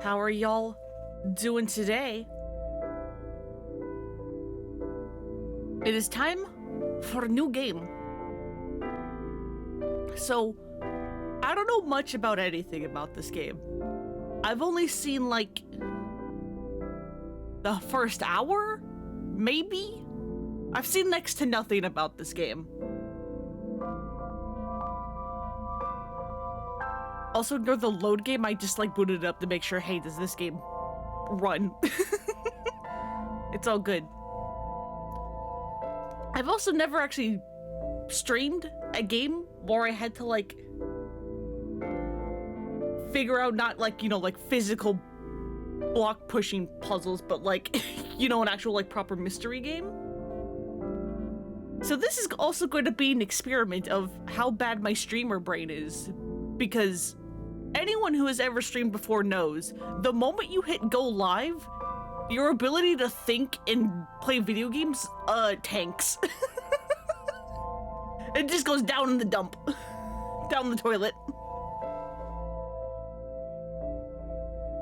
How are y'all doing today? It is time for a new game. So, I don't know much about anything about this game. I've only seen, like, the first hour? Maybe? I've seen next to nothing about this game. Also, near the load game, I just, like, booted it up to make sure, hey, does this game run? It's all good. I've also never actually streamed a game where I had to, like, figure out not, like, you know, like, physical block pushing puzzles, but, like, you know, an actual, like, proper mystery game. So this is also going to be an experiment of how bad my streamer brain is, because anyone who has ever streamed before knows the moment you hit go live, your ability to think and play video games tanks. It just goes down in the dump, down the toilet.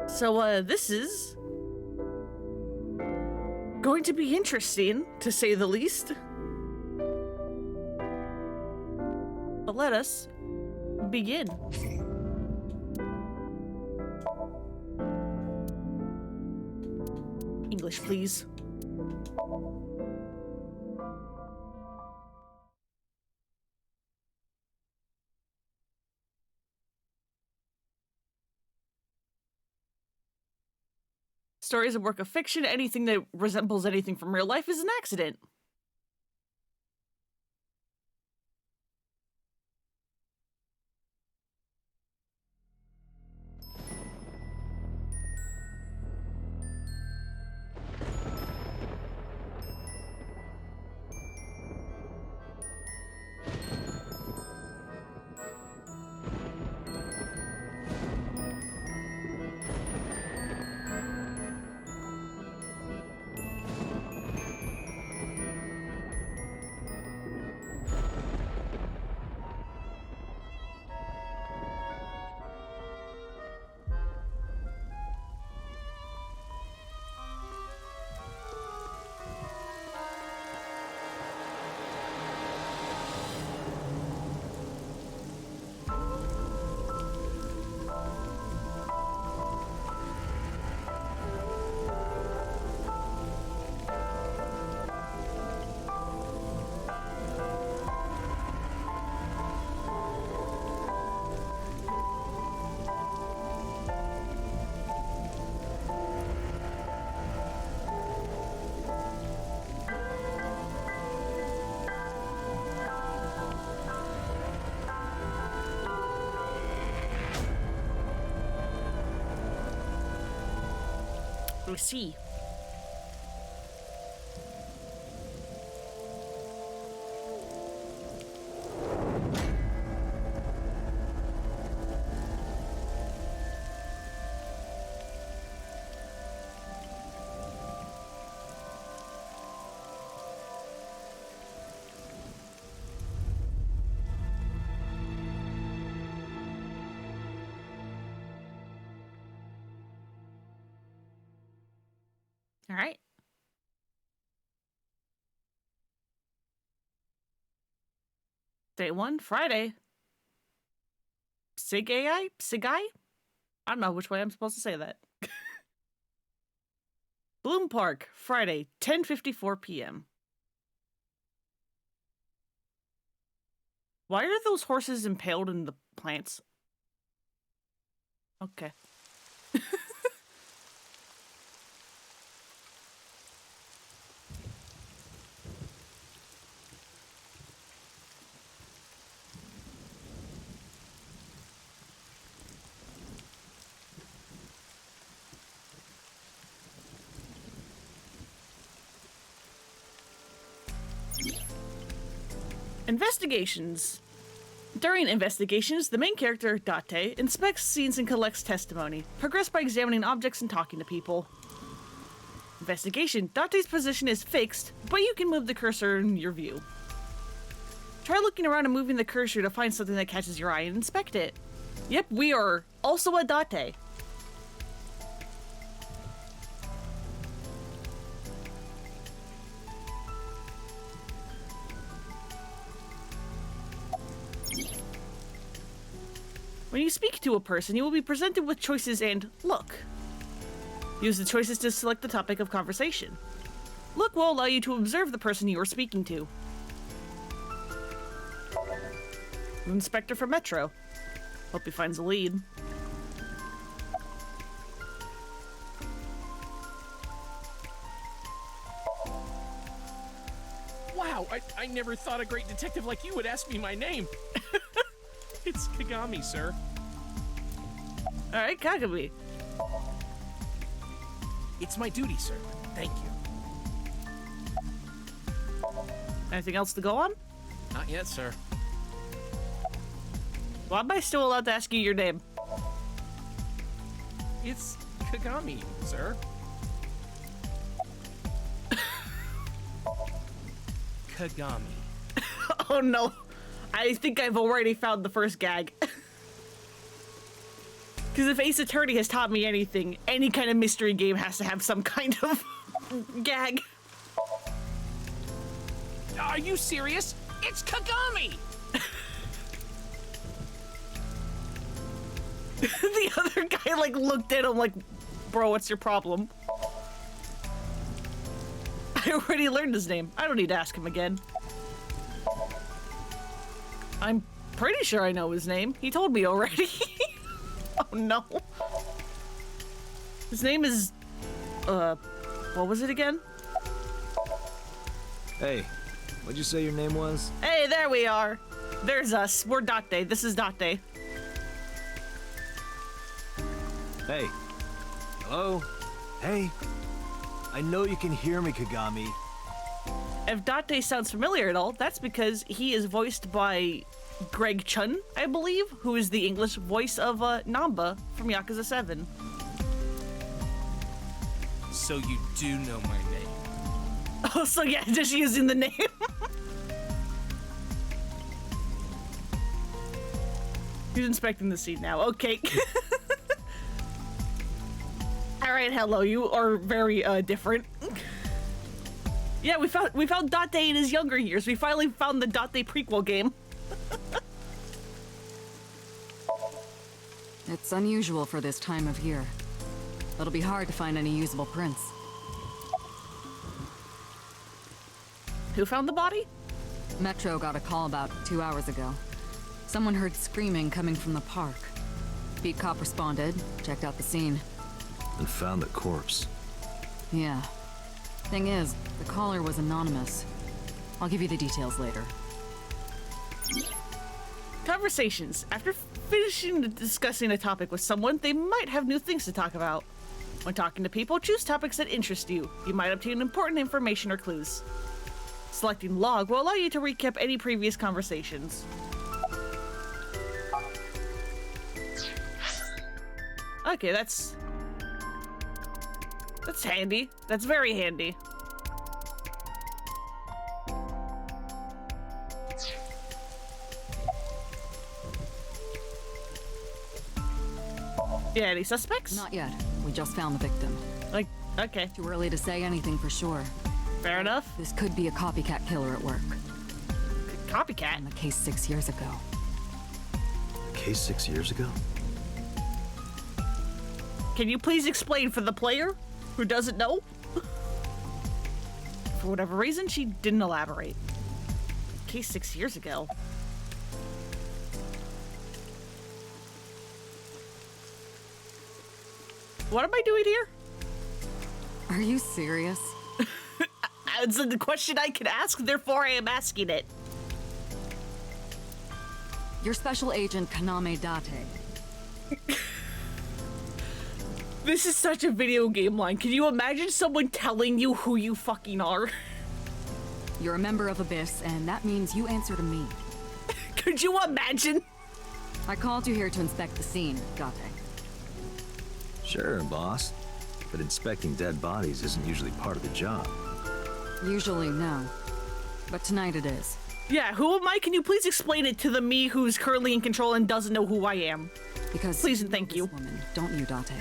So this is going to be interesting, to say the least. But let us begin. English, please. Story is a work of fiction. Anything that resembles anything from real life is an accident. I see. All right. Day one, Friday. Sig AI? Sig I? I don't know which way I'm supposed to say that. Bloom Park, Friday, 10:54 p.m. Why are those horses impaled in the plants? Okay. Investigations. During investigations, the main character, Date, inspects scenes and collects testimony. Progress by examining objects and talking to people. Investigation. Date's position is fixed, but you can move the cursor in your view. Try looking around and moving the cursor to find something that catches your eye and inspect it. Yep, we are also a Date. When you speak to a person, you will be presented with choices and look. Use the choices to select the topic of conversation. Look will allow you to observe the person you are speaking to. Inspector for Metro. Hope he finds a lead. Wow, I never thought a great detective like you would ask me my name. It's Kaname, sir. Alright, Kaname. It's my duty, sir. Thank you. Anything else to go on? Not yet, sir. Why am I still allowed to ask you your name? It's Kaname, sir. Kaname. Oh no. I think I've already found the first gag. Because if Ace Attorney has taught me anything, any kind of mystery game has to have some kind of gag. Are you serious? It's Kaname! The other guy like looked at him like, bro, what's your problem? I already learned his name. I don't need to ask him again. I'm pretty sure I know his name. He told me already. Oh no. His name is, what was it again? Hey, what'd you say your name was? Hey, there we are. There's us. We're Date. This is Date. Hey. Hello? Hey. I know you can hear me, Kagami. If Date sounds familiar at all, that's because he is voiced by Greg Chun, I believe, who is the English voice of Namba from Yakuza 7. So you do know my name. Oh, so yeah, just using the name. He's inspecting the scene now. Okay. All right, hello. You are very different. Yeah, we found Date in his younger years. We finally found the Date prequel game. It's unusual for this time of year. It'll be hard to find any usable prints. Who found the body? Metro got a call about 2 hours ago. Someone heard screaming coming from the park. Beat cop responded, checked out the scene. And found the corpse. Yeah. Thing is, the caller was anonymous. I'll give you the details later. Conversations. After finishing discussing a topic with someone, they might have new things to talk about. When talking to people, choose topics that interest you. You might obtain important information or clues. Selecting log will allow you to recap any previous conversations. Okay, that's handy. That's very handy. Yeah, any suspects? Not yet. We just found the victim. Like, okay. Too early to say anything for sure. Fair enough. This could be a copycat killer at work. Copycat? And the case 6 years ago. Case 6 years ago? Can you please explain for the player who doesn't know? For whatever reason, she didn't elaborate. Case 6 years ago. What am I doing here? Are you serious? It's the question I can ask, therefore I am asking it. You're Special Agent Kaname Date. This is such a video game line. Can you imagine someone telling you who you fucking are? You're a member of Abyss, and that means you answer to me. Could you imagine? I called you here to inspect the scene, Date. Sure, boss. But inspecting dead bodies isn't usually part of the job. Usually, no. But tonight it is. Yeah, who am I? Can you please explain it to the me who's currently in control and doesn't know who I am? Because please and thank this you. Woman, don't you, Date?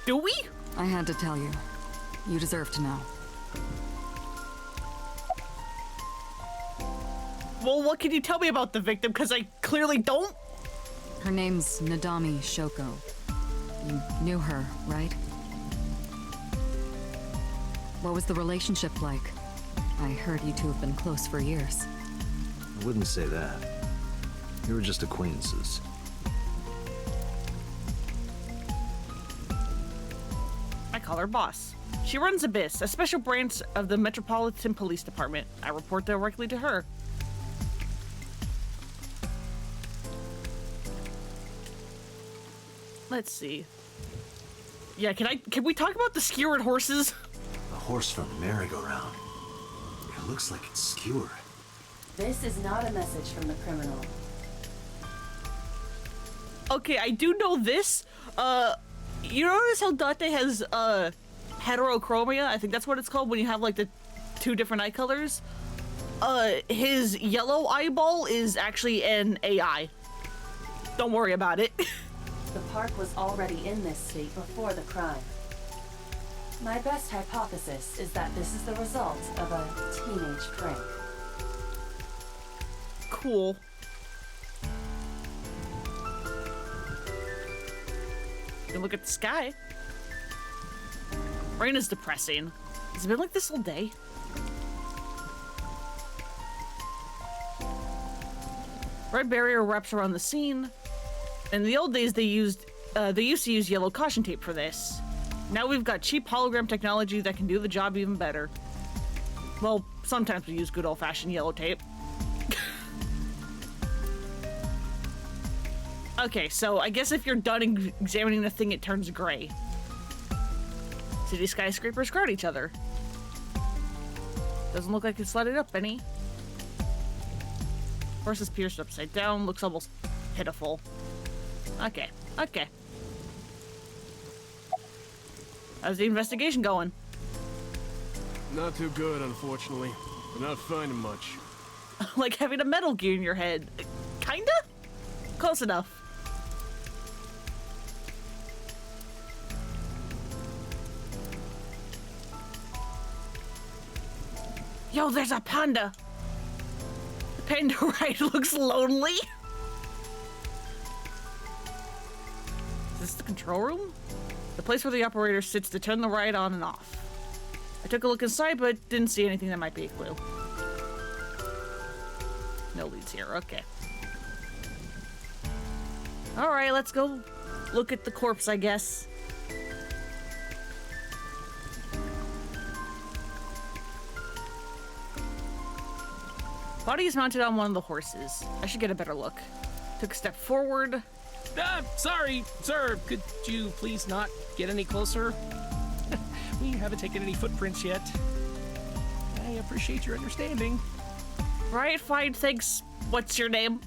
Do we? I had to tell you. You deserve to know. Well, what can you tell me about the victim? Because I clearly don't. Her name's Nadami Shoko. You knew her, right? What was the relationship like? I heard you two have been close for years. I wouldn't say that. We were just acquaintances. I call her boss. She runs Abyss, a special branch of the Metropolitan Police Department. I report directly to her. Let's see. Yeah, can we talk about the skewered horses? A horse from a merry-go-round. It looks like it's skewered. This is not a message from the criminal. Okay, I do know this. You notice how Date has, heterochromia? I think that's what it's called when you have, like, the two different eye colors. His yellow eyeball is actually an AI. Don't worry about it. The park was already in this state before the crime. My best hypothesis is that this is the result of a teenage prank. Cool. You look at the sky. Rain is depressing. Has it been like this all day? Red barrier wraps around the scene. In the old days, they used to use yellow caution tape for this. Now we've got cheap hologram technology that can do the job even better. Well, sometimes we use good old-fashioned yellow tape. Okay, so I guess if you're done examining the thing, it turns gray. City skyscrapers guard each other. Doesn't look like it's let it up any. Horse is pierced upside down, looks almost pitiful. Okay, okay. How's the investigation going? Not too good, unfortunately. We're not finding much. Like having a Metal Gear in your head. Kinda? Close enough. Yo, there's a panda. The panda ride looks lonely. Is this the control room? The place where the operator sits to turn the ride on and off. I took a look inside, but didn't see anything that might be a clue. No leads here, okay. Alright, let's go look at the corpse, I guess. Body is mounted on one of the horses. I should get a better look. Took a step forward. Sorry, sir. Could you please not get any closer? We haven't taken any footprints yet. I appreciate your understanding. Right, fine, thanks. What's your name?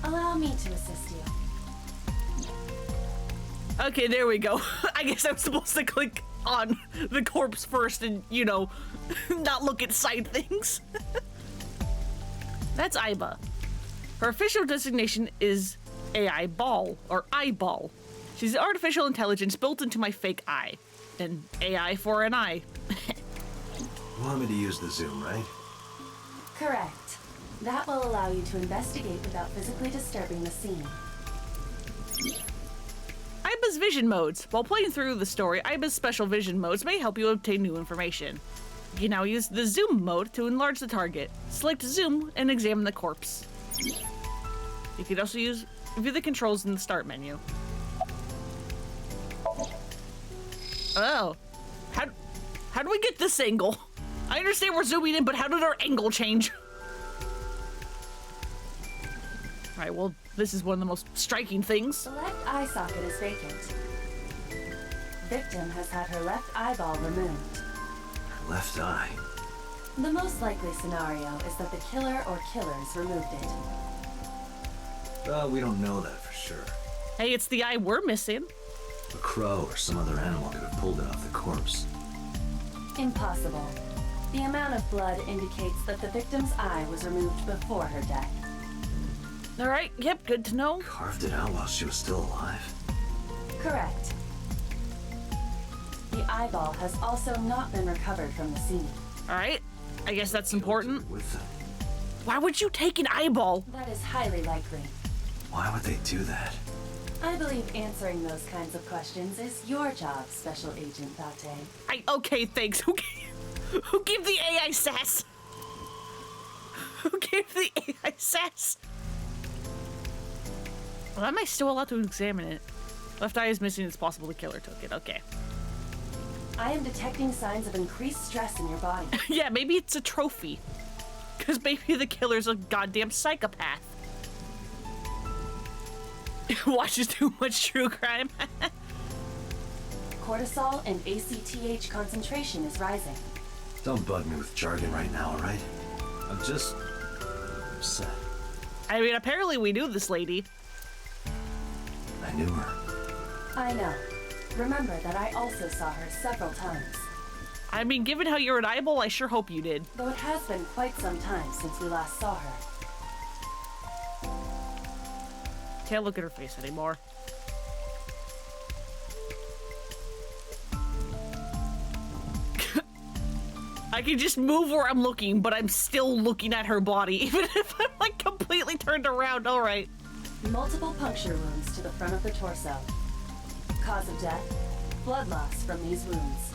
Allow me to assist you. Okay, there we go. I guess I'm supposed to click on the corpse first and, you know, not look at side things. That's Aiba. Her official designation is AI Ball, or Eyeball. She's the artificial intelligence built into my fake eye. An AI for an eye. You want me to use the zoom, right? Correct. That will allow you to investigate without physically disturbing the scene. Aiba's vision modes. While playing through the story, Aiba's special vision modes may help you obtain new information. You can now use the zoom mode to enlarge the target. Select zoom and examine the corpse. You can also view the controls in the start menu. Oh, how do we get this angle? I understand we're zooming in, but how did our angle change? All right, well, this is one of the most striking things. The left eye socket is vacant. Victim has had her left eyeball removed. Her left eye. The most likely scenario is that the killer or killers removed it. Well, we don't know that for sure. Hey, it's the eye we're missing. A crow or some other animal could have pulled it off the corpse. Impossible. The amount of blood indicates that the victim's eye was removed before her death. All right, yep, good to know. Carved it out while she was still alive. Correct. The eyeball has also not been recovered from the scene. All right, I guess that's important. With them. Why would you take an eyeball? That is highly likely. Why would they do that? I believe answering those kinds of questions is your job, Special Agent Date. Okay, thanks. Who gave the AI sass? Who gave the AI sass? Well, am I still allowed to examine it? Left eye is missing. It's possible the killer took it. Okay. I am detecting signs of increased stress in your body. Yeah, maybe it's a trophy. Because maybe the killer's a goddamn psychopath. Watches too much true crime. Cortisol and ACTH concentration is rising. Don't bug me with jargon right now, alright? I'm just upset. I mean, apparently we knew this lady. I knew her. I know. Remember that I also saw her several times. I mean, given how you're an eyeball, I sure hope you did. Though it has been quite some time since we last saw her. Can't look at her face anymore. I can just move where I'm looking, but I'm still looking at her body, even if I'm like completely turned around. All right. Multiple puncture wounds to the front of the torso. Cause of death? Blood loss from these wounds.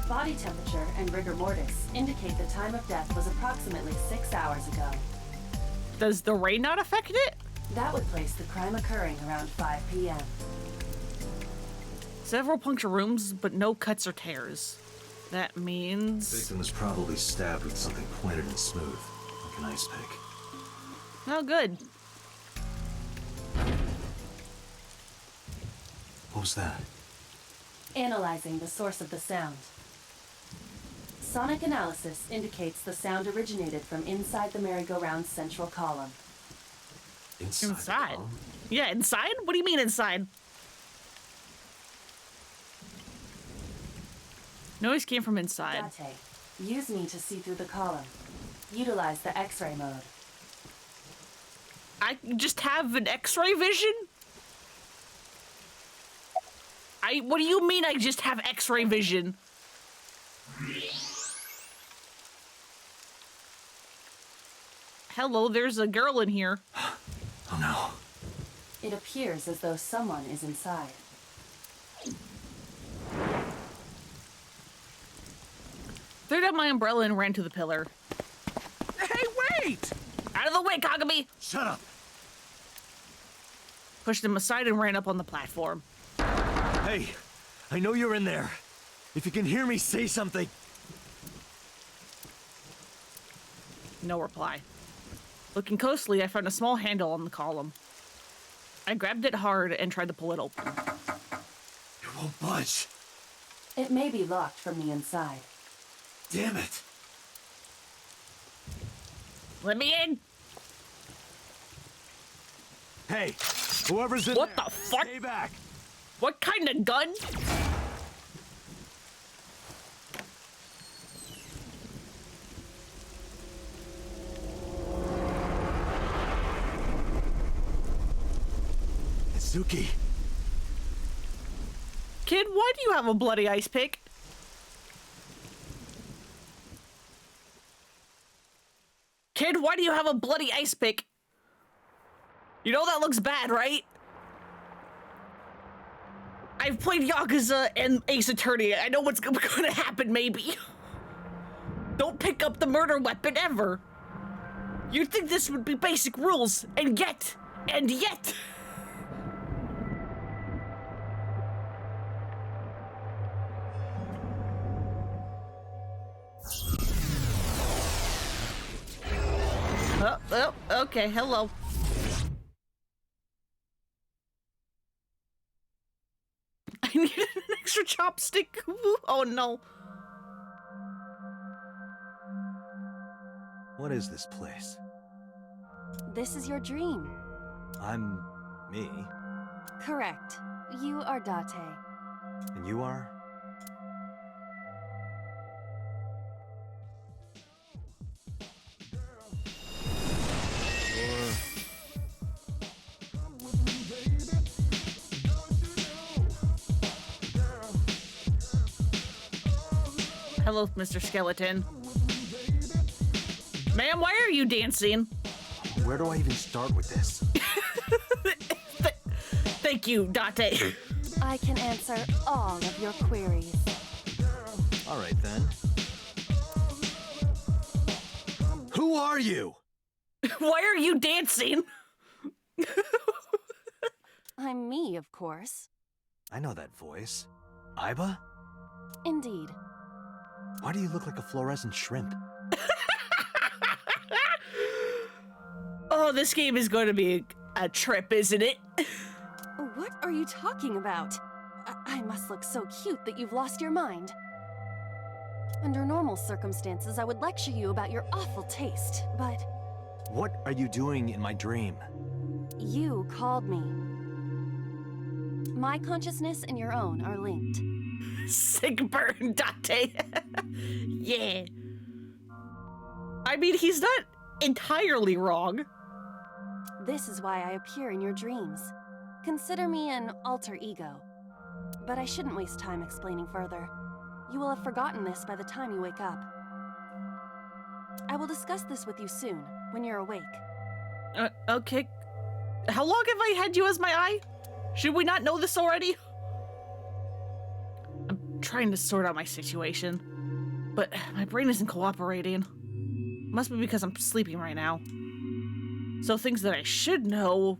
Body temperature and rigor mortis indicate the time of death was approximately 6 hours ago. Does the rain not affect it? That would place the crime occurring around 5 p.m. Several puncture wounds, but no cuts or tears. That means... The victim was probably stabbed with something pointed and smooth, like an ice pick. Oh, good. What was that? Analyzing the source of the sound. Sonic analysis indicates the sound originated from inside the merry-go-round's central column. Inside? Inside? the column? Yeah, inside? What do you mean inside? Noise came from inside. Date, use me to see through the column. Utilize the X-ray mode. I just have an X-ray vision? What do you mean I just have X-ray vision? Hello, there's a girl in here. Oh no. It appears as though someone is inside. Threw down my umbrella and ran to the pillar. Hey, wait! Out of the way, Kaname! Shut up! Pushed him aside and ran up on the platform. Hey, I know you're in there. If you can hear me, say something. No reply. Looking closely, I found a small handle on the column. I grabbed it hard and tried to pull it open. It won't budge. It may be locked from the inside. Damn it. Let me in! Hey, whoever's in What there, the fuck? stay back. What kind of gun? Suki. Kid, why do you have a bloody ice pick? Kid, why do you have a bloody ice pick? You know that looks bad, right? I've played Yakuza and Ace Attorney. I know what's gonna happen, maybe. Don't pick up the murder weapon ever. You'd think this would be basic rules, and yet. Oh, okay, hello. I needed an extra chopstick. Oh no. What is this place? This is your dream. I'm me, Correct. You are Date. and you are? Hello, Mr. Skeleton. Ma'am, why are you dancing? Where do I even start with this? Thank you, Date. I can answer all of your queries. All right, then. Who are you? Why are you dancing? I'm me, of course. I know that voice. Iba? Indeed. Why do you look like a fluorescent shrimp? Oh, this game is going to be a trip, isn't it? What are you talking about? I must look so cute that you've lost your mind. Under normal circumstances, I would lecture you about your awful taste, but What are you doing in my dream? you called me. My consciousness and your own are linked. Sick burn, Date. Yeah. I mean, he's not entirely wrong. This is why I appear in your dreams. Consider me an alter ego. But I shouldn't waste time explaining further. You will have forgotten this by the time you wake up. I will discuss this with you soon, when you're awake. Okay. How long have I had you as my eye? Should we not know this already? I'm trying to sort out my situation, but my brain isn't cooperating. Must be because I'm sleeping right now. So things that I should know,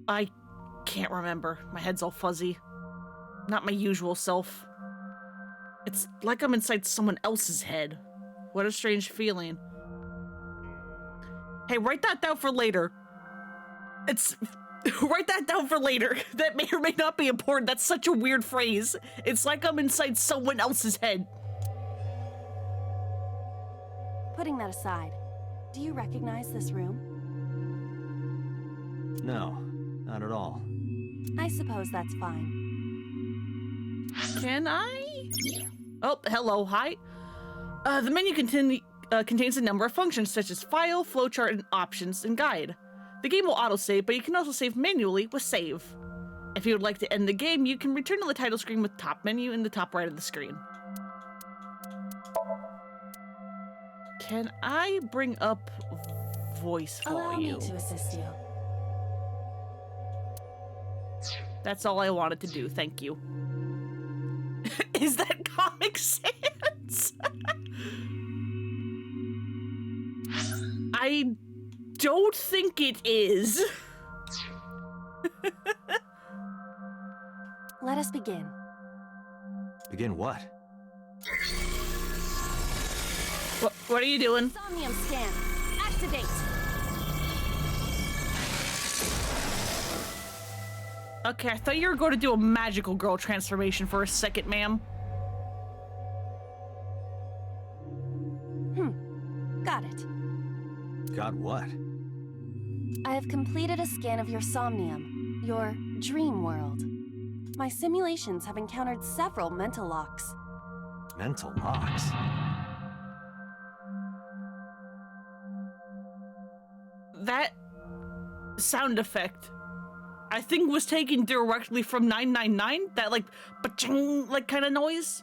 I can't remember. My head's all fuzzy. Not my usual self. It's like I'm inside someone else's head. What a strange feeling. Hey, write that down for later. Write that down for later. That may or may not be important. That's such a weird phrase. It's like I'm inside someone else's head. Putting that aside, do you recognize this room? No, not at all. I suppose that's fine. Can I? Oh, hello, hi. The menu contains a number of functions such as file, flowchart, and options and guide. The game will autosave, but you can also save manually with save. If you would like to end the game, you can return to the title screen with top menu in the top right of the screen. Can I bring up voice Allow me volume? to assist you. That's all I wanted to do, thank you. Is that Comic Sans? I don't think it is. Let us begin. Begin what? What are you doing? Somnium scan. Activate. Okay, I thought you were going to do a magical girl transformation for a second, ma'am. Got it. Got what? I have completed a scan of your Somnium, your dream world. My simulations have encountered several mental locks. Mental locks? That sound effect, I think, was taken directly from 999. That like, ba-ching, like kind of noise.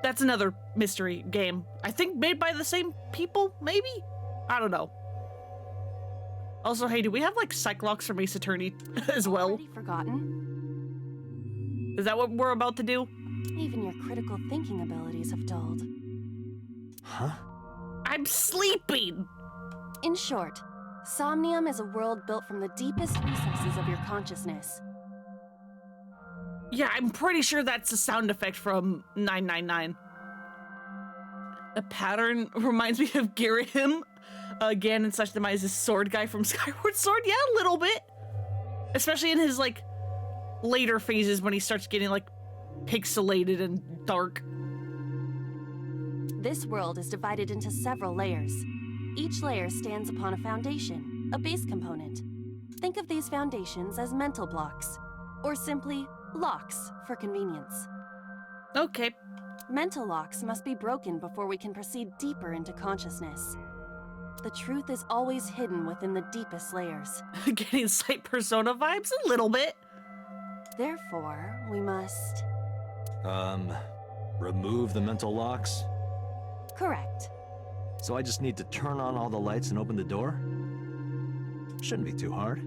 That's another mystery game. I think made by the same people, maybe? I don't know. Also, hey, do we have like Cyclops from Ace Attorney as well? Already forgotten? Is that what we're about to do? Even your critical thinking abilities have dulled. Huh? I'm sleeping! In short, Somnium is a world built from the deepest recesses of your consciousness. Yeah, I'm pretty sure that's a sound effect from 999. The pattern reminds me of Girahim. Again, in such demise, this sword guy from Skyward Sword. Yeah, a little bit. Especially in his, like, later phases when he starts getting, like, pixelated and dark. This world is divided into several layers. Each layer stands upon a foundation, a base component. Think of these foundations as mental blocks, or simply locks for convenience. Okay. Mental locks must be broken before we can proceed deeper into consciousness. The truth is always hidden within the deepest layers. Getting Sight Persona vibes a little bit. Therefore, we must... Remove the mental locks? Correct. So I just need to turn on all the lights and open the door? Shouldn't be too hard.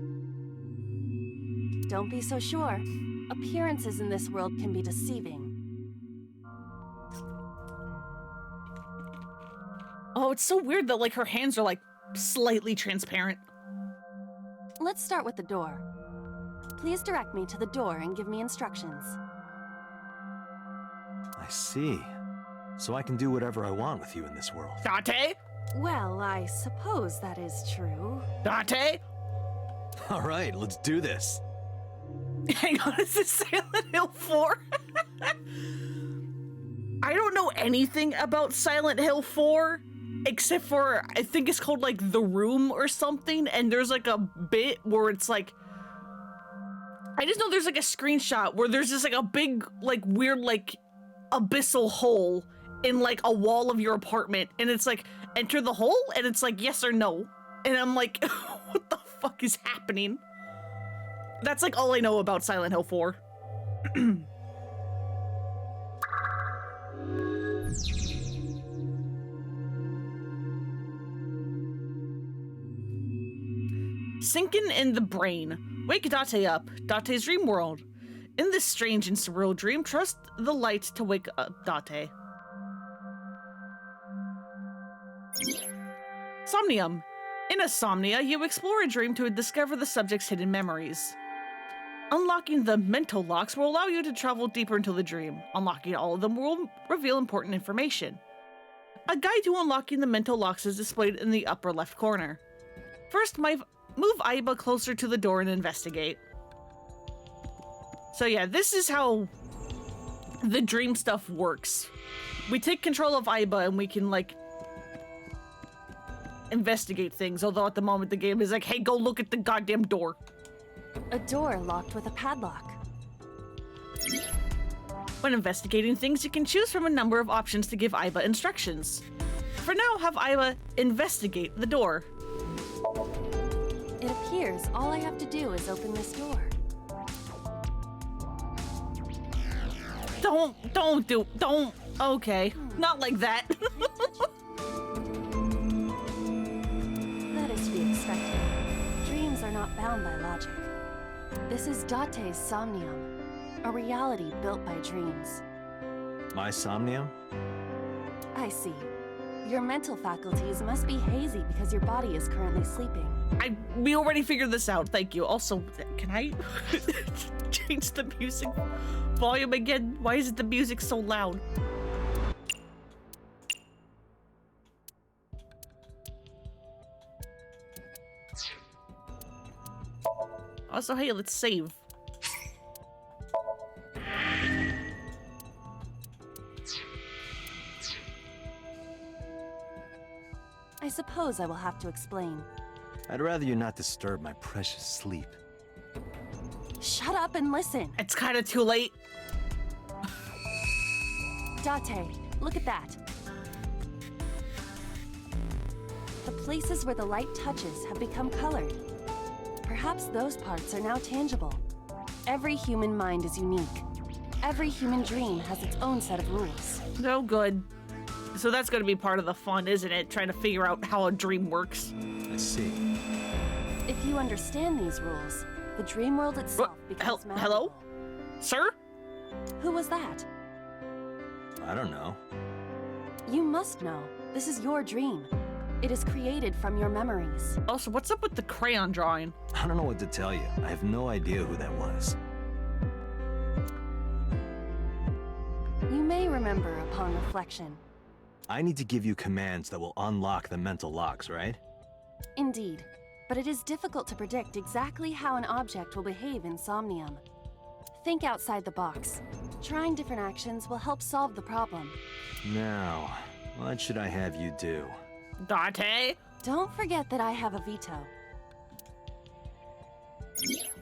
Don't be so sure. Appearances in this world can be deceiving. Oh, it's so weird that like her hands are like slightly transparent. Let's start with the door. Please direct me to the door and give me instructions. I see. So I can do whatever I want with you in this world. Date? Well, I suppose that is true. Date? All right, let's do this. Hang on, is this Silent Hill 4? I don't know anything about Silent Hill 4, except for, I think it's called like The Room or something, and there's like a bit where it's like, I just know there's like a screenshot where there's just like a big, like weird, like abyssal hole in like a wall of your apartment, and it's like, enter the hole, and it's like, yes or no. And I'm like, what the fuck is happening? That's like all I know about Silent Hill 4. Sinking in the brain. Wake Date up. Date's dream world. In this strange and surreal dream, trust the light to wake up Date. Somnium. In a Somnia, you explore a dream to discover the subject's hidden memories. Unlocking the mental locks will allow you to travel deeper into the dream. Unlocking all of them will reveal important information. A guide to unlocking the mental locks is displayed in the upper left corner. First, move Aiba closer to the door and investigate. So yeah, this is how the dream stuff works. We take control of Aiba and we can like investigate things, although at the moment the game is like, hey, go look at the goddamn door. A door locked with a padlock. When investigating things, you can choose from a number of options to give Aiba instructions. For now, have Aiba investigate the door. It appears all I have to do is open this door. Don't, okay. Not like that. That is to be expected. Dreams are not bound by logic. This is Date's Somnium, a reality built by dreams. My Somnium? I see. Your mental faculties must be hazy because your body is currently sleeping. We already figured this out, thank you. Also, can I change the music volume again? Why is the music so loud? Also, hey, let's save. I suppose I will have to explain. I'd rather you not disturb my precious sleep. Shut up and listen. It's kind of too late. Date, look at that. The places where the light touches have become colored. Perhaps those parts are now tangible. Every human mind is unique. Every human dream has its own set of rules. No good. So that's going to be part of the fun, isn't it? Trying to figure out how a dream works. I see. If you understand these rules, the dream world itself becomes magical. Hello? Sir? Who was that? I don't know. You must know. This is your dream. It is created from your memories. Also, what's up with the crayon drawing? I don't know what to tell you. I have no idea who that was. You may remember upon reflection. I need to give you commands that will unlock the mental locks, right? Indeed, but it is difficult to predict exactly how an object will behave in Somnium. Think outside the box. Trying different actions will help solve the problem. Now, what should I have you do? Date? Don't forget that I have a veto.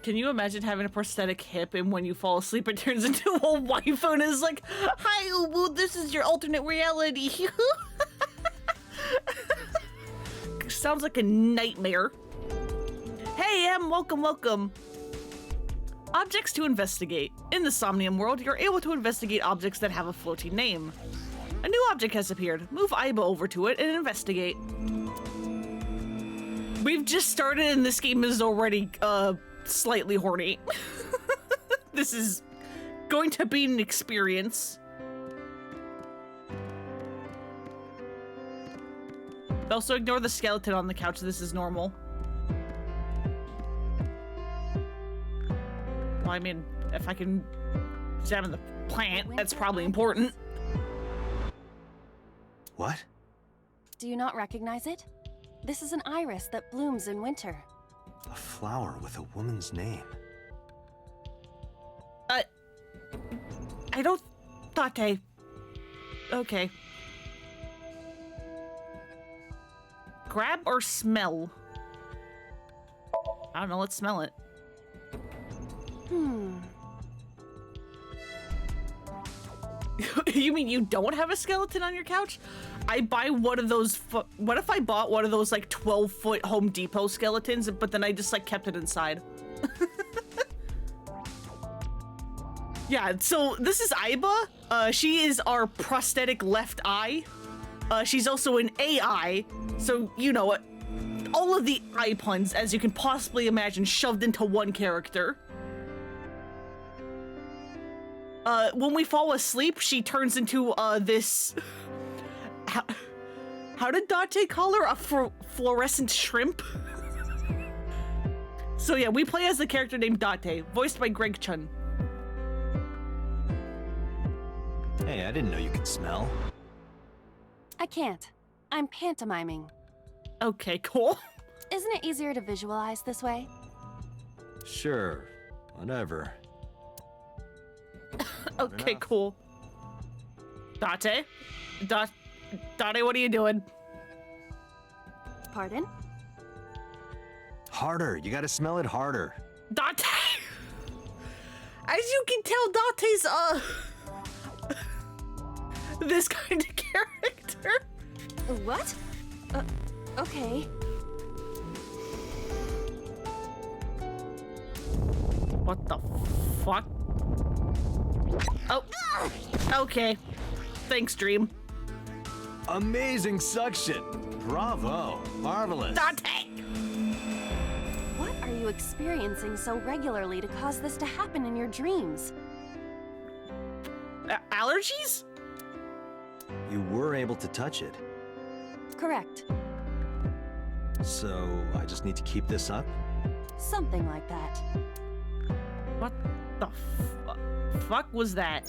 Can you imagine having a prosthetic hip and when you fall asleep it turns into a waifu and is like, hi Ubu, this is your alternate reality. Sounds like a nightmare. Hey Em, welcome. Objects to investigate. In the Somnium world, you're able to investigate objects that have a floating name. A new object has appeared. Move Aiba over to it and investigate. We've just started and this game is already slightly horny. This is going to be an experience. Also ignore the skeleton on the couch. This is normal. Well, I mean, if I can examine the plant, that's probably important. What? Do you not recognize it? This is an iris that blooms in winter. A flower with a woman's name. I don't... Date. Okay. Grab or smell? I don't know, let's smell it. You mean you don't have a skeleton on your couch? I buy one of those... What if I bought one of those, like, 12-foot Home Depot skeletons, but then I just, like, kept it inside? Yeah, so this is Aiba. She is our prosthetic left eye. She's also an AI, so, you know, all of the eye puns, as you can possibly imagine, shoved into one character. When we fall asleep, she turns into, this... How did Date call her? A fluorescent shrimp? So yeah, we play as the character named Date, voiced by Greg Chun. Hey, I didn't know you could smell. I can't. I'm pantomiming. Okay, cool. Isn't it easier to visualize this way? Sure, whatever. Okay, cool. Date? Date, what are you doing? Pardon? Harder, you gotta smell it harder. Date! As you can tell, Date's, this kind of character. What? Okay. What the fuck? Oh, okay. Thanks, Dream. Amazing suction. Bravo. Marvelous. Date! What are you experiencing so regularly to cause this to happen in your dreams? Allergies? You were able to touch it. Correct. So, I just need to keep this up? Something like that. What the fuck was that?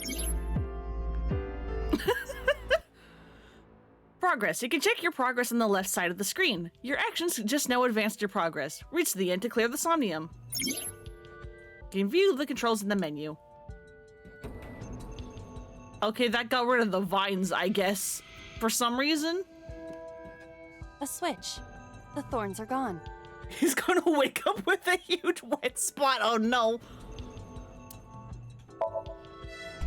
Progress. You can check your progress on the left side of the screen. Your actions just now advanced your progress. Reach the end to clear the Somnium. You can view the controls in the menu. Okay, that got rid of the vines, I guess. For some reason. A switch. The thorns are gone. He's gonna wake up with a huge wet spot. Oh no.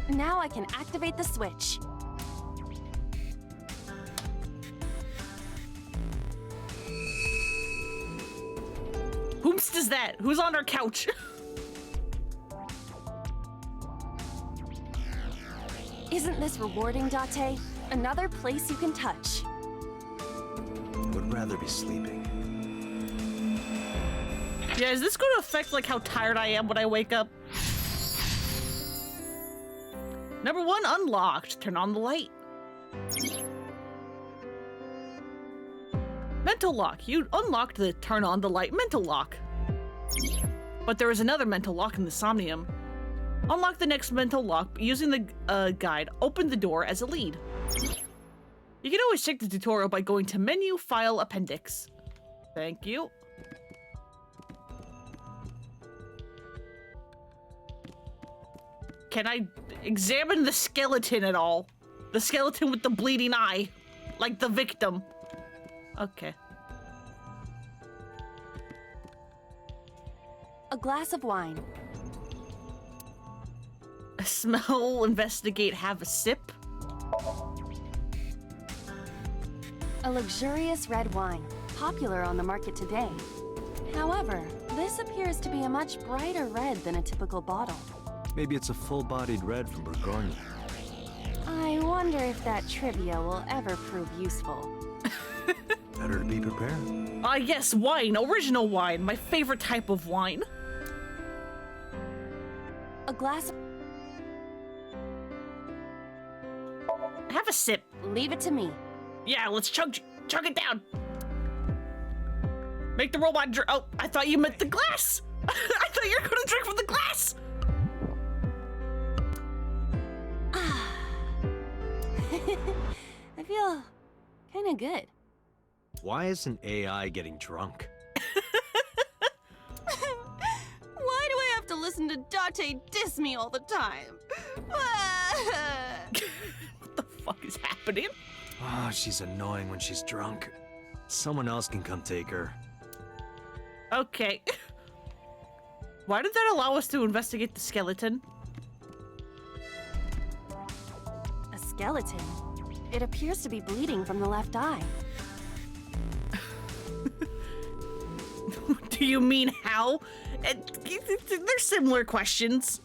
Now I can activate the switch. Whomst is that? Who's on our couch? Isn't this rewarding, Date? Another place you can touch. Would rather be sleeping. Yeah, is this going to affect like how tired I am when I wake up? Number 1 unlocked. Turn on the light. Mental lock. You unlocked the turn on the light mental lock. But there is another mental lock in the Somnium. Unlock the next mental lock using the guide. Open the door as a lead. You can always check the tutorial by going to Menu, File, Appendix. Thank you. Can I examine the skeleton at all? The skeleton with the bleeding eye. Like the victim. Okay. A glass of wine. Smell, investigate, have a sip. A luxurious red wine, popular on the market today. However, this appears to be a much brighter red than a typical bottle. Maybe it's a full-bodied red from Bourgogne. I wonder if that trivia will ever prove useful. Better to be prepared. Yes, wine. Original wine. My favorite type of wine. A glass. Have a sip. Leave it to me. Yeah, let's chug it down. Make the robot drink. Oh, I thought you meant the glass. I thought you were gonna drink from the glass. I feel kind of good. Why isn't AI getting drunk? Why do I have to listen to Date diss me all the time? What the fuck is happening? Oh, she's annoying when she's drunk. Someone else can come take her. Okay. Why did that allow us to investigate the skeleton? A skeleton? It appears to be bleeding from the left eye. Do you mean how? They're similar questions.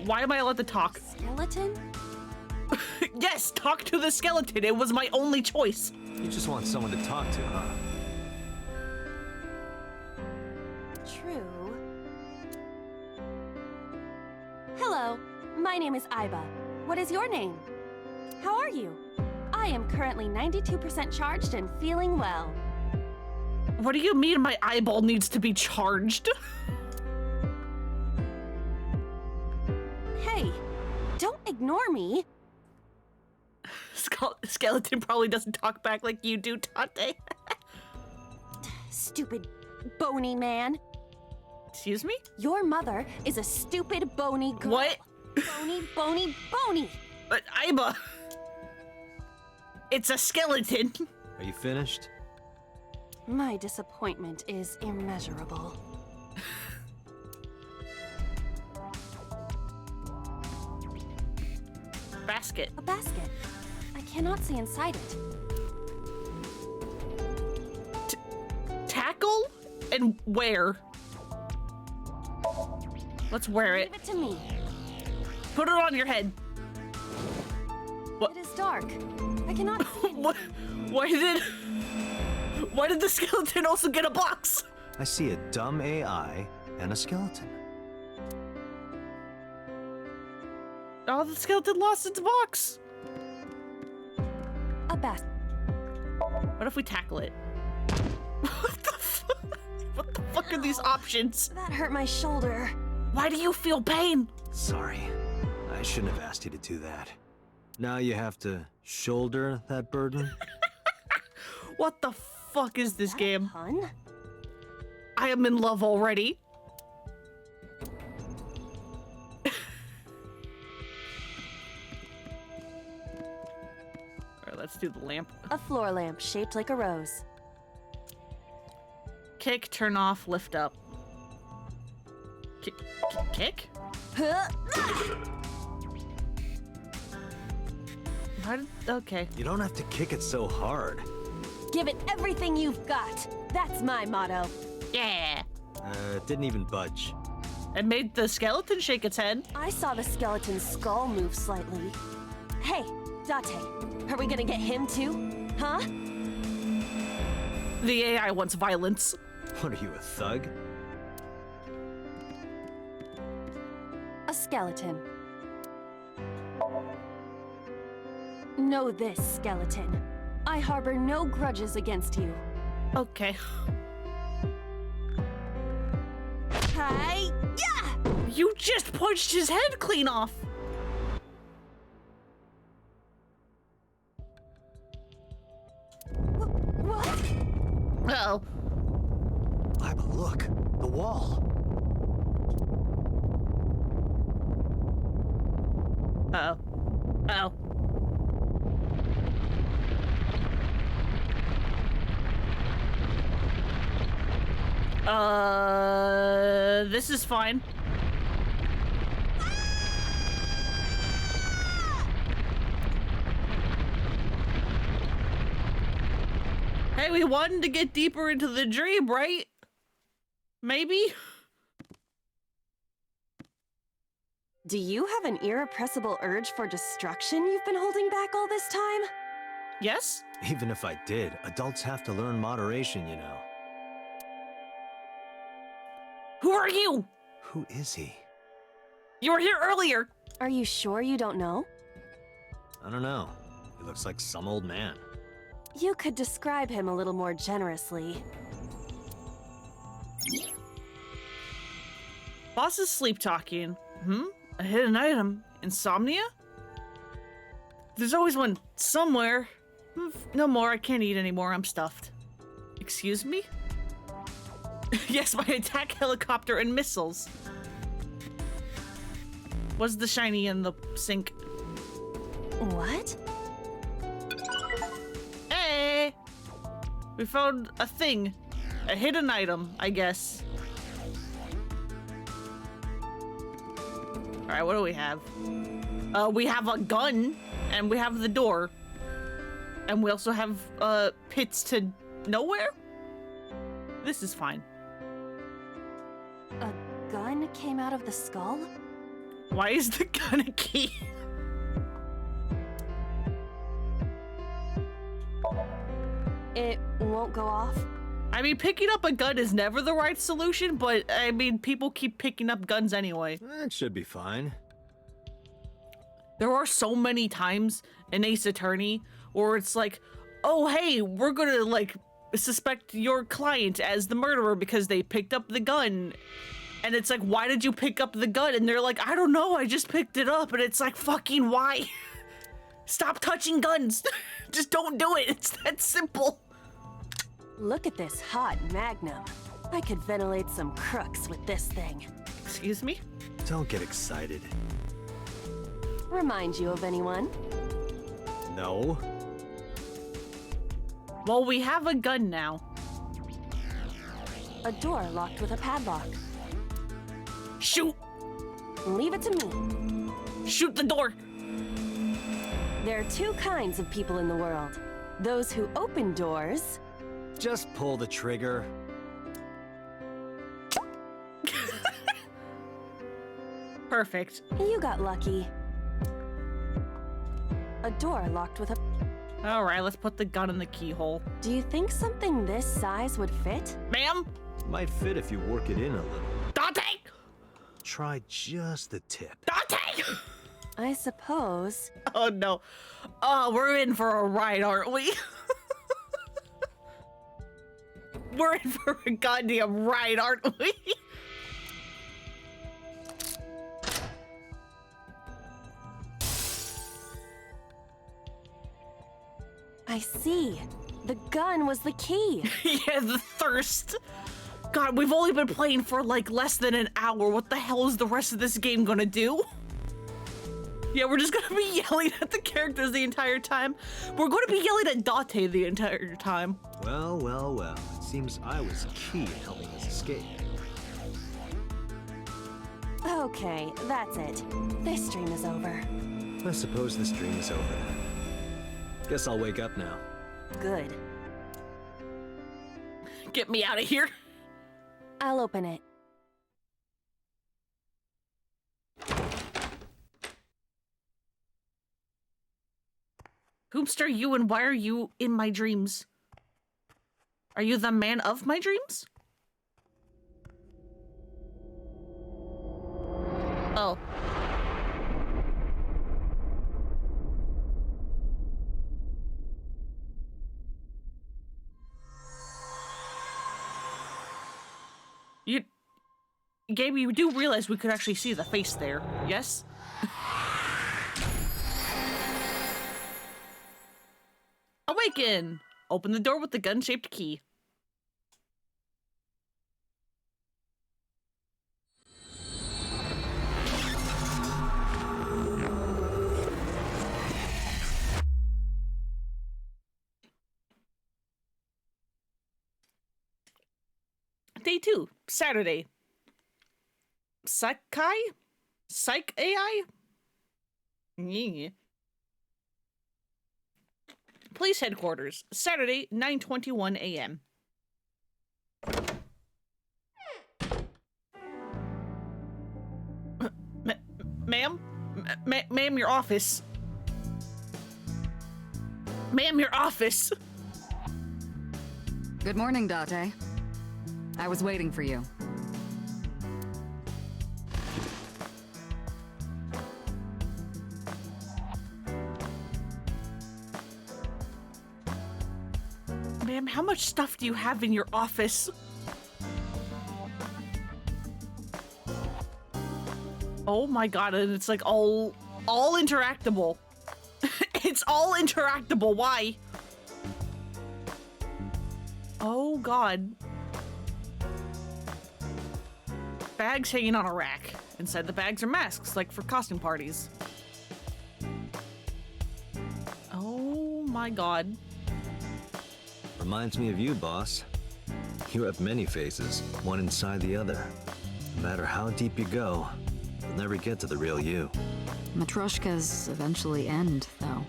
Why am I allowed to talk? Skeleton? Yes, talk to the skeleton. It was my only choice. You just want someone to talk to, huh? True. Hello, my name is Iba. What is your name? How are you? I am currently 92% charged and feeling well. What do you mean my eyeball needs to be charged? Hey, don't ignore me. Skeleton probably doesn't talk back like you do, Tate. Stupid bony man. Excuse me? Your mother is a stupid bony girl. What? Bony, bony, bony. But Iba, it's a skeleton. Are you finished? My disappointment is immeasurable. Basket. A basket. I cannot see inside it. Tackle and wear. Let's wear it. Leave it to me. Put it on your head. What? It is dark. I cannot see anything. What? Why did the skeleton also get a box? I see a dumb AI and a skeleton. Oh, the skeleton lost its box. A basket. What if we tackle it? What the fuck? What the fuck are these options? That hurt my shoulder. Why do you feel pain? Sorry. I shouldn't have asked you to do that. Now you have to shoulder that burden? What the fuck is this game? Pun? I am in love already. Alright, let's do the lamp. A floor lamp shaped like a rose. Kick, turn off, lift up. Kick? Okay. You don't have to kick it so hard. Give it everything you've got. That's my motto. Yeah. It didn't even budge. It made the skeleton shake its head. I saw the skeleton's skull move slightly. Hey, Date, are we gonna get him too? Huh? The AI wants violence. What are you, a thug? A skeleton. Know this, skeleton. I harbor no grudges against you. Okay. Hi! Yeah! You just punched his head clean off. What? Uh-oh. Iba, look. The wall. Uh-oh. Uh-oh. This is fine. Hey, we wanted to get deeper into the dream, right? Maybe? Do you have an irrepressible urge for destruction you've been holding back all this time? Yes? Even if I did, adults have to learn moderation, you know. Who are you? Who is he? You were here earlier. Are you sure you don't know? I don't know. He looks like some old man. You could describe him a little more generously. Boss is sleep talking. A hidden item. Insomnia? There's always one somewhere. No more, I can't eat anymore, I'm stuffed. Excuse me? Yes, my attack helicopter and missiles. What's the shiny in the sink? What? Hey! We found a thing. A hidden item, I guess. Alright, what do we have? We have a gun, and we have the door. And we also have, pits to nowhere? This is fine. A gun came out of the skull? Why is the gun a key? It won't go off? I mean, picking up a gun is never the right solution, but, I mean, people keep picking up guns anyway. That should be fine. There are so many times in Ace Attorney where it's like, oh, hey, we're gonna, like, suspect your client as the murderer because they picked up the gun. And it's like, why did you pick up the gun? And they're like, I don't know, I just picked it up. And it's like, fucking why? Stop touching guns. Just don't do it. It's that simple. Look at this hot magnum. I could ventilate some crooks with this thing. Excuse me? Don't get excited. Remind you of anyone? No. Well, we have a gun now. A door locked with a padlock. Shoot! Leave it to me. Shoot the door! There are two kinds of people in the world. Those who open doors. Just pull the trigger. Perfect. You got lucky. A door locked with a... Alright, let's put the gun in the keyhole. Do you think something this size would fit? Ma'am? Might fit if you work it in a little. Dante! Try just the tip. Dante! I suppose. Oh no. Oh, we're in for a ride, aren't we? We're in for a goddamn ride, aren't we? I see. The gun was the key. Yeah, the thirst. God, we've only been playing for like less than an hour. What the hell is the rest of this game gonna do? Yeah, we're just gonna be yelling at the characters the entire time. We're gonna be yelling at Dante the entire time. Well, well, well. It seems I was key in helping us escape. Okay, that's it. This stream is over. I suppose this dream is over then. Guess I'll wake up now. Good. Get me out of here. I'll open it. Whomst are you and why are you in my dreams? Are you the man of my dreams? Oh. Gabe, you do realize we could actually see the face there, yes? Awaken! Open the door with the gun-shaped key. Day 2, Saturday. Sakai? Psych AI? Yeah. Police headquarters, Saturday, 9:21 a.m. Ma'am? Ma'am, your office. Ma'am, your office. Good morning, Date. I was waiting for you. Ma'am, how much stuff do you have in your office? Oh my god, and it's like all interactable. It's all interactable. Why? Oh god. Bags hanging on a rack. Inside the bags are masks, like for costume parties. Oh my god. Reminds me of you, boss. You have many faces, one inside the other. No matter how deep you go, you'll never get to the real you. Matryoshkas eventually end, though.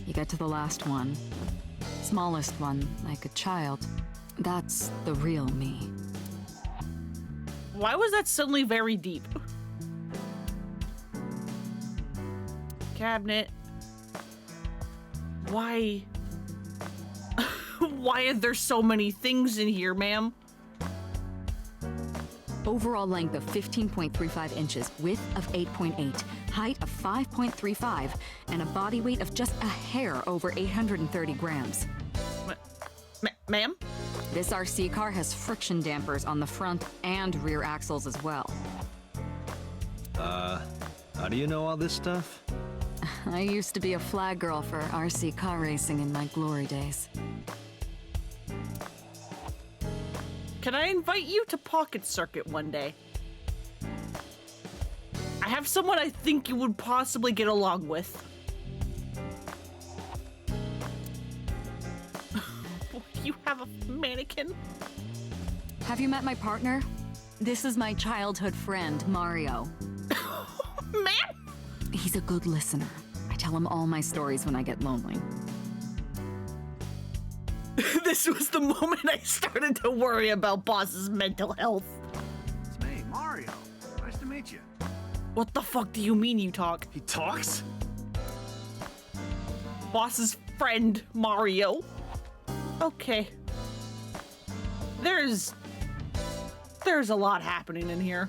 You get to the last one. Smallest one, like a child. That's the real me. Why was that suddenly very deep? Cabinet. Why? Why are there so many things in here, ma'am? Overall length of 15.35 inches, width of 8.8, height of 5.35, and a body weight of just a hair over 830 grams. Ma'am? This RC car has friction dampers on the front and rear axles as well. How do you know all this stuff? I used to be a flag girl for RC car racing in my glory days. Can I invite you to Pocket Circuit one day? I have someone I think you would possibly get along with. You have a mannequin? Have you met my partner? This is my childhood friend, Mario. Ma'am? He's a good listener. I tell him all my stories when I get lonely. This was the moment I started to worry about Boss's mental health. It's me, Mario. Nice to meet you. What the fuck do you mean you talk? He talks? Boss's friend, Mario. Okay. There's a lot happening in here.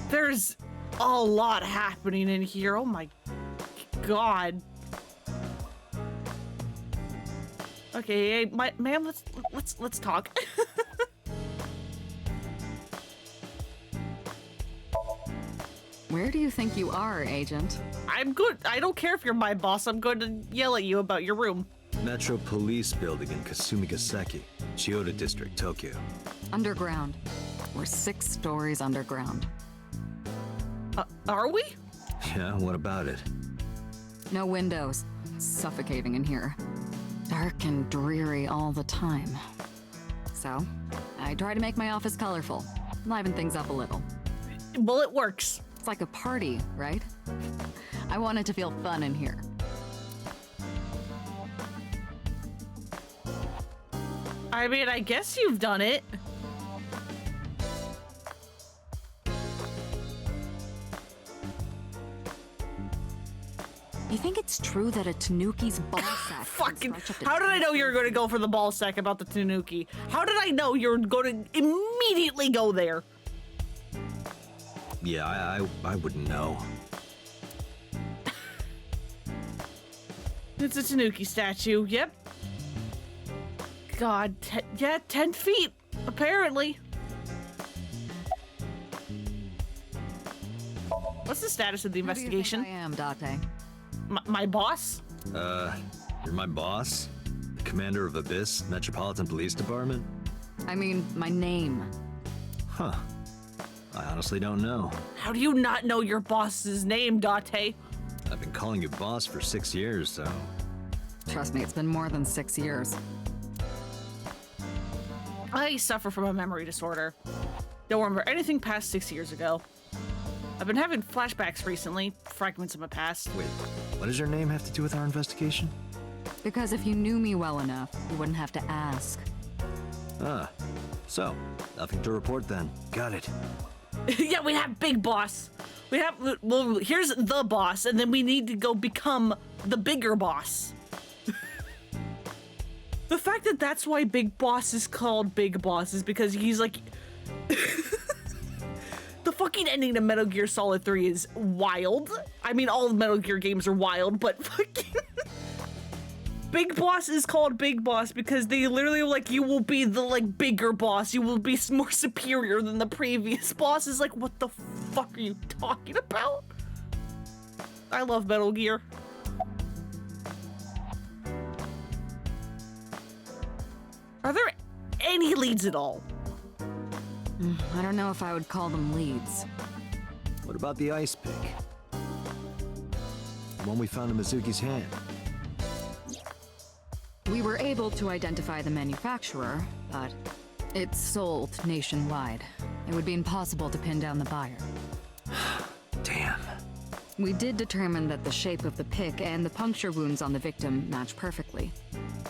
There's a lot happening in here. Oh my god. Okay, hey, ma'am, let's talk. Where do you think you are, Agent? I'm good. I don't care if you're my boss. I'm going to yell at you about your room. Metro Police Building in Kasumigaseki, Chiyoda District, Tokyo. Underground. We're 6 stories underground. Are we? Yeah, what about it? No windows. It's suffocating in here. Dark and dreary all the time. So, I try to make my office colorful, liven things up a little. Well, it works. It's like a party, right? I want it to feel fun in here. I mean, I guess you've done it. You think it's true that a Tanuki's ball sack Fucking, can stretch up to how did I know 10 you were going to go for the ball sack about the Tanuki? How did I know you were going to immediately go there? Yeah, I wouldn't know. It's a Tanuki statue, yep. God, 10 feet, apparently. What's the status of the investigation? Who do you think I am, Date? My boss? You're my boss? The commander of Abyss Metropolitan Police Department? I mean, my name. Huh. I honestly don't know. How do you not know your boss's name, Date? I've been calling you boss for 6 years, so... Trust me, it's been more than 6 years. I suffer from a memory disorder. Don't remember anything past 6 years ago. I've been having flashbacks recently, fragments of my past. Wait, what does your name have to do with our investigation? Because if you knew me well enough, you wouldn't have to ask. Ah, So, nothing to report then. Got it. Yeah, we have Big Boss. We have, well, here's the boss, and then we need to go become the bigger boss. The fact that that's why Big Boss is called Big Boss is because he's like... The fucking ending to Metal Gear Solid 3 is wild. I mean, all the Metal Gear games are wild, but fucking... Big Boss is called Big Boss because they literally like, you will be the like bigger boss. You will be more superior than the previous boss. Is like, what the fuck are you talking about? I love Metal Gear. Are there any leads at all? I don't know if I would call them leads. What about the ice pick? The one we found in Mizuki's hand. We were able to identify the manufacturer, but it's sold nationwide. It would be impossible to pin down the buyer. Damn. We did determine that the shape of the pick and the puncture wounds on the victim match perfectly.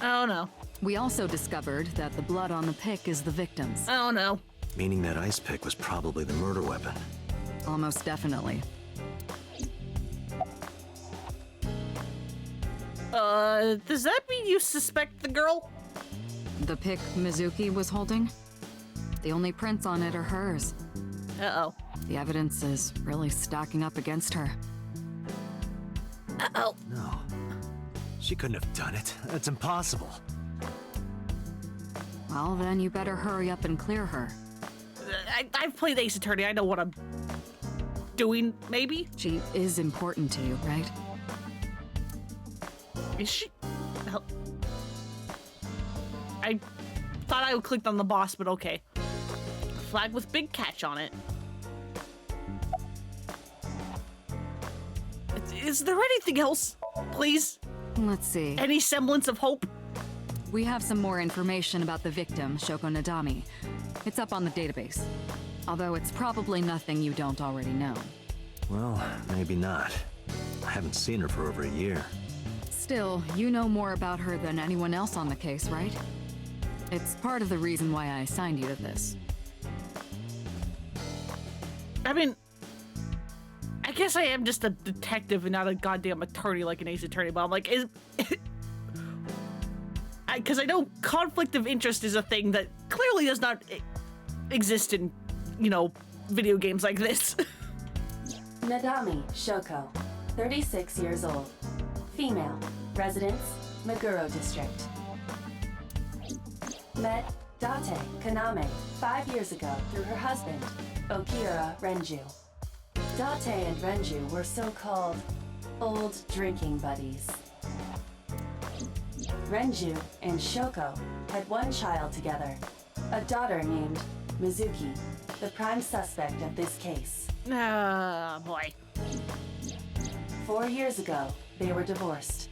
Oh no. We also discovered that the blood on the pick is the victim's. Oh no. Meaning that ice pick was probably the murder weapon. Almost definitely. Does that mean you suspect the girl? The pick Mizuki was holding? The only prints on it are hers. Uh-oh. The evidence is really stacking up against her. Uh-oh. No. She couldn't have done it. That's impossible. Well, then you better hurry up and clear her. I've played Ace Attorney. I know what I'm doing, maybe? She is important to you, right? Is she? Hell. I thought I clicked on the boss, but okay. Flag with big catch on it. Is there anything else, please? Let's see. Any semblance of hope? We have some more information about the victim, Shoko Nadami. It's up on the database. Although it's probably nothing you don't already know. Well, maybe not. I haven't seen her for over a year. Still, you know more about her than anyone else on the case, right? It's part of the reason why I assigned you to this. I mean, I guess I am just a detective and not a goddamn attorney like an Ace Attorney, but I'm like, because I know conflict of interest is a thing that clearly does not exist in, you know, video games like this. Nadami Shoko, 36 years old. Female, residence, Meguro District. Met Date Kaname 5 years ago through her husband, Okira Renju. Date and Renju were so-called old drinking buddies. Renju and Shoko had one child together, a daughter named Mizuki, the prime suspect of this case. Ah, boy. 4 years ago, they were divorced.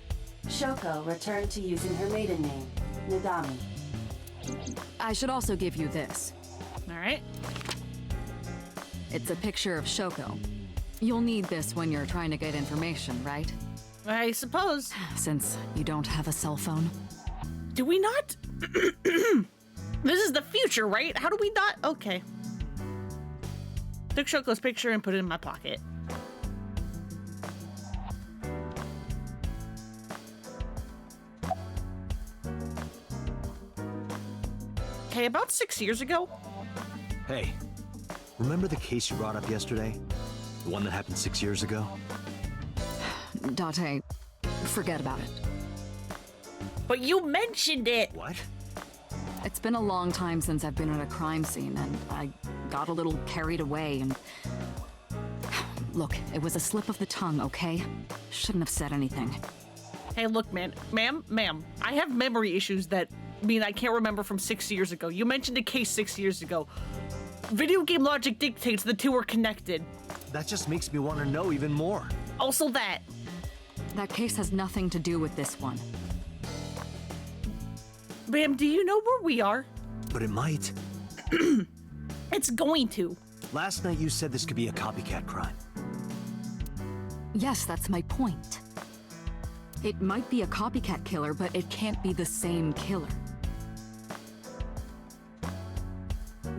Shoko returned to using her maiden name, Nadami. I should also give you this. All right. It's a picture of Shoko. You'll need this when you're trying to get information, right? I suppose. Since you don't have a cell phone. Do we not? This is the future, right? How do we not? Okay. Took Shoko's picture and put it in my pocket. Okay, about 6 years ago. Hey, remember the case you brought up yesterday? The one that happened 6 years ago? Date, forget about it. But you mentioned it. What? It's been a long time since I've been at a crime scene, and I got a little carried away, and... Look, it was a slip of the tongue, okay? Shouldn't have said anything. Hey, look, ma'am, I have memory issues that mean I can't remember from 6 years ago. You mentioned a case 6 years ago. Video game logic dictates the two are connected. That just makes me want to know even more. Also that. That case has nothing to do with this one. Ma'am, do you know where we are? But it might. It's going to. Last night you said this could be a copycat crime. Yes, that's my point. It might be a copycat killer, but it can't be the same killer.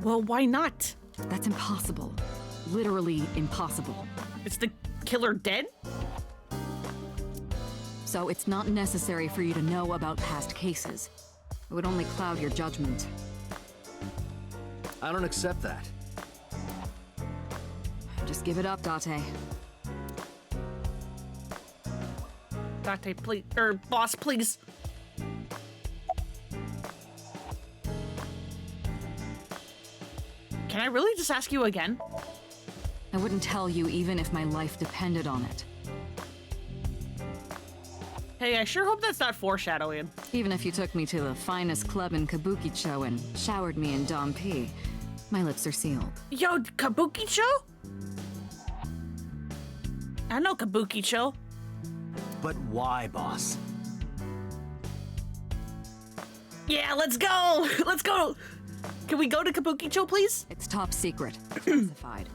Well, why not? That's impossible. Literally impossible. Is the killer dead? So it's not necessary for you to know about past cases. It would only cloud your judgment. I don't accept that. Just give it up, Date. Date, please. Boss, please. Can I really just ask you again? I wouldn't tell you even if my life depended on it. Hey, I sure hope that's not foreshadowing. Even if you took me to the finest club in Kabukicho and showered me in Dom P, my lips are sealed. Yo, Kabukicho? I know Kabukicho. But why, boss? Yeah, let's go! Let's go! Can we go to Kabukicho, please? It's top secret. Classified.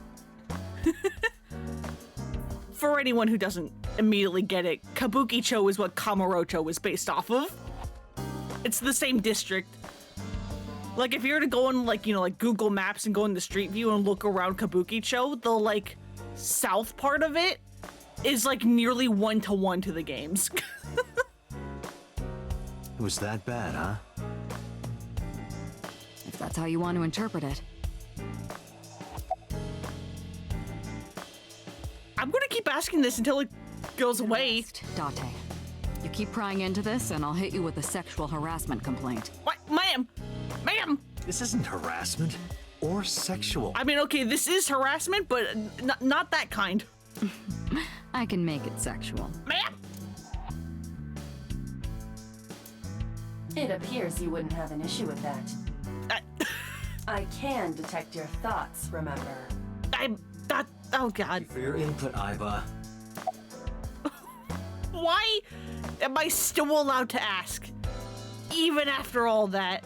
For anyone who doesn't immediately get it, Kabukicho is what Kamurocho is based off of. It's the same district. Like, if you were to go on, like, Google Maps and go into Street View and look around Kabukicho, the, like, south part of it is, like, nearly 1-to-1 to the games. It was that bad, huh? If that's how you want to interpret it. I'm gonna keep asking this until it goes away. Date. You keep prying into this, and I'll hit you with a sexual harassment complaint. What? Ma'am! Ma'am! This isn't harassment or sexual. I mean, okay, this is harassment, but not that kind. I can make it sexual. Ma'am! It appears you wouldn't have an issue with that. I can detect your thoughts, remember? Oh god. For your input, Iva. Why am I still allowed to ask? Even after all that.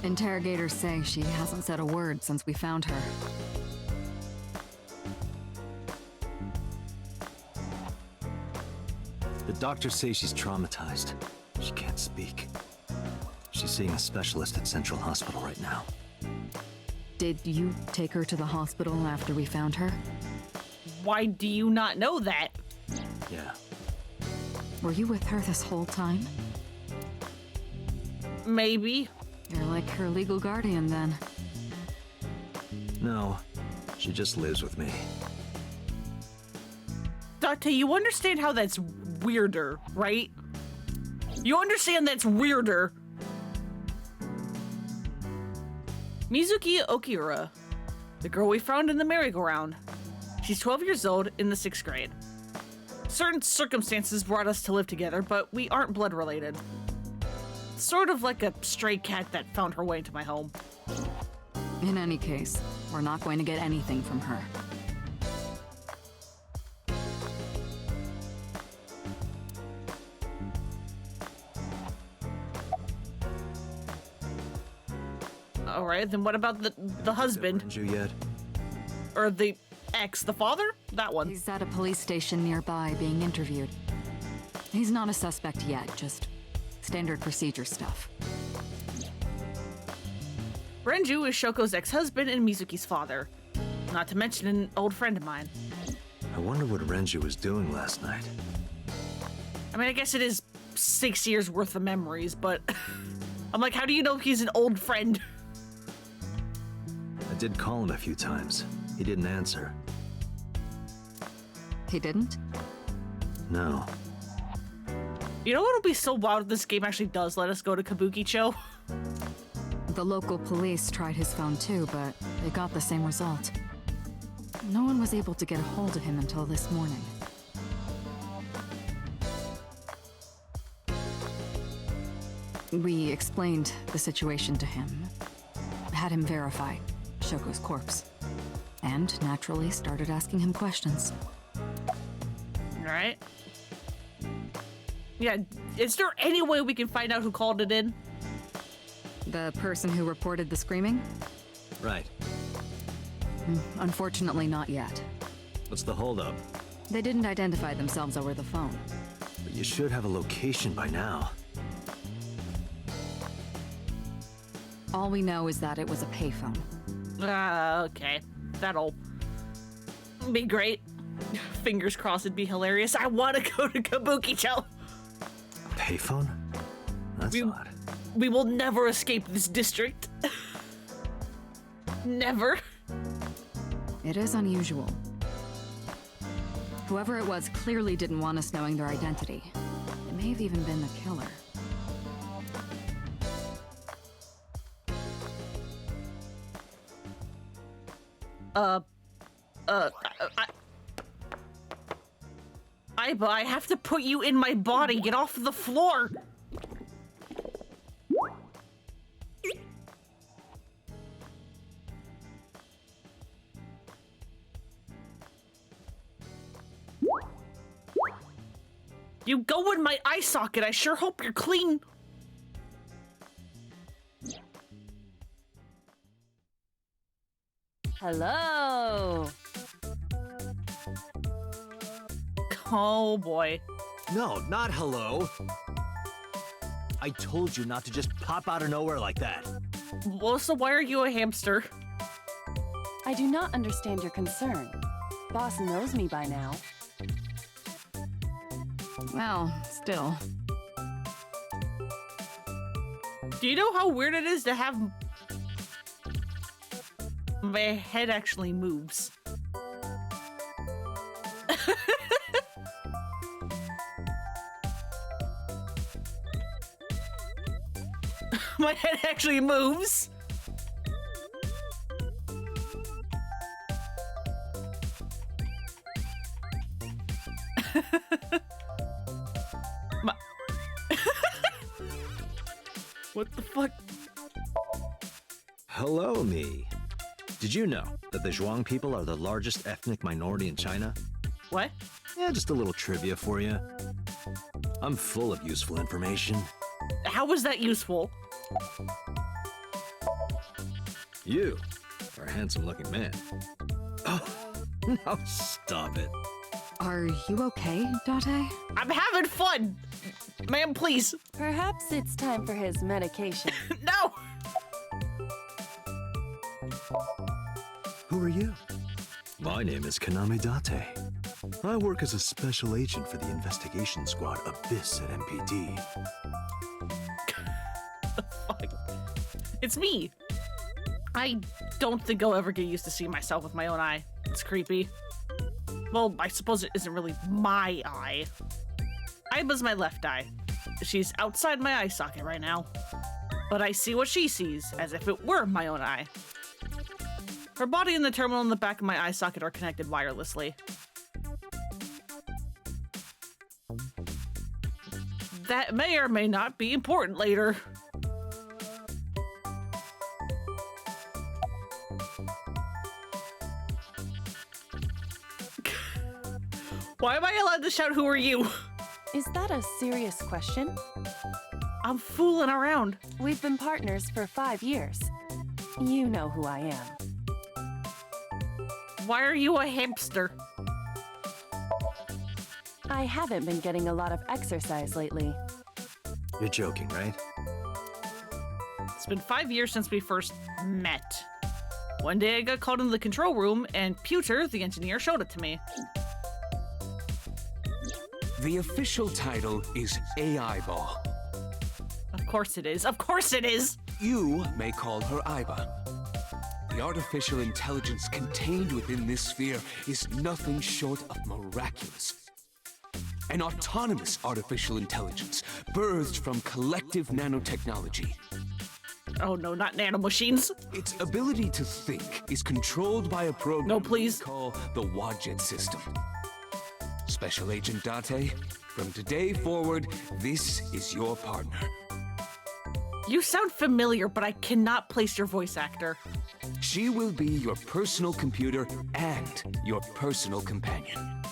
Interrogators say she hasn't said a word since we found her. The doctors say she's traumatized. She can't speak. She's seeing a specialist at Central Hospital right now. Did you take her to the hospital after we found her? Why do you not know that? Yeah. Were you with her this whole time? Maybe. You're like her legal guardian then. No, she just lives with me. Date, you understand how that's weirder, right? You understand that's weirder. Mizuki Okiura, the girl we found in the merry-go-round. She's 12 years old in the 6th grade. Certain circumstances brought us to live together, but we aren't blood related. Sort of like a stray cat that found her way into my home. In any case, we're not going to get anything from her. All right, then what about the husband? Renju yet? Or the ex, the father? That one. He's at a police station nearby being interviewed. He's not a suspect yet, just standard procedure stuff. Renju is Shoko's ex-husband and Mizuki's father. Not to mention an old friend of mine. I wonder what Renju was doing last night. I mean, I guess it is 6 years worth of memories, but I'm like, how do you know he's an old friend? I did call him a few times. He didn't answer. He didn't? No. You know what'll be so wild if this game actually does let us go to Kabukicho? The local police tried his phone too, but they got the same result. No one was able to get a hold of him until this morning. We explained the situation to him, had him verify Shoko's corpse, and naturally started asking him questions. Alright. Yeah, is there any way we can find out who called it in? The person who reported the screaming? Right. Unfortunately, not yet. What's the holdup? They didn't identify themselves over the phone. But you should have a location by now. All we know is that it was a payphone. Okay. That'll be great. Fingers crossed it'd be hilarious. I want to go to Kabukicho. A payphone? That's odd. We will never escape this district. Never. It is unusual. Whoever it was clearly didn't want us knowing their identity. It may have even been the killer. I have to put you in my body. Get off the floor. You go in my eye socket. I sure hope you're clean. Hello. Oh boy. No, not hello. I told you not to just pop out of nowhere like that. Well, so why are you a hamster? I do not understand your concern. Boss knows me by now. Well, still. Do you know how weird it is to have... My head actually moves. My head actually moves. My what the fuck? Hello, me. Did you know that the Zhuang people are the largest ethnic minority in China? What? Yeah, just a little trivia for you. I'm full of useful information. How was that useful? You are a handsome-looking man. Oh, no, stop it. Are you okay, Date? I'm having fun! Ma'am, please. Perhaps it's time for his medication. No! Who are you? My name is Kaname Date. I work as a special agent for the investigation squad Abyss at MPD. Fuck. It's me. I don't think I'll ever get used to seeing myself with my own eye. It's creepy. Well, I suppose it isn't really my eye. Aiba's my left eye. She's outside my eye socket right now. But I see what she sees, as if it were my own eye. Her body and the terminal in the back of my eye socket are connected wirelessly. That may or may not be important later. Why am I allowed to shout, "Who are you"? Is that a serious question? I'm fooling around. We've been partners for 5 years. You know who I am. Why are you a hamster? I haven't been getting a lot of exercise lately. You're joking, right? It's been 5 years since we first met. One day I got called into the control room and Pewter, the engineer, showed it to me. The official title is AI Ball. Of course it is. Of course it is! You may call her Aiba. The artificial intelligence contained within this sphere is nothing short of miraculous. An autonomous artificial intelligence birthed from collective nanotechnology. Oh no, not nanomachines. Its ability to think is controlled by a program No, please. we call the Wadjet system. Special Agent Date, from today forward, this is your partner. You sound familiar, but I cannot place your voice actor. She will be your personal computer and your personal companion.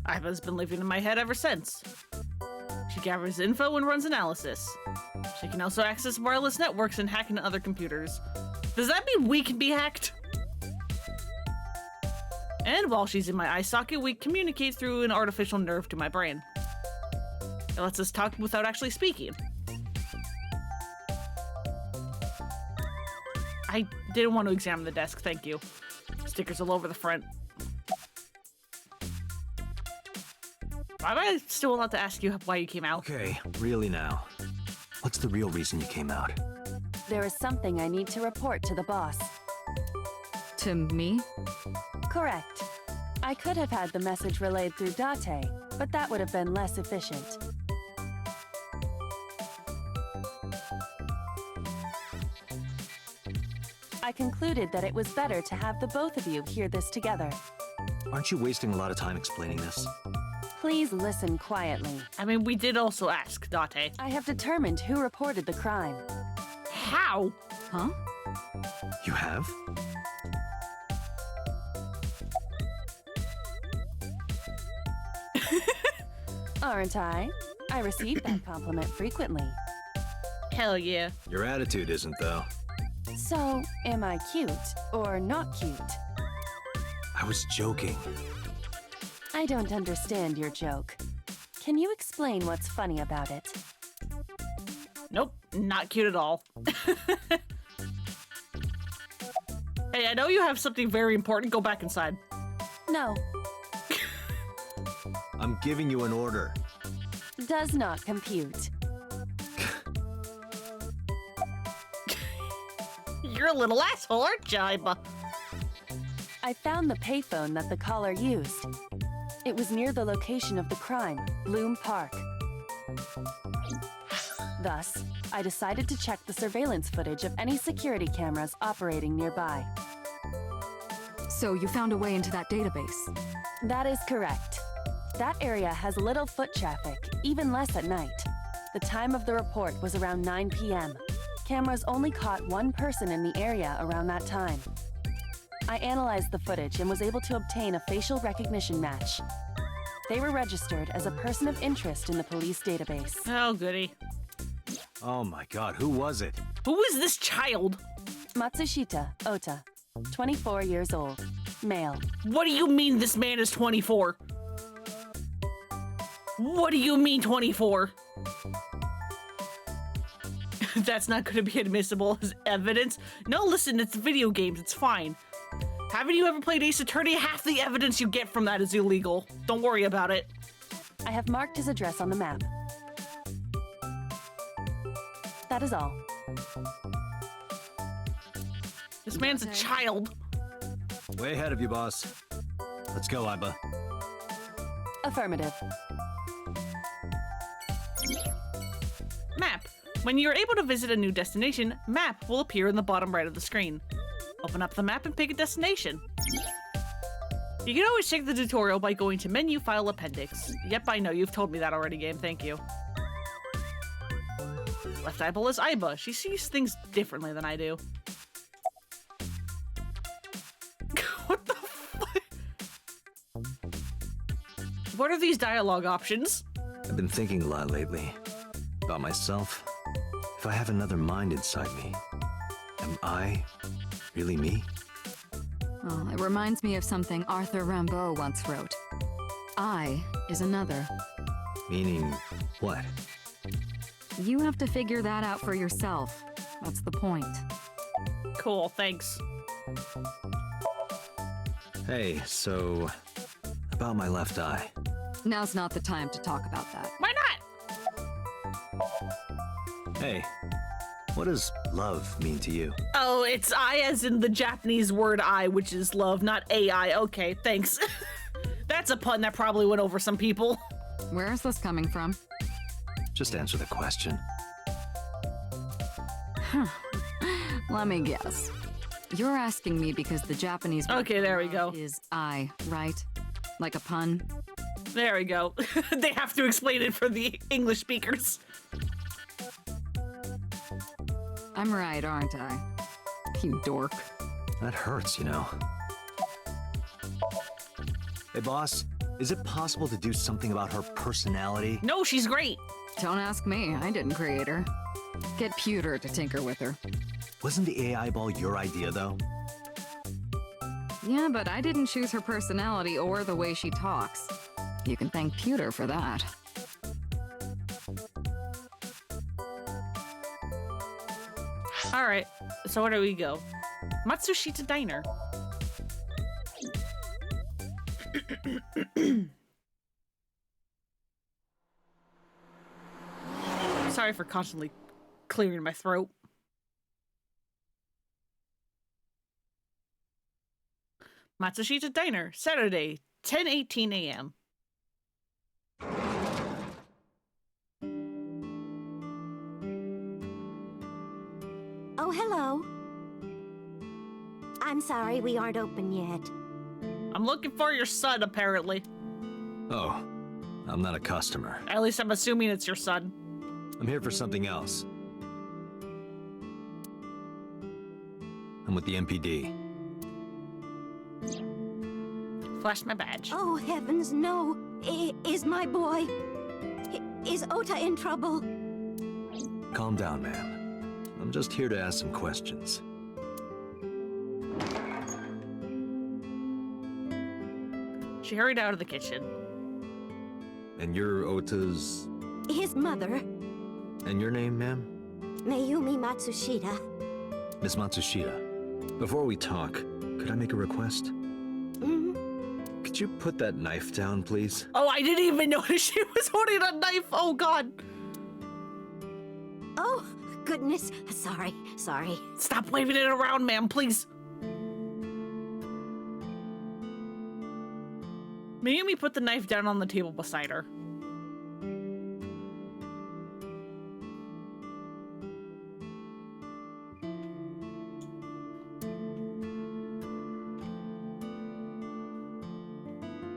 Aiba's been living in my head ever since. She gathers info and runs analysis. She can also access wireless networks and hack into other computers. Does that mean we can be hacked? And while she's in my eye socket, we communicate through an artificial nerve to my brain. It lets us talk without actually speaking. I didn't want to examine the desk, thank you. Stickers all over the front. Why am I still allowed to ask you why you came out? Okay, really now. What's the real reason you came out? There is something I need to report to the boss. To me? Correct. I could have had the message relayed through Date, but that would have been less efficient. I concluded that it was better to have the both of you hear this together. Aren't you wasting a lot of time explaining this? Please listen quietly. I mean, we did also ask, Date. I have determined who reported the crime. How? Huh? You have? Aren't I? I receive that compliment frequently. Hell yeah. Your attitude isn't, though. So, am I cute or not cute? I was joking. I don't understand your joke. Can you explain what's funny about it? Nope, not cute at all. Hey, I know you have something very important. Go back inside. No, I'm giving you an order. does not compute. You're a little asshole, aren't you, Iba? I found the payphone that the caller used. It was near the location of the crime, Bloom Park. Thus, I decided to check the surveillance footage of any security cameras operating nearby. So you found a way into that database? That is correct. That area has little foot traffic, even less at night. The time of the report was around 9 p.m. Cameras only caught one person in the area around that time. I analyzed the footage and was able to obtain a facial recognition match. They were registered as a person of interest in the police database. Oh, goody. Oh my god, who was it? Who is this child? Matsushita Ota, 24 years old, male. What do you mean this man is 24? What do you mean 24? That's not going to be admissible as evidence. No, listen, it's video games. It's fine. Haven't you ever played Ace Attorney? Half the evidence you get from that is illegal. Don't worry about it. I have marked his address on the map. That is all. This man's a child. Way ahead of you, boss. Let's go, Iba. Affirmative. Map. When you're able to visit a new destination, map will appear in the bottom right of the screen. Open up the map and pick a destination. You can always check the tutorial by going to Menu, File, Appendix. Yep, I know, you've told me that already, game, thank you. Left eyeball is Iba. She sees things differently than I do. What the fuck? What are these dialogue options? I've been thinking a lot lately. About myself. If I have another mind inside me, am I really me? Well, it reminds me of something Arthur Rimbaud once wrote. I is another. Meaning what? You have to figure that out for yourself. That's the point. Cool, thanks. Hey, so about my left eye. Now's not the time to talk about that. Why not? Hey, what does love mean to you? Oh, it's I as in the Japanese word I, which is love, not AI. Okay, thanks. That's a pun that probably went over some people. Where is this coming from? Just answer the question. Let me guess. You're asking me because the Japanese word Okay, there we go. is I, right? Like a pun? There we go. They have to explain it for the English speakers. I'm right, aren't I? You dork. That hurts, you know. Hey, boss, is it possible to do something about her personality? No, she's great. Don't ask me, I didn't create her. Get Pewter to tinker with her. Wasn't the AI ball your idea, though? Yeah, but I didn't choose her personality or the way she talks. You can thank Pewter for that. All right, so where do we go? Matsushita Diner. Sorry for constantly clearing my throat. Matsushita Diner, Saturday, 10:18 a.m. Oh, hello. I'm sorry we aren't open yet. I'm looking for your son, apparently. Oh, I'm not a customer. At least I'm assuming it's your son. I'm here for something else. I'm with the MPD. Flash my badge. Oh, heavens, no. Is my boy... Is Ota in trouble? Calm down, ma'am. I'm just here to ask some questions. She hurried out of the kitchen. And you're Ota's... His mother, And your name, ma'am? Mayumi Matsushita. Miss Matsushita. Before we talk, could I make a request? Mm-hmm. Could you put that knife down, please? Oh, I didn't even notice she was holding a knife. Oh, God. Oh, goodness. Sorry. Stop waving it around, ma'am, please. Mayumi put the knife down on the table beside her.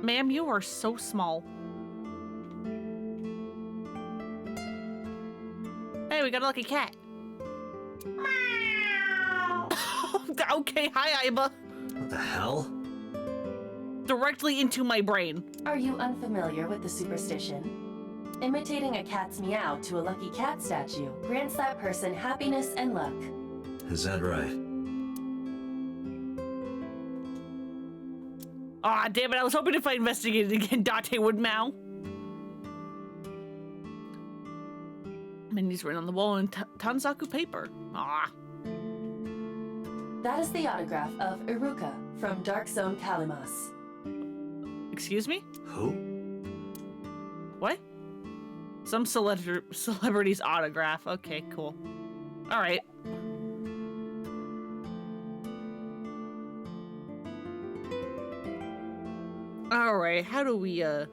Ma'am, you are so small. Hey, we got a lucky cat. Meow. Okay, hi, Aiba. What the hell? Directly into my brain. Are you unfamiliar with the superstition? Imitating a cat's meow to a lucky cat statue grants that person happiness and luck. Is that right? Aw, damn it, I was hoping if I investigated again, Date would meow. Menus written on the wall in Tanzaku paper. Aw. That is the autograph of Iruka from Dark Zone Kalimas. Excuse me? Who? What? Some celebrity's autograph. Okay, cool. Alright. Alright, how do we, how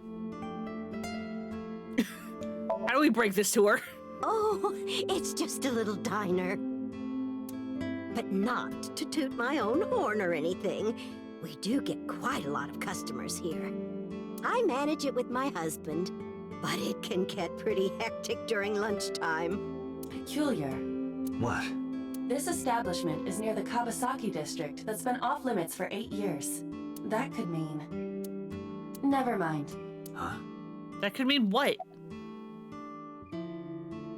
do we break this to her? Oh, it's just a little diner. But not to toot my own horn or anything. We do get quite a lot of customers here. I manage it with my husband, but it can get pretty hectic during lunchtime. Peculiar. What? This establishment is near the Kawasaki district that's been off limits for 8 years. That could mean... Never mind. Huh? That could mean what?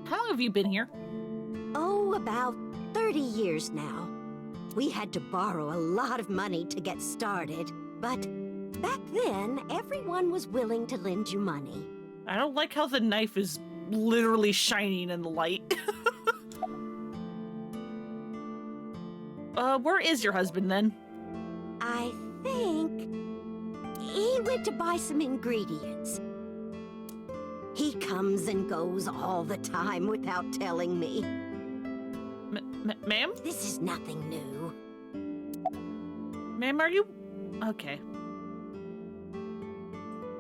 How long have you been here? Oh, about 30 years now. We had to borrow a lot of money to get started, but back then, everyone was willing to lend you money. I don't like how the knife is literally shining in the light. Where is your husband then? I think he went to buy some ingredients. He comes and goes all the time without telling me. Ma'am? This is nothing new. Ma'am, are you... Okay.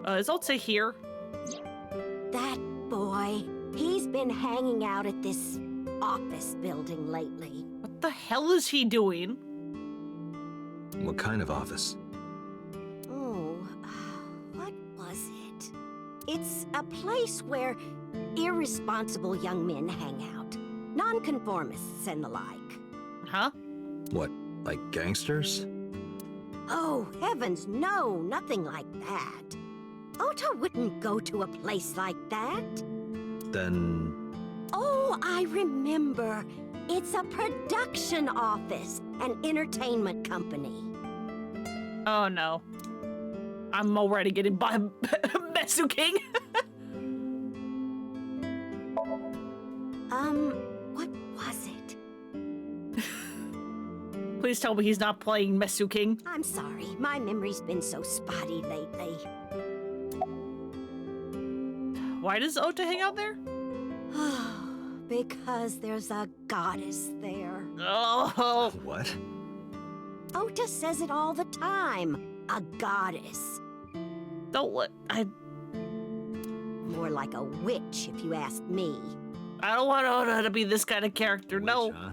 Is Otse here? That boy, he's been hanging out at this office building lately. What the hell is he doing? What kind of office? Oh, what was it? It's a place where irresponsible young men hang out. Nonconformists and the like. Huh? What, like gangsters? Oh, heavens, no, nothing like that. Ota wouldn't go to a place like that. Then... Oh, I remember. It's a production office, an entertainment company. Oh no. I'm already getting by Mesu King. What was it? Please tell me he's not playing Mesu King. I'm sorry, my memory's been so spotty lately. Why does Ota hang out there? Because there's a goddess there. Oh, What? Ota says it all the time. A goddess. don't let More like a witch, if you ask me. I don't want Ota to be this kind of character. No. Witch, huh?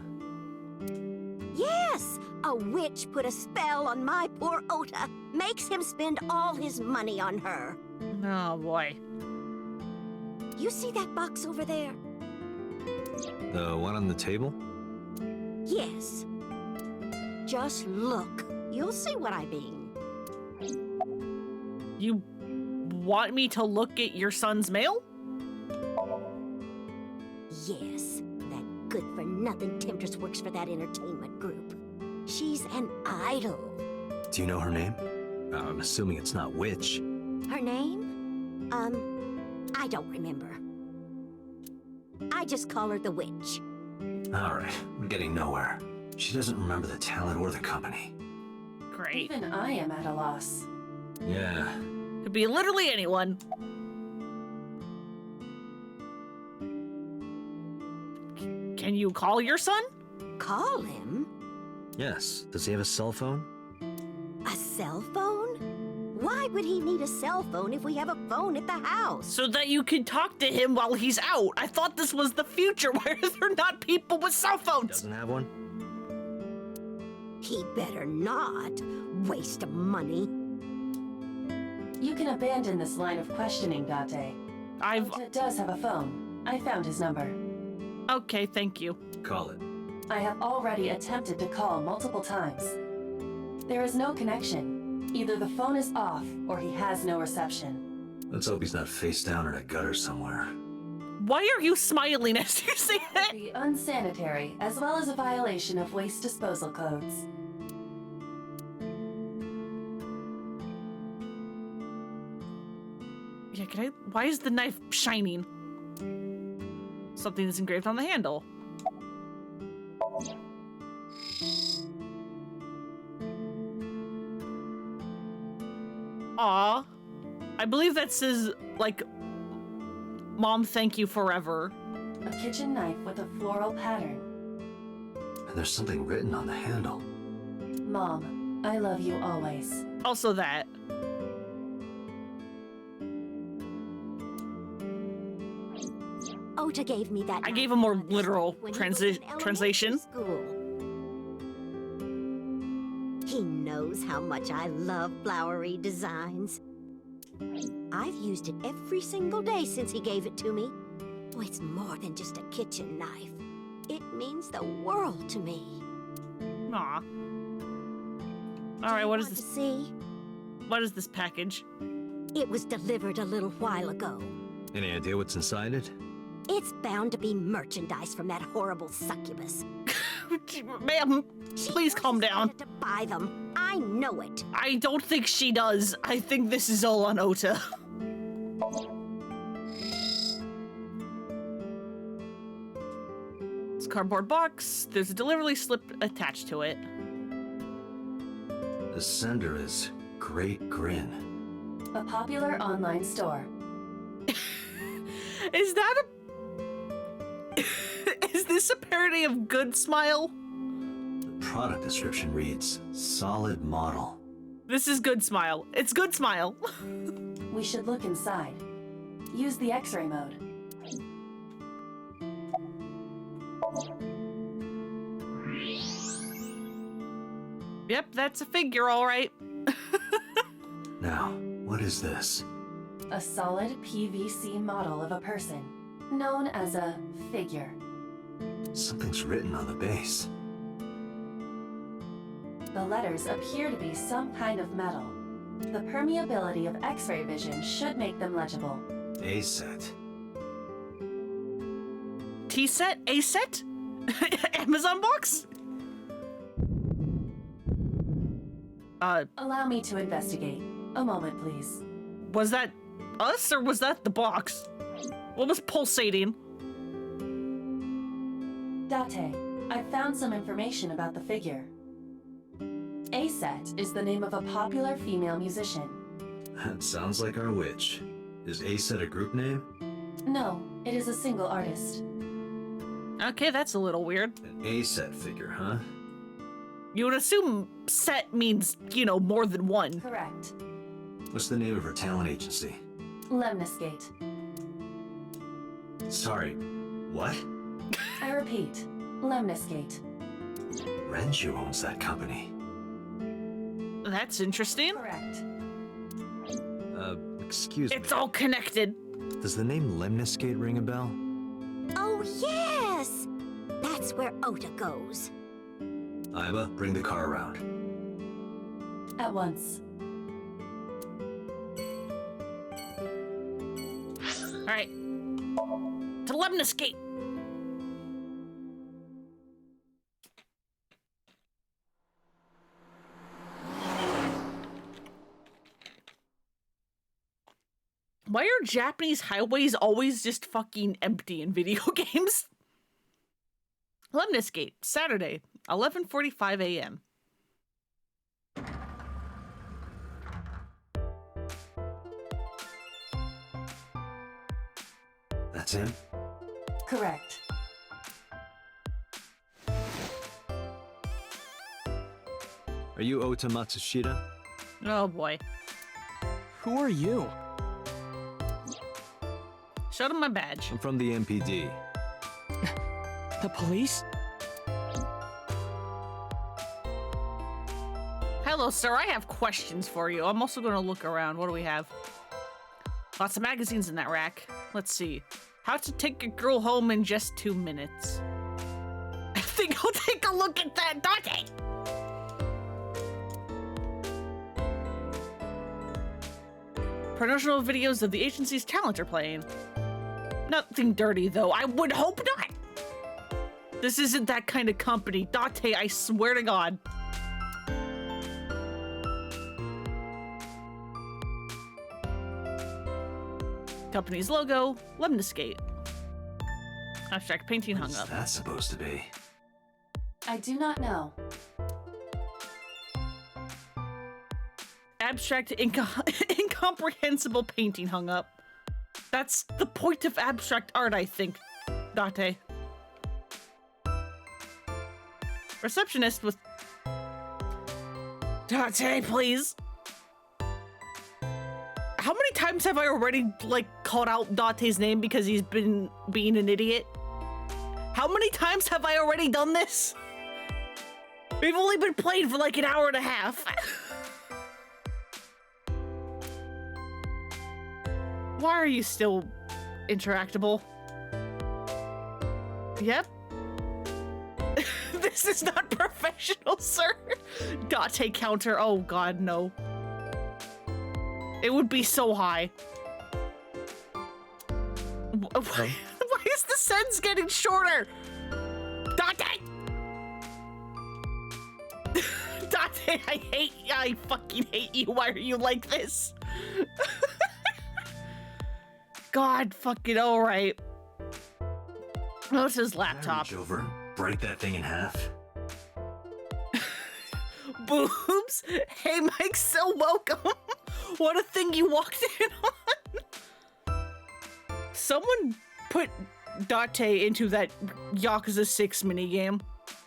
Yes, a witch put a spell on my poor Ota. Makes him spend all his money on her. Oh boy. You see that box over there? The one on the table? Yes. Just look. You'll see what I mean. You want me to look at your son's mail? Yes, that good-for-nothing temptress works for that entertainment group. She's an idol. Do you know her name? I'm assuming it's not Witch. Her name? I don't remember. I just call her the witch. Alright, we're getting nowhere. She doesn't remember the talent or the company. Great. Even I am at a loss. Yeah. Could be literally anyone. Can you call your son? Call him? Yes. Does he have a cell phone? A cell phone? Why would he need a cell phone if we have a phone at the house? So that you can talk to him while he's out. I thought this was the future where there are not people with cell phones. Doesn't have one? He better not. Waste of money. You can abandon this line of questioning, Date. Ota does have a phone. I found his number. Okay, thank you. Call it. I have already attempted to call multiple times. There is no connection. Either the phone is off, or he has no reception. Let's hope he's not face down in a gutter somewhere. Why are you smiling as you say that? Be unsanitary, as well as a violation of waste disposal codes. Yeah, can I? Why is the knife shining? Something is engraved on the handle. Aw. I believe that says, like, Mom, thank you forever. A kitchen knife with a floral pattern. And there's something written on the handle. Mom, I love you always. Also that. Ota gave me that. I knife gave a more when literal he was in elementary translation. School. He knows how much I love flowery designs. I've used it every single day since he gave it to me. Oh, it's more than just a kitchen knife. It means the world to me. Aw. Alright, what is Want this? to see? What is this package? It was delivered a little while ago. Any idea what's inside it? It's bound to be merchandise from that horrible succubus. Ma'am, She please calm forces down. Ota to buy them. I know it. I don't think she does. I think this is all on Ota. It's a cardboard box. There's a delivery slip attached to it. The sender is Great Grin. A popular online store. Is that a... Is this a parody of Good Smile? The product description reads, solid model. This is Good Smile. It's Good Smile. We should look inside. Use the X-ray mode. Yep, that's a figure, all right. Now, what is this? A solid PVC model of a person, known as a figure. Something's written on the base. The letters appear to be some kind of metal. The permeability of X-ray vision should make them legible. A set. T-set? A-set? Amazon box? Allow me to investigate. A moment, please. Was that us or was that the box? What was pulsating? Date, I've found some information about the figure. A-Set is the name of a popular female musician. That sounds like our witch. Is A-Set a group name? No, it is a single artist. Okay, that's a little weird. An A-Set figure, huh? You would assume set means, you know, more than one. Correct. What's the name of her talent agency? Lemniscate. Sorry, what? I repeat, Lemniscate. Renju owns that company. That's interesting. Correct. Excuse me. It's all connected. Does the name Lemniscate ring a bell? Oh, yes! That's where Ota goes. Iba, bring the car around. At once. All right. To Lemniscate. Why are Japanese highways always just fucking empty in video games? Lemniscate, Saturday, 11:45 a.m. That's him? Correct. Are you Ota Matsushita? Oh boy. Who are you? Showed him my badge. I'm from the MPD. The police? Hello, sir. I have questions for you. I'm also going to look around. What do we have? Lots of magazines in that rack. Let's see. How to take a girl home in just 2 minutes. I think I'll take a look at that, Dante! Promotional videos of the agency's talent are playing. Nothing dirty, though. I would hope not. This isn't that kind of company. Dante, I swear to God. Company's logo, Lemniscate. Abstract painting hung What's up. that supposed to be? I do not know. Abstract incomprehensible painting hung up. That's the point of abstract art, I think, Date. Receptionist with... Date, please. How many times have I already, like, called out Date's name because he's been being an idiot? How many times have I already done this? We've only been playing for like an hour and a half. Why are you still interactable? Yep. This is not professional, sir. Date counter. Oh God, no. It would be so high. Why is the sentence getting shorter? Date! Date, I fucking hate you. Why are you like this? God, fucking alright. Oh, it's his laptop. Reach over and break that thing in half. Boobs? Hey, Mike's so welcome. What a thing you walked in on. Someone put Date into that Yakuza 6 minigame.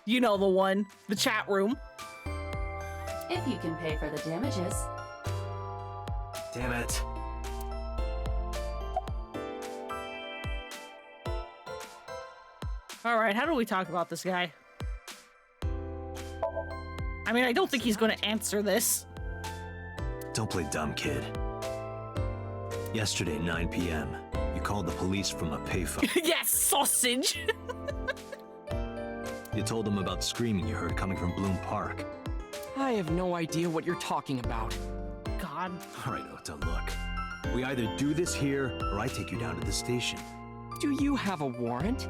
You know the one. The chat room. If you can pay for the damages. Damn it. Alright, how do we talk about this guy? I mean, I don't think he's going to answer this. Don't play dumb, kid. Yesterday, 9 p.m., you called the police from a payphone. Yes, sausage! You told them about screaming you heard coming from Bloom Park. I have no idea what you're talking about. God. All right, Ota, look. We either do this here, or I take you down to the station. Do you have a warrant?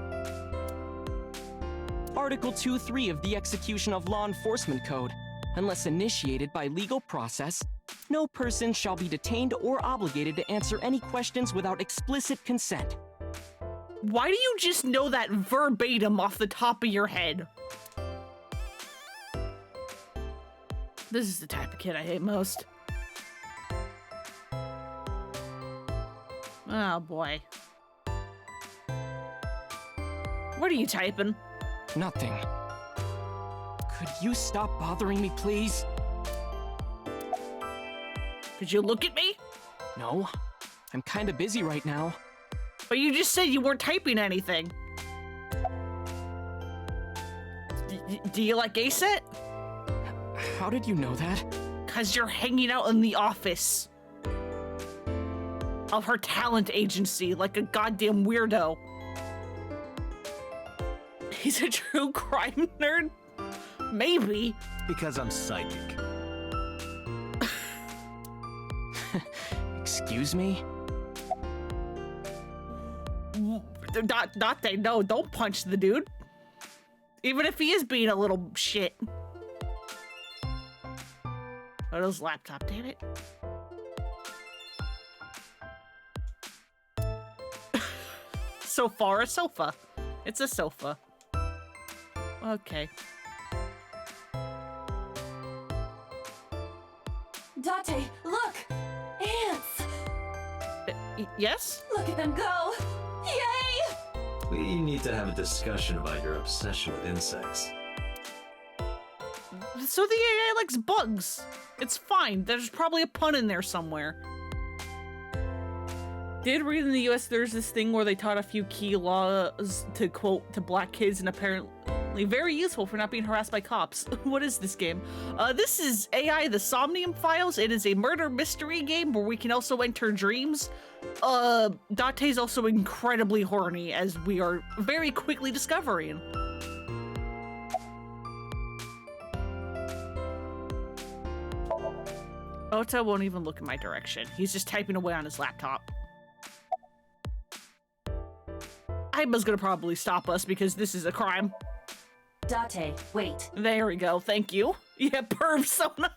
Article 2.3 of the Execution of Law Enforcement Code. Unless initiated by legal process, no person shall be detained or obligated to answer any questions without explicit consent. Why do you just know that verbatim off the top of your head? This is the type of kid I hate most. Oh boy. What are you typing? Nothing. Could you stop bothering me, please? Could you look at me? No. I'm kinda busy right now. But you just said you weren't typing anything. Do you like ASET? How did you know that? 'Cause you're hanging out in the office of her talent agency like a goddamn weirdo. He's a true crime nerd? Maybe. Because I'm psychic. Excuse me? Not they, no, don't punch the dude. Even if he is being a little shit. Oh, his laptop, damn it. So far, a sofa. It's a sofa. Okay. Date, look! Ants! Yes? Look at them go! Yay! We need to have a discussion about your obsession with insects. So the AI likes bugs. It's fine. There's probably a pun in there somewhere. Did read in the US there's this thing where they taught a few key laws to quote to black kids and apparently very useful for not being harassed by cops. What is this game? This is AI the Somnium Files. It is a murder mystery game where we can also enter dreams. Date's also incredibly horny, as we are very quickly discovering. Ota won't even look in my direction. He's just typing away on his laptop. Aiba's gonna probably stop us because this is a crime. Date, wait. There we go, thank you. Yeah, perv Sona.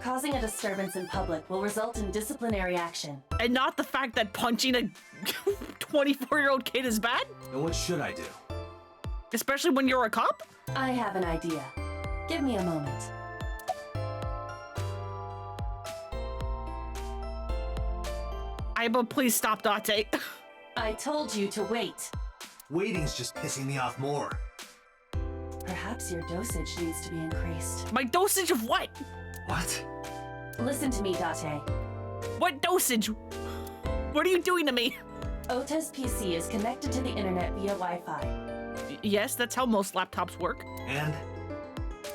Causing a disturbance in public will result in disciplinary action. And not the fact that punching a 24-year-old kid is bad? And what should I do? Especially when you're a cop? I have an idea. Give me a moment. Aiba, please stop Date. I told you to wait. Waiting's just pissing me off more. Perhaps your dosage needs to be increased. My dosage of what? What? Listen to me, Date. What dosage? What are you doing to me? Ota's PC is connected to the internet via Wi-Fi. Yes, that's how most laptops work. And?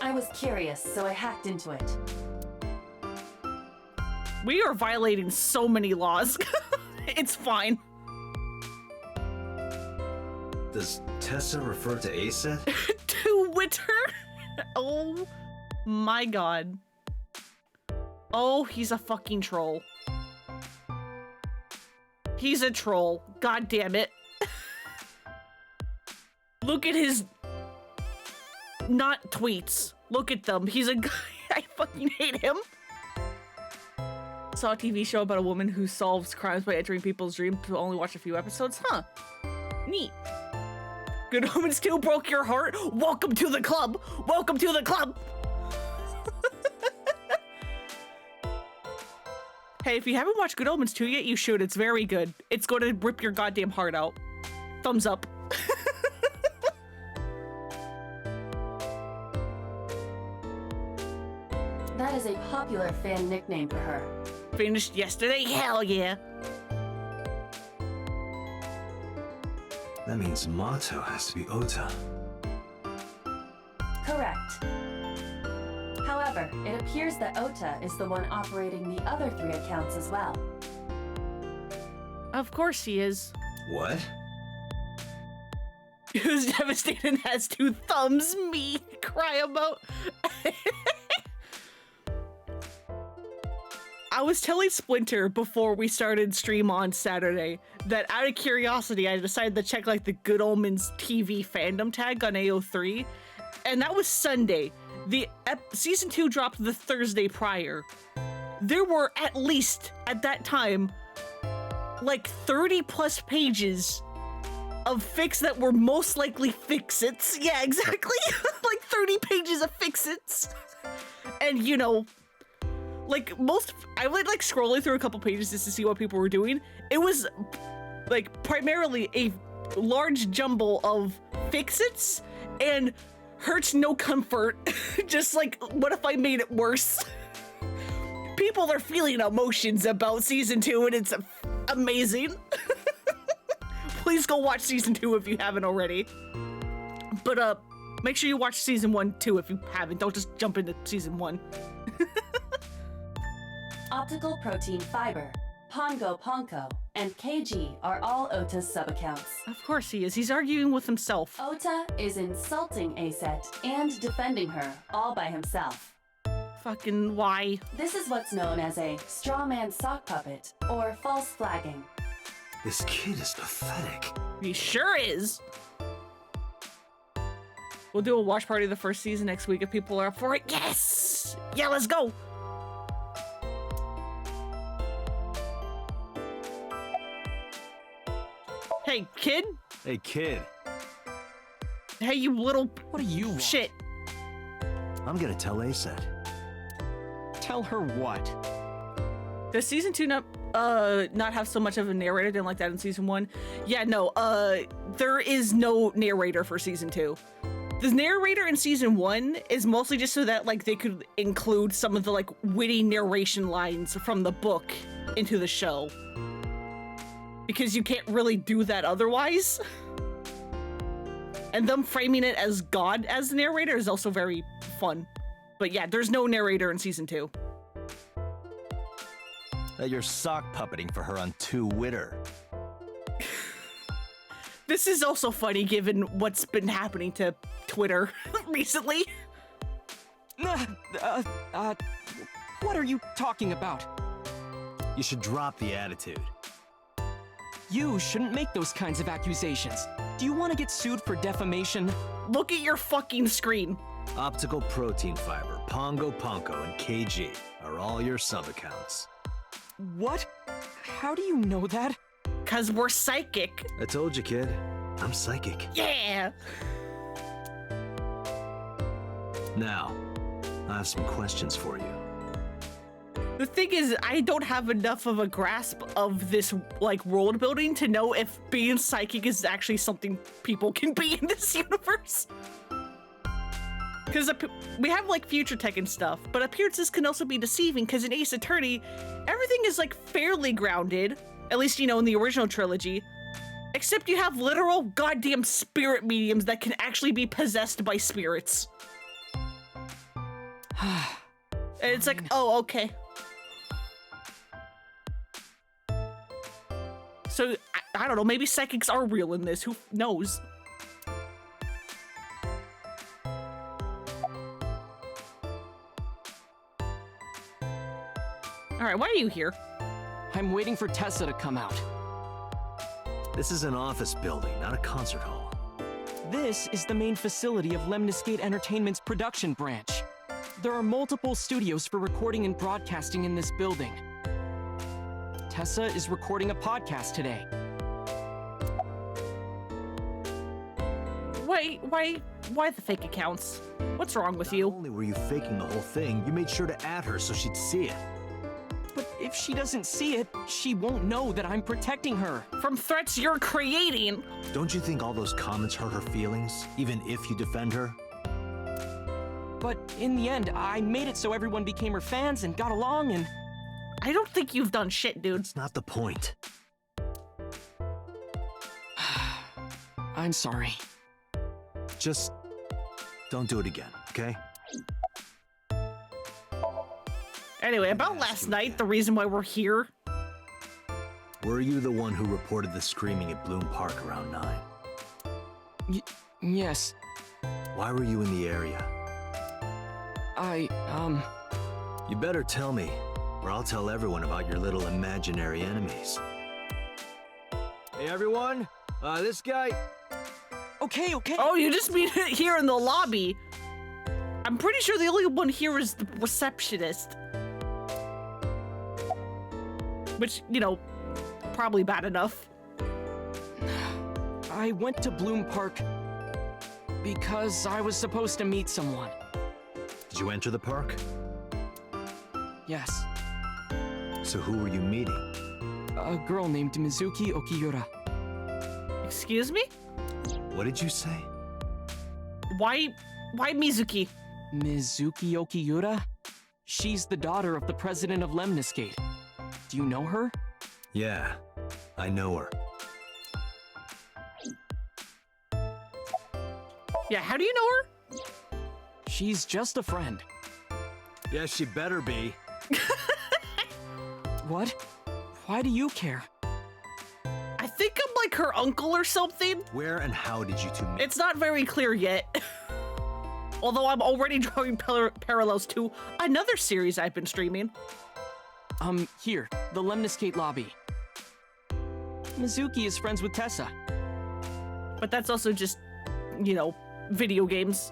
I was curious, so I hacked into it. We are violating so many laws. It's fine. Does Tessa refer to ASET? Twitter? Oh my god. Oh, he's a fucking troll. He's a troll. God damn it. Look at his... not tweets. Look at them. He's a guy. I fucking hate him. Saw a TV show about a woman who solves crimes by entering people's dreams, but only watched a few episodes. Huh. Neat. Good Omens 2 broke your heart? Welcome to the club! Welcome to the club! Hey, if you haven't watched Good Omens 2 yet, you should. It's very good. It's going to rip your goddamn heart out. Thumbs up. That is a popular fan nickname for her. Finished yesterday? Hell yeah. That means motto has to be Ota. Correct. However, it appears that Ota is the one operating the other 3 accounts as well. Of course he is. What? Who's devastated and has 2 thumbs? Me. Cry about. I was telling Splinter before we started stream on Saturday that out of curiosity, I decided to check like the Good Omens TV fandom tag on AO3, and that was Sunday. The season 2 dropped the Thursday prior. There were at least, at that time, like 30 plus pages of fics that were most likely fix-its. Yeah, exactly. Like 30 pages of fix-its. And, you know, like I would like scrolling through a couple pages just to see what people were doing. It was like primarily a large jumble of fix-its and hurts no comfort. Just like, what if I made it worse? People are feeling emotions about season 2 and it's amazing. Please go watch season 2 if you haven't already. But make sure you watch season 1 too if you haven't. Don't just jump into season 1. Optical protein fiber, Pongo Ponko, and KG are all Ota's subaccounts. Of course he is. He's arguing with himself. Ota is insulting Aset and defending her all by himself. Fucking why? This is what's known as a straw man sock puppet, or false flagging. This kid is pathetic. He sure is. We'll do a watch party of the first season next week if people are up for it. Yes! Yeah, let's go! Hey, kid? Hey, kid. Hey, you little What do you want? shit. I'm gonna tell Aset. Tell her what? Does season 2 not have so much of a narrator than like that in season 1? Yeah, no, there is no narrator for season 2. The narrator in season 1 is mostly just so that like they could include some of the like witty narration lines from the book into the show. Because you can't really do that otherwise. And them framing it as God as the narrator is also very fun. But yeah, there's no narrator in season 2. That you're sock puppeting for her on Twitter. This is also funny given what's been happening to Twitter recently. What are you talking about? You should drop the attitude. You shouldn't make those kinds of accusations. Do you want to get sued for defamation? Look at your fucking screen. Optical protein fiber, Pongo Ponko, and KG are all your sub-accounts. What? How do you know that? 'Cause we're psychic. I told you, kid. I'm psychic. Yeah! Now, I have some questions for you. The thing is, I don't have enough of a grasp of this, like, world building to know if being psychic is actually something people can be in this universe. Because we have, like, future tech and stuff, but appearances can also be deceiving because in Ace Attorney, everything is, like, fairly grounded, at least, you know, in the original trilogy, except you have literal goddamn spirit mediums that can actually be possessed by spirits. And it's like, oh, okay. So, I don't know, maybe psychics are real in this, who knows? Alright, why are you here? I'm waiting for Tessa to come out. This is an office building, not a concert hall. This is the main facility of Lemniscate Entertainment's production branch. There are multiple studios for recording and broadcasting in this building. Tessa is recording a podcast today. Wait, why the fake accounts? What's wrong with you? Not only were you faking the whole thing, you made sure to add her so she'd see it. But if she doesn't see it, she won't know that I'm protecting her. From threats you're creating! Don't you think all those comments hurt her feelings, even if you defend her? But in the end, I made it so everyone became her fans and got along and... I don't think you've done shit, dude. It's not the point. I'm sorry. Just don't do it again, okay? Anyway, about last night, the reason why we're here. Were you the one who reported the screaming at Bloom Park around 9? Yes. Why were you in the area? You better tell me, or I'll tell everyone about your little imaginary enemies. Hey everyone, this guy... Okay. Oh, you just mean here in the lobby. I'm pretty sure the only one here is the receptionist. Which, you know, probably bad enough. I went to Bloom Park because I was supposed to meet someone. Did you enter the park? Yes, So who were you meeting? a girl named Mizuki Okiura. Excuse me? What did you say? Why Mizuki? Mizuki Okiura? She's the daughter of the president of Lemniscate. Do you know her? Yeah, I know her. Yeah, how do you know her? She's just a friend. Yeah, she better be. What? Why do you care? I think I'm like her uncle or something. Where and how did you two meet? It's not very clear yet. Although I'm already drawing parallels to another series I've been streaming. Here, the Lemniscate lobby. Mizuki is friends with Tessa. But that's also just, you know, video games.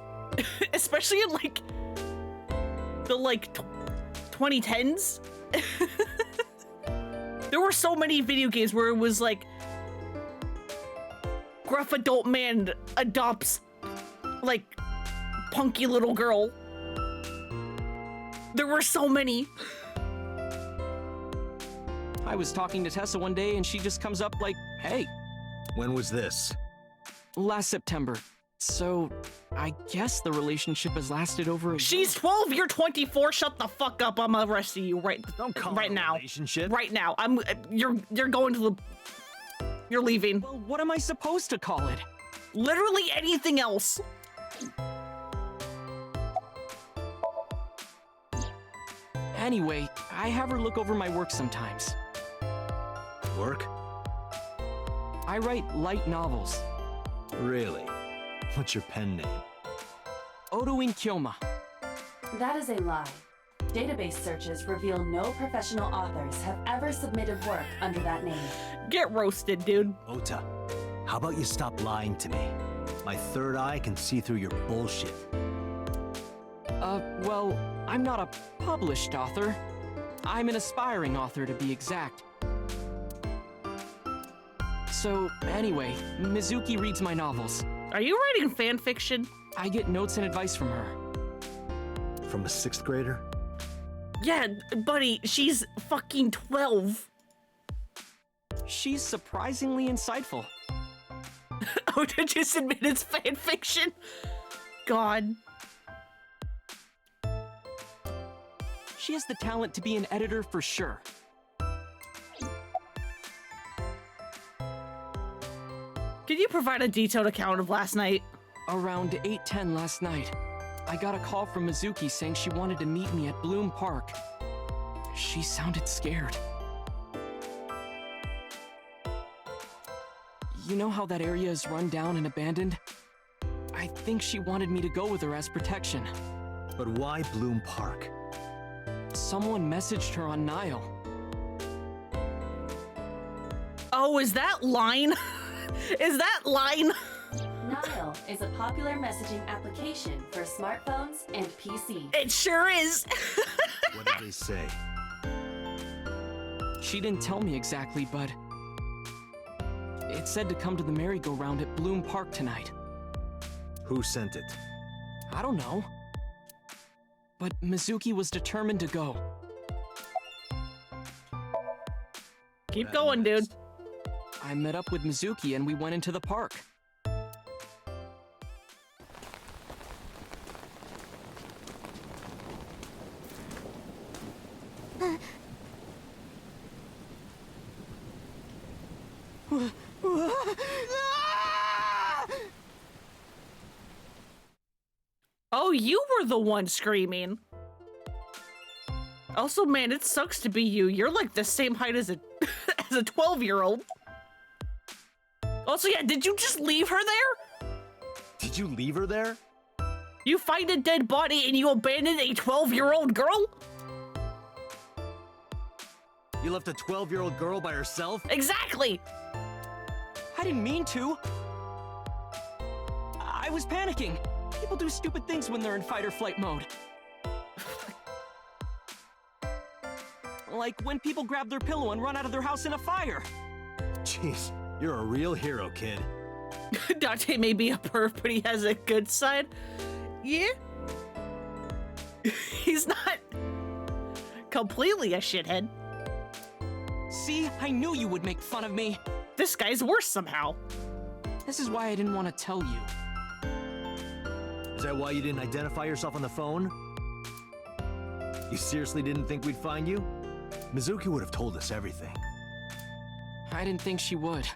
Especially in like the 2010s. There were so many video games where it was like gruff adult man adopts like punky little girl. There were so many. I was talking to Tessa one day and she just comes up like, hey, When was this? last September. So, I guess the relationship has lasted over a She's 12, you're 24. Shut the fuck up. I'm arresting you right now. Relationship? Right now. You're going to the You're leaving. Well, what am I supposed to call it? Literally anything else. Anyway, I have her look over my work sometimes. Work? I write light novels. Really? What's your pen name? Odoin Kyoma. That is a lie. Database searches reveal no professional authors have ever submitted work under that name. Get roasted, dude. Ota, how about you stop lying to me? My third eye can see through your bullshit. Well, I'm not a published author. I'm an aspiring author, to be exact. So, anyway, Mizuki reads my novels. Are you writing fan fiction? I get notes and advice from her. From a 6th grader? Yeah, buddy, she's fucking 12. She's surprisingly insightful. Oh, to just admit it's fan fiction? God. She has the talent to be an editor for sure. Can you provide a detailed account of last night? Around 8:10 last night, I got a call from Mizuki saying she wanted to meet me at Bloom Park. She sounded scared. You know how that area is run down and abandoned? I think she wanted me to go with her as protection. But why Bloom Park? Someone messaged her on Nile. Oh, is that line? Is that line? Nile is a popular messaging application for smartphones and PC. It sure is. What did they say? She didn't tell me exactly, but it said to come to the merry-go-round at Bloom Park tonight. Who sent it? I don't know. But Mizuki was determined to go. Keep going, dude. I met up with Mizuki and we went into the park. Oh, you were the one screaming. Also, man, it sucks to be you. You're like the same height as a as a 12-year-old. Also, yeah, did you just leave her there? Did you leave her there? You find a dead body and you abandon a 12-year-old girl? You left a 12-year-old girl by herself? Exactly. I didn't mean to. I was panicking. People do stupid things when they're in fight or flight mode. Like when people grab their pillow and run out of their house in a fire. Jeez, you're a real hero, kid. Dante may be a perv, but he has a good side. Yeah. He's not completely a shithead. See, I knew you would make fun of me. This guy's worse somehow. This is why I didn't want to tell you. Is that why you didn't identify yourself on the phone? You seriously didn't think we'd find you? Mizuki would have told us everything. I didn't think she would.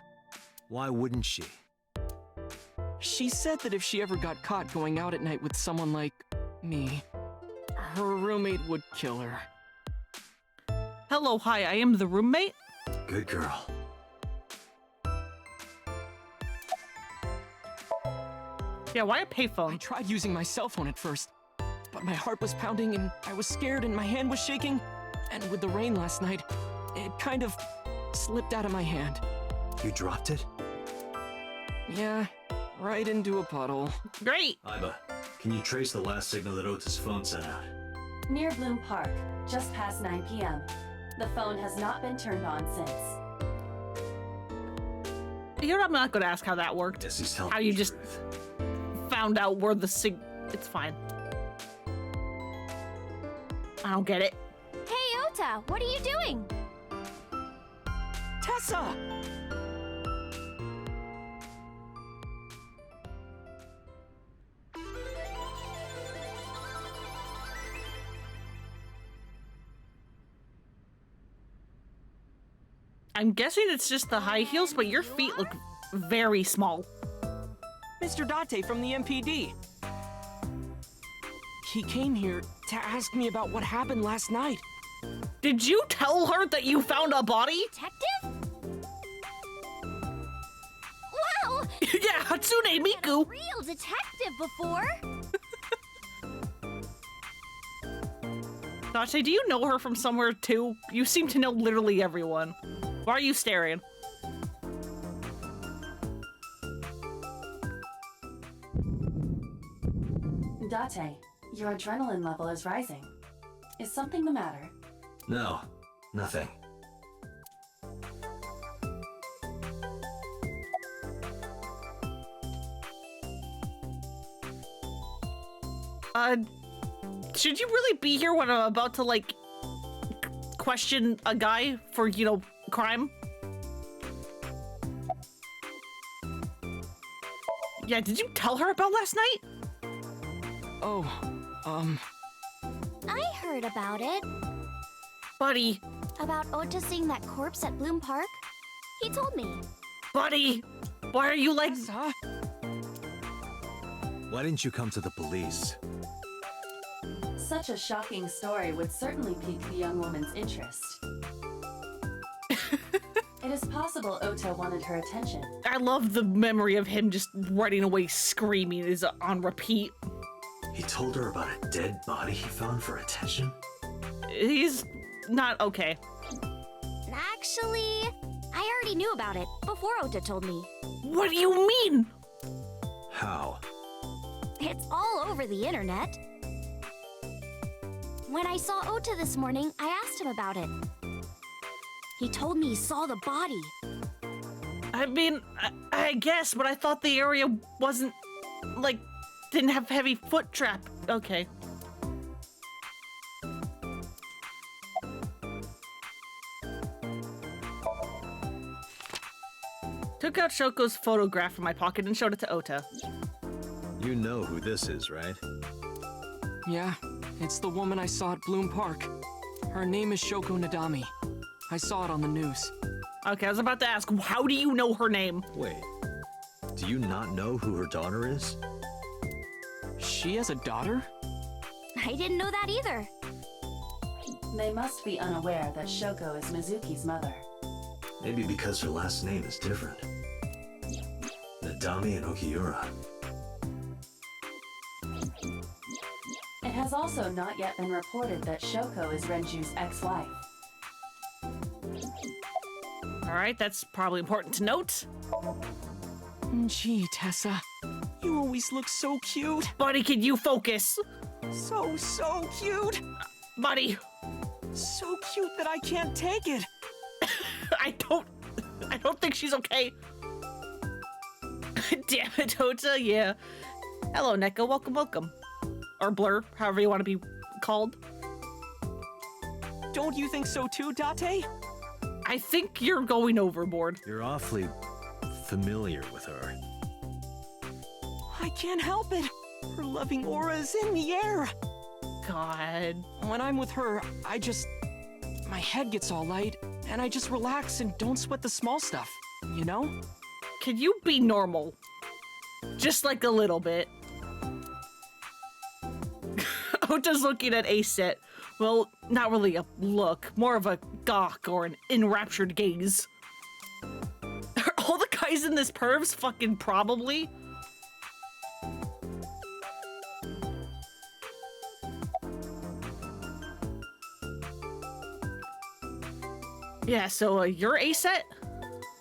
Why wouldn't she? She said that if she ever got caught going out at night with someone like me, her roommate would kill her. Hello, hi, I am the roommate. Good girl. Yeah, why a I payphone? tried using my cell phone at first, but my heart was pounding and I was scared and my hand was shaking. And with the rain last night, it kind of slipped out of my hand. You dropped it? Yeah, right into a puddle. Great. Aiba, can you trace the last signal that Ota's phone sent out? Near Bloom Park, just past 9 p.m. The phone has not been turned on since. You're I'm not gonna ask how that worked. Yes, he's telling How the you just truth. found out where the It's fine. I don't get it. Hey, Ota, what are you doing? Tessa! I'm guessing it's just the high heels, but your feet look very small. Mr. Date from the MPD. He came here to ask me about what happened last night. Did you tell her that you found a body? Detective? Wow! Yeah, Hatsune Miku. Real detective before? Date, do you know her from somewhere too? You seem to know literally everyone. Why are you staring? Date, your adrenaline level is rising. Is something the matter? No, nothing. Should you really be here when I'm about to, like, question a guy for, you know, crime? Yeah, did you tell her about last night? Oh, I heard about it. Buddy, About Ota seeing that corpse at Bloom Park. He told me. buddy, why are you like... Tessa? Why didn't you come to the police? Such a shocking story would certainly pique the young woman's interest. It is possible Ota wanted her attention. I love the memory of him just running away screaming is on repeat. He told her about a dead body he found for attention? He's not okay. Actually, I already knew about it before Ota told me. What do you mean? How? It's all over the internet. When I saw Ota this morning, I asked him about it. He told me he saw the body. I mean, I guess, but I thought the area wasn't, like, didn't have heavy foot trap. Okay. Took out Shoko's photograph from my pocket and showed it to Ota. You know who this is, right? Yeah, it's the woman I saw at Bloom Park. Her name is Shoko Nadami. I saw it on the news. Okay, I was about to ask, how do you know her name? Wait, do you not know who her daughter is? She has a daughter? I didn't know that either. They must be unaware that Shoko is Mizuki's mother. Maybe because her last name is different. Nadami and Okiura. It has also not yet been reported that Shoko is Renju's ex-wife. Alright, that's probably important to note. Gee, Tessa. You always look so cute. Buddy, can you focus? So cute. Buddy, So cute that I can't take it. I don't think she's okay. Damn it, Ota, yeah. Hello, Neko, welcome. Or Blur, however you want to be called. Don't you think so too, Date? I think you're going overboard. You're awfully familiar with her. I can't help it. Her loving aura is in the air. God. When I'm with her, my head gets all light, and I just relax and don't sweat the small stuff, you know? Can you be normal? Just like a little bit. Ota's looking at Aset. Well, not really a look, more of a gawk or an enraptured gaze. Are all the guys in this pervs fucking probably? Yeah, so you're Aset?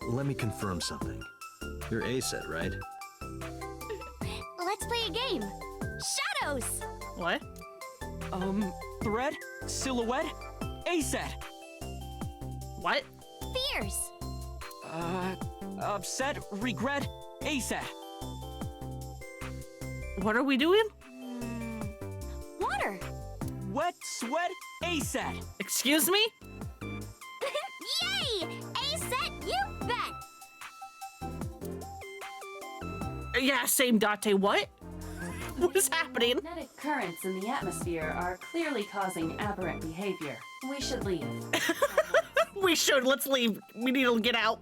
Let me confirm something. You're Aset, right? Let's play a game. Shadows! What? Thread? Silhouette? Aset! What? Fierce! Upset? Regret? Aset! What are we doing? Water! Wet, sweat, Aset! Excuse me? Yay! A-set, you bet! Yeah, same Date. What? What is happening? Magnetic currents in the atmosphere are clearly causing aberrant behavior. We should leave. We should. Let's leave. We need to get out.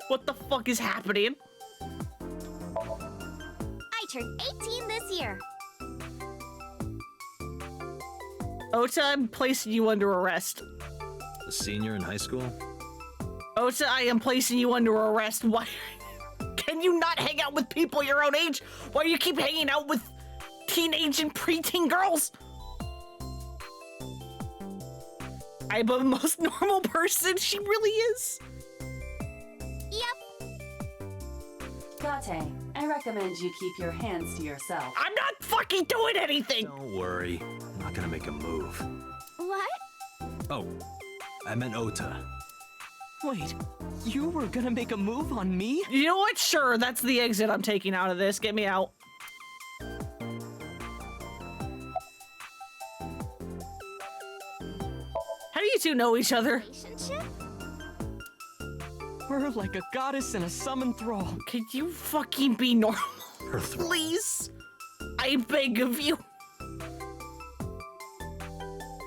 What the fuck is happening? I turned 18 this year. Ota, I'm placing you under arrest. A senior in high school? Ota, I am placing you under arrest. Why? Can you not hang out with people your own age? Why do you keep hanging out with teenage and preteen girls? I'm the most normal person. She really is. Yep. Date, I recommend you keep your hands to yourself. I'm not fucking doing anything. Don't worry. I'm not gonna make a move. What? Oh, I meant Ota. Wait, you were gonna make a move on me? You know what? Sure, that's the exit I'm taking out of this. Get me out. How do you two know each other? Relationship? We're like a goddess and a summoned thrall. Can you fucking be normal? Her throat. Please? I beg of you.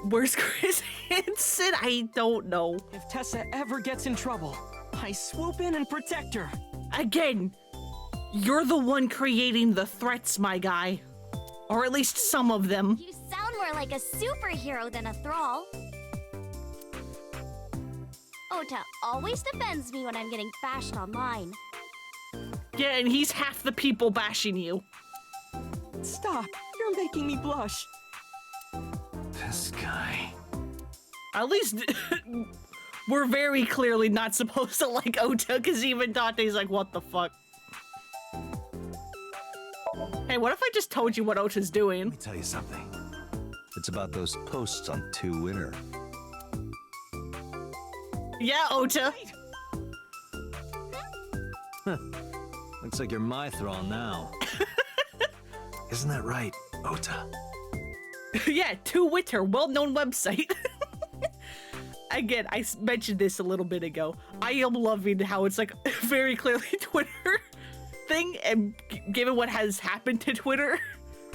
Where's Chris Hansen? I don't know. If Tessa ever gets in trouble, I swoop in and protect her. Again, you're the one creating the threats, my guy. Or at least some of them. You sound more like a superhero than a thrall. Ota always defends me when I'm getting bashed online. Yeah, and he's half the people bashing you. Stop, you're making me blush. This guy. At least we're very clearly not supposed to like Ota, because even Date's like, what the fuck? Hey, what if I just told you what Ota's doing? Let me tell you something. It's about those posts on Twitter. Yeah, Ota. Huh. Looks like you're my thrall now. Isn't that right, Ota? Yeah, Twitter, well-known website. Again, I mentioned this a little bit ago. I am loving how it's like very clearly Twitter thing, and given what has happened to Twitter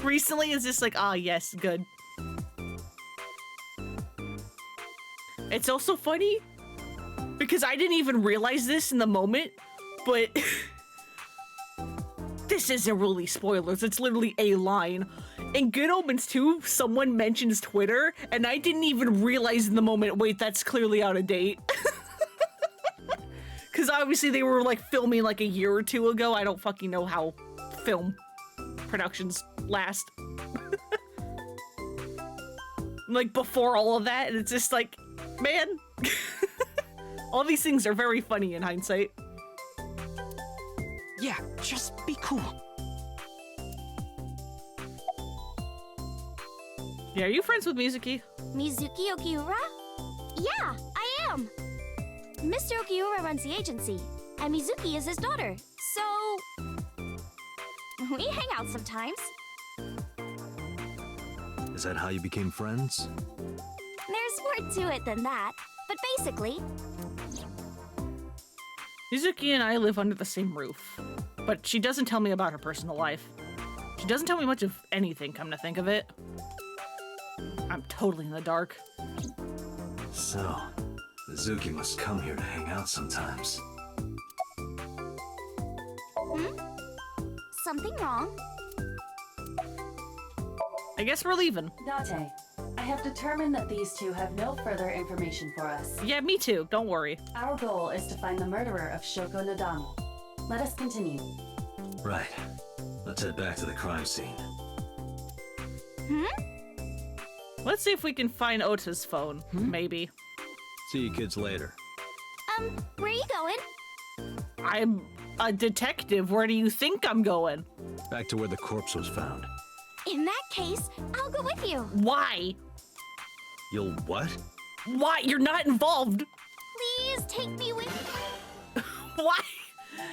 recently, it's just like, ah, yes, good. It's also funny because I didn't even realize this in the moment, but this isn't really spoilers. It's literally a line. In Good Omens 2, someone mentions Twitter, and I didn't even realize in the moment, wait, that's clearly out of date. Because obviously they were like filming like a year or two ago. I don't fucking know how film productions last. Like before all of that, and it's just like, man, all these things are very funny in hindsight. Yeah, just be cool. Yeah, are you friends with Mizuki? Mizuki Okiura? Yeah, I am. Mr. Okiura runs the agency, and Mizuki is his daughter. So, We hang out sometimes. Is that how you became friends? There's more to it than that. But basically, Mizuki and I live under the same roof, but she doesn't tell me about her personal life. She doesn't tell me much of anything, come to think of it. I'm totally in the dark. So, Mizuki must come here to hang out sometimes. something wrong? I guess we're leaving. Date, I have determined that these two have no further information for us. Yeah, me too. Don't worry. Our goal is to find the murderer of Shoko Nadami. Let us continue. Right. Let's head back to the crime scene. Let's see if we can find Ota's phone. Maybe. See you kids later. Where are you going? I'm a detective. Where do you think I'm going? Back to where the corpse was found. In that case, I'll go with you. Why? You'll what? Why? You're not involved. Please take me with you. Why?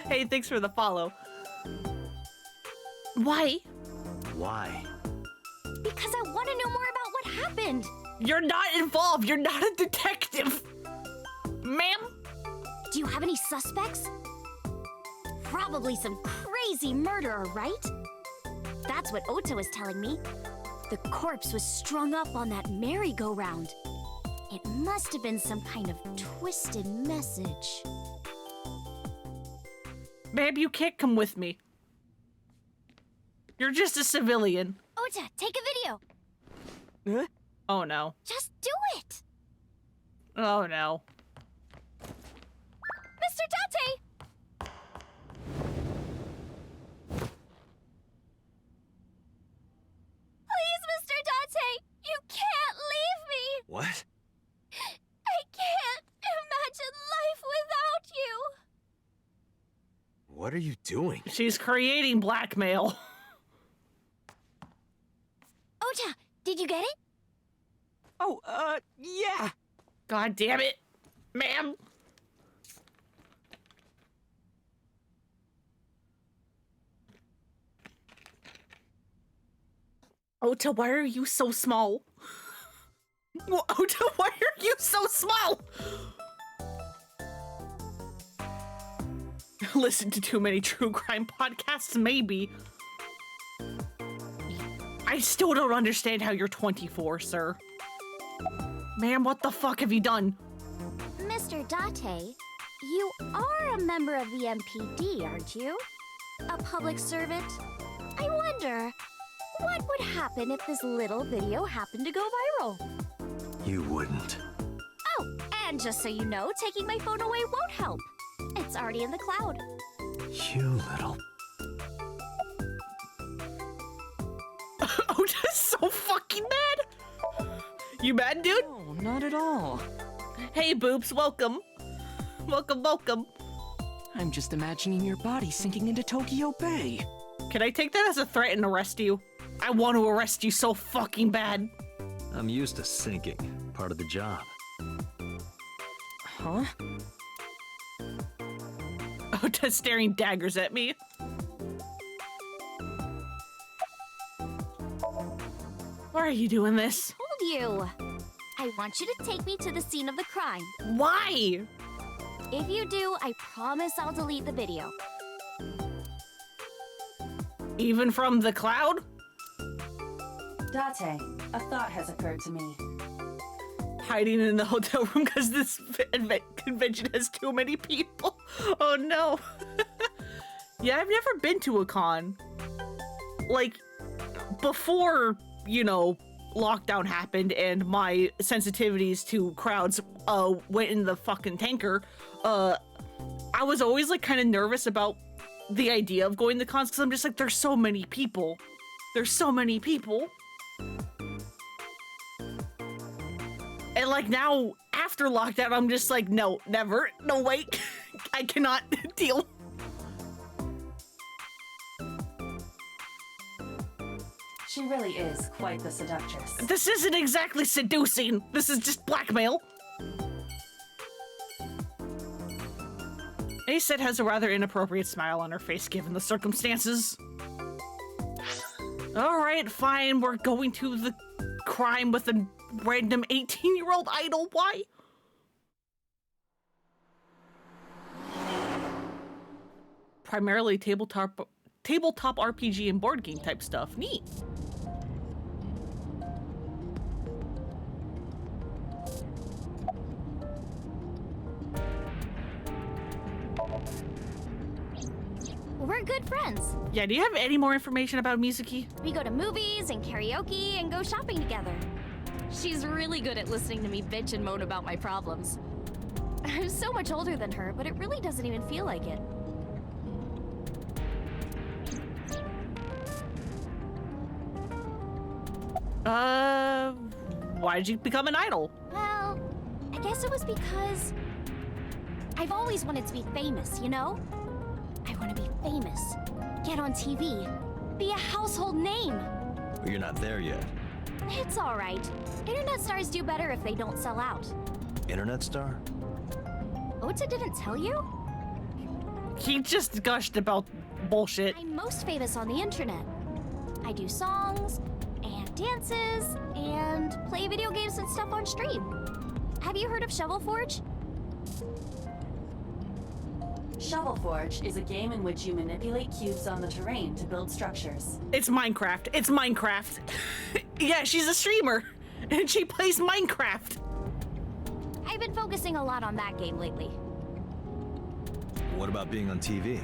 Hey, thanks for the follow. Why? Why? Because I want to know more about what happened. You're not involved. You're not a detective. Ma'am? Do you have any suspects? Probably some crazy murderer, right? That's what Ota was telling me. The corpse was strung up on that merry-go-round. It must have been some kind of twisted message. Ma'am, you can't come with me. You're just a civilian. Ota, take a video. Oh no. Just do it. Oh no. Mr. Date! Please, Mr. Date! You can't leave me! What? I can't imagine life without you! What are you doing? She's creating blackmail. Ota, did you get it? Oh, yeah. God damn it. Ma'am. Ota, why are you so small? Ota, why are you so small? Listen to too many true crime podcasts, maybe. I still don't understand how you're 24, sir. Ma'am, what the fuck have you done? Mr. Date, you are a member of the MPD, aren't you? A public servant? I wonder, what would happen if this little video happened to go viral? You wouldn't. Oh, and just so you know, taking my phone away won't help. It's already in the cloud. You little... Ota's so fucking mad. You mad, dude? No, not at all. Hey, Boops, welcome. Welcome, welcome. I'm just imagining your body sinking into Tokyo Bay. Can I take that as a threat and arrest you? I want to arrest you so fucking bad. I'm used to sinking. Part of the job. Huh? Ota's staring daggers at me. Why are you doing this? Told you. I want you to take me to the scene of the crime. Why? If you do, I promise I'll delete the video. Even from the cloud? Date, a thought has occurred to me. Hiding in the hotel room because this convention has too many people. Oh no. Yeah, I've never been to a con. Like, before, you know, lockdown happened and my sensitivities to crowds went in the fucking tanker, I was always like kind of nervous about the idea of going to cons because I'm just like, there's so many people. There's so many people. And like now, after lockdown, I'm just like, no, never, no wait, I cannot deal. She really is quite the seductress. This isn't exactly seducing. This is just blackmail. Aset has a rather inappropriate smile on her face given the circumstances. All right, fine. We're going to the crime with a random 18-year-old idol. Why? Primarily tabletop RPG and board game type stuff. Neat. We're good friends. Yeah, do you have any more information about Mizuki? We go to movies and karaoke and go shopping together. She's really good at listening to me bitch and moan about my problems. I'm so much older than her, but it really doesn't even feel like it. Why did you become an idol? Well, I guess it was because I've always wanted to be famous, you know? I want to be famous, get on TV, be a household name. But you're not there yet. It's all right. Internet stars do better if they don't sell out. Internet star? Ota didn't tell you? He just gushed about bullshit. I'm most famous on the internet. I do songs and dances and play video games and stuff on stream. Have you heard of Shovel Forge? Shovel Forge is a game in which you manipulate cubes on the terrain to build structures. It's Minecraft. It's Minecraft. Yeah, she's a streamer, and she plays Minecraft. I've been focusing a lot on that game lately. What about being on TV?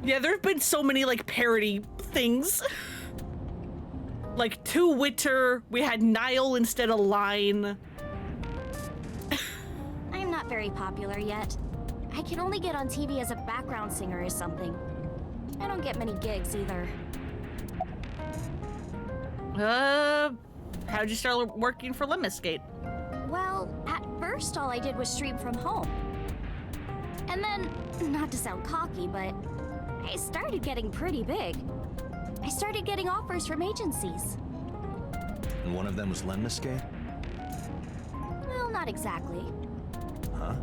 Yeah, there've been so many, like, parody things. Like, To Witter, we had Nile instead of Line. I'm not very popular yet. I can only get on TV as a background singer or something. I don't get many gigs either. How'd you start working for Lemniscate? Well, at first all I did was stream from home. And then, not to sound cocky, but I started getting pretty big. I started getting offers from agencies. And one of them was Lemniscate? Well, not exactly. Huh?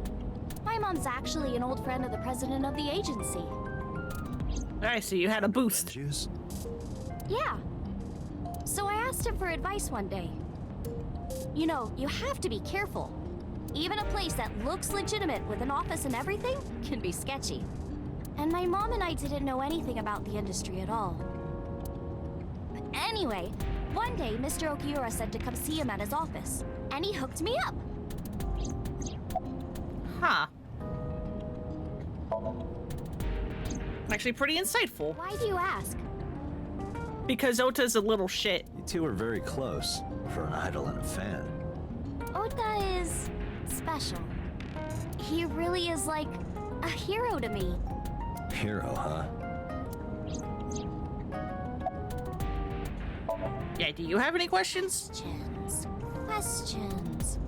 My mom's actually an old friend of the president of the agency. I see, you had a boost. Juice? Yeah. So I asked him for advice one day. You know, you have to be careful. Even a place that looks legitimate with an office and everything can be sketchy. And my mom and I didn't know anything about the industry at all. But anyway, one day Mr. Okiura said to come see him at his office, and he hooked me up. Huh. Actually pretty insightful. Why do you ask? Because Ota's a little shit. You two are very close for an idol and a fan. Ota is special. He really is like a hero to me. Hero, huh? Yeah, do you have any questions? Questions.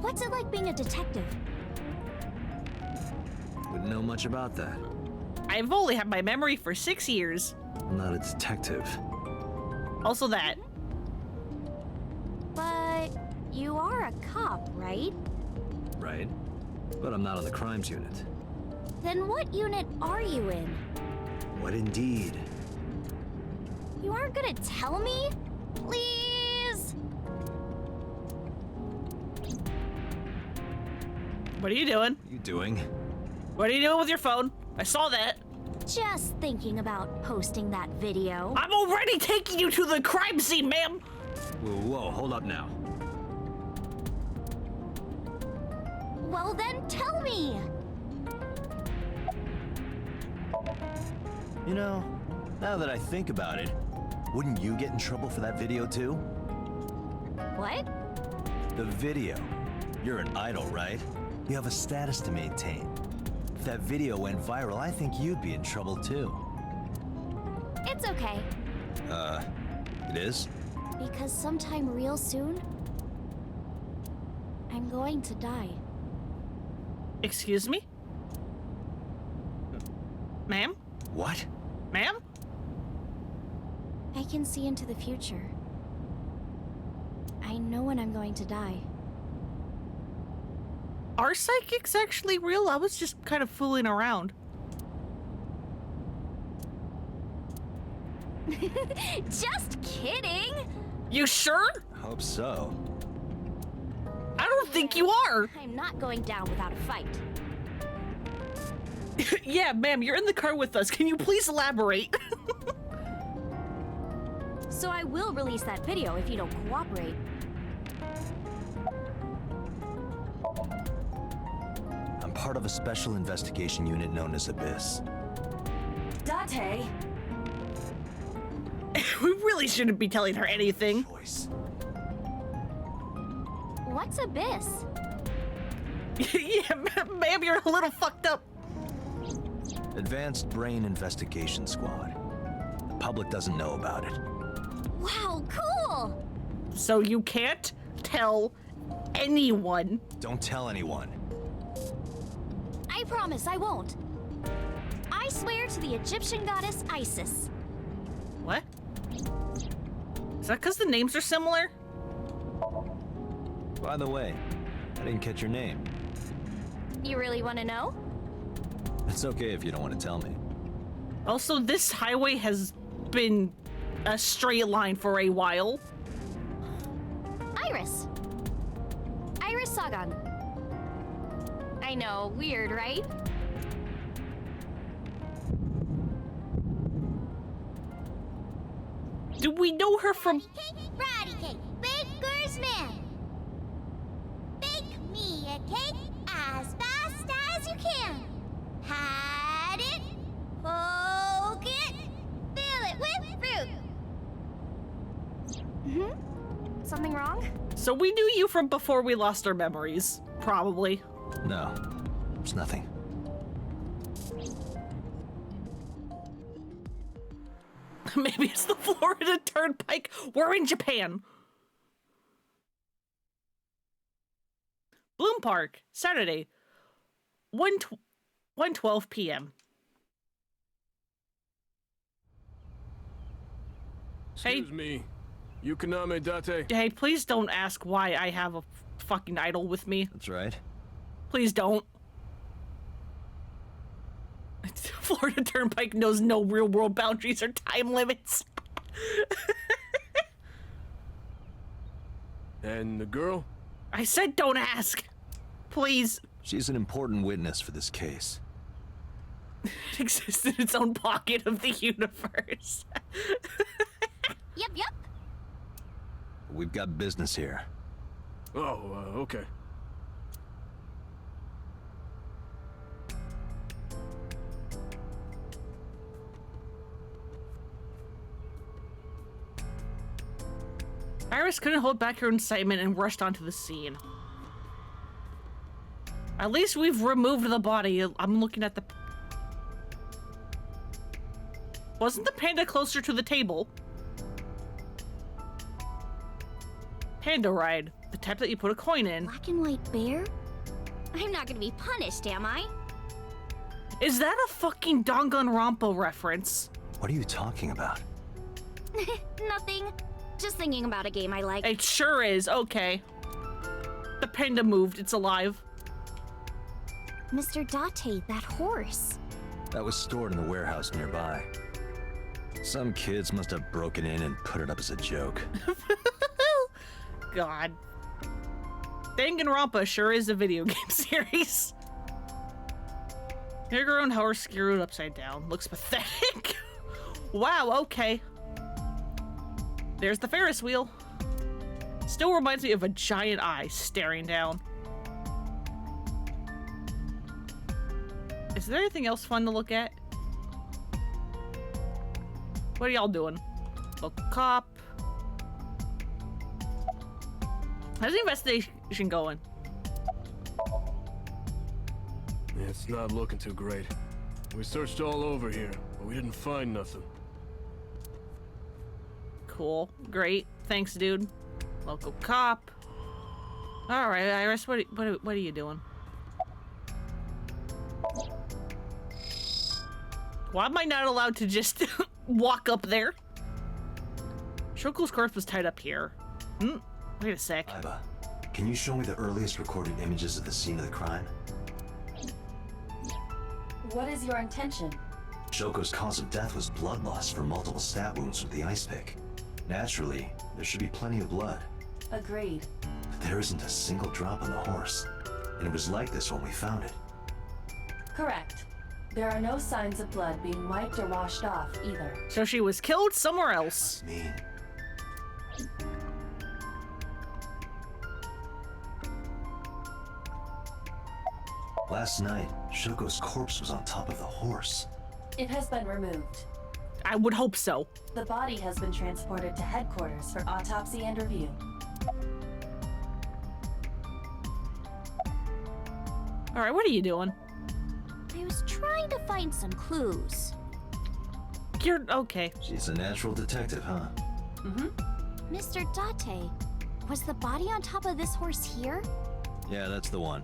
What's it like being a detective? Wouldn't know much about that. I've only had my memory for 6 years. I'm not a detective. Also that. But you are a cop, right? Right? But I'm not on the crimes unit. Then what unit are you in? What indeed? You aren't gonna tell me? Please? What are you doing? What are you doing? What are you doing with your phone? I saw that. Just thinking about posting that video. I'm already taking you to the crime scene, ma'am! Whoa, hold up now. Well then, tell me! You know, now that I think about it, wouldn't you get in trouble for that video too? What? The video. You're an idol, right? You have a status to maintain. If that video went viral, I think you'd be in trouble too. It's okay. It is? Because sometime real soon, I'm going to die. Excuse me? Ma'am? What? Ma'am? I can see into the future. I know when I'm going to die. Are psychics actually real? I was just kind of fooling around. Just kidding! You sure? Hope so. I don't think you are. I'm not going down without a fight. Yeah, ma'am, you're in the car with us. Can you please elaborate? So I will release that video if you don't cooperate. I'm part of a special investigation unit known as Abyss. Date, We really shouldn't be telling her anything. Choice. What's Abyss? Yeah, ma'am, you're a little fucked up. Advanced Brain Investigation Squad. The public doesn't know about it. Wow, cool! So you can't tell anyone. Don't tell anyone. I promise I won't. I swear to the Egyptian goddess Isis. What? Is that because the names are similar? By the way, I didn't catch your name. You really want to know? It's okay if you don't want to tell me. Also, this highway has been a straight line for a while. Iris. Iris Sagan. I know, weird, right? Do we know her from... Ratty cake, baker's man. Bake me a cake as fast as you can. Had it, poke it, fill it with fruit. Something wrong? So we knew you from before we lost our memories. Probably. No, it's nothing. Maybe it's the Florida Turnpike. We're in Japan. Bloom Park, Saturday, 1:12 p.m. Excuse me. You Kaname Date? Hey, please don't ask why I have a fucking idol with me. That's right. Please don't. Florida Turnpike knows no real world boundaries or time limits. And the girl? I said don't ask. Please. She's an important witness for this case. It exists in its own pocket of the universe. Yep. We've got business here. Oh, okay. Iris couldn't hold back her excitement and rushed onto the scene. At least we've removed the body. I'm looking at the... Wasn't the panda closer to the table? Panda ride. The type that you put a coin in. Black and white bear? I'm not gonna be punished, am I? Is that a fucking Danganronpa reference? What are you talking about? Nothing. Just thinking about a game I like. It sure is. Okay. The panda moved. It's alive. Mr. Date, that horse. That was stored in the warehouse nearby. Some kids must have broken in and put it up as a joke. God. Danganronpa sure is a video game series. Your own horse screwed upside down. Looks pathetic. Wow, okay. There's the Ferris wheel. Still reminds me of a giant eye staring down. Is there anything else fun to look at? What are y'all doing? Local cop. How's the investigation going? It's not looking too great. We searched all over here, but we didn't find nothing. Cool. Great. Thanks, dude. Local cop. Alright, Iris, what are you doing? Why am I not allowed to just walk up there? Shoko's corpse was tied up here. Wait a sec. Aiba, can you show me the earliest recorded images of the scene of the crime? what is your intention? Shoko's cause of death was blood loss from multiple stab wounds with the ice pick. Naturally, there should be plenty of blood. Agreed. But there isn't a single drop on the horse. And it was like this when we found it. Correct. There are no signs of blood being wiped or washed off either. So she was killed somewhere else. Mean. Last night, Shoko's corpse was on top of the horse. It has been removed. I would hope so. The body has been transported to headquarters for autopsy and review. Alright, what are you doing? I was trying to find some clues. You're okay. She's a natural detective, huh? Mm-hmm. Mr. Date, was the body on top of this horse here? Yeah, that's the one.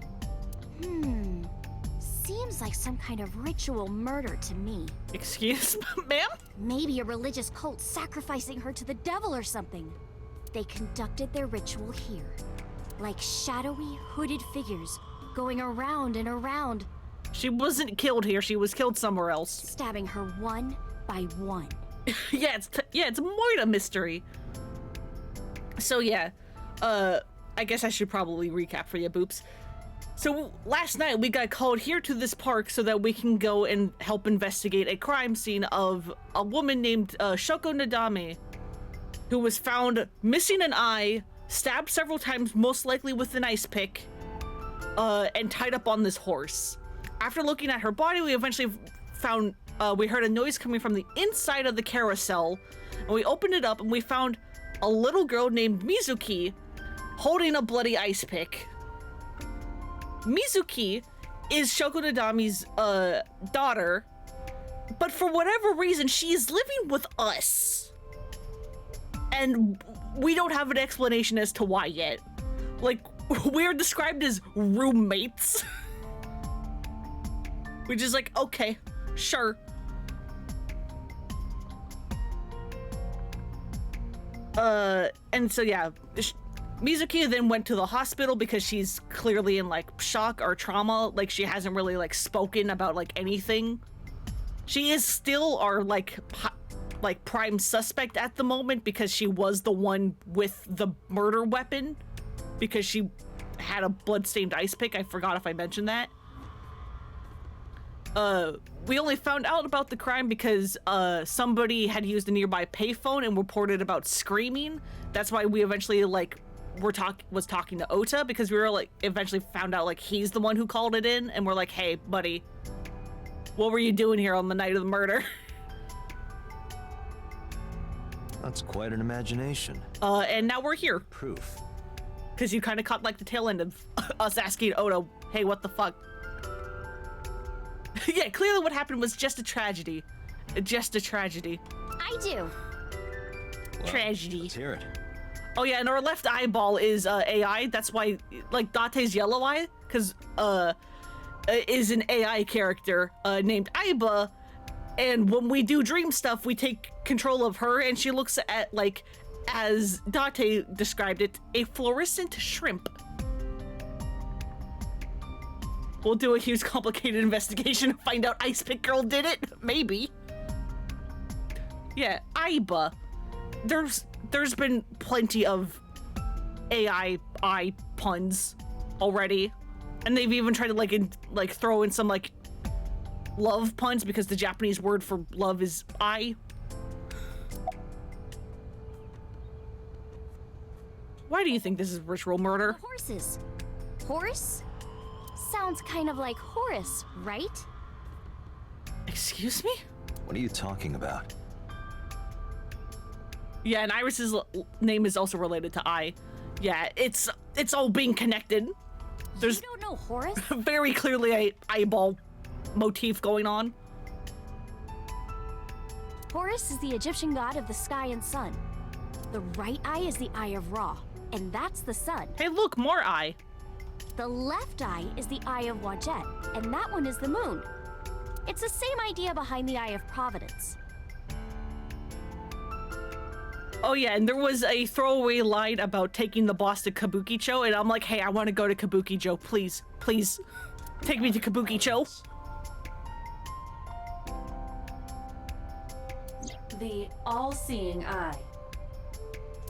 Seems like some kind of ritual murder to me. Excuse ma'am? Maybe a religious cult sacrificing her to the devil or something. They conducted their ritual here. Like shadowy, hooded figures, going around and around. She wasn't killed here, she was killed somewhere else. Stabbing her one by one. yeah, it's quite a mystery. So yeah, I guess I should probably recap for you, Boops. So last night we got called here to this park so that we can go and help investigate a crime scene of a woman named Shoko Nadame, who was found missing an eye, stabbed several times, most likely with an ice pick, and tied up on this horse. After looking at her body, we eventually found, we heard a noise coming from the inside of the carousel, and we opened it up and we found a little girl named Mizuki holding a bloody ice pick. Mizuki is Shoko Nadame's daughter, but for whatever reason, she is living with us. And we don't have an explanation as to why yet. Like, we're described as roommates. Which is like, okay, sure. And so yeah, Mizuki then went to the hospital because she's clearly in like shock or trauma. Like she hasn't really like spoken about like anything. She is still our like prime suspect at the moment because she was the one with the murder weapon because she had a bloodstained ice pick. I forgot if I mentioned that. We only found out about the crime because somebody had used a nearby payphone and reported about screaming. That's why we eventually like was talking to Ota because we were like eventually found out like he's the one who called it in and we're like, hey buddy, what were you doing here on the night of the murder? That's quite an imagination. And now we're here. Proof. Because you kind of caught like the tail end of us asking Ota, hey, what the fuck? Yeah, clearly what happened was just a tragedy. Just a tragedy. I do. Well, Tragedy. Let's hear it. Oh yeah, and our left eyeball is AI. That's why, like, Date's yellow eye, because is an AI character named Aiba. And when we do dream stuff, we take control of her, and she looks at, like, as Date described it, a fluorescent shrimp. We'll do a huge complicated investigation to find out Ice Pick Girl did it. Maybe. Yeah, Aiba. There's been plenty of AI puns already. And they've even tried to throw in some like love puns because the Japanese word for love is ai. Why do you think this is ritual murder? The horses. Horse? Sounds kind of like Horus, right? Excuse me? What are you talking about? Yeah, and Iris's name is also related to I. Yeah, it's all being connected. There's You don't know Horus? very clearly a eyeball motif going on. Horus is the Egyptian god of the sky and sun. The right eye is the eye of Ra, and that's the sun. Hey, look, more eye. The left eye is the eye of Wajet, and that one is the moon. It's the same idea behind the eye of Providence. Oh yeah, and there was a throwaway line about taking the boss to Kabukicho, and I'm like, hey, I want to go to Kabukicho, please, please, take me to Kabukicho. The all-seeing eye.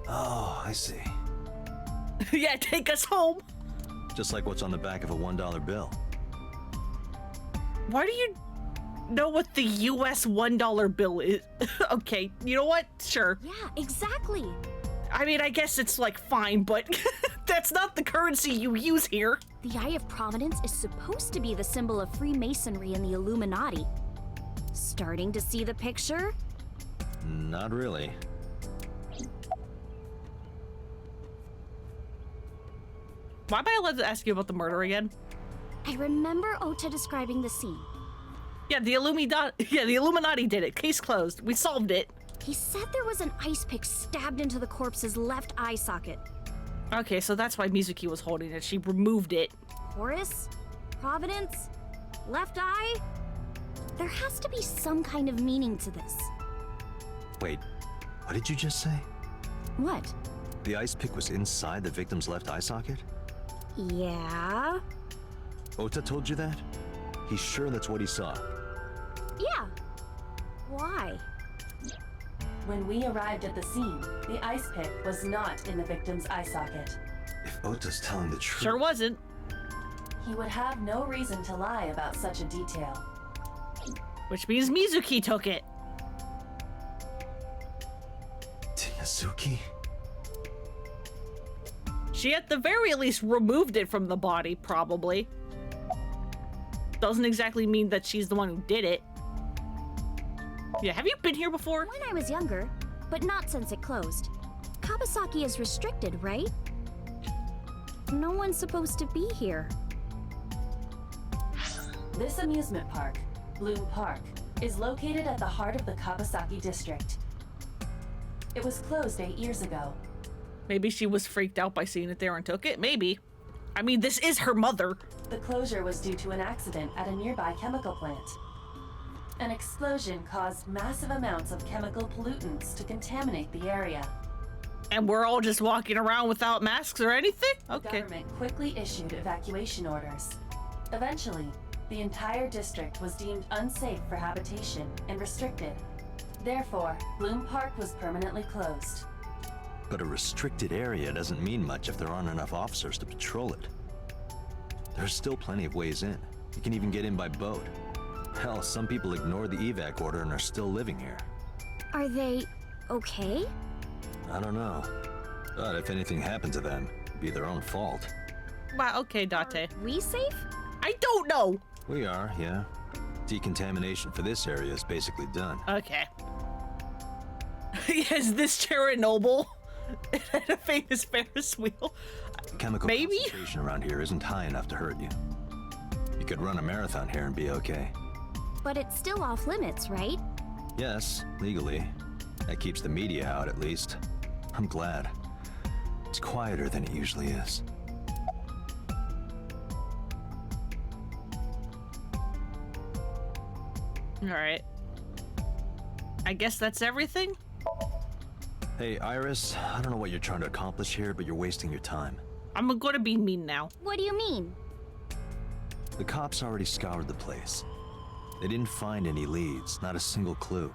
Oh, I see. Yeah, take us home. Just like what's on the back of a $1 bill. Why do you know what the US $1 bill is? Okay, you know what? Sure. Yeah, exactly. I mean, I guess it's like fine, but that's not the currency you use here. The Eye of Providence is supposed to be the symbol of Freemasonry and the Illuminati. Starting to see the picture? Not really. Why am I allowed to ask you about the murder again? I remember Ota describing the scene. Yeah, the Illuminati did it. Case closed. We solved it. He said there was an ice pick stabbed into the corpse's left eye socket. Okay, so that's why Mizuki was holding it. She removed it. Horus? Providence? Left eye? There has to be some kind of meaning to this. Wait, what did you just say? What? The ice pick was inside the victim's left eye socket? Yeah? Ota told you that? He's sure that's what he saw. Yeah. Why? When we arrived at the scene, the ice pick was not in the victim's eye socket. If Ota's telling the truth... Sure wasn't. He would have no reason to lie about such a detail. Which means Mizuki took it. Tinazuki? She at the very least removed it from the body, probably. Doesn't exactly mean that she's the one who did it. Yeah, have you been here before? When I was younger, but not since it closed. Kawasaki is restricted, right? No one's supposed to be here. This amusement park, Bloom Park, is located at the heart of the Kawasaki district. It was closed 8 years ago. Maybe she was freaked out by seeing it there and took it? Maybe. I mean, this is her mother. The closure was due to an accident at a nearby chemical plant. An explosion caused massive amounts of chemical pollutants to contaminate the area. And we're all just walking around without masks or anything? The Okay. government quickly issued evacuation orders. Eventually, the entire district was deemed unsafe for habitation and restricted. Therefore, Bloom Park was permanently closed. But a restricted area doesn't mean much if there aren't enough officers to patrol it. There's still plenty of ways in. You can even get in by boat. Hell, some people ignored the evac order and are still living here. Are they okay? I don't know. But if anything happened to them, it'd be their own fault. Wow, okay, Date. We safe? I don't know. We are, yeah. Decontamination for this area is basically done. Okay. Is this Chernobyl? It had a famous Ferris wheel. Chemical Maybe? concentration around here isn't high enough to hurt you. You could run a marathon here and be okay. But it's still off limits, right? Yes, legally. That keeps the media out at least. I'm glad. It's quieter than it usually is. Alright. I guess that's everything? Hey, Iris, I don't know what you're trying to accomplish here, but you're wasting your time. I'm gonna be mean now. What do you mean? The cops already scoured the place. They didn't find any leads, not a single clue.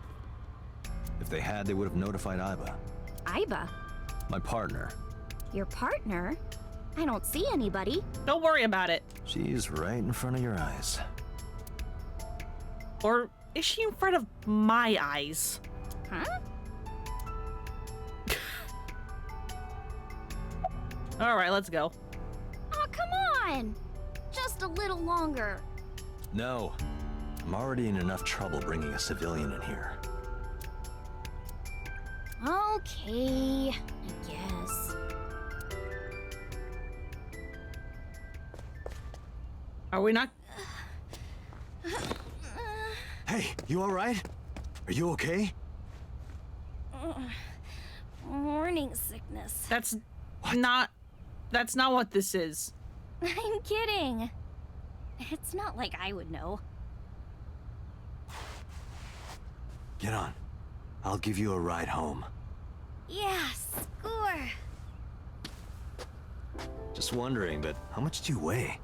If they had, they would have notified Iba. Iba? My partner. Your partner? I don't see anybody. Don't worry about it. She's right in front of your eyes. Or is she in front of my eyes? Huh? Alright, let's go. Oh, come on! Just a little longer. No. I'm already in enough trouble bringing a civilian in here. Okay, I guess. Are we not? Hey, you alright? Are you okay? Morning sickness. That's not what this is. I'm kidding. It's not like I would know. Get on. I'll give you a ride home. Yeah, score. Just wondering, but how much do you weigh?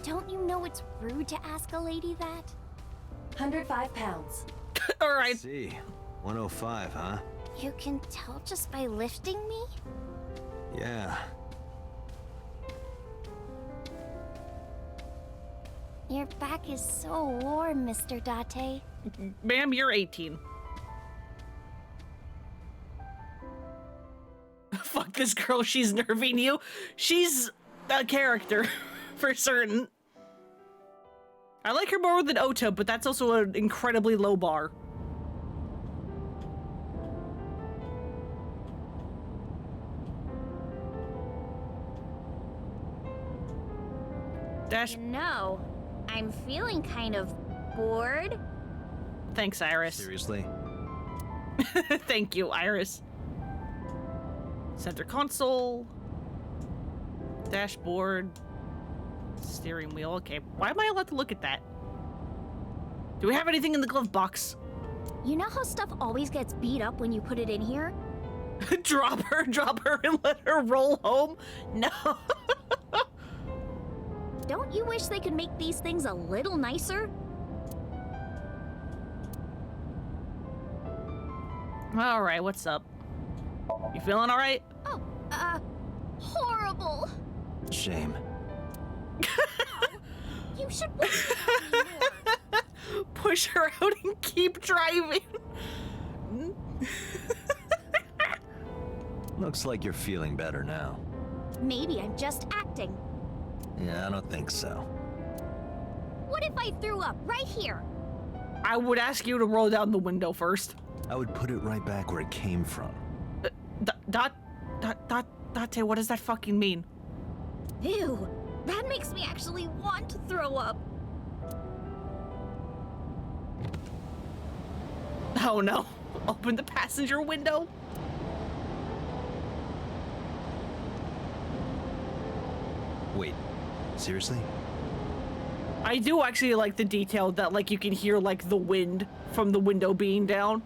Don't you know it's rude to ask a lady that? 105 pounds. Alright. See. 105, huh? You can tell just by lifting me? Yeah. Your back is so warm, Mr. Date. Ma'am, you're 18. Fuck this girl, she's nerving you. She's a character, for certain. I like her more than Ota, but that's also an incredibly low bar. Dash. No, I'm feeling kind of bored. Thanks, Iris. Seriously? Thank you, Iris. Center console. Dashboard. Steering wheel. Okay, why am I allowed to look at that? Do we have anything in the glove box? You know how stuff always gets beat up when you put it in here? drop her and let her roll home? No. Don't you wish they could make these things a little nicer? All right, what's up? You feeling all right? Oh, horrible. Shame. You should wish me more. Push her out and keep driving. Looks like you're feeling better now. Maybe I'm just acting. Yeah, I don't think so. What if I threw up right here? I would ask you to roll down the window first. I would put it right back where it came from. Date, what does that fucking mean? Ew, that makes me actually want to throw up. Oh no. Open the passenger window. Wait, seriously? I do actually like the detail that like you can hear like the wind from the window being down.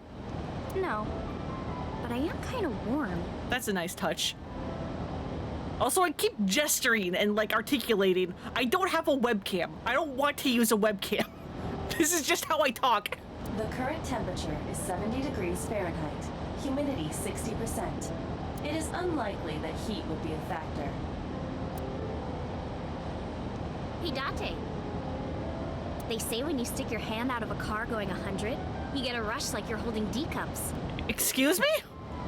No, but I am kind of warm. That's a nice touch. Also, I keep gesturing and like articulating. I don't have a webcam. I don't want to use a webcam. This is just how I talk. The current temperature is 70 degrees Fahrenheit. Humidity 60%. It is unlikely that heat would be a factor. Hey, Date. They say when you stick your hand out of a car going 100, you get a rush like you're holding D cups. Excuse me?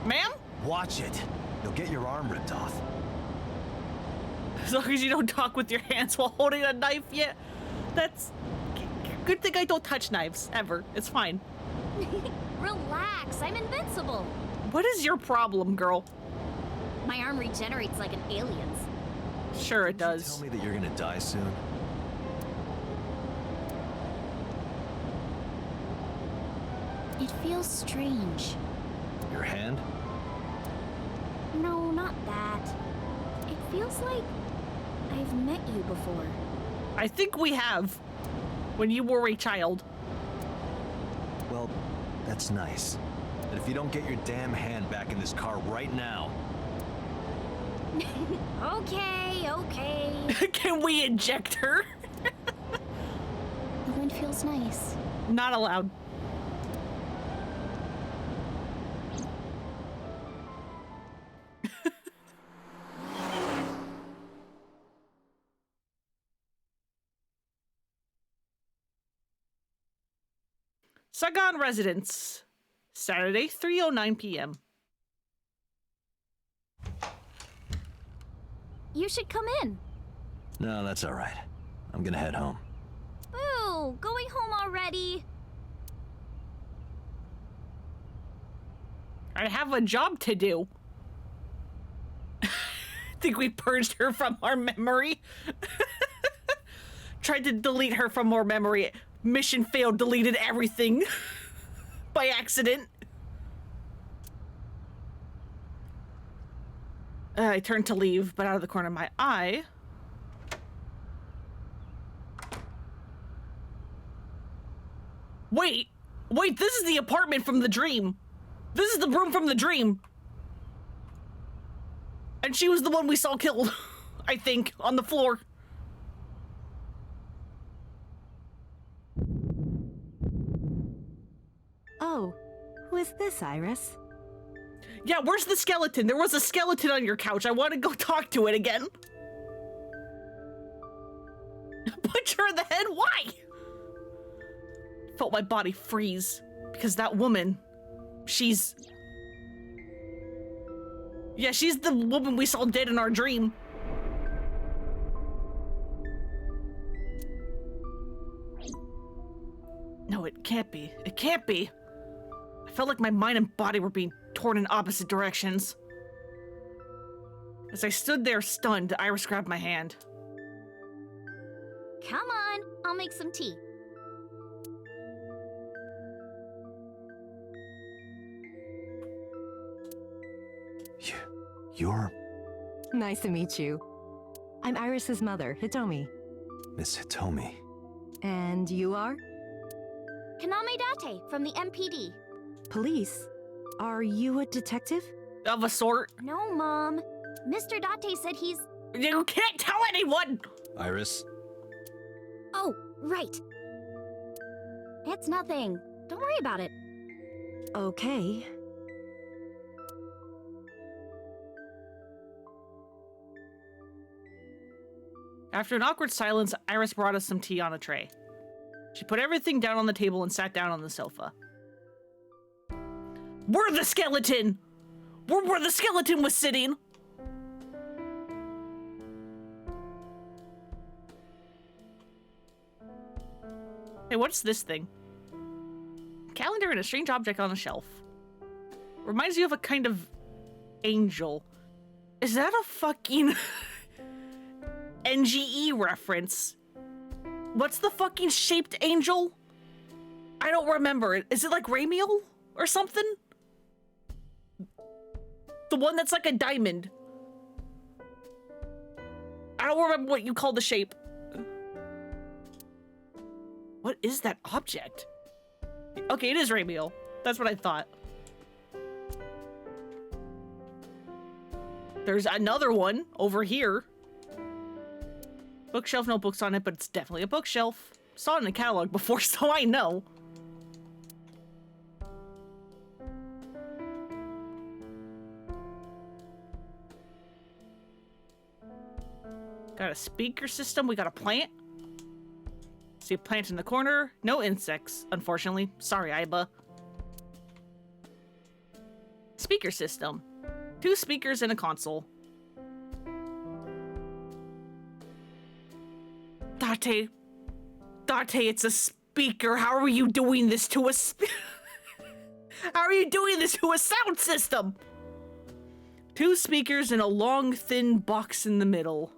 Ma'am? Watch it. You'll get your arm ripped off. As long as you don't talk with your hands while holding a knife yet. That's... Good thing I don't touch knives, ever. It's fine. Relax, I'm invincible. What is your problem, girl? My arm regenerates like an alien's. Sure it does. Tell me that you're gonna die soon. It feels strange. Your hand? No, not that. It feels like I've met you before. I think we have. When you were a child. Well, that's nice. But if you don't get your damn hand back in this car right now... Okay. Can we eject her? The wind feels nice. Not allowed. Sagan Residence, Saturday, 3:09 p.m. You should come in. No, that's all right. I'm gonna head home. Boo! Going home already. I have a job to do. Think we purged her from our memory? Tried to delete her from our memory. Mission failed, deleted everything. By accident. I turned to leave, but out of the corner of my eye... Wait, this is the apartment from the dream. This is the room from the dream. And she was the one we saw killed, I think, on the floor. Oh, who Who is this, Iris? Yeah, where's the skeleton? There was a skeleton on your couch. I want to go talk to it again. Butcher the head? Why? Felt my body freeze because that woman, she's... Yeah, she's the woman we saw dead in our dream. No, it can't be. It can't be. I felt like my mind and body were being torn in opposite directions. As I stood there stunned, Iris grabbed my hand. Come on, I'll make some tea. You're... Nice to meet you. I'm Iris's mother, Hitomi. Miss Hitomi. And you are? Kaname Date from the MPD. Police? Are you a detective? Of a sort. No, Mom. Mr. Date said he's... You can't tell anyone! Iris? Oh, right. It's nothing. Don't worry about it. Okay. After an awkward silence, Iris brought us some tea on a tray. She put everything down on the table and sat down on the sofa. We're the skeleton! We're where the skeleton was sitting! Hey, what's this thing? Calendar and a strange object on a shelf. Reminds you of a kind of angel. Is that a fucking NGE reference? What's the fucking shaped angel? I don't remember. Is it like Ramiel or something? The one that's like a diamond. I don't remember what you call the shape. What is that object? Okay, it is Ramiel. That's what I thought. There's another one over here. Bookshelf, no books on it, but it's definitely a bookshelf. Saw it in the catalog before, so I know. Got a speaker system. We got a plant. See a plant in the corner. No insects, unfortunately. Sorry, Iba. Speaker system. 2 speakers and a console. Date, it's a speaker. How are you doing this to us? How are you doing this to a sound system? 2 speakers and a long, thin box in the middle.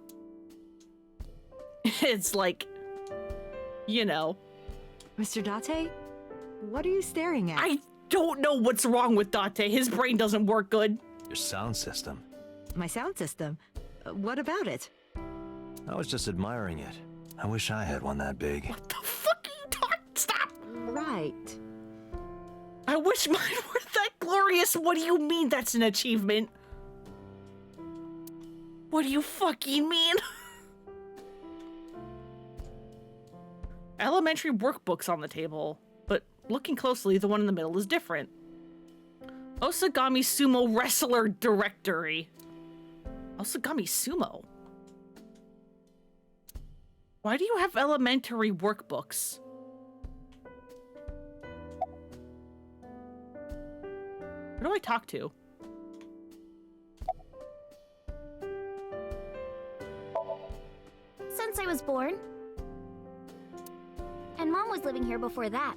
It's like, you know. Mr. Date? What are you staring at? I don't know what's wrong with Date. His brain doesn't work good. Your sound system. My sound system? What about it? I was just admiring it. I wish I had one that big. What the fuck are you talking? Stop! Right. I wish mine were that glorious. What do you mean that's an achievement? What do you fucking mean? Elementary workbooks on the table, but looking closely, the one in the middle is different. Osagami Sumo Wrestler Directory. Osagami Sumo? Why do you have elementary workbooks? Who do I talk to? Since I was born. And Mom was living here before that.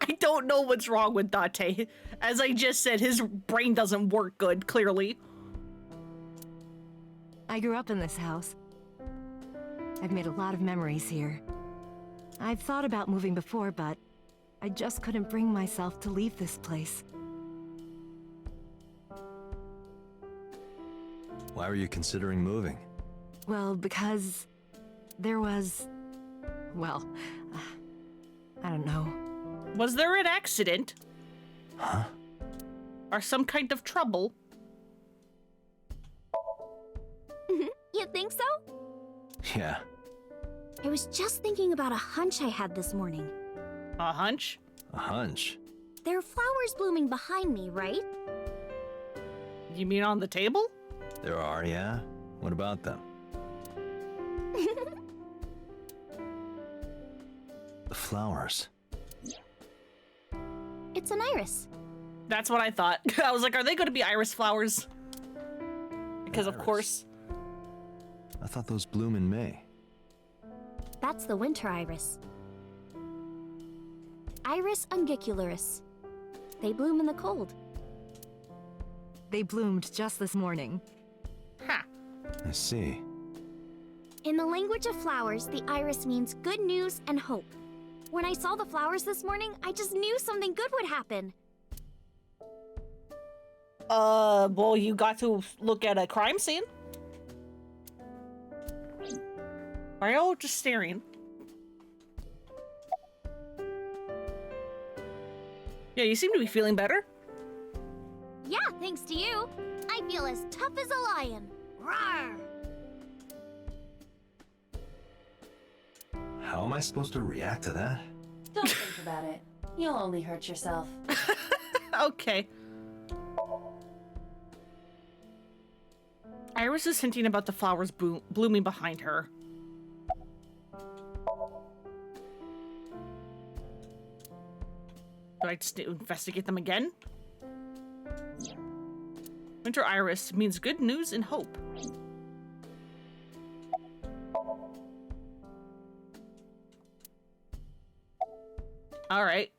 I don't know what's wrong with Date. As I just said, his brain doesn't work good, clearly. I grew up in this house. I've made a lot of memories here. I've thought about moving before, but I just couldn't bring myself to leave this place. Why were you considering moving? Well, because there was... well, I don't know. Was there an accident? Huh? Or some kind of trouble? You think so? Yeah. I was just thinking about a hunch I had this morning. A hunch? A hunch? There are flowers blooming behind me, right? You mean on the table? There are, yeah? What about them? The flowers. It's an iris. That's what I thought. I was like, are they going to be iris flowers? Because of Iris. course. I thought those bloom in May. That's the winter iris. Iris ungicularis. They bloom in the cold. They bloomed just this morning. Ha. I see. In the language of flowers, the iris means good news and hope. When I saw the flowers this morning, I just knew something good would happen. Well, you got to look at a crime scene. Are y'all just staring? Yeah, you seem to be feeling better. Yeah, thanks to you. I feel as tough as a lion. Rawr! How am I supposed to react to that? Don't think about it. You'll only hurt yourself. Okay. Iris is hinting about the flowers blooming behind her. Do I just investigate them again? Winter iris means good news and hope. All right.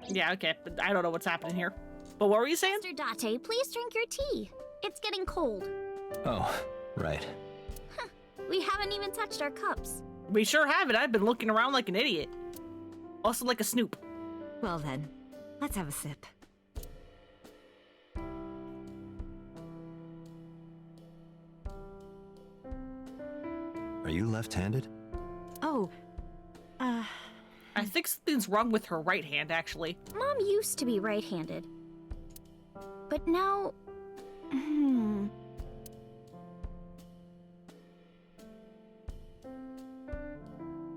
Yeah, okay. But I don't know what's happening here. But what were you saying? Mr. Date, please drink your tea. It's getting cold. Oh, right. We haven't even touched our cups. We sure haven't. I've been looking around like an idiot. Also like a snoop. Well then, let's have a sip. Are you left-handed? Oh, I think something's wrong with her right hand, actually. Mom used to be right-handed. But now...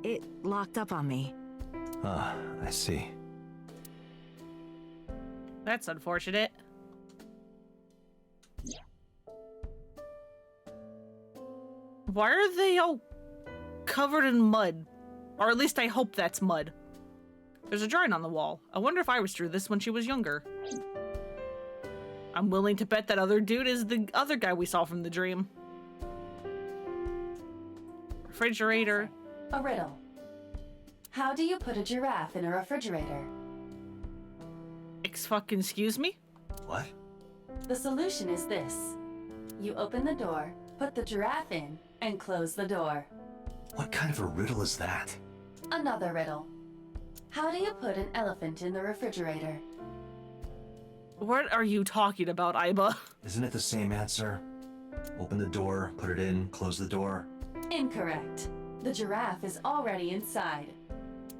it locked up on me. Ah, I see. That's unfortunate. Why are they all covered in mud? Or at least I hope that's mud. There's a drawing on the wall. I wonder if Iris drew this when she was younger. I'm willing to bet that other dude is the other guy we saw from the dream. Refrigerator. A riddle. How do you put a giraffe in a refrigerator? Excuse me? What? The solution is this. You open the door, put the giraffe in, and close the door. What kind of a riddle is that? Another riddle. How do you put an elephant in the refrigerator? What are you talking about, Iba? Isn't it the same answer? Open the door, put it in, close the door. Incorrect. The giraffe is already inside.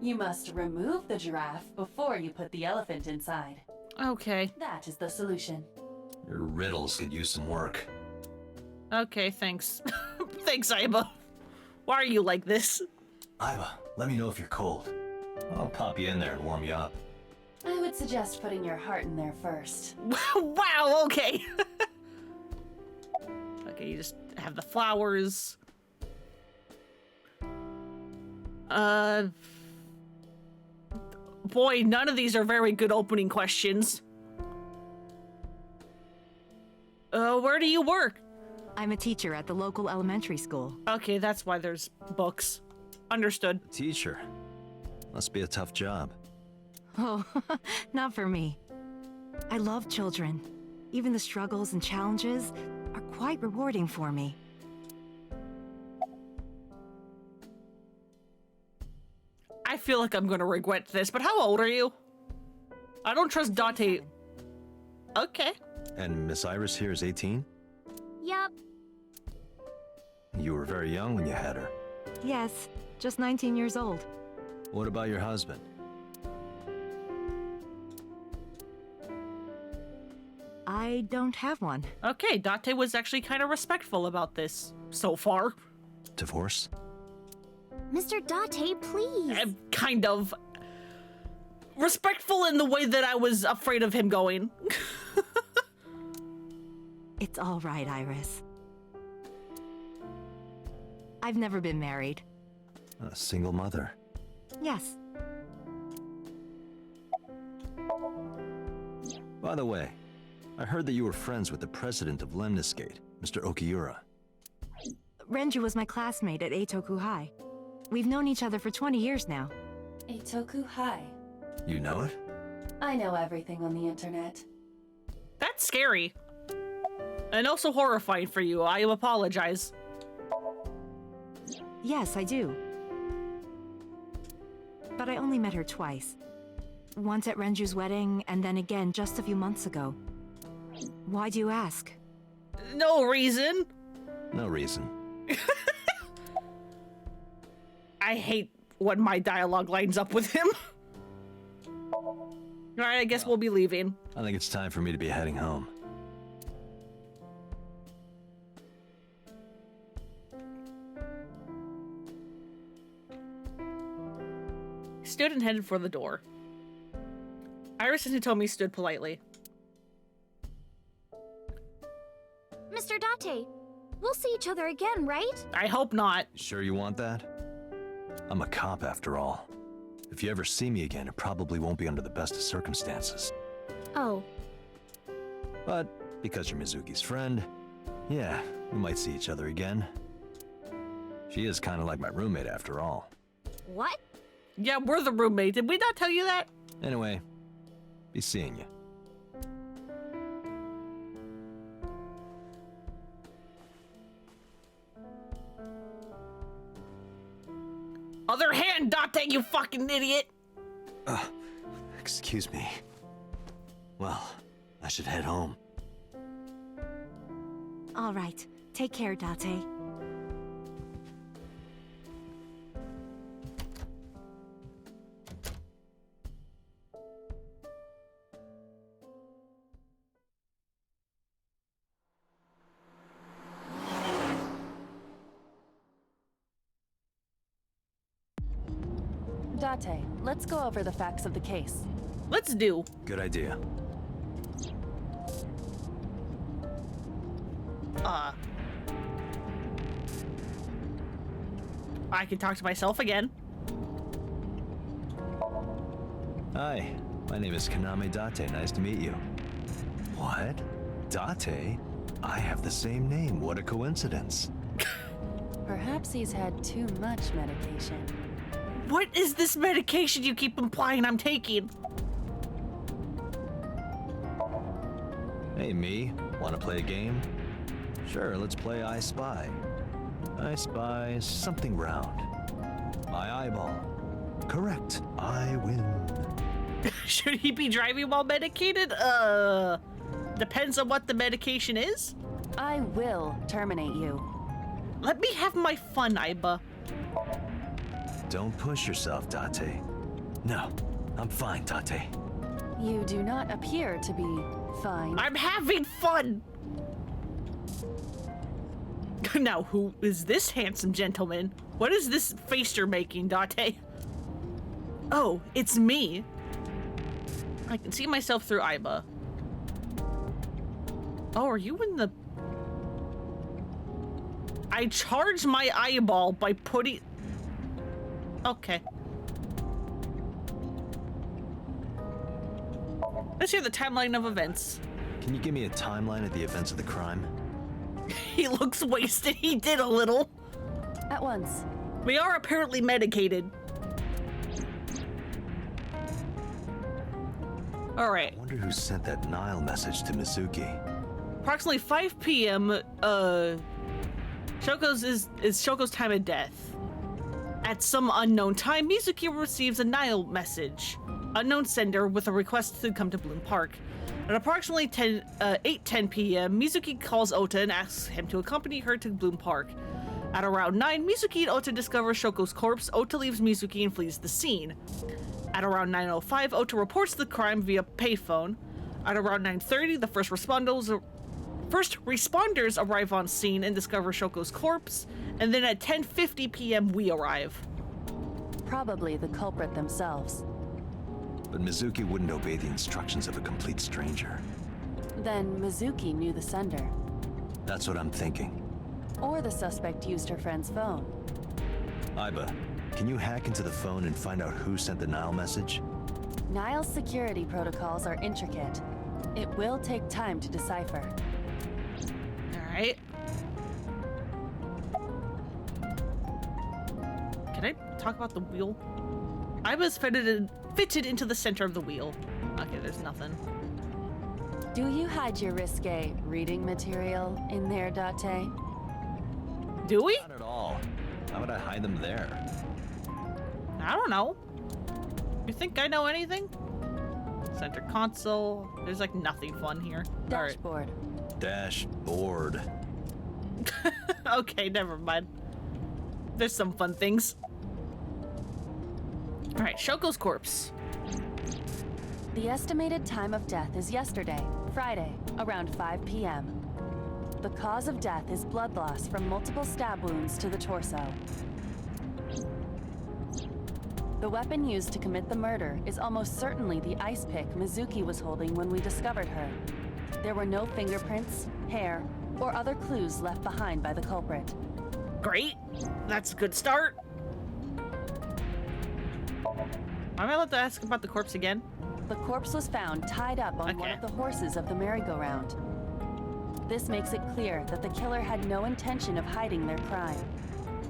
You must remove the giraffe before you put the elephant inside. Okay. That is the solution. Your riddles could use some work. Okay, thanks. Thanks, Iba. Why are you like this? Iva, let me know if you're cold. I'll pop you in there and warm you up. I would suggest putting your heart in there first. Wow, okay. Okay, you just have the flowers. Boy, none of these are very good opening questions. Where do you work? I'm a teacher at the local elementary school. Okay, that's why there's books. Understood. Teacher. Must be a tough job. Oh, not for me. I love children. Even the struggles and challenges are quite rewarding for me. I feel like I'm gonna regret this, but how old are you? I don't trust Date. Okay. And Miss Iris here is 18? Yup. You were very young when you had her. Yes, just 19 years old. What about your husband? I don't have one. Okay, Date was actually kind of respectful about this so far. Divorce? Mr. Date, please. I'm kind of respectful in the way that I was afraid of him going. It's all right, Iris. I've never been married. A single mother. Yes. By the way, I heard that you were friends with the president of Lemniscate, Mr. Okiura. Renju was my classmate at Eitoku High. We've known each other for 20 years now. Eitoku High. You know it? I know everything on the internet. That's scary. And also horrifying for you. I apologize. Yes, I do. But I only met her twice. Once at Renju's wedding, and then again just a few months ago. Why do you ask? No reason. No reason. I hate when my dialogue lines up with him. Alright, I guess we'll be leaving. I think it's time for me to be heading home. Stood and headed for the door. Iris and Hitomi stood politely. Mr. Date, we'll see each other again, right? I hope not. Sure you want that? I'm a cop after all. If you ever see me again, it probably won't be under the best of circumstances. Oh. But because you're Mizuki's friend, yeah, we might see each other again. She is kind of like my roommate after all. What? Yeah, we're the roommate. Did we not tell you that? Anyway, be seeing you. Other hand, Date, you fucking idiot! Excuse me. Well, I should head home. All right. Take care, Date. Date, let's go over the facts of the case. Let's do. Good idea. I can talk to myself again. Hi, my name is Kaname Date. Nice to meet you. What? Date? I have the same name. What a coincidence. Perhaps he's had too much medication. What is this medication you keep implying I'm taking? Hey, me. Want to play a game? Sure, let's play I Spy. I spy something round. My eyeball. Correct. I win. Should he be driving while medicated? Depends on what the medication is. I will terminate you. Let me have my fun, Aiba. Don't push yourself, Date. No, I'm fine, Date. You do not appear to be fine. I'm having fun! Now, who is this handsome gentleman? What is this face you're making, Date? Oh, it's me. I can see myself through Aiba. Oh, are you in the... I charged my eyeball by putting... Okay. Let's hear the timeline of events. Can you give me a timeline of the events of the crime? He looks wasted. He did a little. At once. We are apparently medicated. All right. I wonder who sent that Nile message to Mizuki. Approximately 5 p.m. Shoko's time of death. At some unknown time, Mizuki receives a Nile message. Unknown sender with a request to come to Bloom Park. At approximately 8:10 p.m., Mizuki calls Ota and asks him to accompany her to Bloom Park. At around 9, Mizuki and Ota discover Shoko's corpse. Ota leaves Mizuki and flees the scene. At around 9:05, Ota reports the crime via payphone. At around 9:30, the first responders arrive on scene and discover Shoko's corpse. And then at 10:50 p.m., we arrive. Probably the culprit themselves. But Mizuki wouldn't obey the instructions of a complete stranger. Then Mizuki knew the sender. That's what I'm thinking. Or the suspect used her friend's phone. Aiba, can you hack into the phone and find out who sent the Nile message? Nile's security protocols are intricate. It will take time to decipher. Alright. Can I talk about the wheel? I was fitted into the center of the wheel. Okay, there's nothing. Do you hide your risque reading material in there, Date? Do we? Not at all. How would I hide them there? I don't know. You think I know anything? Center console. There's like nothing fun here. Dashboard. Dashboard. Okay, never mind. There's some fun things. Alright, Shoko's corpse. The estimated time of death is yesterday, Friday, around 5 p.m. The cause of death is blood loss from multiple stab wounds to the torso. The weapon used to commit the murder is almost certainly the ice pick Mizuki was holding when we discovered her. There were no fingerprints, hair, or other clues left behind by the culprit. Great. That's a good start. Am I allowed to ask about the corpse again? The corpse was found tied up on one of the horses of the merry-go-round. This makes it clear that the killer had no intention of hiding their crime.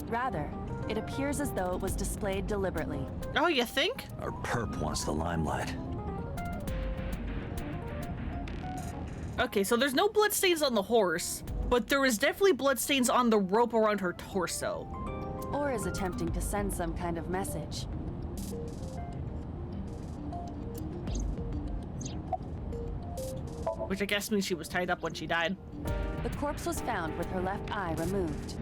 Rather, it appears as though it was displayed deliberately. Oh, you think? Our perp wants the limelight. Okay, so there's no bloodstains on the horse, but there is definitely bloodstains on the rope around her torso. Or is attempting to send some kind of message. Which I guess means she was tied up when she died. The corpse was found with her left eye removed.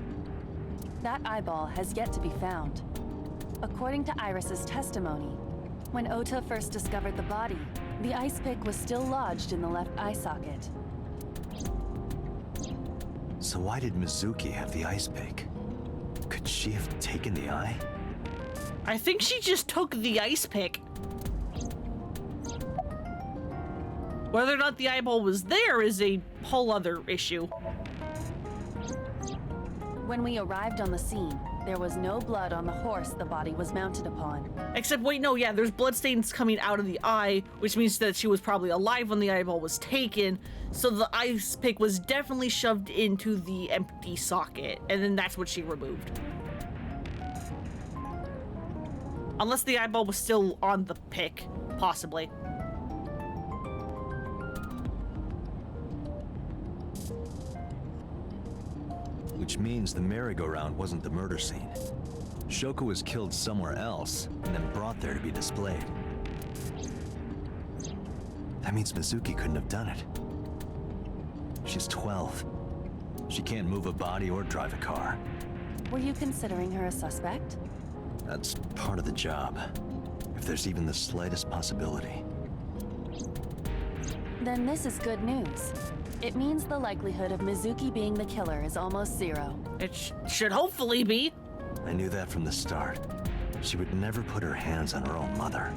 That eyeball has yet to be found. According to Iris's testimony, when Ota first discovered the body, the ice pick was still lodged in the left eye socket. So why did Mizuki have the ice pick? Could she have taken the eye? I think she just took the ice pick. Whether or not the eyeball was there is a whole other issue. When we arrived on the scene, there was no blood on the horse the body was mounted upon. Except, wait, no, yeah, there's bloodstains coming out of the eye, which means that she was probably alive when the eyeball was taken. So the ice pick was definitely shoved into the empty socket, and then that's what she removed. Unless the eyeball was still on the pick, possibly. Which means the merry-go-round wasn't the murder scene. Shoko was killed somewhere else and then brought there to be displayed. That means Mizuki couldn't have done it. She's 12. She can't move a body or drive a car. Were you considering her a suspect? That's part of the job. If there's even the slightest possibility. Then this is good news. It means the likelihood of Mizuki being the killer is almost zero. It should hopefully be. I knew that from the start. She would never put her hands on her own mother.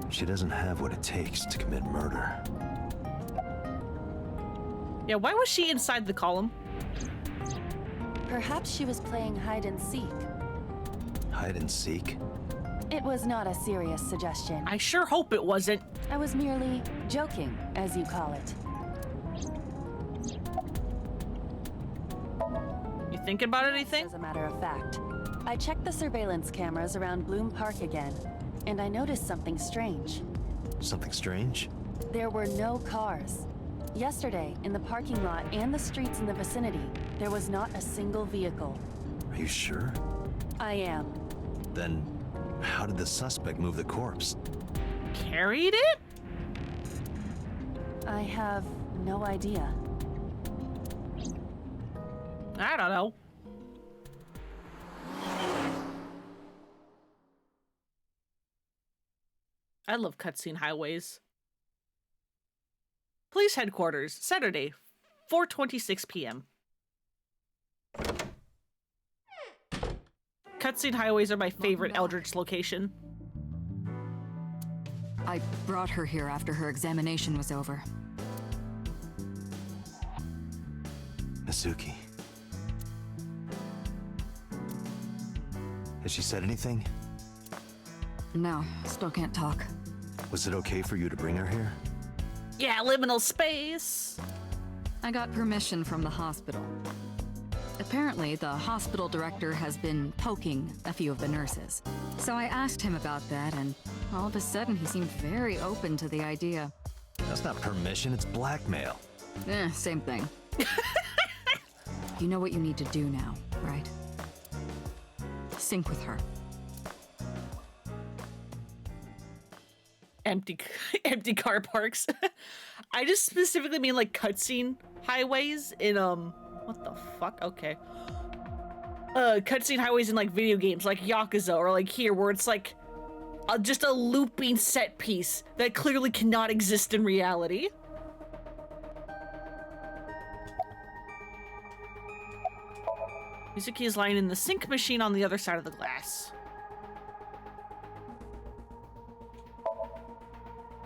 She doesn't have what it takes to commit murder. Yeah, why was she inside the column? Perhaps she was playing hide and seek. Hide and seek? It was not a serious suggestion. I sure hope it wasn't. I was merely joking, as you call it. You thinking about anything? As a matter of fact, I checked the surveillance cameras around Bloom Park again, and I noticed something strange. Something strange? There were no cars. Yesterday, in the parking lot and the streets in the vicinity, there was not a single vehicle. Are you sure? I am. Then, how did the suspect move the corpse? Carried it? I have no idea. I don't know. I love cutscene highways. Police headquarters, Saturday, 4:26 p.m. Cutscene highways are my favorite Eldritch location. I brought her here after her examination was over. Mizuki. Has she said anything? No, still can't talk. Was it okay for you to bring her here? Yeah, liminal space. I got permission from the hospital. Apparently, the hospital director has been poking a few of the nurses. So I asked him about that, and all of a sudden he seemed very open to the idea. That's not permission, it's blackmail. Same thing. You know what you need to do now, right? Sync with her. Empty car parks. I just specifically mean like cutscene highways in what the fuck? Okay. Cutscene highways in like video games like Yakuza or like here where it's like just a looping set piece that clearly cannot exist in reality. Mizuki is lying in the sync machine on the other side of the glass.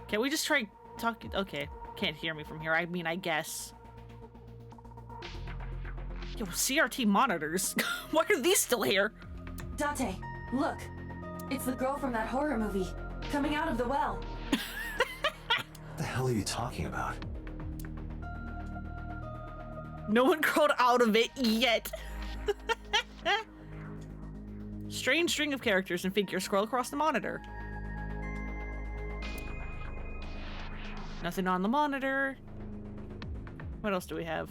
Can we just try talking? Okay, can't hear me from here. I mean, I guess. Yo, CRT monitors. Why are these still here? Date, look. It's the girl from that horror movie, coming out of the well. What the hell are you talking about? No one crawled out of it yet. Strange string of characters and figures scroll across the monitor. Nothing on the monitor. What else do we have?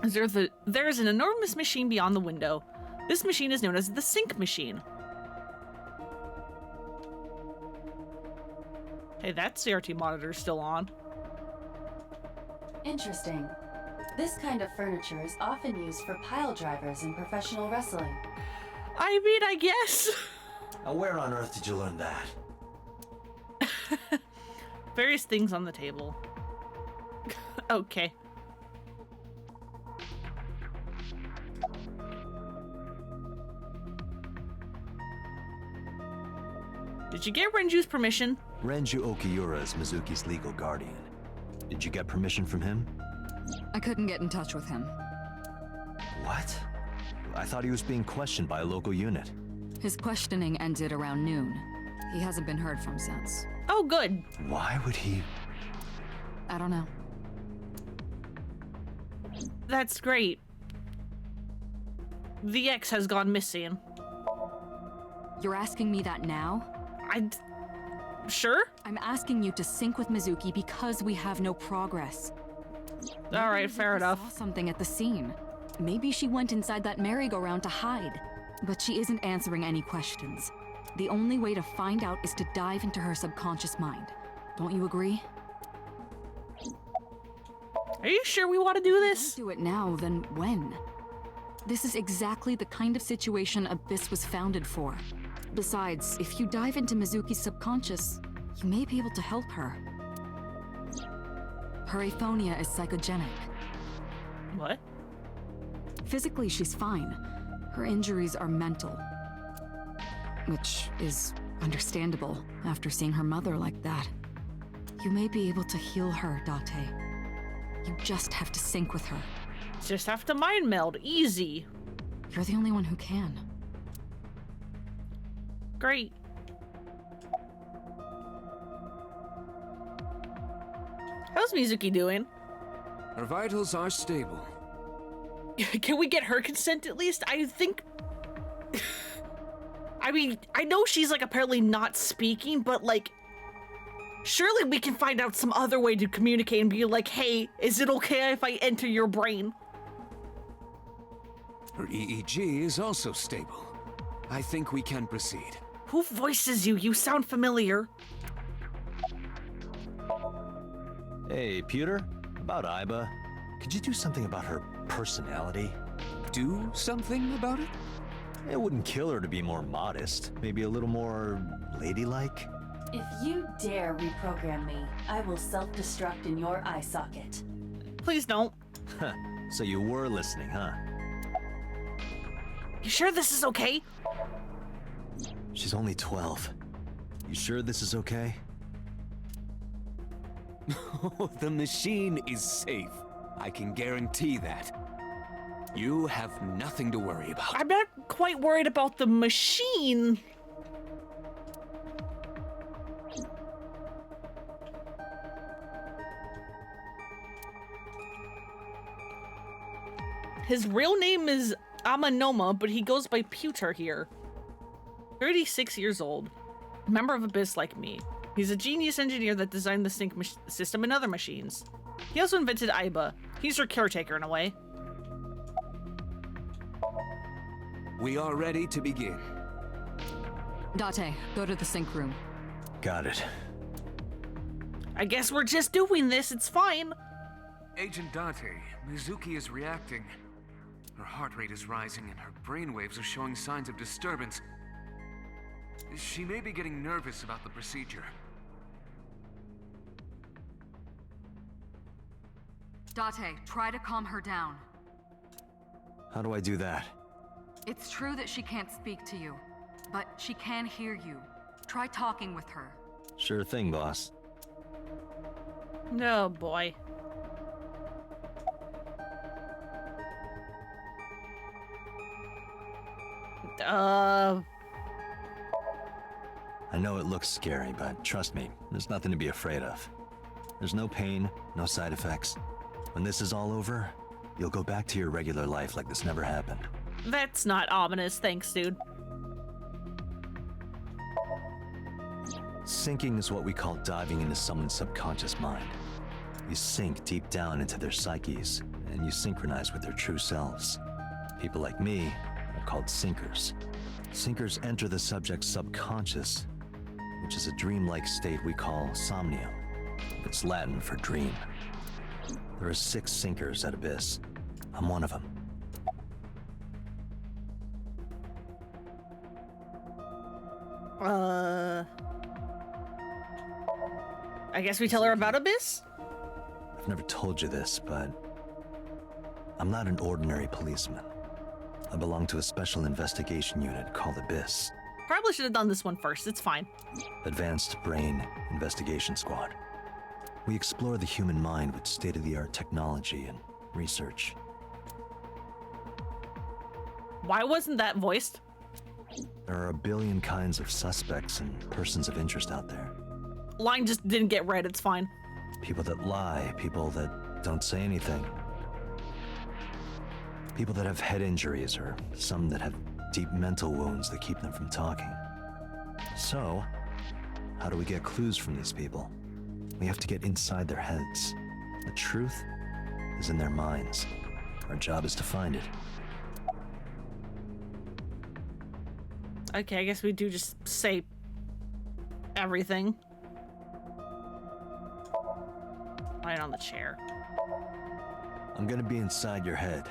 There's an enormous machine beyond the window. This machine is known as the sync machine. Hey, that CRT monitor is still on. Interesting. This kind of furniture is often used for pile drivers in professional wrestling. I mean, I guess. Now, where on earth did you learn that? Various things on the table. Okay. Did you get Renju's permission? Renju Okiura is Mizuki's legal guardian. Did you get permission from him? I couldn't get in touch with him. What? I thought he was being questioned by a local unit. His questioning ended around noon. He hasn't been heard from since. Oh, good. Why would he? I don't know. That's great. The X has gone missing. You're asking me that now? Sure? I'm asking you to sync with Mizuki because we have no progress. All right, fair enough. Saw something at the scene. Maybe she went inside that merry-go-round to hide. But she isn't answering any questions. The only way to find out is to dive into her subconscious mind. Don't you agree? Are you sure we want to do this? Don't do it now, then when? This is exactly the kind of situation Abyss was founded for. Besides, if you dive into Mizuki's subconscious, you may be able to help her. Her aphonia is psychogenic. What? Physically, she's fine. Her injuries are mental. Which is understandable after seeing her mother like that. You may be able to heal her, Date. You just have to sync with her. Just have to mind meld. Easy. You're the only one who can. Great. How's Mizuki doing? Her vitals are stable. Can we get her consent at least? I think... I mean, I know she's like apparently not speaking, but like... Surely we can find out some other way to communicate and be like, hey, is it okay if I enter your brain? Her EEG is also stable. I think we can proceed. Who voices you? You sound familiar. Hey, Pewter? About Aiba. Could you do something about her personality? Do something about it? It wouldn't kill her to be more modest. Maybe a little more ladylike? If you dare reprogram me, I will self-destruct in your eye socket. Please don't. So you were listening, huh? You sure this is okay? She's only 12. You sure this is okay? The machine is safe. I can guarantee that. You have nothing to worry about. I'm not quite worried about the machine. His real name is Amanoma, but he goes by Pewter here. 36 years old. Member of Abyss like me. He's a genius engineer that designed the sync system and other machines. He also invented Aiba. He's her caretaker in a way. We are ready to begin. Date, go to the sync room. Got it. I guess we're just doing this, it's fine. Agent Date, Mizuki is reacting. Her heart rate is rising and her brainwaves are showing signs of disturbance. She may be getting nervous about the procedure. Date, try to calm her down. How do I do that? It's true that she can't speak to you, but she can hear you. Try talking with her. Sure thing, boss. Oh boy. I know it looks scary, but trust me, there's nothing to be afraid of. There's no pain, no side effects. When this is all over, you'll go back to your regular life like this never happened. That's not ominous, thanks, dude. Sinking is what we call diving into someone's subconscious mind. You sink deep down into their psyches, and you synchronize with their true selves. People like me are called sinkers. Sinkers enter the subject's subconscious, which is a dreamlike state we call Somnium. It's Latin for dream. There are 6 sinkers at Abyss. I'm one of them. I guess we tell her about Abyss? I've never told you this, but I'm not an ordinary policeman. I belong to a special investigation unit called Abyss. Probably should have done this one first, it's fine. Advanced Brain Investigation Squad. We explore the human mind with state-of-the-art technology and research. Why wasn't that voiced? There are a billion kinds of suspects and persons of interest out there. Line just didn't get read, it's fine. People that lie, people that don't say anything. People that have head injuries, or some that have deep mental wounds that keep them from talking. So, how do we get clues from these people? We have to get inside their heads. The truth is in their minds. Our job is to find it. Okay, I guess we do just say everything. Right on the chair. I'm gonna be inside your head.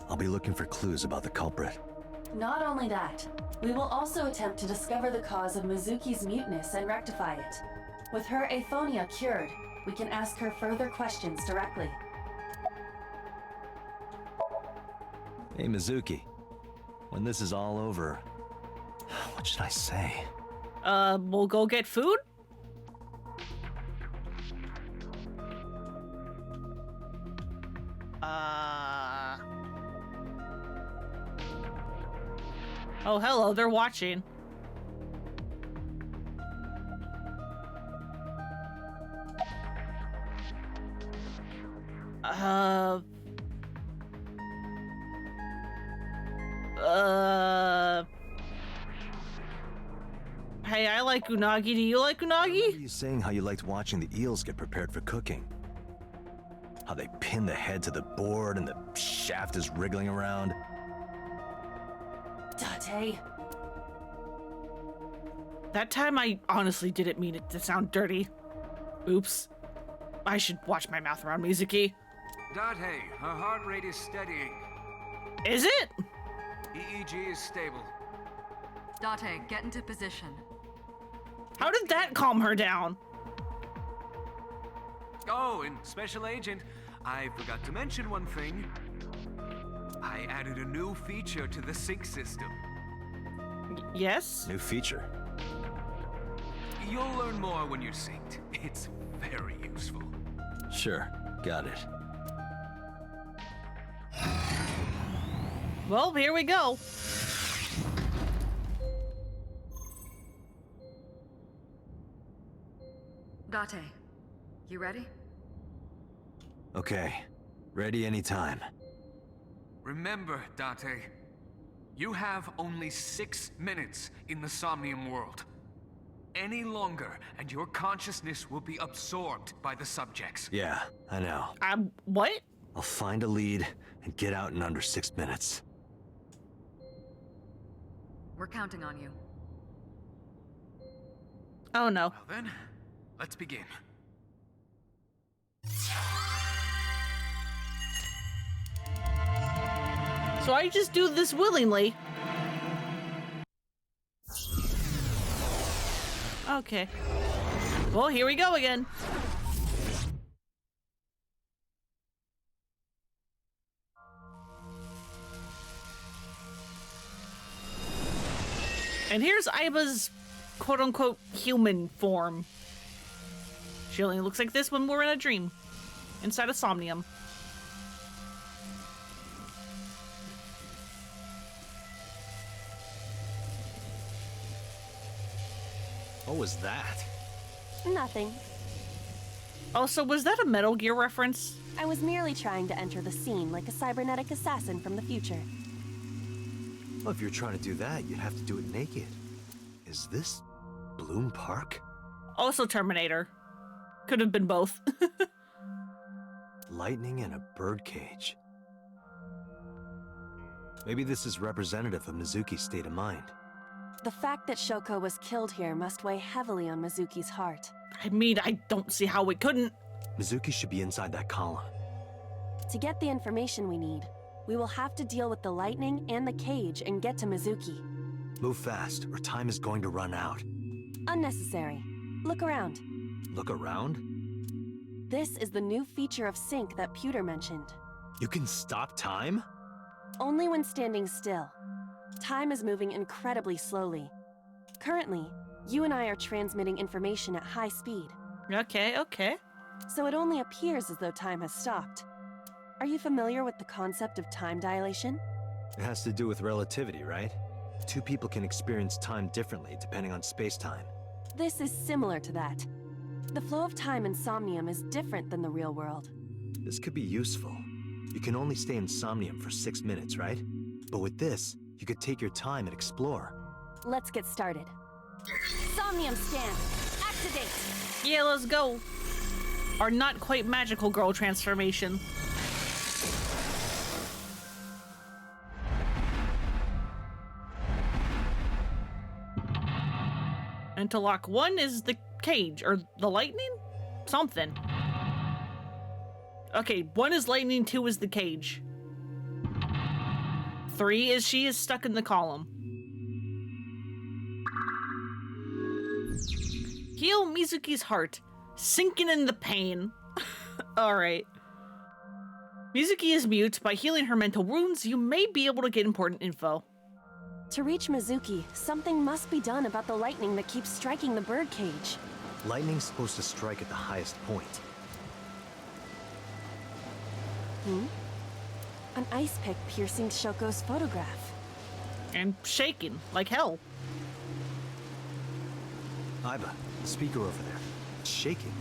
I'll be looking for clues about the culprit. Not only that, we will also attempt to discover the cause of Mizuki's muteness and rectify it. With her aphonia cured, we can ask her further questions directly. Hey, Mizuki. When this is all over, what should I say? We'll go get food? Oh, hello, they're watching. Hey, I like unagi. Do you like unagi? I remember you saying how you liked watching the eels get prepared for cooking. How they pin the head to the board and the shaft is wriggling around. Date. That time I honestly didn't mean it to sound dirty. Oops. I should watch my mouth around Mizuki. Date, her heart rate is steadying. Is it? EEG is stable. Date, get into position. How did that calm her down? Oh, and Special Agent, I forgot to mention one thing. I added a new feature to the sync system. Yes? New feature. You'll learn more when you're synced. It's very useful. Sure, got it. Well, here we go. Date, you ready? Okay, ready anytime. Remember, Date, you have only 6 minutes in the Somnium world. Any longer, and your consciousness will be absorbed by the subjects. Yeah, I know. What? I'll find a lead and get out in under 6 minutes. We're counting on you. Oh no. Well then, let's begin. So I just do this willingly. Okay. Well, here we go again. And here's Aiba's quote-unquote human form. She only looks like this when we're in a dream. Inside a Somnium. What was that? Nothing. Also, was that a Metal Gear reference? I was merely trying to enter the scene like a cybernetic assassin from the future. Well, if you're trying to do that, you'd have to do it naked. Is this Bloom Park? Also Terminator. Could have been both. Lightning in a birdcage. Maybe this is representative of Mizuki's state of mind. The fact that Shoko was killed here must weigh heavily on Mizuki's heart. I mean, I don't see how it couldn't. Mizuki should be inside that column. To get the information we need, we will have to deal with the lightning and the cage and get to Mizuki. Move fast, or time is going to run out. Unnecessary. Look around. Look around? This is the new feature of sync that Pewter mentioned. You can stop time? Only when standing still. Time is moving incredibly slowly. Currently, you and I are transmitting information at high speed. Okay, okay. So it only appears as though time has stopped. Are you familiar with the concept of time dilation? It has to do with relativity, right? Two people can experience time differently depending on space-time. This is similar to that. The flow of time in Somnium is different than the real world. This could be useful. You can only stay in Somnium for 6 minutes, right? But with this, you could take your time and explore. Let's get started. Somnium scan! Activate! Yeah, let's go. Our not quite magical girl transformation. And to lock 1 is the cage, or the lightning? Something. Okay, 1 is lightning, 2 is the cage. 3 is she is stuck in the column. Heal Mizuki's heart, sinking in the pain. Alright. Mizuki is mute. By healing her mental wounds, you may be able to get important info. To reach Mizuki, something must be done about the lightning that keeps striking the birdcage. Lightning's supposed to strike at the highest point. An ice pick piercing Shoko's photograph. And shaking, like hell. Aiba, the speaker over there. It's shaking.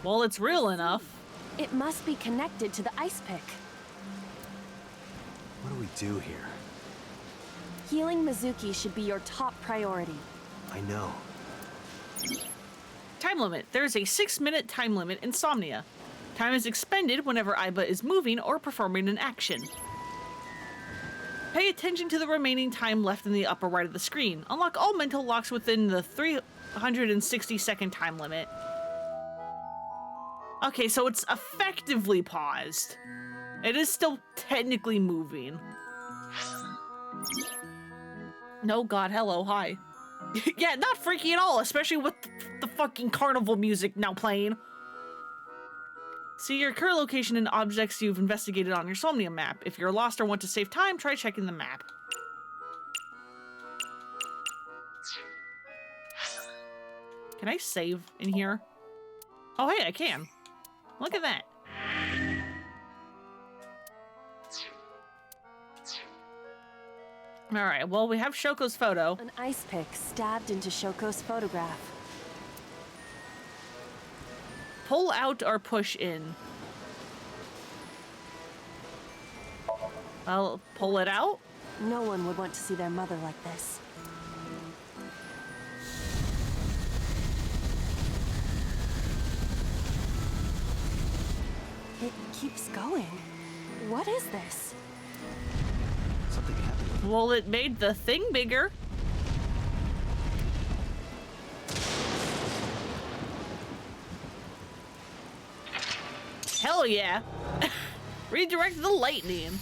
Well, it's real enough. It must be connected to the ice pick. What do we do here? Healing Mizuki should be your top priority. I know. Time limit. There's a 6-minute time limit in Somnia. Time is expended whenever Aiba is moving or performing an action. Pay attention to the remaining time left in the upper right of the screen. Unlock all mental locks within the 360-second time limit. Okay, so it's effectively paused. It is still technically moving. No, God, hello, hi. Yeah, not freaky at all, especially with the fucking carnival music now playing. See your current location and objects you've investigated on your Somnium map. If you're lost or want to save time, try checking the map. Can I save in here? Oh, hey, I can. Look at that. All right, well, we have Shoko's photo. An ice pick stabbed into Shoko's photograph. Pull out or push in. I'll pull it out. No one would want to see their mother like this. It keeps going. What is this? Something happened. Well, it made the thing bigger. Hell yeah. Redirect the lightning.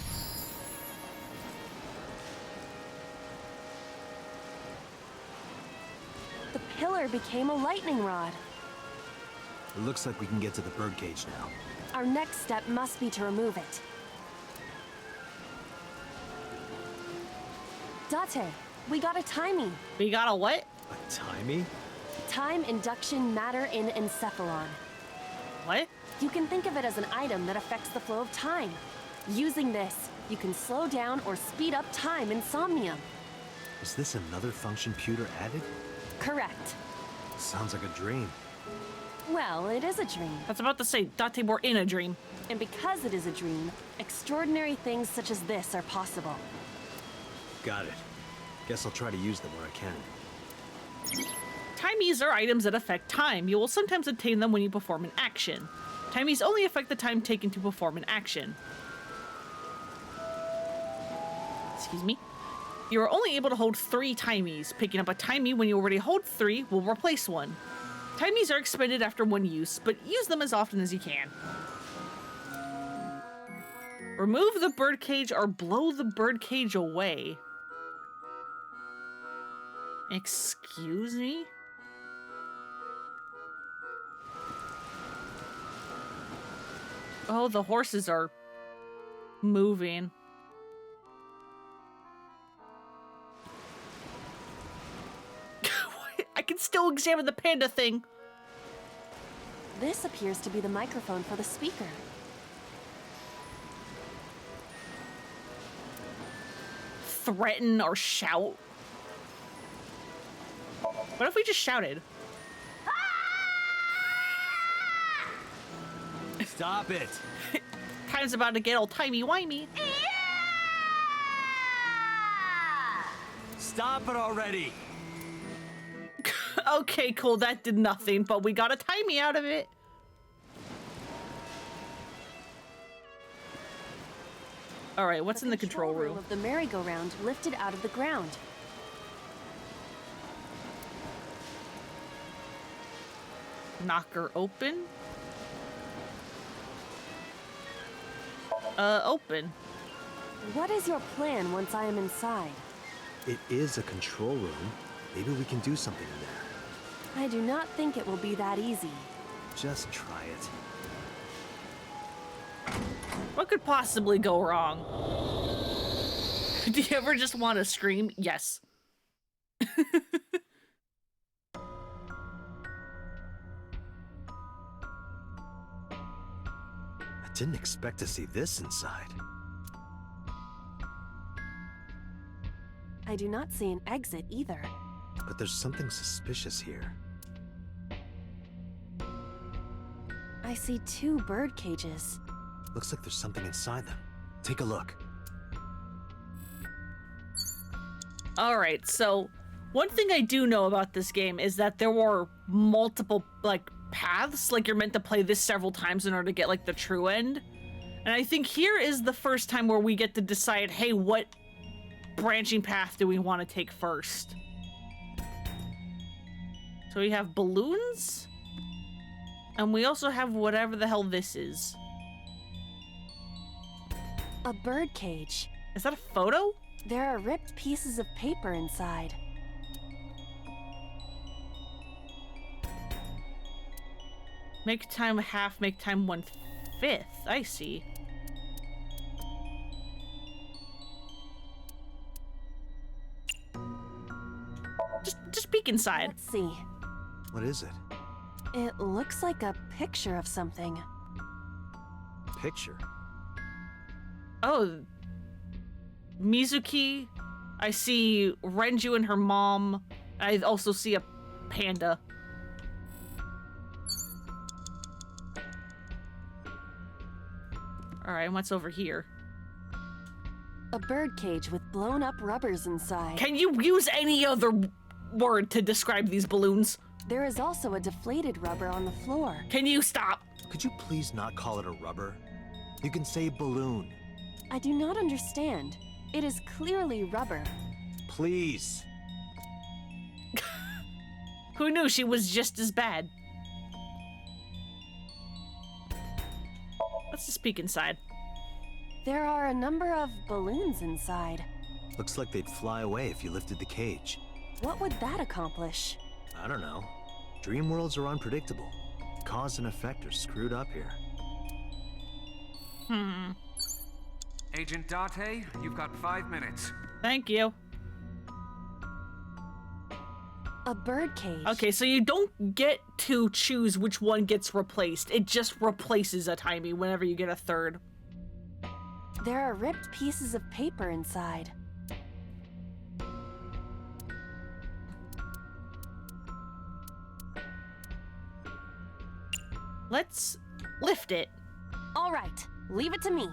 The pillar became a lightning rod. It looks like we can get to the birdcage now. Our next step must be to remove it. Date, we got a timing. We got a what? A timey? Time induction matter in encephalon. What? You can think of it as an item that affects the flow of time. Using this, you can slow down or speed up time in Somnium. Is this another function Pewter added? Correct. Sounds like a dream. Well, it is a dream. That's about to say, Date, we're in a dream. And because it is a dream, extraordinary things such as this are possible. Got it. Guess I'll try to use them where I can. Timies are items that affect time. You will sometimes obtain them when you perform an action. Timies only affect the time taken to perform an action. Excuse me. You are only able to hold 3 timies. Picking up a timie when you already hold 3 will replace one. Timies are expended after one use, but use them as often as you can. Remove the birdcage or blow the birdcage away. Excuse me? Oh, the horses are moving. I can still examine the panda thing. This appears to be the microphone for the speaker. Threaten or shout. What if we just shouted? Stop it! Time's about to get all timey-wimey. Stop it already! Okay, cool, that did nothing, but we got a timey out of it. All right, what's in the control room? Of the merry-go-round lifted out of the ground. Knocker open. Open. What is your plan once I am inside? It is a control room. Maybe we can do something in there. I do not think it will be that easy. Just try it. What could possibly go wrong? Do you ever just want to scream? Yes. I didn't expect to see this inside. I do not see an exit either. But there's something suspicious here. I see 2 bird cages. Looks like there's something inside them. Take a look. All right, so one thing I do know about this game is that there were multiple, like, paths. Like, you're meant to play this several times in order to get, like, the true end. And I think here is the first time where we get to decide, hey, what branching path do we want to take first? So we have balloons. And we also have whatever the hell this is. A bird cage. Is that a photo? There are ripped pieces of paper inside. Make time half, make time 1/5. I see. Just peek inside. Let's see. What is it? It looks like a picture of something. Picture? Oh. Mizuki. I see Renju and her mom. I also see a panda. Alright, what's over here? A bird cage with blown up rubbers inside. Can you use any other word to describe these balloons? There is also a deflated rubber on the floor. Can you stop? Could you please not call it a rubber? You can say balloon. I do not understand. It is clearly rubber. Please. Who knew she was just as bad? Let's just peek inside. There are a number of balloons inside. Looks like they'd fly away if you lifted the cage. What would that accomplish? I don't know. Dream worlds are unpredictable. Cause and effect are screwed up here. Agent Date, you've got 5 minutes. Thank you. A bird cage. Okay, so you don't get to choose which one gets replaced. It just replaces a Timey whenever you get a third. There are ripped pieces of paper inside. Let's lift it. All right, leave it to me.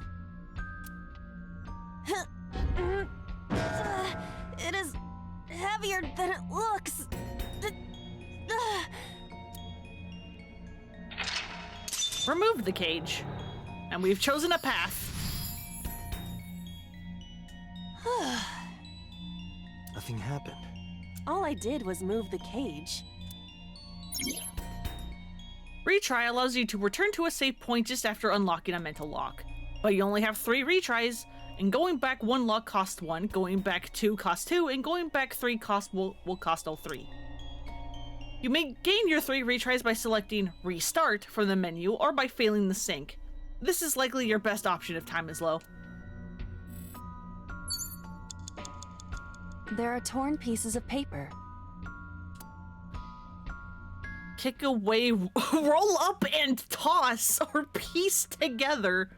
It is heavier than it looks. Remove the cage. And we've chosen a path. Nothing happened. All I did was move the cage. Retry allows you to return to a save point just after unlocking a mental lock. But you only have 3 retries, and going back 1 lock costs 1, going back 2 costs 2, and going back 3 will cost all 3. You may gain your 3 retries by selecting Restart from the menu or by failing the sync. This is likely your best option if time is low. There are torn pieces of paper. Kick away, roll up and toss, or piece together.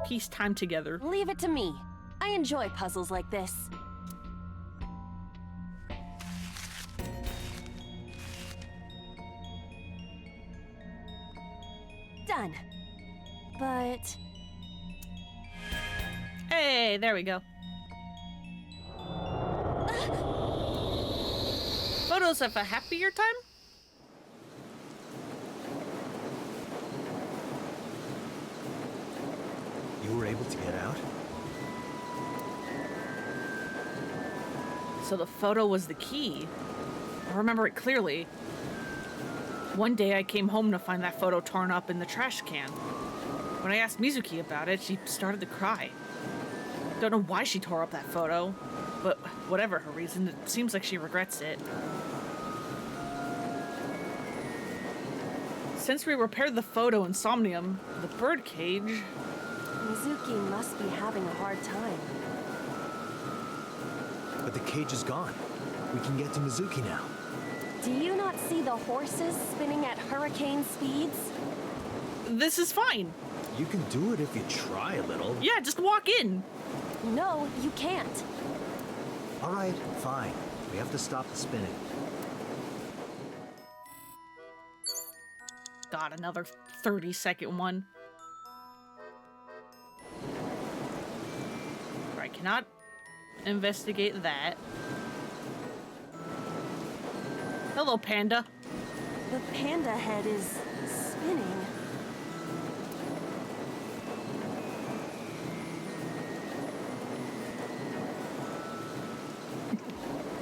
Piece time together. Leave it to me. I enjoy puzzles like this. Done. But... Hey, there we go. Photos of a happier time? You were able to get out? So the photo was the key. I remember it clearly. One day I came home to find that photo torn up in the trash can. When I asked Mizuki about it, she started to cry. Don't know why she tore up that photo, but whatever her reason, it seems like she regrets it. Since we repaired the photo in Somnium, the bird cage... Mizuki must be having a hard time. But the cage is gone. We can get to Mizuki now. Do you not see the horses spinning at hurricane speeds? This is fine. You can do it if you try a little. Yeah, just walk in. No, you can't. All right, fine. We have to stop the spinning. God, another 30-second one. I cannot investigate that. Hello, panda. The panda head is spinning.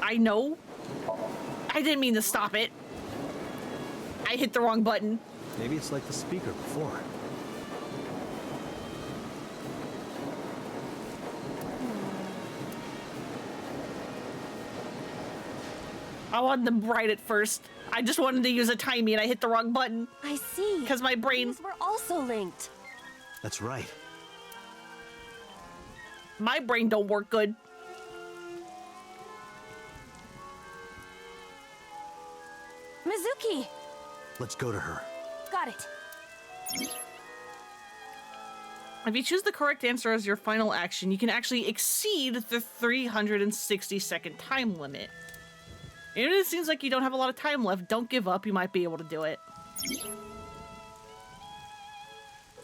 I know. I didn't mean to stop it. I hit the wrong button. Maybe it's like the speaker before. I wanted to write it first. I just wanted to use a timey and I hit the wrong button. I see. Because my brain... These were also linked. That's right. My brain don't work good. Mizuki! Let's go to her. Got it. If you choose the correct answer as your final action, you can actually exceed the 360-second time limit. Even if it seems like you don't have a lot of time left, don't give up. You might be able to do it.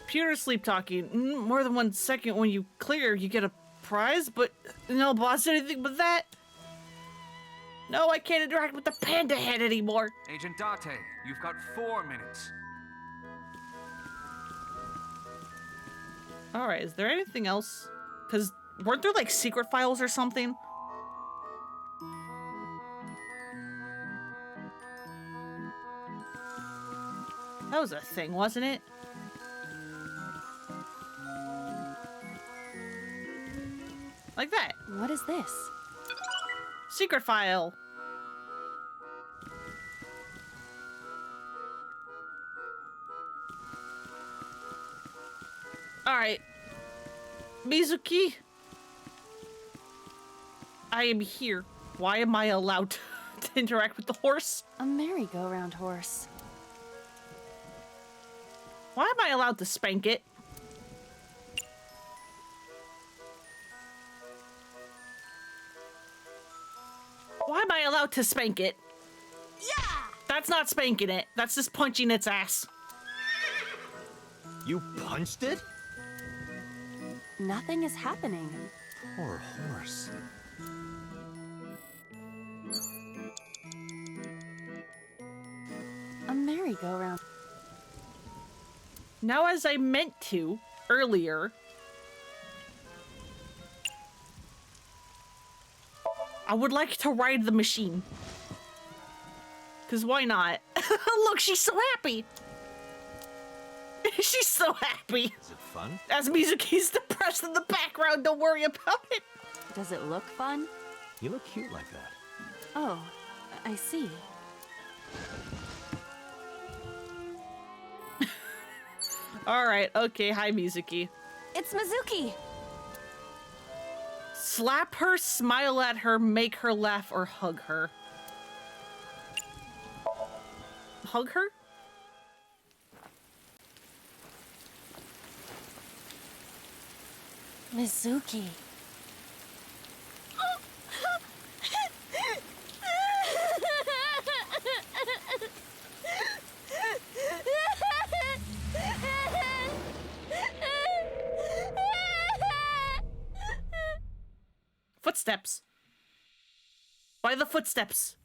Pure sleep talking. More than 1 second when you clear, you get a prize, but no boss anything but that. No, I can't interact with the panda head anymore. Agent Date, you've got 4 minutes. Alright, is there anything else? Because weren't there like secret files or something? That was a thing, wasn't it? Like that. What is this? Secret file. Alright. Mizuki. I am here. Why am I allowed to interact with the horse? A merry-go-round horse. Why am I allowed to spank it? Why am I allowed to spank it? Yeah! That's not spanking it. That's just punching its ass. You punched it? Nothing is happening. Poor horse. A merry-go-round. Now, as I meant to earlier, I would like to ride the machine. Because why not? Look, she's so happy. She's so happy. Is it fun? As Mizuki's depressed in the background, don't worry about it. Does it look fun? You look cute like that. Oh, I see. Alright, okay, hi Mizuki. It's Mizuki! Slap her, smile at her, make her laugh, or hug her. Hug her? Mizuki. Footsteps. By the footsteps.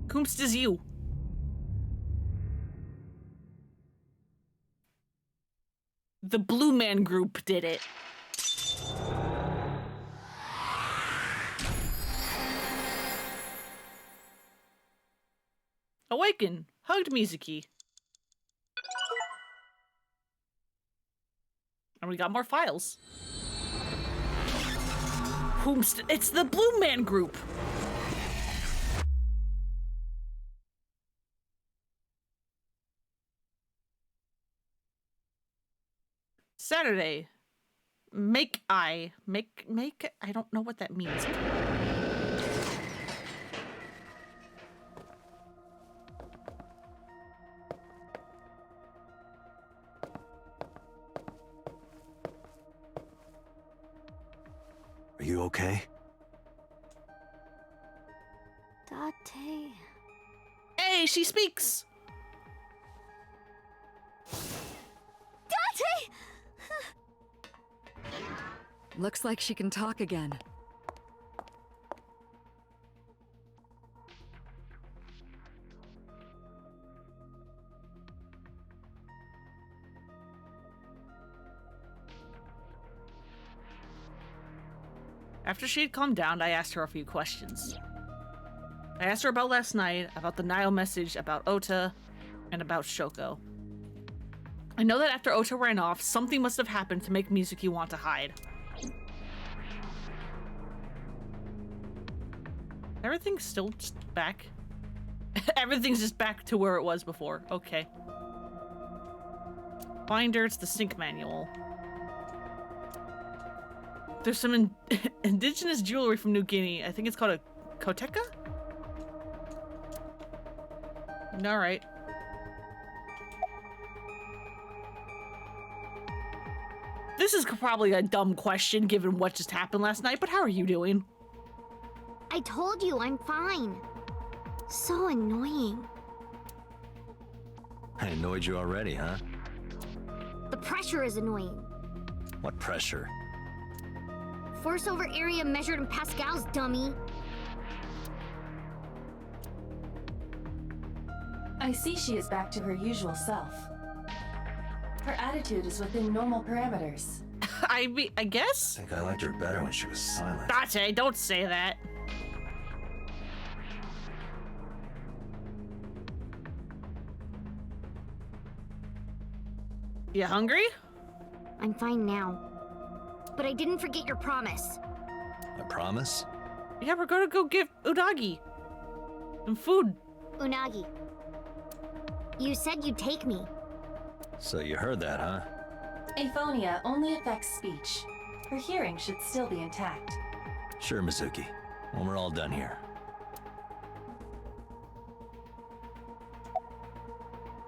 Kumst is you. The Blue Man Group did it. Awaken. Hugged Mizuki. And we got more files. It's the Blue Man Group. Saturday. I don't know what that means. Are you okay? Date. Hey, she speaks! Date! Looks like she can talk again. After she had calmed down, I asked her a few questions. I asked her about last night, about the Nile message, about Ota, and about Shoko. I know that after Ota ran off, something must have happened to make Mizuki want to hide. Everything's still just back. Everything's just back to where it was before. Okay. Binder, it's the sync manual. There's some indigenous jewelry from New Guinea. I think it's called a koteka? Alright. This is probably a dumb question given what just happened last night, but how are you doing? I told you I'm fine. So annoying. I annoyed you already, huh? The pressure is annoying. What pressure? Force over area measured in pascals, dummy. I see she is back to her usual self. Her attitude is within normal parameters. I guess? I think I liked her better when she was silent. Date, don't say that. You hungry? I'm fine now. But I didn't forget your promise. I promise? Yeah, we're gonna go get unagi. And food. Unagi. You said you'd take me. So you heard that, huh? Aphonia only affects speech. Her hearing should still be intact. Sure, Mizuki. When we're all done here.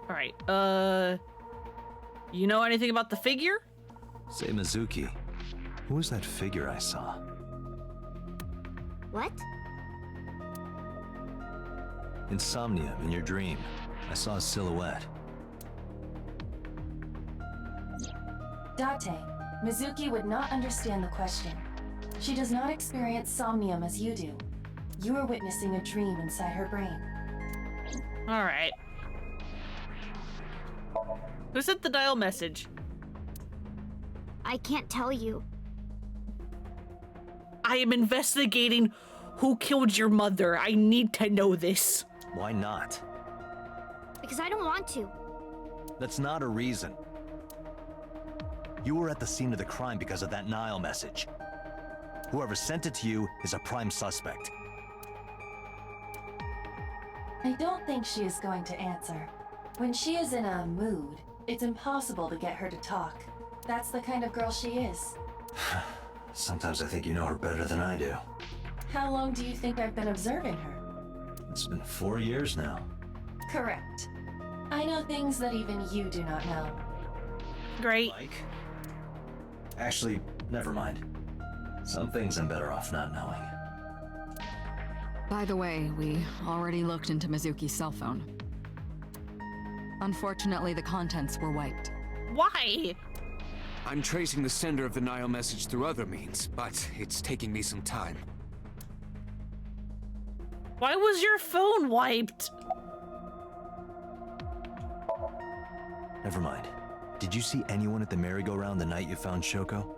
Alright, you know anything about the figure? Say, Mizuki, who was that figure I saw? What? In Somnium, in your dream, I saw a silhouette. Date, Mizuki would not understand the question. She does not experience Somnium as you do. You are witnessing a dream inside her brain. Alright. Who sent the dial message? I can't tell you. I am investigating who killed your mother. I need to know this. Why not? Because I don't want to. That's not a reason. You were at the scene of the crime because of that Nile message. Whoever sent it to you is a prime suspect. I don't think she is going to answer. When she is in a mood, it's impossible to get her to talk. That's the kind of girl she is. Sometimes I think you know her better than I do. How long do you think I've been observing her? It's been 4 years now. Correct. I know things that even you do not know. Great. Like? Actually, never mind. Some things I'm better off not knowing. By the way, we already looked into Mizuki's cell phone. Unfortunately, the contents were wiped. Why? I'm tracing the sender of the Nile message through other means, but it's taking me some time. Why was your phone wiped? Never mind. Did you see anyone at the merry-go-round the night you found Shoko?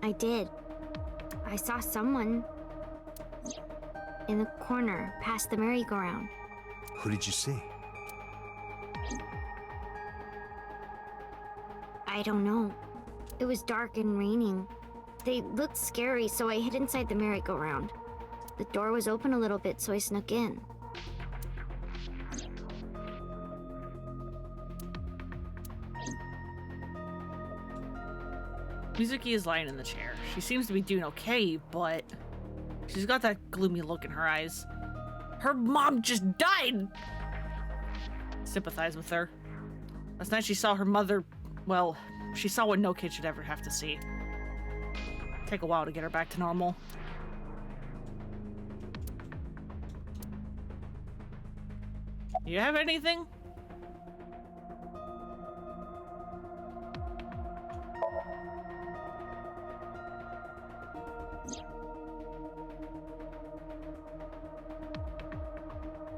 I did. I saw someone in the corner past the merry-go-round. Who did you see? I don't know. It was dark and raining. They looked scary, so I hid inside the merry-go-round. The door was open a little bit, so I snuck in. Mizuki is lying in the chair. She seems to be doing okay, but she's got that gloomy look in her eyes. Her mom just died! Sympathize with her. Last night she saw her mother, well, she saw what no kid should ever have to see. Take a while to get her back to normal. You have anything?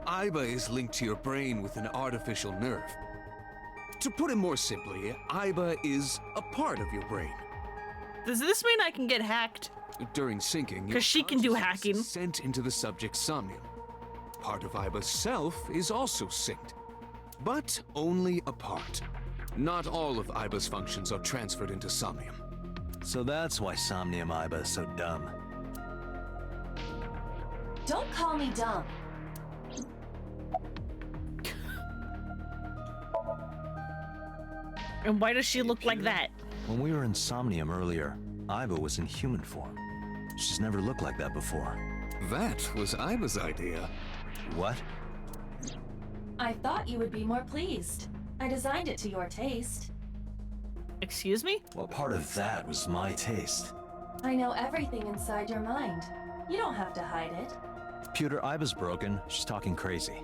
Aiba is linked to your brain with an artificial nerve. To put it more simply, Aiba is a part of your brain. Does this mean I can get hacked? During syncing, Because she can do hacking. is sent into the subject's Somnium. Part of Aiba's self is also synced, but only a part. Not all of Aiba's functions are transferred into Somnium. So that's why Somnium Aiba is so dumb. Don't call me dumb. And why does she look like that? When we were in Somnium earlier, Aiba was in human form. She's never looked like that before. That was Aiba's idea. What? I thought you would be more pleased. I designed it to your taste. Excuse me? What part of that was my taste? I know everything inside your mind. You don't have to hide it. Pewter, Aiba's broken. She's talking crazy.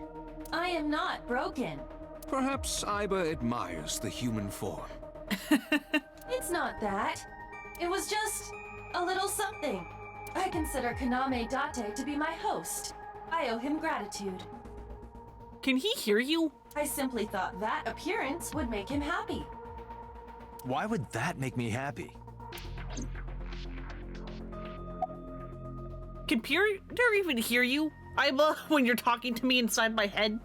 I am not broken. Perhaps Aiba admires the human form. It's not that. It was just a little something. I consider Kaname Date to be my host. I owe him gratitude. Can he hear you? I simply thought that appearance would make him happy. Why would that make me happy? Can Peter even hear you, Aiba, when you're talking to me inside my head?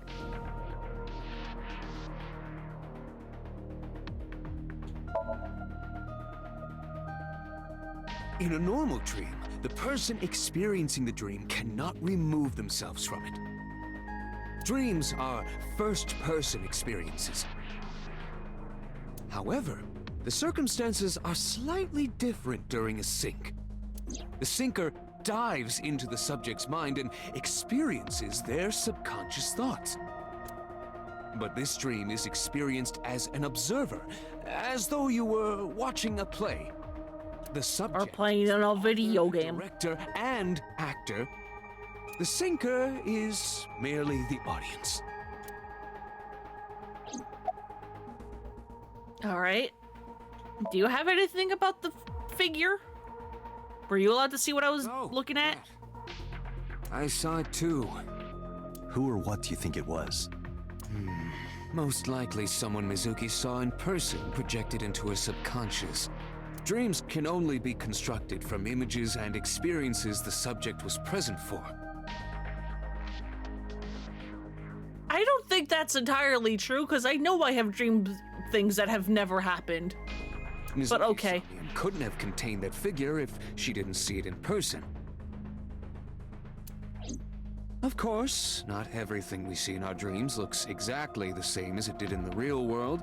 In a normal dream, the person experiencing the dream cannot remove themselves from it. Dreams are first-person experiences. However, the circumstances are slightly different during a sync. The syncer dives into the subject's mind and experiences their subconscious thoughts. But this dream is experienced as an observer, as though you were watching a play. The subject or playing in a video game. Director and actor. The syncer is merely the audience. All right. Do you have anything about the figure? Were you allowed to see what I was looking at? I saw it too. Who or what do you think it was? Most likely someone Mizuki saw in person projected into her subconscious. Dreams can only be constructed from images and experiences the subject was present for. I don't think that's entirely true, because I know I have dreamed things that have never happened. But okay. Somnium couldn't have contained that figure if she didn't see it in person. Of course, not everything we see in our dreams looks exactly the same as it did in the real world.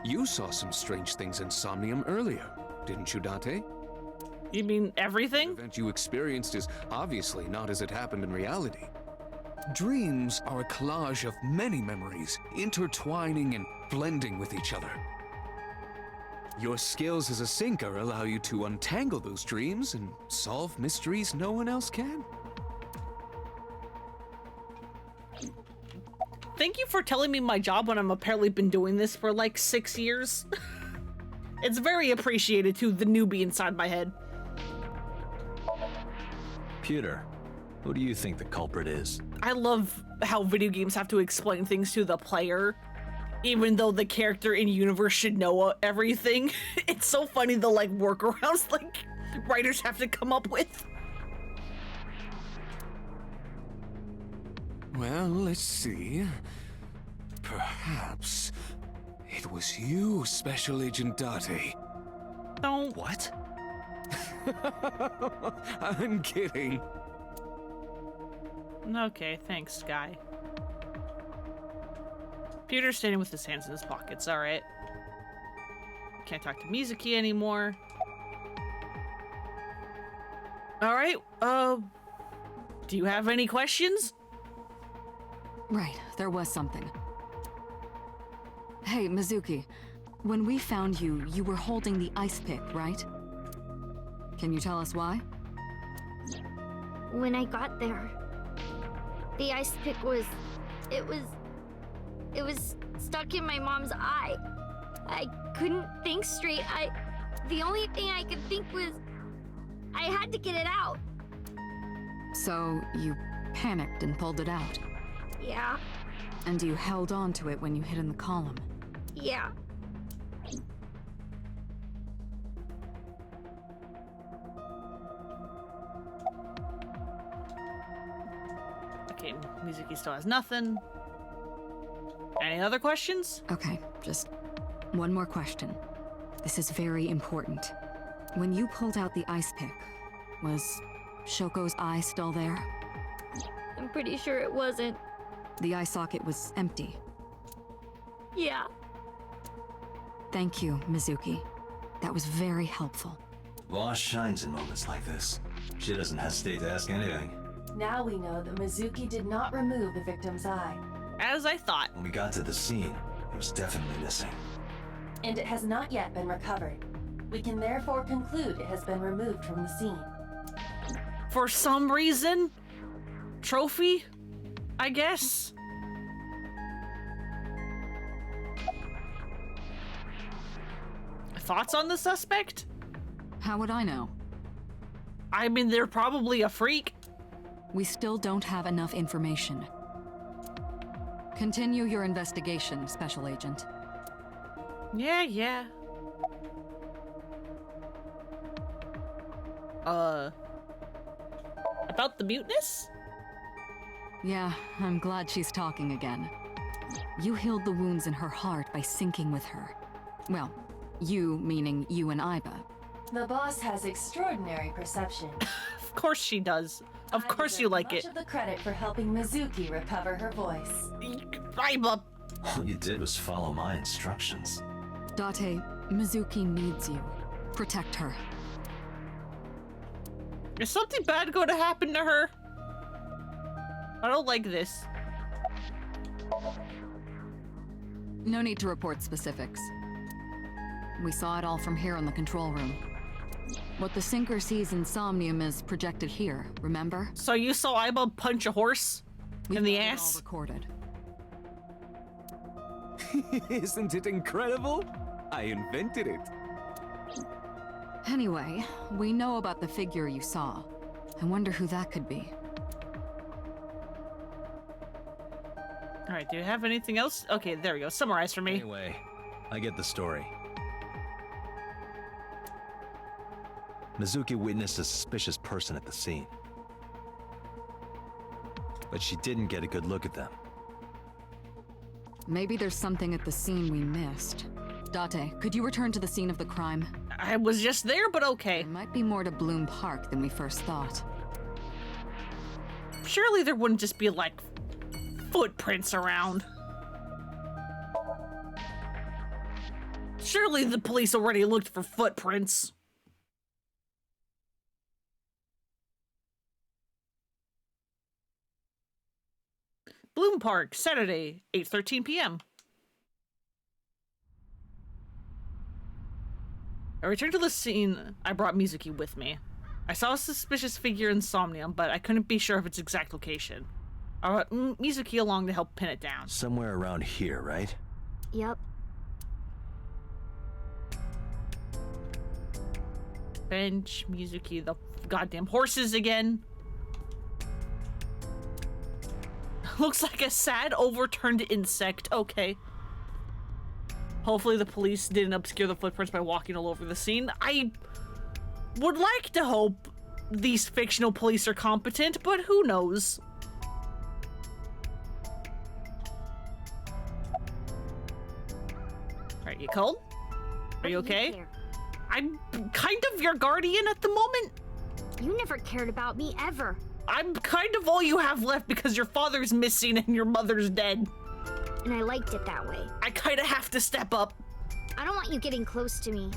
You saw some strange things in Somnium earlier, didn't you, Date? You mean everything? The event you experienced is obviously not as it happened in reality. Dreams are a collage of many memories, intertwining and blending with each other. Your skills as a syncer allow you to untangle those dreams and solve mysteries no one else can. Thank you for telling me my job when I'm apparently been doing this for like 6 years. It's very appreciated to the newbie inside my head. Pewter, who do you think the culprit is? I love how video games have to explain things to the player, even though the character in universe should know everything. It's so funny the like workarounds like writers have to come up with. Well, let's see. Perhaps it was you, Special Agent Date. Don't. What? I'm kidding. Okay, thanks, guy. Peter's standing with his hands in his pockets, alright. Can't talk to Mizuki anymore. Alright, do you have any questions? Right, there was something. Hey, Mizuki. When we found you, you were holding the ice pick, right? Can you tell us why? When I got there, the ice pick was... It was stuck in my mom's eye. I couldn't think straight. The only thing I could think was... I had to get it out. So, you panicked and pulled it out? Yeah. And you held on to it when you hid in the column? Yeah. Okay, Mizuki still has nothing. Any other questions? Okay, just One more question. This is very important. When you pulled out the ice pick, was Shoko's eye still there? I'm pretty sure it wasn't. The eye socket was empty. Yeah. Thank you, Mizuki. That was very helpful. Boss shines in moments like this. She doesn't hesitate to ask anything. Now we know that Mizuki did not remove the victim's eye. As I thought. When we got to the scene, it was definitely missing. And it has not yet been recovered. We can therefore conclude it has been removed from the scene. For some reason? Trophy? I guess? Thoughts on the suspect? How would I know? I mean, they're probably a freak. We still don't have enough information. Continue your investigation, Special Agent. Yeah. About the muteness? Yeah, I'm glad she's talking again. You healed the wounds in her heart by syncing with her. Well, you meaning you and Iba. The boss has extraordinary perception. Of course she does. Of course you like it. Much of the credit for helping Mizuki recover her voice. Iba. All you did was follow my instructions. Date, Mizuki needs you. Protect her. Is something bad going to happen to her? I don't like this. No need to report specifics. We saw it all from here in the control room. What the sinker sees in Somnium is projected here, remember? So you saw Iba punch a horse in the ass? All recorded. Isn't it incredible? I invented it. Anyway, we know about the figure you saw. I wonder who that could be. Alright, do you have anything else? Okay, there we go. Summarize for me. Anyway, I get the story. Mizuki witnessed a suspicious person at the scene. But she didn't get a good look at them. Maybe there's something at the scene we missed. Date, could you return to the scene of the crime? I was just there, but okay. There might be more to Bloom Park than we first thought. Surely there wouldn't just be, like, footprints around. Surely the police already looked for footprints. Bloom Park, Saturday, 8:13 p.m. I returned to the scene. I brought Mizuki with me. I saw a suspicious figure in Somnium, but I couldn't be sure of its exact location. I brought Mizuki along to help pin it down. Somewhere around here, right? Yep. Bench, Mizuki, the goddamn horses again. Looks like a sad, overturned insect. Okay. Hopefully the police didn't obscure the footprints by walking all over the scene. I would like to hope these fictional police are competent, but who knows? Alright, you cold? Are you okay? I'm kind of your guardian at the moment. You never cared about me, ever. I'm kind of all you have left because your father's missing and your mother's dead. And I liked it that way. I kind of have to step up. I don't want you getting close to me.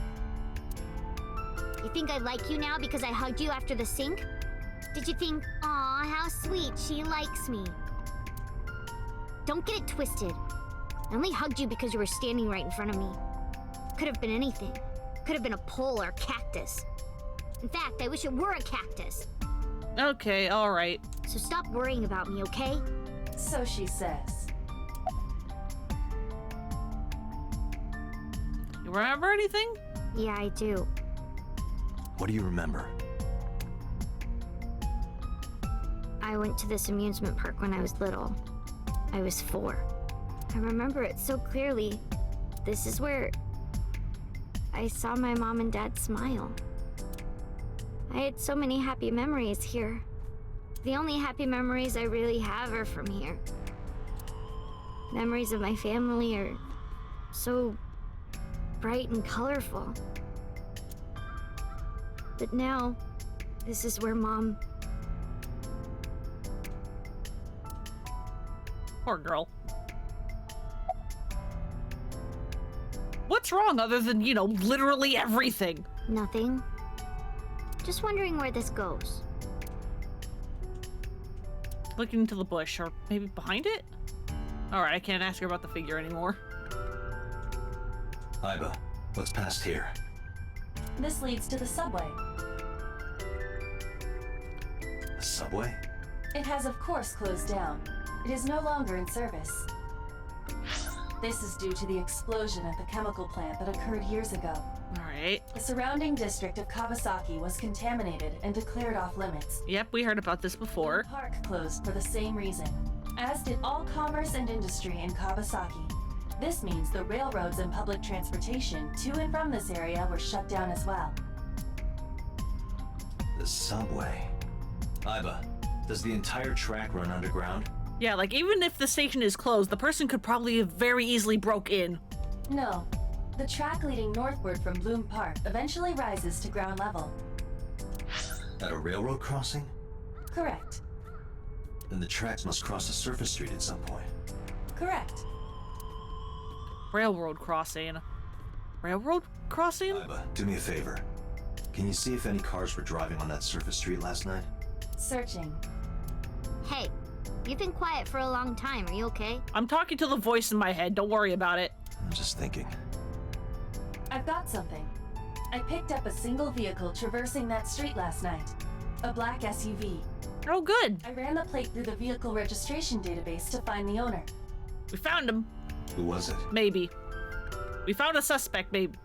You think I like you now because I hugged you after the sink? Did you think, aw, how sweet, she likes me? Don't get it twisted. I only hugged you because you were standing right in front of me. Could have been anything. Could have been a pole or a cactus. In fact, I wish it were a cactus. Okay, alright. So stop worrying about me, okay? So she says. You remember anything? Yeah, I do. What do you remember? I went to this amusement park when I was little. I was 4. I remember it so clearly. This is where I saw my mom and dad smile. I had so many happy memories here. The only happy memories I really have are from here. Memories of my family are so bright and colorful. But now, this is where Mom... Poor girl. What's wrong other than, you know, literally everything? Nothing. Just wondering where this goes. Looking into the bush, or maybe behind it? Alright, I can't ask her about the figure anymore. Iba, what's past here? This leads to the subway. The subway? It has of course closed down. It is no longer in service. This is due to the explosion at the chemical plant that occurred years ago. Alright. The surrounding district of Kawasaki was contaminated and declared off limits. Yep, we heard about this before. The park closed for the same reason, as did all commerce and industry in Kawasaki. This means the railroads and public transportation to and from this area were shut down as well. The subway. Iba, does the entire track run underground? Yeah, like even if the station is closed, the person could probably have very easily broke in. No. The track leading northward from Bloom Park eventually rises to ground level. At a railroad crossing? Correct. Then the tracks must cross a surface street at some point. Correct. Railroad crossing. Railroad crossing? Iba, do me a favor. Can you see if any cars were driving on that surface street last night? Searching. Hey, you've been quiet for a long time. Are you okay? I'm talking to the voice in my head. Don't worry about it. I'm just thinking. I've got something. I picked up a single vehicle traversing that street last night. A black SUV. Oh, good. I ran the plate through the vehicle registration database to find the owner. We found him. Who was it? Maybe. We found a suspect, maybe.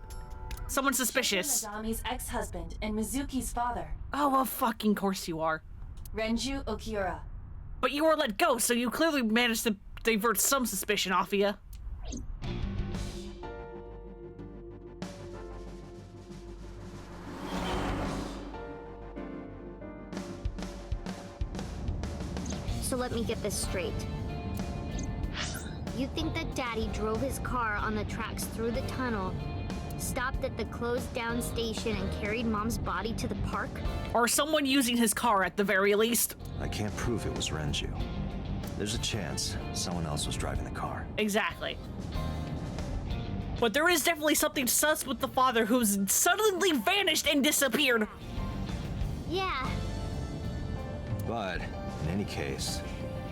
Someone suspicious. Nadami's ex-husband and Mizuki's father. Oh, well, fucking course you are. Renju Okiura. But you were let go, so you clearly managed to divert some suspicion off of you. So let me get this straight. You think that Daddy drove his car on the tracks through the tunnel, stopped at the closed down station, and carried Mom's body to the park? Or someone using his car at the very least. I can't prove it was Renju. There's a chance someone else was driving the car. Exactly. But there is definitely something sus with the father who's suddenly vanished and disappeared. Yeah. But, in any case,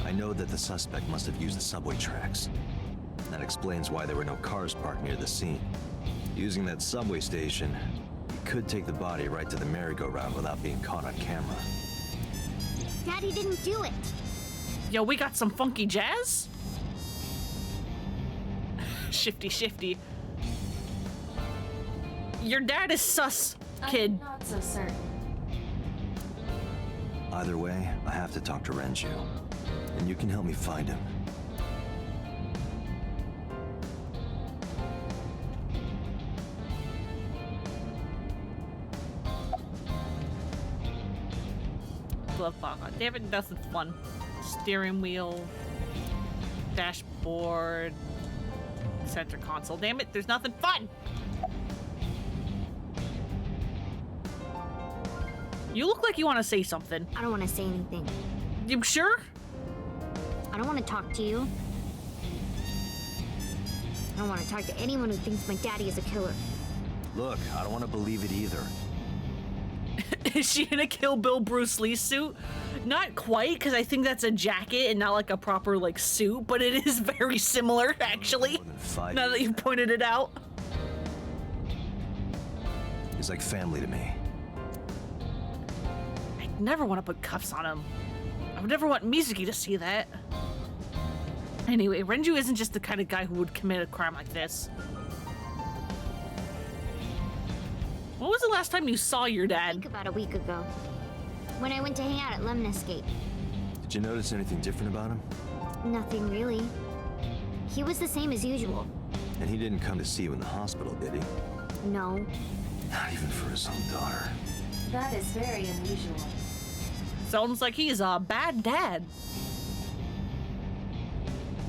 I know that the suspect must have used the subway tracks. That explains why there were no cars parked near the scene. Using that subway station, he could take the body right to the merry-go-round without being caught on camera. Daddy didn't do it. Yo, we got some funky jazz? Shifty, shifty. Your dad is sus, kid. I'm not so certain. Either way, I have to talk to Renju. And you can help me find him. Glove box. Damn it, nothing fun. Steering wheel, dashboard, center console. Damn it, there's nothing fun. You look like you want to say something. I don't want to say anything. You sure? I don't want to talk to you. I don't want to talk to anyone who thinks my daddy is a killer. Look, I don't want to believe it either. Is she in a Kill Bill Bruce Lee suit? Not quite, because I think that's a jacket and not like a proper like suit, but it is very similar actually. Now that you've pointed it out. He's like family to me. I'd never want to put cuffs on him. I would never want Mizuki to see that. Anyway, Renju isn't just the kind of guy who would commit a crime like this. When was the last time you saw your I dad? think about a week ago, when I went to hang out at Lemon Escape. Did you notice anything different about him? Nothing really. He was the same as usual. And he didn't come to see you in the hospital, did he? No. Not even for his own daughter. That is very unusual. Sounds like he's a bad dad.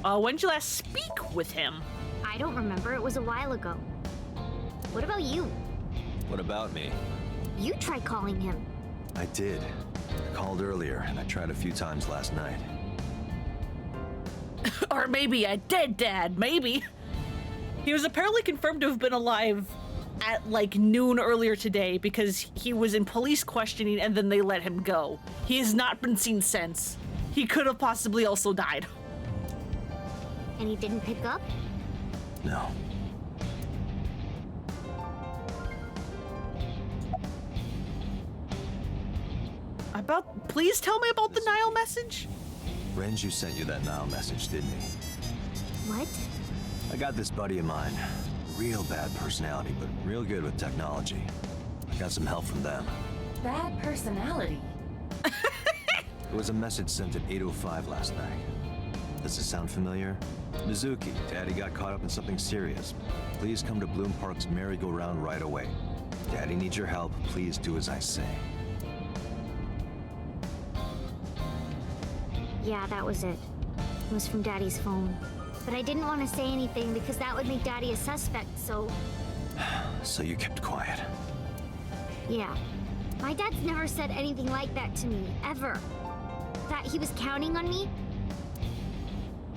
When did you last speak with him? I don't remember. It was a while ago. What about you? What about me? You tried calling him. I did. I called earlier, and I tried a few times last night. Or maybe I did, Dad. Maybe. He was apparently confirmed to have been alive at like noon earlier today because he was in police questioning and then they let him go. He has not been seen since. He could have possibly also died. And he didn't pick up? No. Please tell me about the Nile message? Renju sent you that Nile message, didn't he? What? I got this buddy of mine. Real bad personality, but real good with technology. I got some help from them. Bad personality? It was a message sent at 8:05 last night. Does it sound familiar? Mizuki, Daddy got caught up in something serious. Please come to Bloom Park's merry-go-round right away. Daddy needs your help. Please do as I say. Yeah, that was it. It was from Daddy's phone. But I didn't want to say anything because that would make Daddy a suspect, so... So you kept quiet. Yeah. My dad's never said anything like that to me, ever. That he was counting on me.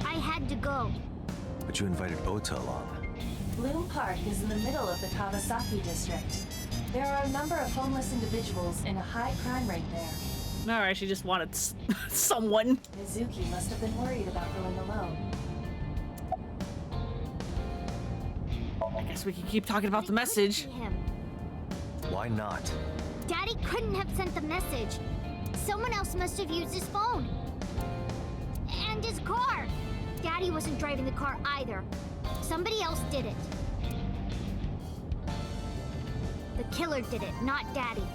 I had to go. But you invited Ota along. Bloom Park is in the middle of the Kawasaki district. There are a number of homeless individuals in a high crime rate there. Alright, she just wanted someone. Mizuki must have been worried about going alone. I guess we can keep talking about the message. Why not? Daddy couldn't have sent the message. Someone else must have used his phone. And his car. Daddy wasn't driving the car either. Somebody else did it. The killer did it, not Daddy.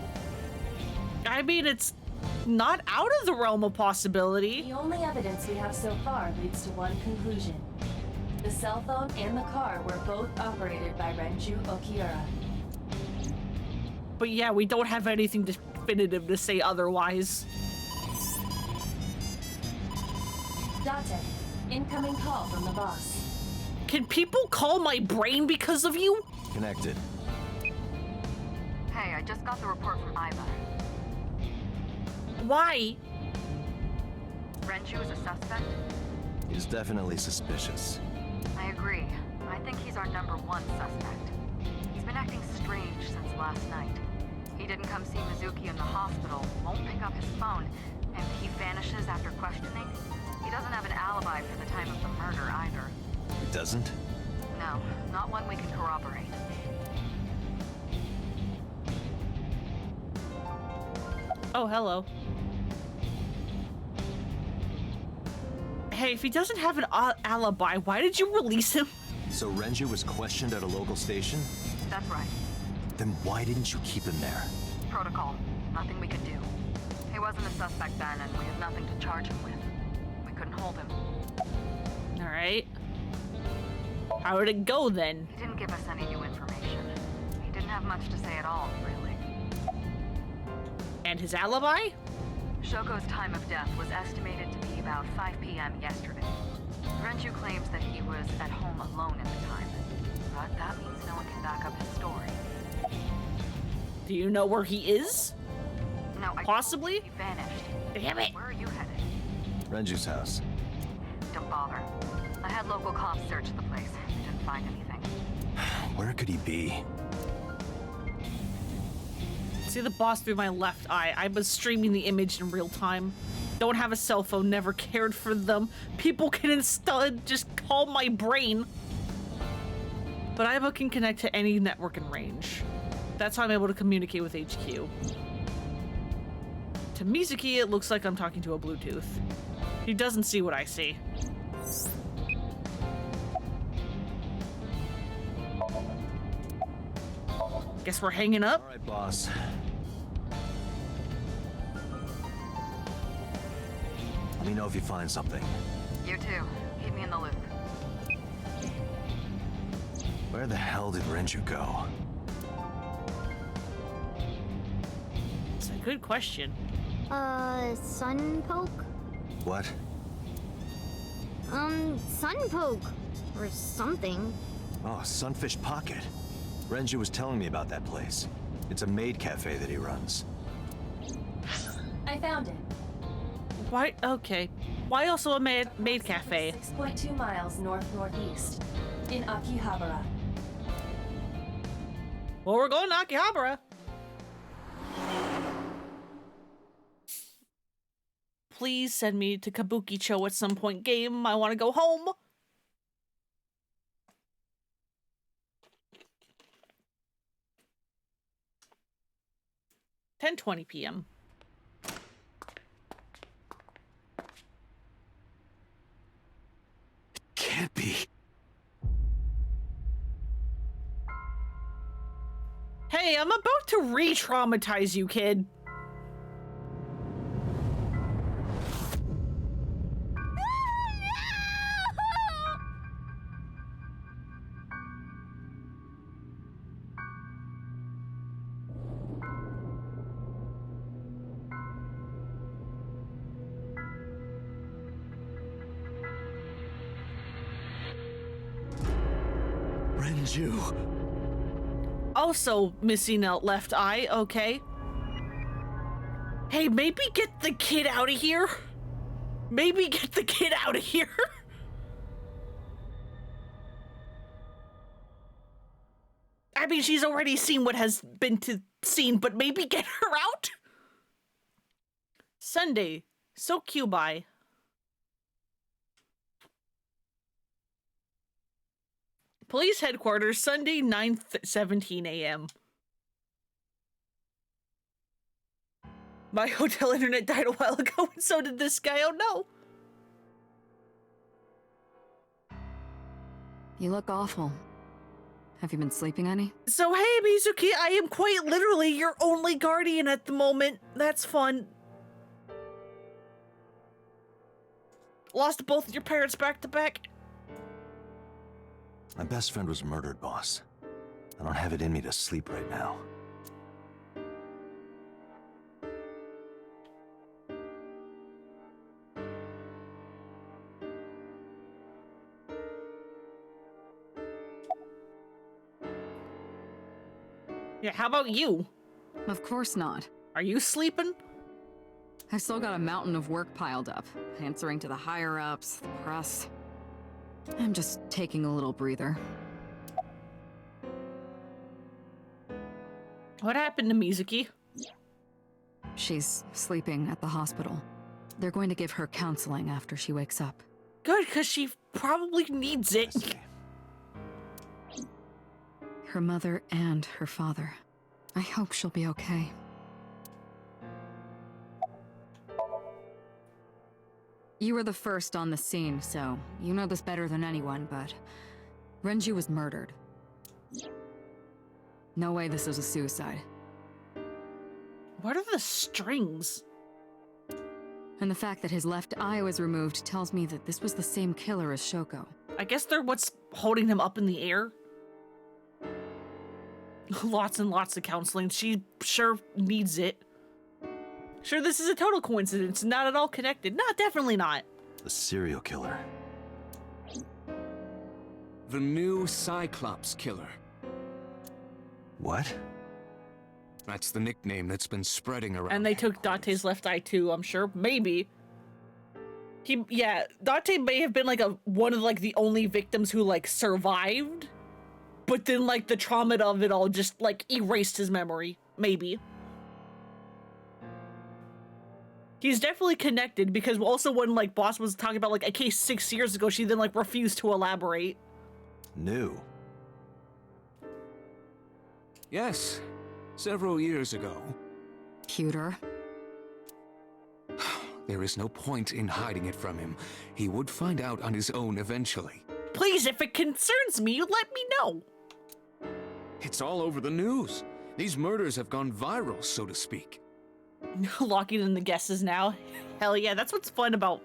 I mean, it's not out of the realm of possibility. The only evidence we have so far leads to one conclusion. The cell phone and the car were both operated by Renju Okiura. But yeah, we don't have anything definitive to say otherwise. Date, incoming call from the boss. Can people call my brain because of you? Connected. Hey, I just got the report from Iva. Why? Renju is a suspect? He's definitely suspicious. I agree. I think he's our #1 suspect. He's been acting strange since last night. He didn't come see Mizuki in the hospital, won't pick up his phone, and he vanishes after questioning. He doesn't have an alibi for the time of the murder either. He doesn't? No, not one we can corroborate. Oh, hello. Hey, if he doesn't have an alibi, why did you release him? So Renju was questioned at a local station? That's right. Then why didn't you keep him there? Protocol. Nothing we could do. He wasn't a suspect then, and we had nothing to charge him with. We couldn't hold him. Alright. How did it go then? He didn't give us any new information. He didn't have much to say at all, really. And his alibi? Shoko's time of death was estimated to be about 5 p.m. yesterday. Renju claims that he was at home alone at the time. But that means no one can back up his story. Do you know where he is? No, Possibly? He vanished. Damn it. Where are you headed? Renju's house. Don't bother. I had local cops search the place. They didn't find anything. Where could he be? See the boss through my left eye. I was streaming the image in real time. Don't have a cell phone, never cared for them. People can instead just call my brain. But Iva can connect to any network in range. That's how I'm able to communicate with HQ. To Mizuki, it looks like I'm talking to a Bluetooth. He doesn't see what I see. Guess we're hanging up? All right, boss. Let me know if you find something. You too. Keep me in the loop. Where the hell did Renju go? It's a good question. Sun poke? What? Sun poke. Or something. Oh, Sunfish Pocket. Renju was telling me about that place. It's a maid cafe that he runs. I found it. Why? Okay. Why also a maid cafe? 6.2 miles north-northeast in Akihabara. Well, we're going to Akihabara. Please send me to Kabukicho at some point, game. I want to go home. (10:20 p.m.) Can't be. Hey, I'm about to re-traumatize you, kid. Renju. Also missing a left eye, okay. Hey, maybe get the kid out of here. Maybe get the kid out of here. I mean, she's already seen what has been seen, but maybe get her out? Sunday, so Kyubai. Police headquarters, Sunday, 9:17 a.m. My hotel internet died a while ago, and so did this guy. Oh no. You look awful. Have you been sleeping any? So hey, Mizuki, I am quite literally your only guardian at the moment. That's fun. Lost both your parents back to back. My best friend was murdered, boss. I don't have it in me to sleep right now. Yeah, how about you? Of course not. Are you sleeping? I've still got a mountain of work piled up, answering to the higher-ups, the press. I'm just taking a little breather. What happened to Mizuki? She's sleeping at the hospital. They're going to give her counseling after she wakes up. Good, because she probably needs it. Her mother and her father. I hope she'll be okay. You were the first on the scene, so you know this better than anyone, but Renju was murdered. No way this is a suicide. What are the strings? And the fact that his left eye was removed tells me that this was the same killer as Shoko. I guess they're what's holding him up in the air. Lots and lots of counseling. She sure needs it. Sure, this is a total coincidence, not at all connected. No, definitely not. The serial killer. The new Cyclops killer. What? That's the nickname that's been spreading around. And they took Dante's left eye too, I'm sure. Maybe. Yeah, Dante may have been like one of like the only victims who like survived, but then like the trauma of it all just like erased his memory. Maybe. He's definitely connected because also when like Boss was talking about like a case 6 years ago, she then like refused to elaborate. New. Yes, several years ago. Pewter. There is no point in hiding it from him. He would find out on his own eventually. Please, if it concerns me, let me know. It's all over the news. These murders have gone viral, so to speak. Locking in the guesses now. Hell yeah, that's what's fun about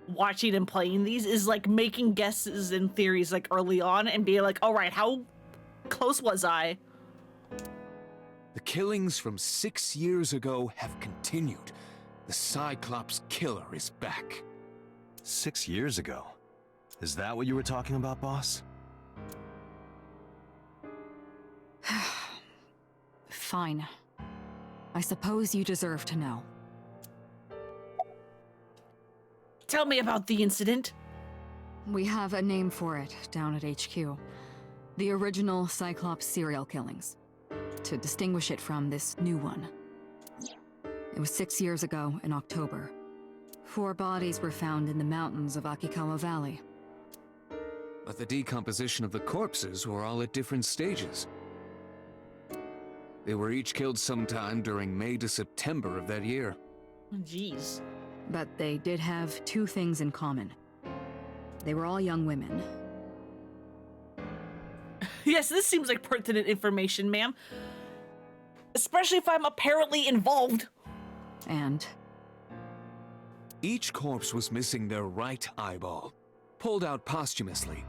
watching and playing these is like making guesses and theories like early on and being like, all right, how close was I? The killings from 6 years ago have continued. The Cyclops killer is back. 6 years ago? Is that what you were talking about, boss? Fine. I suppose you deserve to know. Tell me about the incident. We have a name for it down at HQ. The original Cyclops serial killings. To distinguish it from this new one. It was 6 years ago in October. 4 bodies were found in the mountains of Akikawa Valley. But the decomposition of the corpses were all at different stages. They were each killed sometime during May to September of that year. Jeez. But they did have 2 things in common. They were all young women. Yes, this seems like pertinent information, ma'am. Especially if I'm apparently involved. And? Each corpse was missing their right eyeball, pulled out posthumously.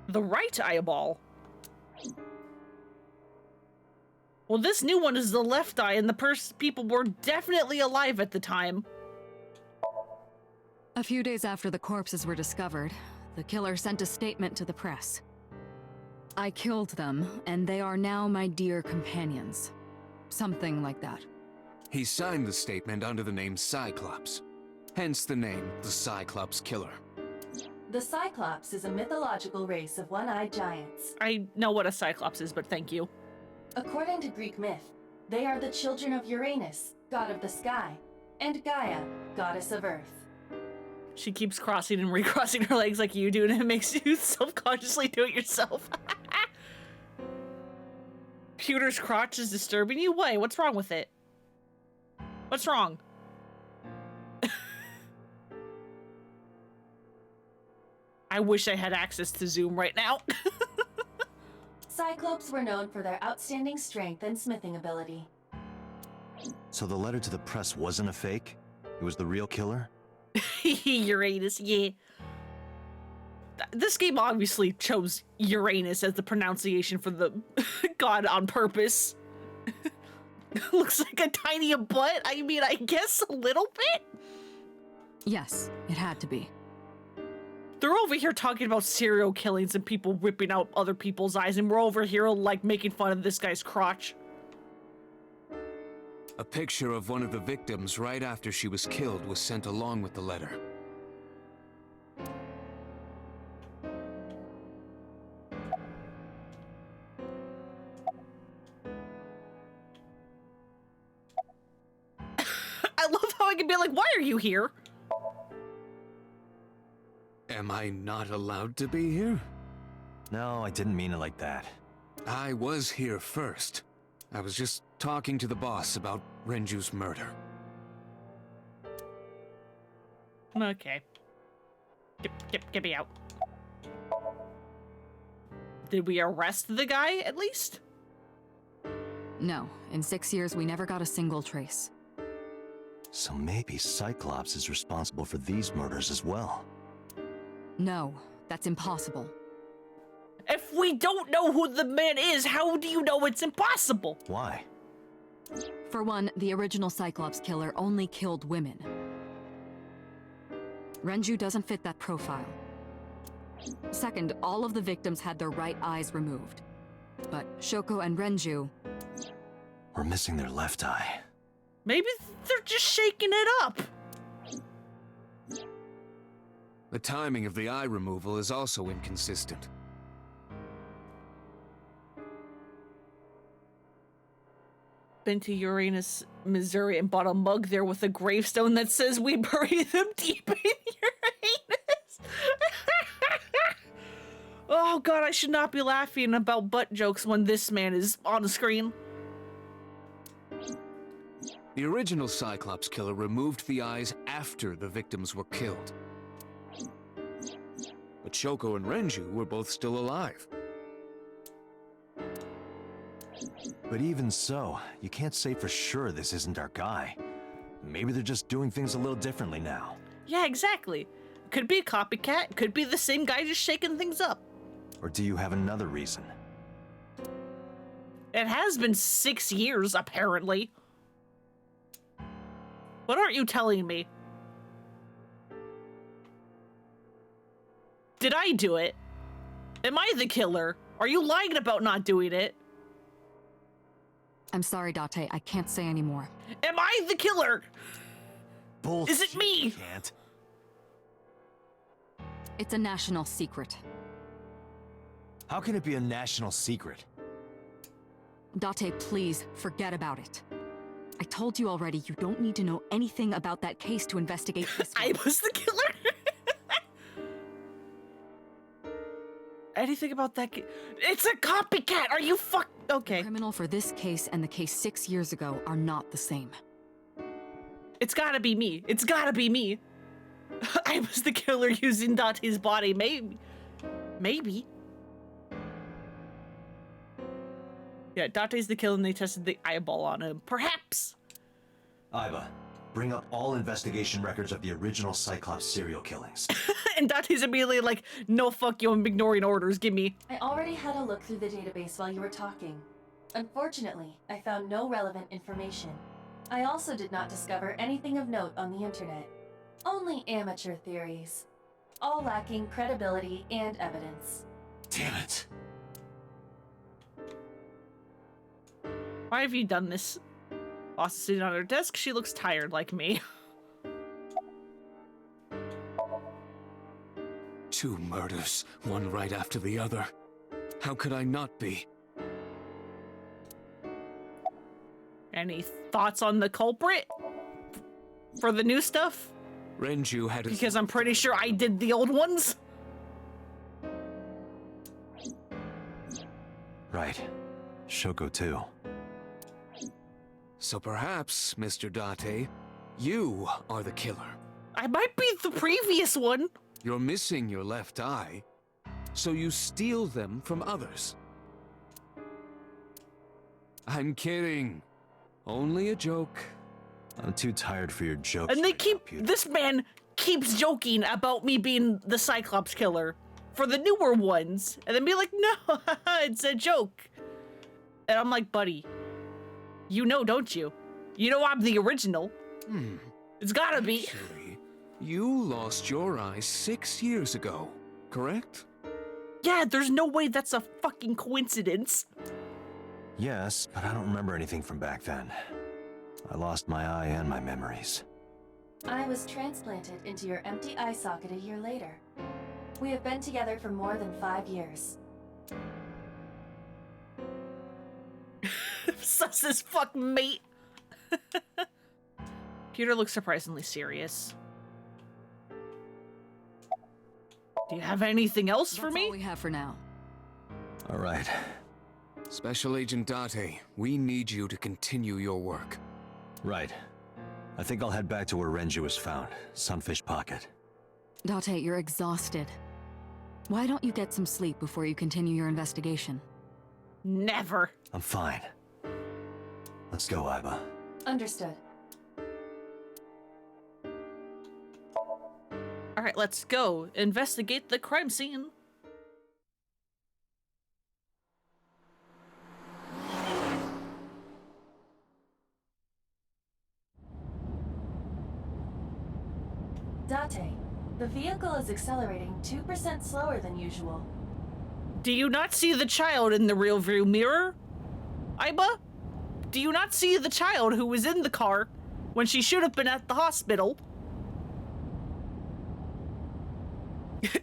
The right eyeball? Well, this new one is the left eye, and the people were definitely alive at the time. A few days after the corpses were discovered, the killer sent a statement to the press. I killed them, and they are now my dear companions. Something like that. He signed the statement under the name Cyclops. Hence the name, the Cyclops Killer. The Cyclops is a mythological race of one-eyed giants. I know what a Cyclops is, but thank you. According to Greek myth, they are the children of Uranus, god of the sky, and Gaia, goddess of earth. She keeps crossing and recrossing her legs like you do, and it makes you subconsciously do it yourself. Pewter's crotch is disturbing you? Why? What's wrong with it? What's wrong? I wish I had access to Zoom right now. Cyclopes were known for their outstanding strength and smithing ability. So the letter to the press wasn't a fake? It was the real killer? Uranus, yeah. This game obviously chose Uranus as the pronunciation for the god on purpose. Looks like a tiny butt. I mean, I guess a little bit? Yes, it had to be. They're over here talking about serial killings and people ripping out other people's eyes, and we're over here, like, making fun of this guy's crotch. A picture of one of the victims right after she was killed was sent along with the letter. I love how I can be like, why are you here? Am I not allowed to be here? No, I didn't mean it like that. I was here first. I was just talking to the boss about Renju's murder. Okay. Get me out. Did we arrest the guy, at least? No, in 6 years we never got a single trace. So maybe Cyclops is responsible for these murders as well. No, that's impossible. If we don't know who the man is, how do you know it's impossible? Why? For one, the original Cyclops killer only killed women. Renju doesn't fit that profile. Second, all of the victims had their right eyes removed. But Shoko and Renju... We're missing their left eye. Maybe they're just shaking it up. The timing of the eye removal is also inconsistent. Been to Uranus, Missouri, and bought a mug there with a gravestone that says we bury them deep in Uranus. Oh god, I should not be laughing about butt jokes when this man is on the screen. The original Cyclops killer removed the eyes after the victims were killed. But Shoko and Renju were both still alive. But even so, you can't say for sure this isn't our guy. Maybe they're just doing things a little differently now. Yeah, exactly. Could be a copycat, could be the same guy just shaking things up. Or do you have another reason? It has been 6 years, apparently. What aren't you telling me? Did I do it? Am I the killer? Are you lying about not doing it? I'm sorry, Date. I can't say anymore. Am I the killer? Bullshit. Is it me? You can't. It's a national secret. How can it be a national secret? Date, please, forget about it. I told you already, you don't need to know anything about that case to investigate this one. I was the killer? Anything about that It's a copycat! Are you Okay. The criminal for this case and the case 6 years ago are not the same. It's gotta be me. It's gotta be me. I was the killer using Date's body. Maybe. Yeah, Date's the killer and they tested the eyeball on him. Perhaps. Aiba, bring up all investigation records of the original Cyclops serial killings. And Date's immediately like, no, fuck you, I'm ignoring orders, give me. I already had a look through the database while you were talking. Unfortunately, I found no relevant information. I also did not discover anything of note on the internet. Only amateur theories. All lacking credibility and evidence. Damn it. Why have you done this? Boss is sitting on her desk, she looks tired like me. 2 murders, one right after the other. How could I not be? Any thoughts on the culprit? For the new stuff? Renju had his... Because I'm pretty sure I did the old ones. Right. Shoko too. So perhaps, Mr. Date, you are the killer. I might be the previous one. You're missing your left eye, so you steal them from others. I'm kidding. Only a joke. I'm too tired for your jokes. And this man keeps joking about me being the Cyclops killer for the newer ones. And then be like, no, it's a joke. And I'm like, buddy, you know, don't you? You know I'm the original. It's gotta be. Actually, you lost your eye 6 years ago, correct? Yeah, there's no way that's a fucking coincidence. Yes, but I don't remember anything from back then. I lost my eye and my memories. I was transplanted into your empty eye socket a year later. We have been together for more than 5 years. Sus as fuck, mate. Peter looks surprisingly serious. Do you have anything else for me? That's all we have for now. All right. Special Agent Date, we need you to continue your work. Right. I think I'll head back to where Renju was found. Sunfish Pocket. Date, you're exhausted. Why don't you get some sleep before you continue your investigation? Never. I'm fine. Let's go, Aiba. Understood. All right, let's go investigate the crime scene. Date, the vehicle is accelerating 2% slower than usual. Do you not see the child in the rearview mirror? Aiba? Do you not see the child who was in the car when she should have been at the hospital?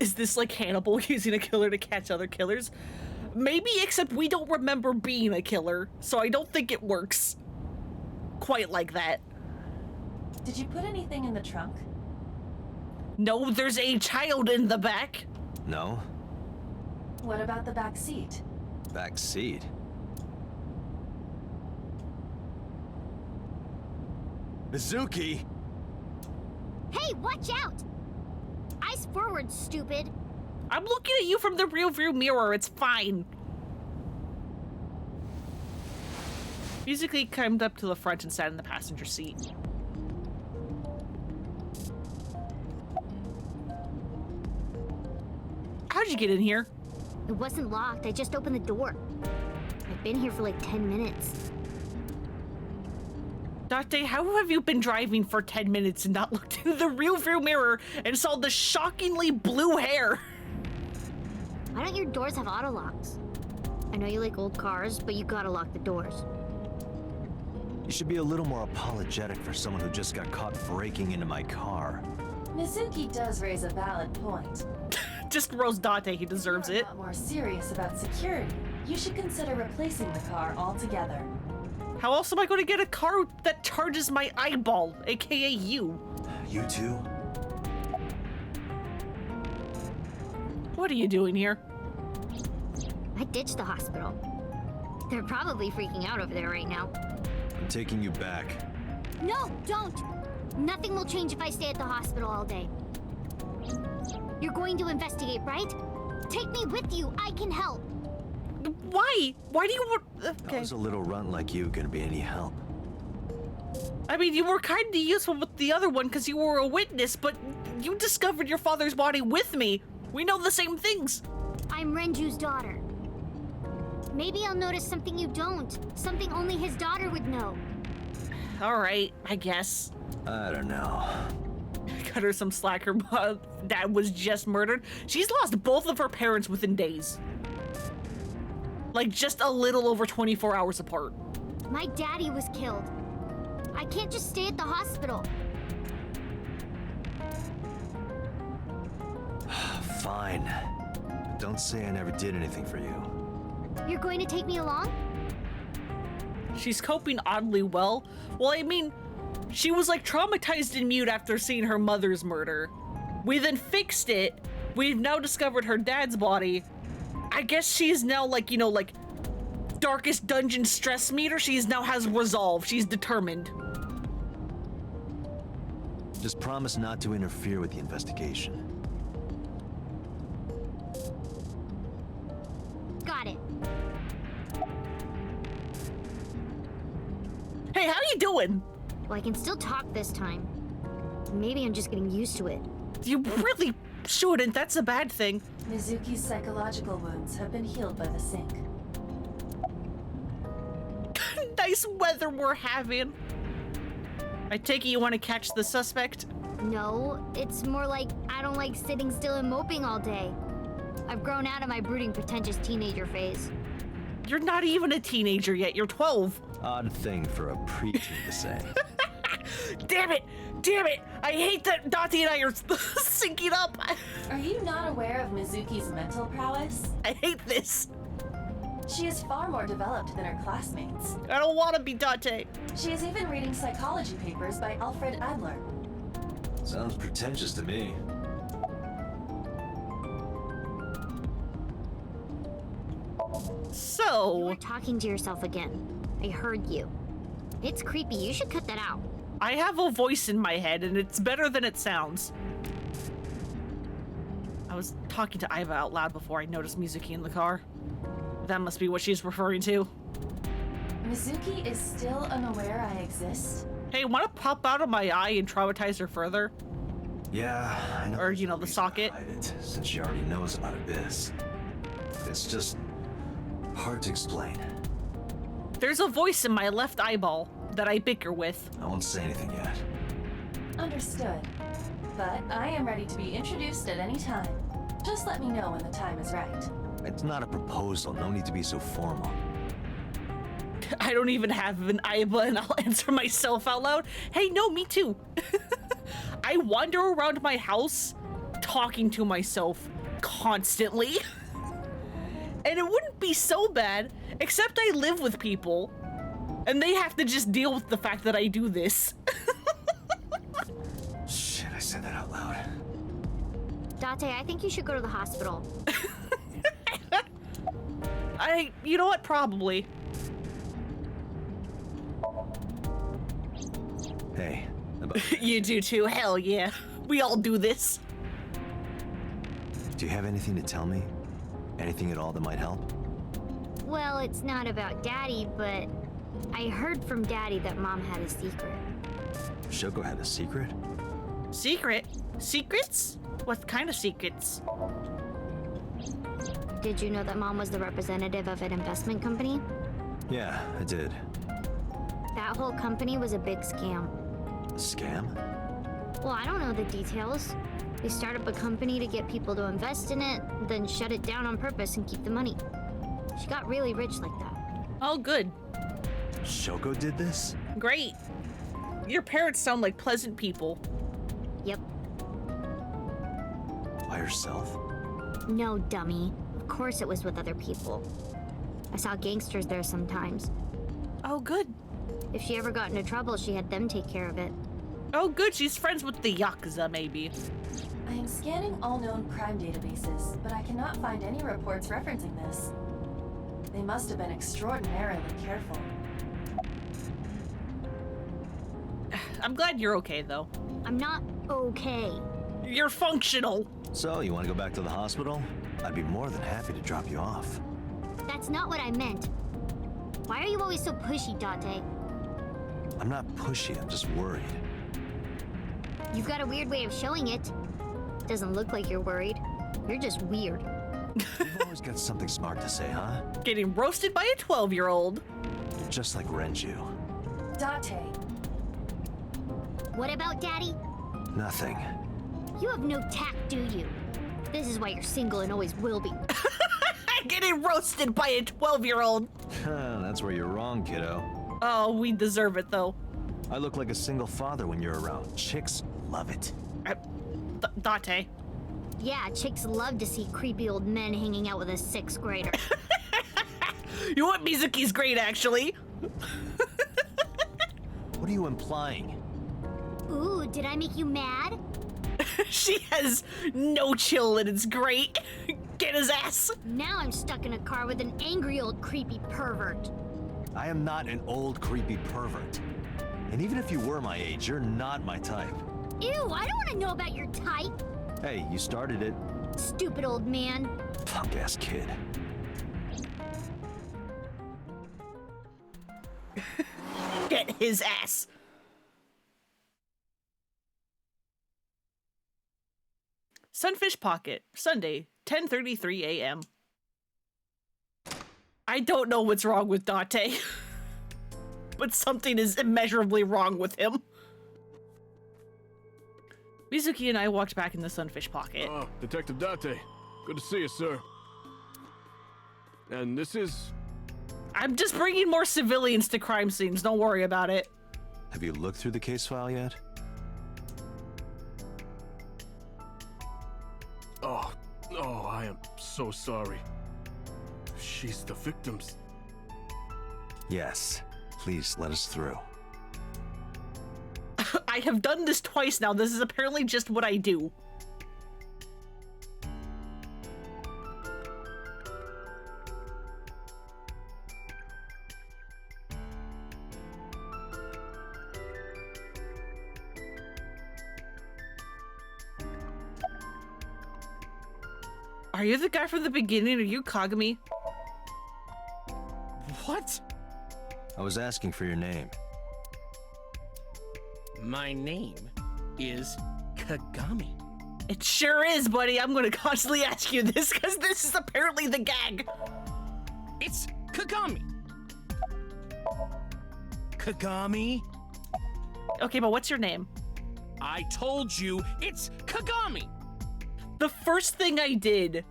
Is this like Hannibal using a killer to catch other killers? Maybe, except we don't remember being a killer, so I don't think it works quite like that. Did you put anything in the trunk? No, there's a child in the back. No? What about the back seat? Back seat? Mizuki! Hey, watch out! Eyes forward, stupid. I'm looking at you from the rearview mirror, it's fine. Musically climbed up to the front and sat in the passenger seat. How'd you get in here? It wasn't locked, I just opened the door. I've been here for like 10 minutes. Date, how have you been driving for 10 minutes and not looked in the rearview mirror and saw the shockingly blue hair? Why don't your doors have auto locks? I know you like old cars, but you gotta lock the doors. You should be a little more apologetic for someone who just got caught breaking into my car. Mizuki does raise a valid point. Just roast Date, he deserves If it. you're not more serious about security, you should consider replacing the car altogether. How else am I going to get a car that charges my eyeball, aka you? You too? What are you doing here? I ditched the hospital. They're probably freaking out over there right now. I'm taking you back. No, don't! Nothing will change if I stay at the hospital all day. You're going to investigate, right? Take me with you. I can help. Why? Why do you want... Okay. How's a little runt like you gonna be any help? I mean, you were kind of useful with the other one because you were a witness, but you discovered your father's body with me. We know the same things. I'm Renju's daughter. Maybe I'll notice something you don't. Something only his daughter would know. All right, I guess. I don't know. Cut her some slack. Her dad was just murdered. She's lost both of her parents within days. Like, just a little over 24 hours apart. My daddy was killed. I can't just stay at the hospital. Fine. Don't say I never did anything for you. You're going to take me along? She's coping oddly well. Well, I mean, she was like traumatized and mute after seeing her mother's murder. We then fixed it. We've now discovered her dad's body. I guess she's now like, you know, like darkest dungeon stress meter. She's now has resolve. She's determined. Just promise not to interfere with the investigation. Got it. Hey, how you doing? Well, I can still talk this time. Maybe I'm just getting used to it. You really shouldn't. That's a bad thing. Mizuki's psychological wounds have been healed by the sink. Nice weather we're having. I take it you want to catch the suspect? No, it's more like I don't like sitting still and moping all day. I've grown out of my brooding, pretentious teenager phase. You're not even a teenager yet. You're 12. Odd thing for a preteen to say. Damn it! Damn it! I hate that Dottie and I are syncing up. Are you not aware of Mizuki's mental prowess? I hate this. She is far more developed than her classmates. I don't want to be Dante. She is even reading psychology papers by Alfred Adler. Sounds pretentious to me. So... You were talking to yourself again. I heard you. It's creepy. You should cut that out. I have a voice in my head, and it's better than it sounds. I was talking to Iva out loud before I noticed Mizuki in the car. That must be what she's referring to. Mizuki is still unaware I exist? Hey, want to pop out of my eye and traumatize her further? Yeah, I know. Or, you know, the socket. Hide it, since she already knows about Abyss. It's just hard to explain. There's a voice in my left eyeball that I bicker with. I won't say anything yet. Understood. But I am ready to be introduced at any time. Just let me know when the time is right. It's not a proposal. No need to be so formal. I don't even have an Iva and I'll answer myself out loud. Hey, no, me too. I wander around my house talking to myself constantly. And it wouldn't be so bad, except I live with people. And they have to just deal with the fact that I do this. Shit, I said that out loud. Date, I think you should go to the hospital. You know what? Probably. Hey. You do too. Hell yeah. We all do this. Do you have anything to tell me? Anything at all that might help? Well, it's not about Daddy, but I heard from Daddy that Mom had a secret. Shoko had a secret? Secret? Secrets? What kind of secrets? Did you know that Mom was the representative of an investment company? Yeah, I did. That whole company was a big scam. A scam? Well, I don't know the details. They start up a company to get people to invest in it, then shut it down on purpose and keep the money. She got really rich like that. Oh, good. Shoko did this? Great. Your parents sound like pleasant people. Yep. By herself? No, dummy. Of course it was with other people. I saw gangsters there sometimes. Oh, good. If she ever got into trouble, she had them take care of it. Oh, good. She's friends with the Yakuza, maybe. I am scanning all known crime databases, but I cannot find any reports referencing this. They must have been extraordinarily careful. I'm glad you're okay, though. I'm not okay. You're functional. So, you want to go back to the hospital? I'd be more than happy to drop you off. That's not what I meant. Why are you always so pushy, Date? I'm not pushy, I'm just worried. You've got a weird way of showing it. Doesn't look like you're worried. You're just weird. You've always got something smart to say, huh? Getting roasted by a 12-year-old. You're just like Renju. Date. What about Daddy? Nothing. You have no tact, do you? This is why you're single and always will be. Getting roasted by a 12-year-old. That's where you're wrong, kiddo. Oh, we deserve it, though. I look like a single father when you're around. Chicks love it. Date. Yeah, chicks love to see creepy old men hanging out with a 6th grader. You know what? Mizuki's great, actually. What are you implying? Ooh, did I make you mad? She has no chill and it's great. Get his ass. Now I'm stuck in a car with an angry old creepy pervert. I am not an old creepy pervert. And even if you were my age, you're not my type. Ew, I don't want to know about your type. Hey, you started it. Stupid old man. Punk-ass kid. Get his ass. Sunfish Pocket, Sunday, 10:33 a.m. I don't know what's wrong with Date, but something is immeasurably wrong with him. Mizuki and I walked back in the Sunfish Pocket. Detective Date. Good to see you, sir. And this is... I'm just bringing more civilians to crime scenes, don't worry about it. Have you looked through the case file yet? Oh, I am so sorry. She's the victim's... Yes. Please let us through. I have done this twice now. This is apparently just what I do. Are you the guy from the beginning? Are you Kagami? What? I was asking for your name. My name is Kagami. It sure is, buddy. I'm gonna constantly ask you this because this is apparently the gag. It's Kagami. Kagami? Okay, but what's your name? I told you it's Kagami. The first thing I did,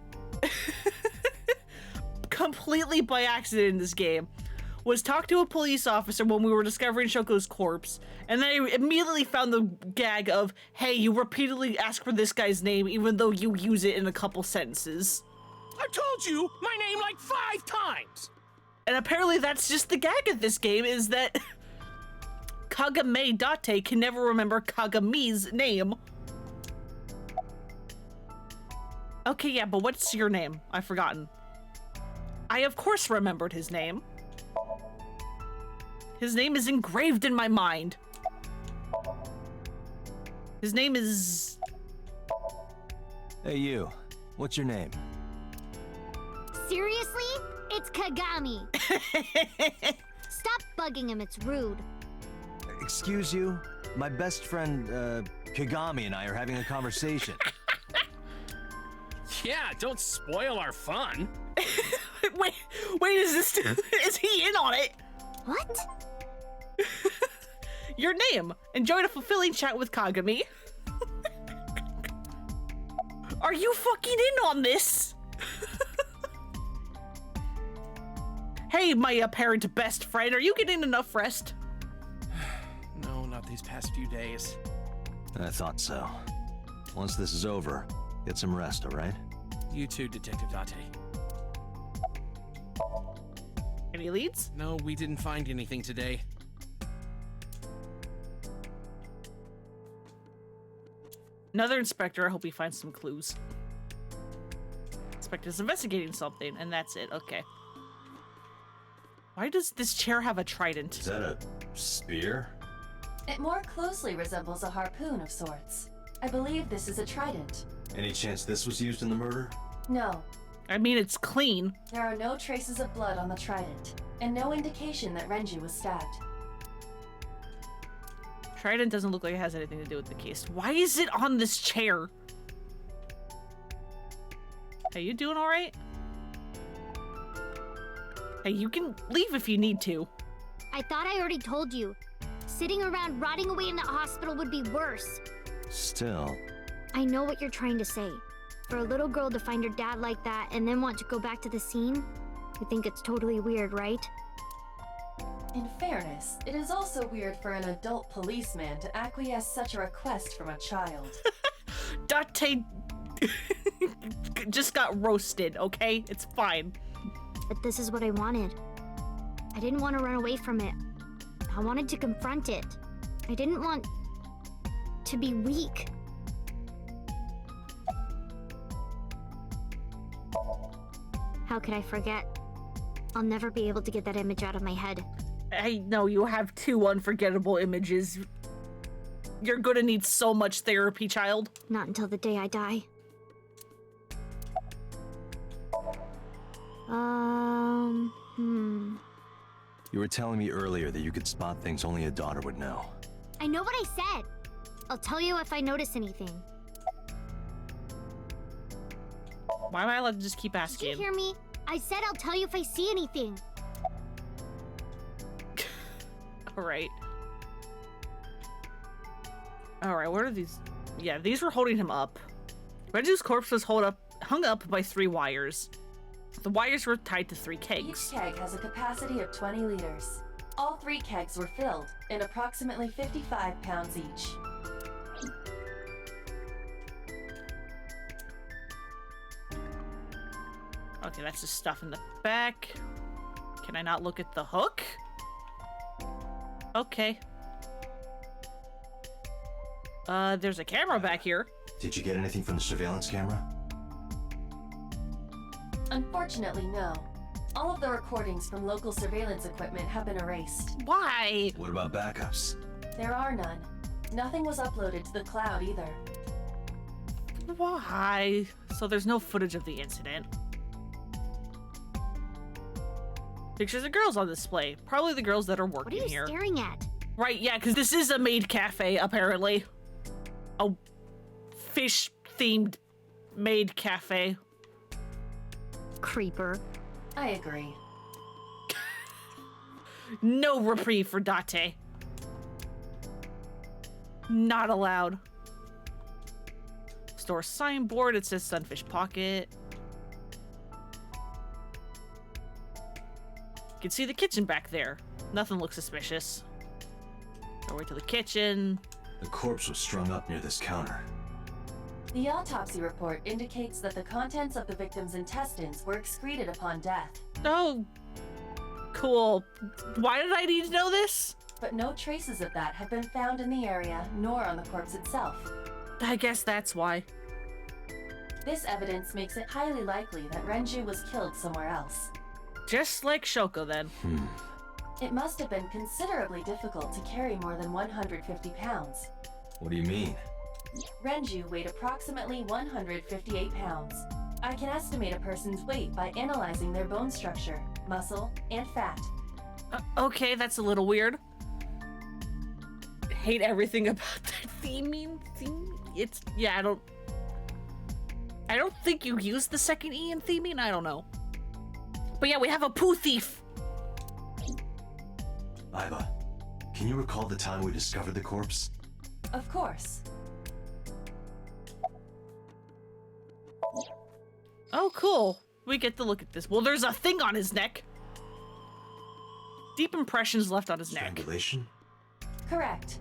completely by accident in this game, was talk to a police officer when we were discovering Shoko's corpse, and then I immediately found the gag of, hey, you repeatedly ask for this guy's name even though you use it in a couple sentences. I told you my name like 5 times. And apparently that's just the gag of this game, is that Kagame Date can never remember Kagami's name. Okay, yeah, but what's your name? I've forgotten. I, of course, remembered his name. His name is engraved in my mind. His name is... Hey, you. What's your name? Seriously? It's Kagami. Stop bugging him, it's rude. Excuse you? My best friend, Kagami and I are having a conversation. Yeah, don't spoil our fun. wait, is he in on it? What? Your name. Enjoyed a fulfilling chat with Kagami. Are you fucking in on this? Hey, my apparent best friend, are you getting enough rest? No, not these past few days. I thought so. Once this is over, get some rest, all right? You too, Detective Date. Any leads? No, we didn't find anything today. Another inspector. I hope he finds some clues. Inspector's investigating something, and that's it. Okay. Why does this chair have a trident? Is that a spear? It more closely resembles a harpoon of sorts. I believe this is a trident. Any chance this was used in the murder? No, I mean, it's clean. there are no traces of blood on the trident, and no indication that Renju was stabbed. Trident doesn't look like it has anything to do with the case. Why is it on this chair? Hey, you doing all right? Hey, you can leave if you need to. I thought I already told you. Sitting around rotting away in the hospital would be worse. Still. I know what you're trying to say. For a little girl to find her dad like that and then want to go back to the scene, you think it's totally weird, right? In fairness, it is also weird for an adult policeman to acquiesce such a request from a child. Date just got roasted, okay? It's fine. But this is what I wanted. I didn't want to run away from it. I wanted to confront it. I didn't want to be weak. How could I forget? I'll never be able to get that image out of my head. I know you have 2 unforgettable images. You're gonna need so much therapy, child. Not until the day I die. You were telling me earlier that you could spot things only a daughter would know. I know what I said. I'll tell you if I notice anything. Why am I allowed to just keep Did asking? you hear me? I said I'll tell you if I see anything. Alright. Alright, what are these? Yeah, these were holding him up. Renju's corpse was hung up by 3 wires. The wires were tied to 3 kegs. Each keg has a capacity of 20 liters. All 3 kegs were filled, and approximately 55 pounds each. Okay, that's just stuff in the back. Can I not look at the hook? Okay. There's a camera back here. Did you get anything from the surveillance camera? Unfortunately, no. All of the recordings from local surveillance equipment have been erased. Why? What about backups? There are none. Nothing was uploaded to the cloud either. Why? So there's no footage of the incident. Pictures of girls on display. Probably the girls that are What are working you here. staring at? Right, yeah, because this is a maid cafe, apparently. A fish-themed maid cafe. Creeper. I agree. No reprieve for Date. Not allowed. Store signboard, it says Sunfish Pocket. You can see the kitchen back there. Nothing looks suspicious. Go right to the kitchen. The corpse was strung up near this counter. The autopsy report indicates that the contents of the victim's intestines were excreted upon death. Oh, cool. Why did I need to know this? But no traces of that have been found in the area, nor on the corpse itself. I guess that's why. This evidence makes it highly likely that Renju was killed somewhere else. Just like Shoko, then. It must have been considerably difficult to carry more than 150 pounds. What do you mean? Renju weighed approximately 158 pounds. I can estimate a person's weight by analyzing their bone structure, muscle, and fat. Okay, that's a little weird. Hate everything about that theming. It's, yeah, I don't think you used the second E in theming. I don't know. But yeah, we have a poo thief. Aiba, can you recall the time we discovered the corpse? Of course. Oh, cool. We get to look at this. Well, there's a thing on his neck. Deep impressions left on his neck. Strangulation? Correct.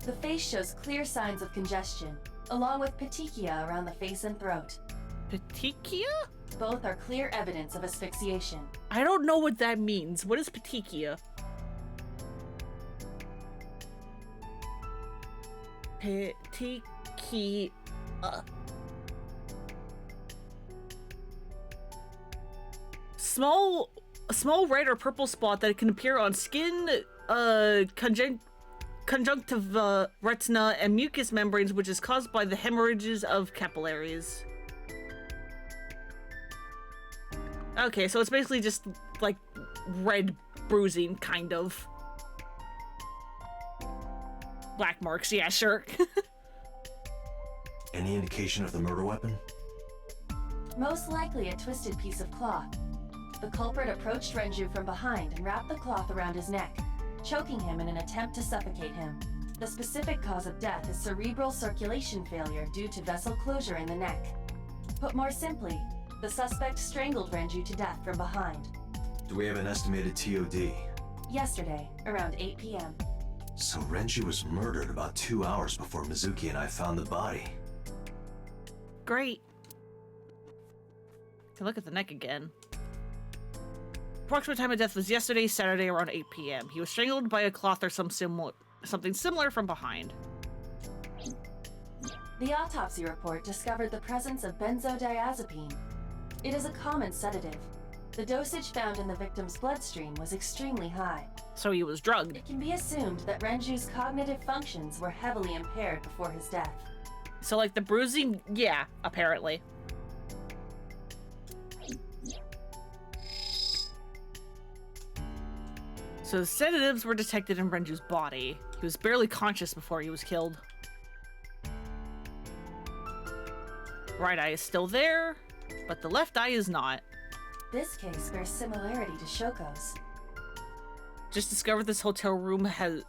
The face shows clear signs of congestion, along with petechia around the face and throat. Petechia? Both are clear evidence of asphyxiation. I don't know what that means. What is petechia? Petechia. A small red or purple spot that can appear on skin, conjunctive retina, and mucous membranes, which is caused by the hemorrhages of capillaries. Okay, so it's basically just like red bruising, kind of. Black marks, yeah, sure. Any indication of the murder weapon? Most likely a twisted piece of cloth. The culprit approached Renju from behind and wrapped the cloth around his neck, choking him in an attempt to suffocate him. The specific cause of death is cerebral circulation failure due to vessel closure in the neck. Put more simply, the suspect strangled Renju to death from behind. Do we have an estimated TOD? Yesterday, around 8 p.m. So Renju was murdered about 2 hours before Mizuki and I found the body. Great. Can look at the neck again. Approximate time of death was yesterday, Saturday, around 8 p.m. He was strangled by a cloth or something similar from behind. The autopsy report discovered the presence of benzodiazepine. It is a common sedative. The dosage found in the victim's bloodstream was extremely high. So he was drugged. It can be assumed that Renju's cognitive functions were heavily impaired before his death. So like the bruising, yeah, apparently. So the sedatives were detected in Renju's body. He was barely conscious before he was killed. Right eye is still there, but the left eye is not. This case bears similarity to Shoko's. Just discovered this hotel room has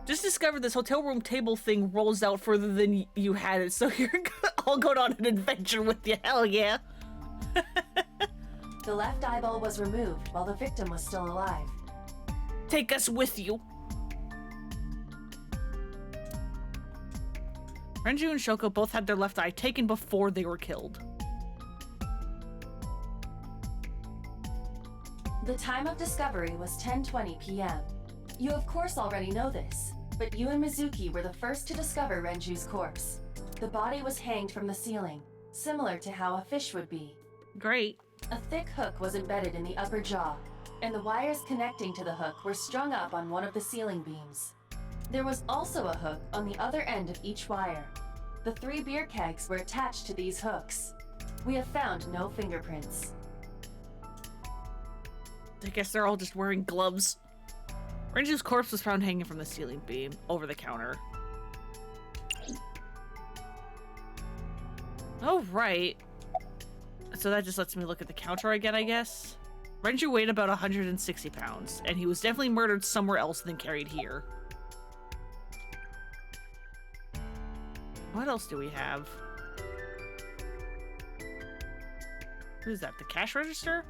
Just discovered this hotel room table thing rolls out further than you had it, so you're all going on an adventure with you. Hell yeah. The left eyeball was removed while the victim was still alive. Take us with you. Renju and Shoko both had their left eye taken before they were killed. The time of discovery was 10:20 p.m. You of course already know this, but you and Mizuki were the first to discover Renju's corpse. The body was hanged from the ceiling, similar to how a fish would be. Great. A thick hook was embedded in the upper jaw, and the wires connecting to the hook were strung up on one of the ceiling beams. There was also a hook on the other end of each wire. The 3 beer kegs were attached to these hooks. We have found no fingerprints. I guess they're all just wearing gloves. Renju's corpse was found hanging from the ceiling beam over the counter. Oh, right. So that just lets me look at the counter again, I guess. Renju weighed about 160 pounds, and he was definitely murdered somewhere else than carried here. What else do we have? What is that, the cash register?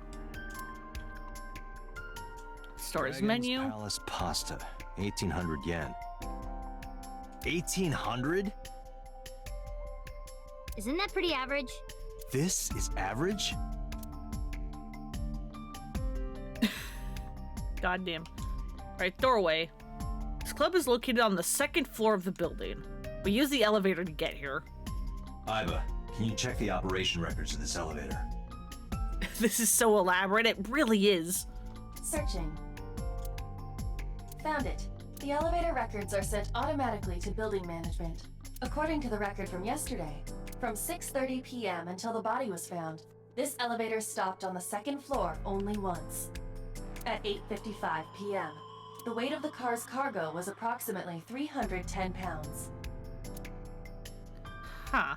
Store's menu. Palace pasta, 1,800 yen. 1,800? Isn't that pretty average? This is average? Goddamn. Alright, doorway. This club is located on the 2nd floor of the building. We use the elevator to get here. Aiba, can you check the operation records of this elevator? This is so elaborate, it really is. Searching. Found it. The elevator records are sent automatically to building management. According to the record from yesterday, from 6:30 p.m. until the body was found, this elevator stopped on the 2nd floor only once. At 8:55 p.m., the weight of the car's cargo was approximately 310 pounds. Huh.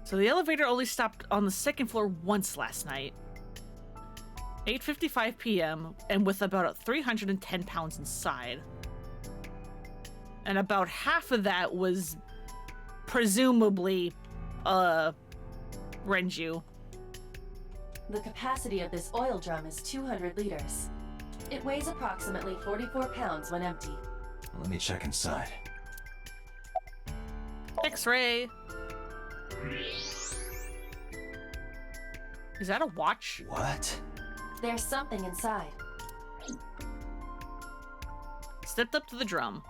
So the elevator only stopped on the 2nd floor once last night. 8:55 p.m. and with about 310 pounds inside. And about half of that was presumably Renju. The capacity of this oil drum is 200 liters. It weighs approximately 44 pounds when empty. Let me check inside. X-ray. Is that a watch? What? There's something inside. Stepped up to the drum.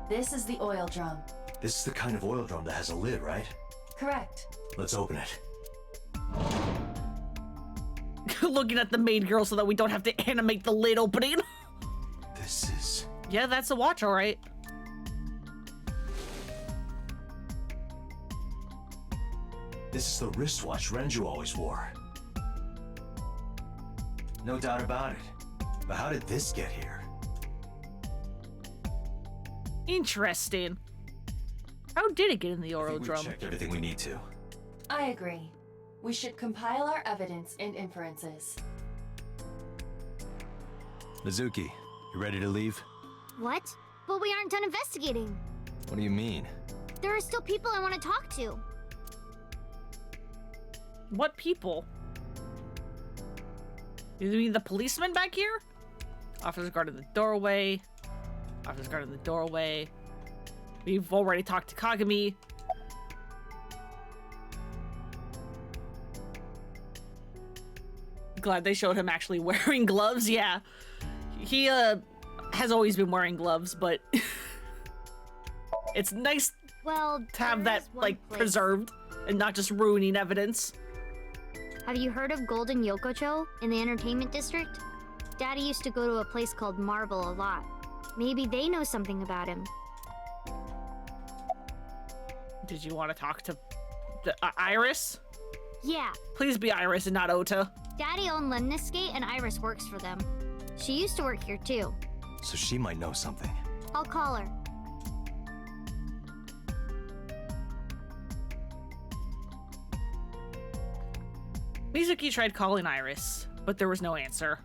This is the oil drum. This is the kind of oil drum that has a lid, right? Correct. Let's open it. Looking at the maid girl so that we don't have to animate the lid opening. This is... Yeah, that's a watch, all right. This is the wristwatch Renju always wore. No doubt about it. But how did this get here? Interesting. How did it get in the oil drum? We've checked everything we need to. I agree. We should compile our evidence and inferences. Mizuki, you ready to leave? What? But we aren't done investigating. What do you mean? There are still people I want to talk to. What people? You mean the policeman back here? Officer guarding the doorway. Officer guarding the doorway. We've already talked to Kagami. Glad they showed him actually wearing gloves. Yeah, he has always been wearing gloves, but it's nice to have that like preserved and not just ruining evidence. Have you heard of Golden Yokocho in the entertainment district? Daddy used to go to a place called Marble a lot. Maybe they know something about him. Did you want to talk to the Iris? Yeah. Please be Iris and not Ota. Daddy owned Lemniscate and Iris works for them. She used to work here too. So she might know something. I'll call her. Mizuki tried calling Iris, but there was no answer.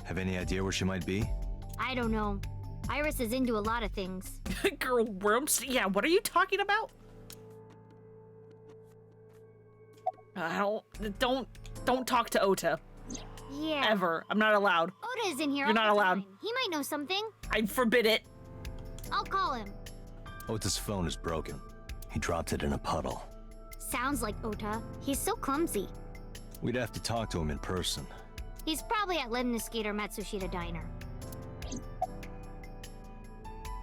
Have any idea where she might be? I don't know. Iris is into a lot of things. Girl, worms? Yeah, what are you talking about? Don't talk to Ota. Yeah. Ever. I'm not allowed. Ota is in here. You're not all the allowed. time. He might know something. I forbid it. I'll call him. Ota's phone is broken. He dropped it in a puddle. Sounds like Ota. He's so clumsy. We'd have to talk to him in person. He's probably at Lemniscate or Matsushita Diner.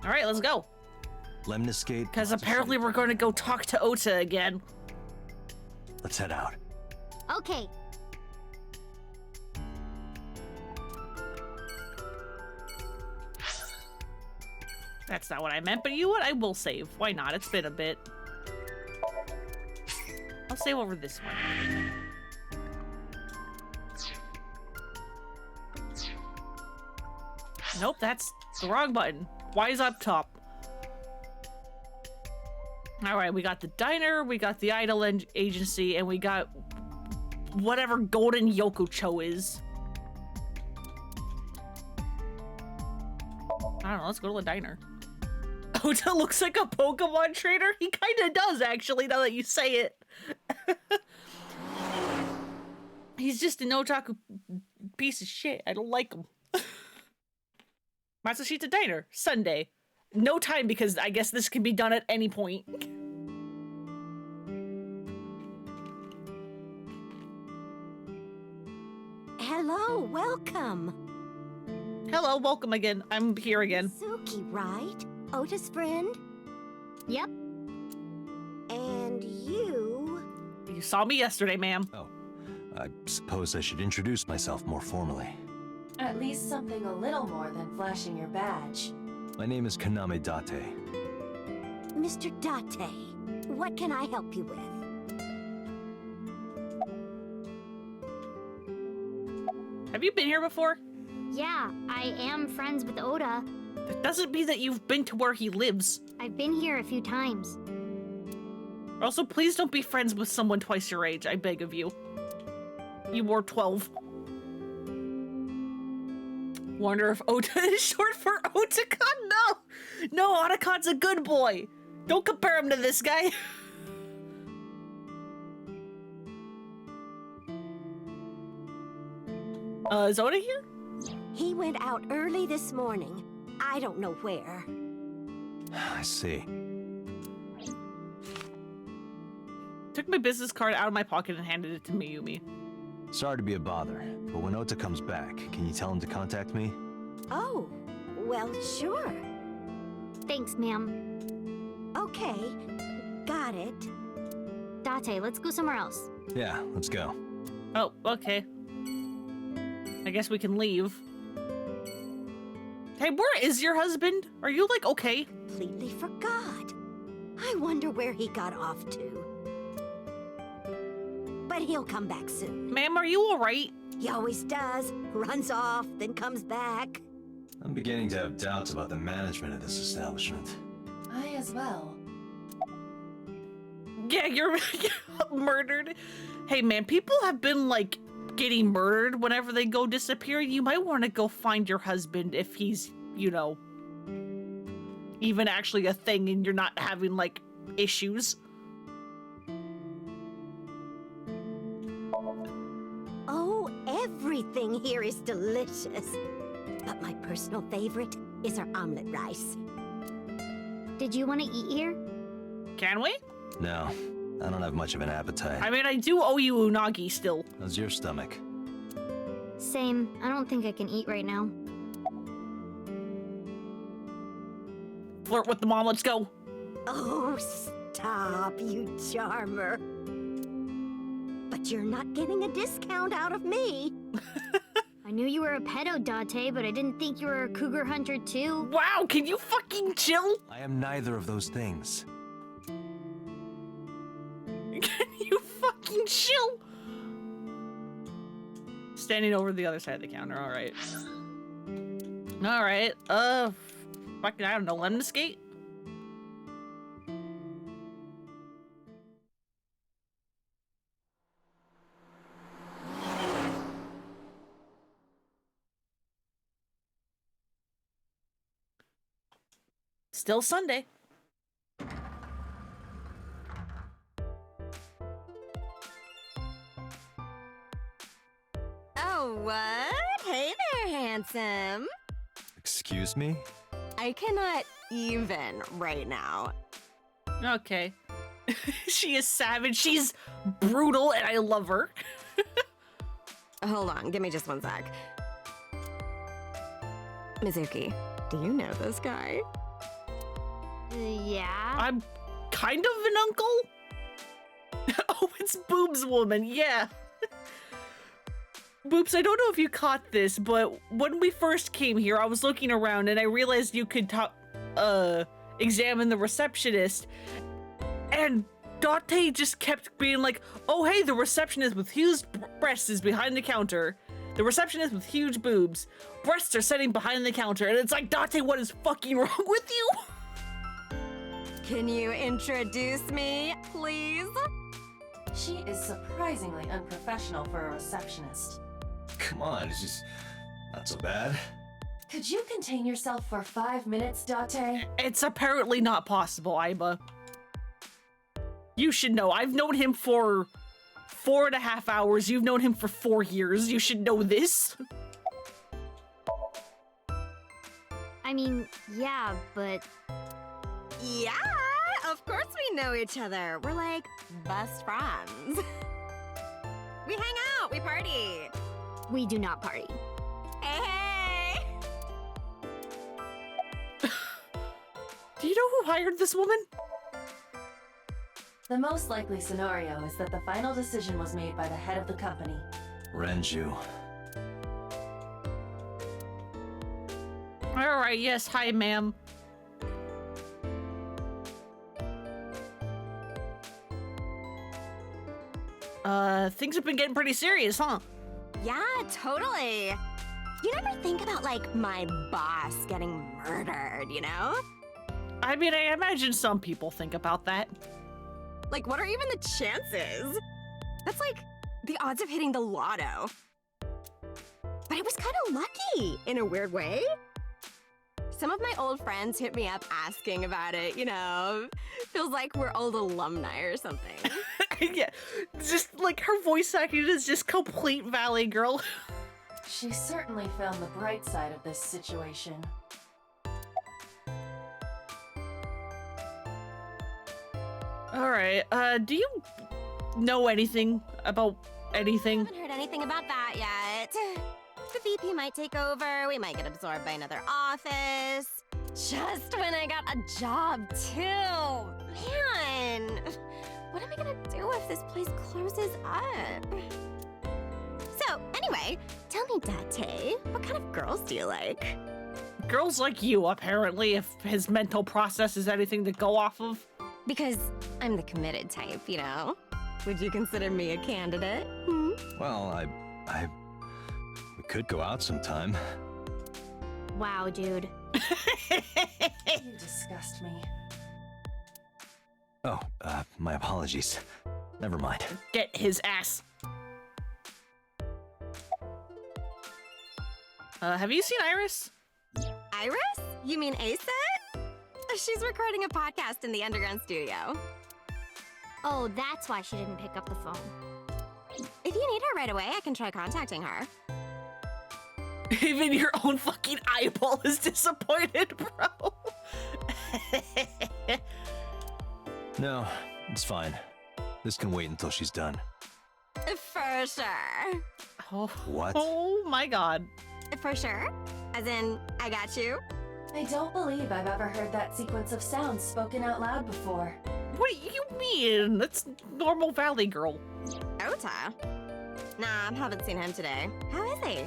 All right, let's go. Lemniscate? Because apparently we're going to go talk to Ota again. Let's head out. Okay. That's not what I meant, but you know what? I will save. Why not? It's been a bit. I'll save over this one. Nope, that's the wrong button. Why is up top? Alright, we got the diner, we got the idol agency, and we got whatever Golden Yokocho is. I don't know, let's go to the diner. Ota looks like a Pokemon trainer? He kinda does, actually, now that you say it. He's just an otaku piece of shit. I don't like him. Matsushita Diner, Sunday. No time because I guess this can be done at any point. Hello, welcome. Hello, welcome again. I'm here again. Suki, right? Ota's friend? Yep. And you... You saw me yesterday, ma'am. Oh, I suppose I should introduce myself more formally. At least something a little more than flashing your badge. My name is Kaname Date. Mr. Date, what can I help you with? Have you been here before? Yeah, I am friends with Ota. That doesn't mean that you've been to where he lives. I've been here a few times. Also, please don't be friends with someone twice your age, I beg of you. You were 12. Wonder if Ota is short for Otacon? No! No, Otacon's a good boy! Don't compare him to this guy! Is Oda here? He went out early this morning. I don't know where. I see. Took my business card out of my pocket and handed it to Mayumi. Sorry to be a bother, but when Ota comes back, can you tell him to contact me? Oh, well, sure. Thanks, ma'am. Okay, got it. Date, let's go somewhere else. Yeah, let's go. Oh, okay. I guess we can leave. Hey, where is your husband? Are you, like, okay? Completely forgot. I wonder where he got off to. But he'll come back soon. Ma'am, are you alright? He always does. Runs off, then comes back. I'm beginning to have doubts about the management of this establishment. I as well. Yeah, you're murdered. Hey, man, people have been, like, getting murdered whenever they go disappearing. You might want to go find your husband if he's, you know, even actually a thing and you're not having, like, issues. Oh, everything here is delicious. But my personal favorite is our omelet rice. Did you want to eat here? Can we? No, I don't have much of an appetite. I mean, I do owe you unagi still. How's your stomach? Same. I don't think I can eat right now. Flirt with the mom, let's go. Oh, stop, you charmer. But you're not getting a discount out of me. I knew you were a pedo, Date, but I didn't think you were a cougar hunter too. Wow, can you fucking chill? I am neither of those things. Can you fucking chill? Standing over the other side of the counter, alright. Alright, fucking, I don't know, lemon skate? Still Sunday. Oh, what? Hey there, handsome. Excuse me? I cannot even right now. Okay. She is savage, she's brutal, and I love her. Hold on, give me just one sec. Mizuki, do you know this guy? Yeah. I'm kind of an uncle? Oh, it's Boobs Woman, yeah. Boobs, I don't know if you caught this, but when we first came here, I was looking around and I realized you could examine the receptionist, and Date just kept being like, oh hey, the receptionist with huge breasts is behind the counter. The receptionist with huge boobs. Breasts are sitting behind the counter, and it's like, Date, what is fucking wrong with you? Can you introduce me, please? She is surprisingly unprofessional for a receptionist. Come on, it's just not so bad. Could you contain yourself for 5 minutes, Date? It's apparently not possible, Aiba. You should know. I've known him for 4.5 hours. You've known him for 4 years. You should know this. I mean, yeah, but... Yeah, of course we know each other. We're like best friends. We hang out, we party. We do not party. Hey! Do you know who hired this woman? The most likely scenario is that the final decision was made by the head of the company. Renju. Alright, yes, hi, ma'am. Things have been getting pretty serious, huh? Yeah, totally. You never think about, like, my boss getting murdered, you know? I mean, I imagine some people think about that. Like, what are even the chances? That's like the odds of hitting the lotto. But I was kind of lucky, in a weird way. Some of my old friends hit me up asking about it, you know? Feels like we're old alumni or something. Yeah, just like her voice acting is just complete Valley Girl. She certainly found the bright side of this situation. Alright, do you know anything about anything? Haven't heard anything about that yet. The VP might take over, we might get absorbed by another office. Just when I got a job, too. Man, what am I gonna do if this place closes up? So, anyway, tell me, Date, what kind of girls do you like? Girls like you, apparently, if his mental process is anything to go off of. Because I'm the committed type, you know? Would you consider me a candidate? Hmm? Well, we could go out sometime. Wow, dude. You disgust me. Oh, my apologies. Never mind. Get his ass. Have you seen Iris? Iris? You mean Asa? She's recording a podcast in the underground studio. Oh, that's why she didn't pick up the phone. If you need her right away, I can try contacting her. Even your own fucking eyeball is disappointed, bro. No, it's fine. This can wait until she's done. For sure. Oh, What? Oh my god. For sure? As in, I got you? I don't believe I've ever heard that sequence of sounds spoken out loud before. What do you mean? That's normal Valley Girl. Ota? Nah, haven't seen him today. How is he?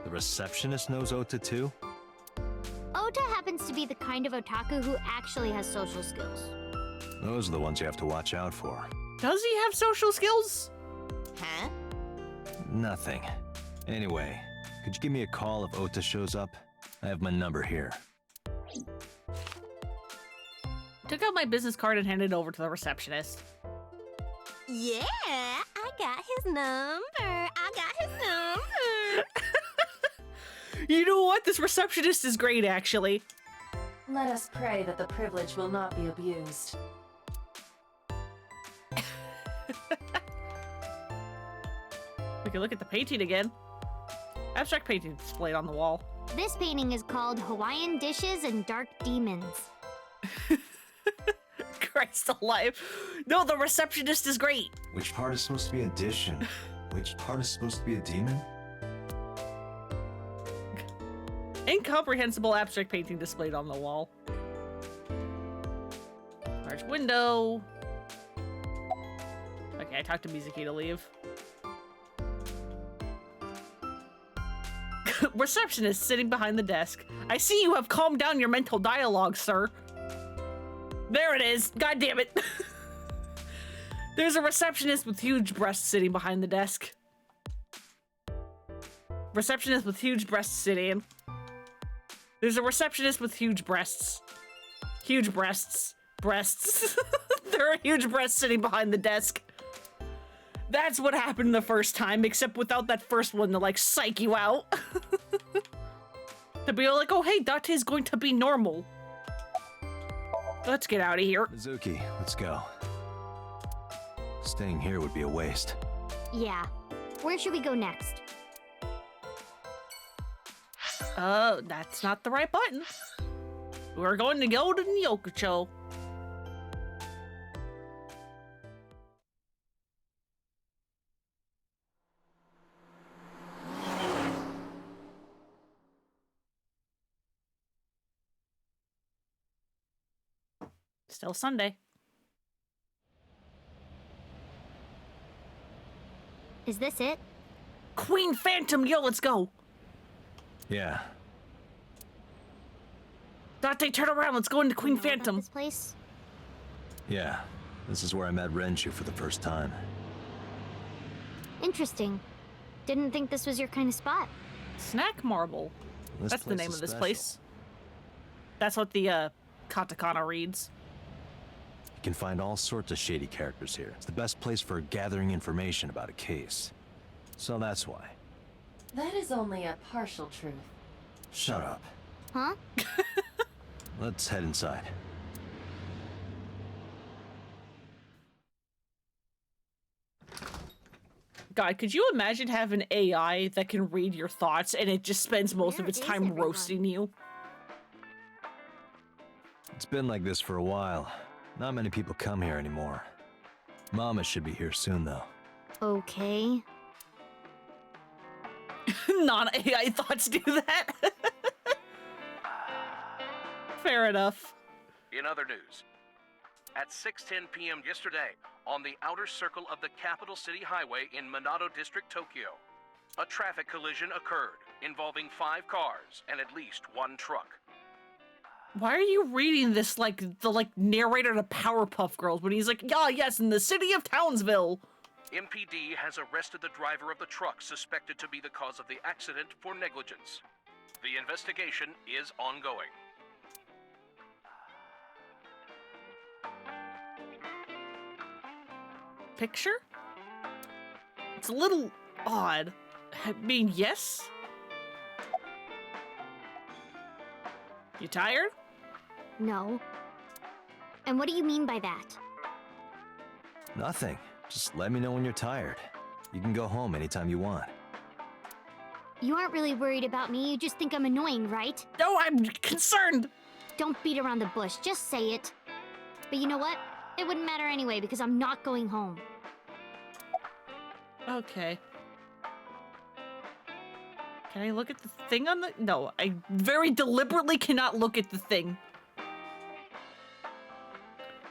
The receptionist knows Ota too? Ota happens to be the kind of otaku who actually has social skills. Those are the ones you have to watch out for. Does he have social skills? Huh? Nothing. Anyway, could you give me a call if Ota shows up? I have my number here. Took out my business card and handed it over to the receptionist. Yeah, I got his number. I got his number. You know what? This receptionist is great, actually. Let us pray that the privilege will not be abused. We can look at the painting again. Abstract painting displayed on the wall. This painting is called Hawaiian Dishes and Dark Demons. Christ alive. No, the receptionist is great. Which part is supposed to be a dish and which part is supposed to be a demon? Incomprehensible abstract painting displayed on the wall. Large window. Okay, I talked to Mizuki to leave. Receptionist sitting behind the desk. I see you have calmed down your mental dialogue, sir. There it is. God damn it. There's a receptionist with huge breasts sitting behind the desk. Receptionist with huge breasts sitting. There's a receptionist with huge breasts. Huge breasts. Breasts. There are huge breasts sitting behind the desk. That's what happened the first time, except without that first one to, like, psych you out. To be like, oh, hey, Date's going to be normal. Let's get out of here. Mizuki, let's go. Staying here would be a waste. Yeah. Where should we go next? That's not the right button. We're going to go to Nyokucho. Still Sunday. Is this it? Queen Phantom, yo, let's go. Yeah. Date, turn around, let's go into Queen Know about Phantom. This place? Yeah. This is where I met Renshu for the first time. Interesting. Didn't think this was your kind of spot. Snack Marble. This That's the place name is of this special. place. That's what the, katakana reads. You can find all sorts of shady characters here. It's the best place for gathering information about a case. So that's why. That is only a partial truth. Shut up. Huh? Let's head inside. God, could you imagine having AI that can read your thoughts and it just spends most of Where its is time everyone? roasting you? It's been like this for a while. Not many people come here anymore. Mama should be here soon, though. Okay. Non-AI thoughts do that. Fair enough. In other news, at 6:10 p.m. yesterday, on the outer circle of the capital city highway in Minato District, Tokyo, a traffic collision occurred involving 5 cars and at least 1 truck. Why are you reading this like the narrator to Powerpuff Girls when he's like, yeah, yes, in the city of Townsville? MPD has arrested the driver of the truck suspected to be the cause of the accident for negligence. The investigation is ongoing. Picture? It's a little odd. I mean, yes? You tired? No. And what do you mean by that? Nothing. Just let me know when you're tired. You can go home anytime you want. You aren't really worried about me, you just think I'm annoying, right? No, I'm concerned! Don't beat around the bush, just say it. But you know what? It wouldn't matter anyway because I'm not going home. Okay. Can I look at the thing on the... No, I very deliberately cannot look at the thing.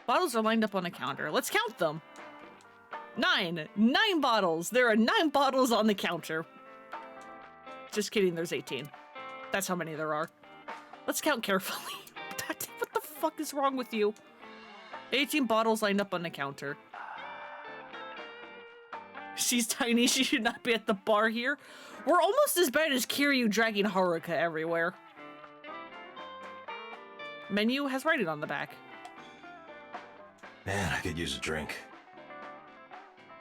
Bottles are lined up on a counter. Let's count them. 9. 9 bottles. There are 9 bottles on the counter. Just kidding, there's 18. That's how many there are. Let's count carefully. What the fuck is wrong with you? 18 bottles lined up on the counter. She's tiny, she should not be at the bar here. We're almost as bad as Kiryu dragging Haruka everywhere. Menu has writing on the back. Man, I could use a drink.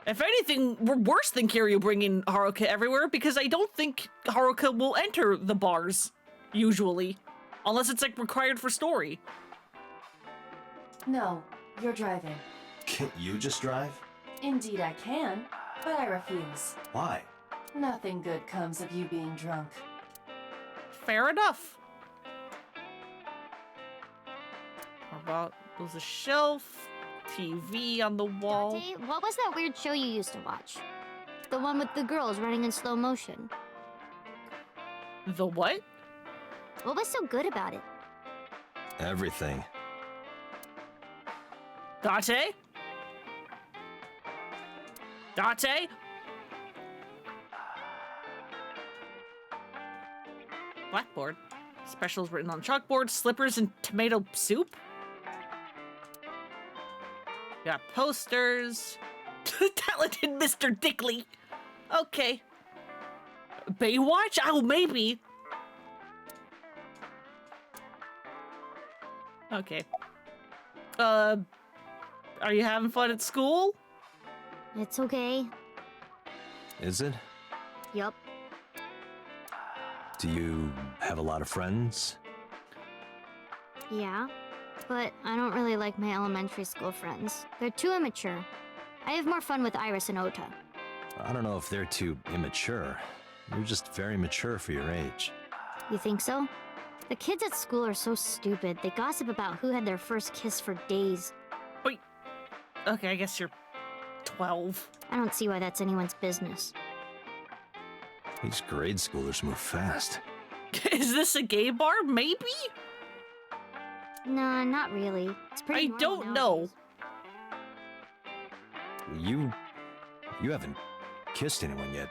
If anything, we're worse than Kiryu bringing Haruka everywhere because I don't think Haruka will enter the bars, usually. Unless it's, like, required for story. No, you're driving. Can't you just drive? Indeed I can, but I refuse. Why? Nothing good comes of you being drunk. Fair enough. How about, there's a shelf, TV on the wall. Dante, what was that weird show you used to watch? The one with the girls running in slow motion. The what? What was so good about it? Everything. Dante? Dante? Blackboard. Specials written on chalkboard, slippers and tomato soup? Got posters. Talented Mr. Dickley. Okay. Baywatch? Oh, maybe. Okay. Are you having fun at school? It's okay. Is it? Yup. Do you have a lot of friends? Yeah. But I don't really like my elementary school friends. They're too immature. I have more fun with Iris and Ota. I don't know if they're too immature. You're just very mature for your age. You think so? The kids at school are so stupid. They gossip about who had their first kiss for days. Wait. Okay, I guess you're 12. I don't see why that's anyone's business. These grade schoolers move fast. Is this a gay bar? Maybe? Nah, not really. It's pretty I normal don't know. nowadays. You haven't kissed anyone yet,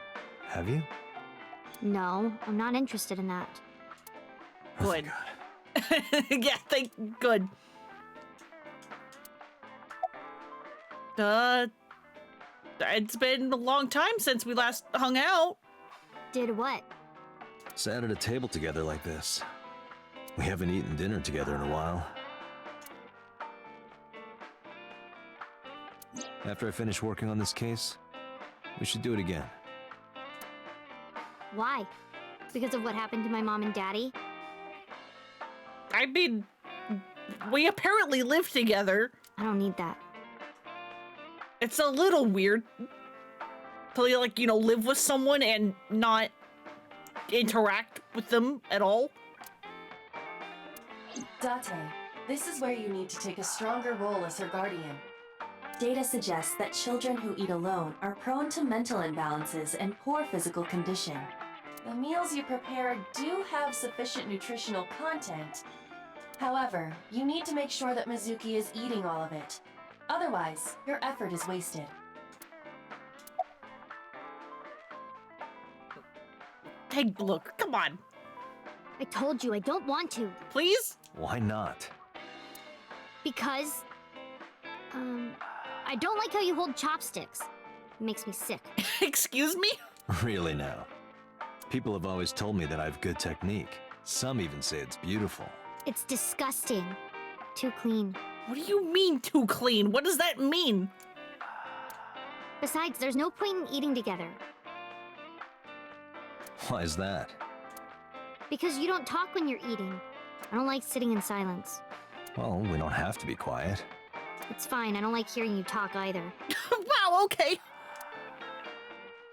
have you? No, I'm not interested in that. Oh, thank Good. Yeah, good. It's been a long time since we last hung out. Did what? Sat at a table together like this. We haven't eaten dinner together in a while. After I finish working on this case, we should do it again. Why? Because of what happened to my mom and daddy? I mean, we apparently live together. I don't need that. It's a little weird. to, like, you know, live with someone and not interact with them at all. Date, this is where you need to take a stronger role as her guardian. Data suggests that children who eat alone are prone to mental imbalances and poor physical condition. The meals you prepare do have sufficient nutritional content. However, you need to make sure that Mizuki is eating all of it. Otherwise, your effort is wasted. Hey, look, come on. I told you I don't want to. Please? Why not? Because... I don't like how you hold chopsticks. It makes me sick. Excuse me? Really now? People have always told me that I have good technique. Some even say it's beautiful. It's disgusting. Too clean. What do you mean, too clean? What does that mean? Besides, there's no point in eating together. Why is that? Because you don't talk when you're eating. I don't like sitting in silence. Well, we don't have to be quiet. It's fine, I don't like hearing you talk either. Wow, okay.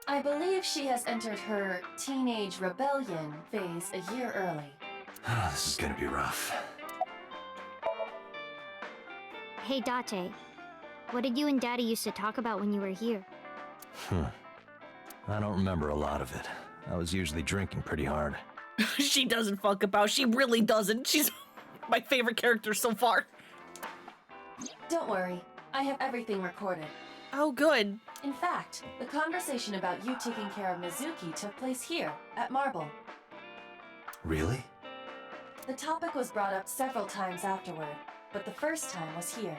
I believe she has entered her teenage rebellion phase a year early. This is gonna be rough. Hey, Date. What did you and Daddy used to talk about when you were here? I don't remember a lot of it. I was usually drinking pretty hard. She doesn't fuck about. She really doesn't. She's my favorite character so far. Don't worry, I have everything recorded. Oh, good. In fact, the conversation about you taking care of Mizuki took place here, at Marble. Really? The topic was brought up several times afterward, but the first time was here.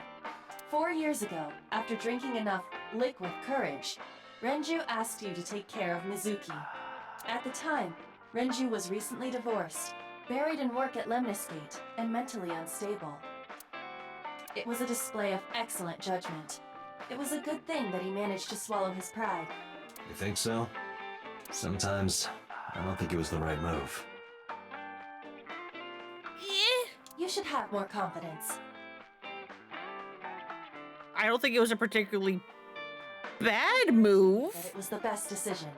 4 years ago, after drinking enough liquid courage, Renju asked you to take care of Mizuki. At the time, Renju was recently divorced, buried in work at Lemniscate, and mentally unstable. It was a display of excellent judgment. It was a good thing that he managed to swallow his pride. You think so? Sometimes, I don't think it was the right move. You should have more confidence. I don't think it was a particularly bad move. But it was the best decision.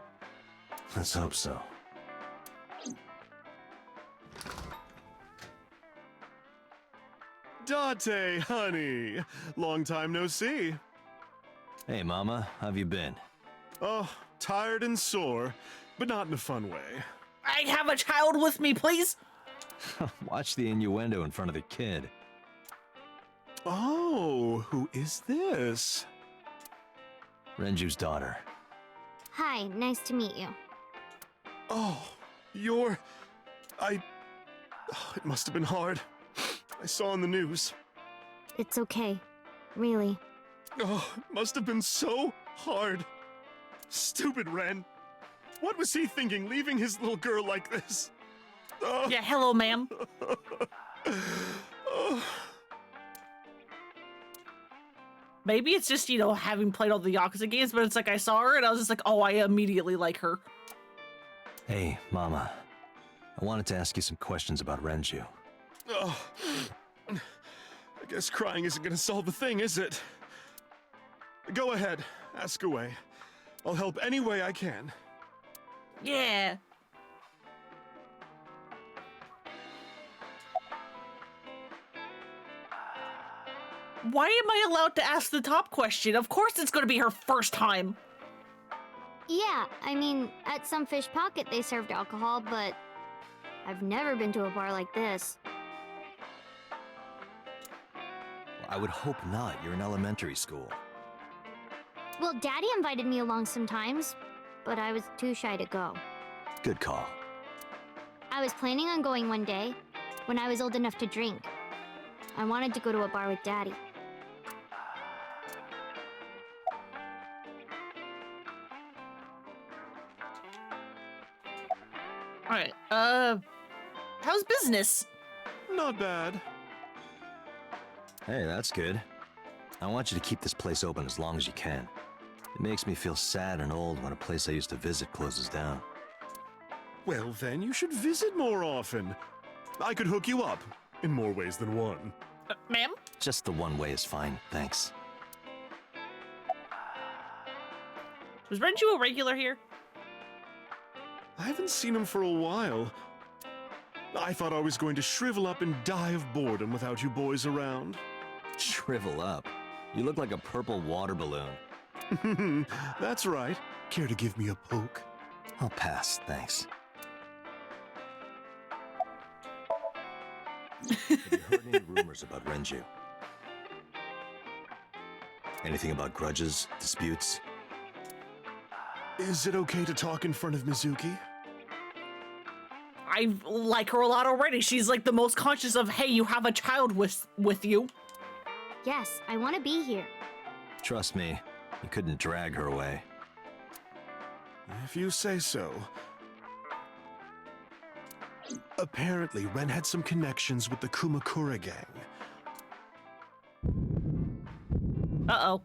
Let's hope so. Date, honey. Long time no see. Hey, Mama, how have you been? Oh, tired and sore, but not in a fun way. I have a child with me, please. Watch the innuendo in front of the kid. Oh, who is this? Renju's daughter. Hi, nice to meet you. Oh, you're... Oh, it must have been hard. I saw on the news. It's okay. Really. Oh, it must have been so hard. Stupid Ren. What was he thinking, leaving his little girl like this? Oh. Yeah, hello, ma'am. Oh. Maybe it's just, you know, having played all the Yakuza games, but it's like I saw her and I was just like, oh, I immediately like her. Hey, Mama. I wanted to ask you some questions about Renju. Oh. I guess crying isn't gonna solve the thing, is it? Go ahead, ask away. I'll help any way I can. Yeah. Why am I allowed to ask the top question? Of course it's gonna be her first time. Yeah, I mean, at some fish pocket they served alcohol, but I've never been to a bar like this. I would hope not. You're in elementary school. Well, Daddy invited me along sometimes, but I was too shy to go. Good call. I was planning on going one day, when I was old enough to drink. I wanted to go to a bar with Daddy. Alright, how's business? Not bad. Hey, that's good. I want you to keep this place open as long as you can. It makes me feel sad and old when a place I used to visit closes down. Well, then you should visit more often. I could hook you up, in more ways than one. Ma'am? Just the one way is fine, thanks. Was Renju a regular here? I haven't seen him for a while. I thought I was going to shrivel up and die of boredom without you boys around. Shrivel up? You look like a purple water balloon. That's right. Care to give me a poke? I'll pass, thanks. Have you heard any rumors about Renju? Anything about grudges, disputes? Is it okay to talk in front of Mizuki? I like her a lot already. She's like the most conscious of, hey, you have a child with you. Yes, I want to be here. Trust me, you couldn't drag her away. If you say so. Apparently, Ren had some connections with the Kumakura gang. Uh-oh.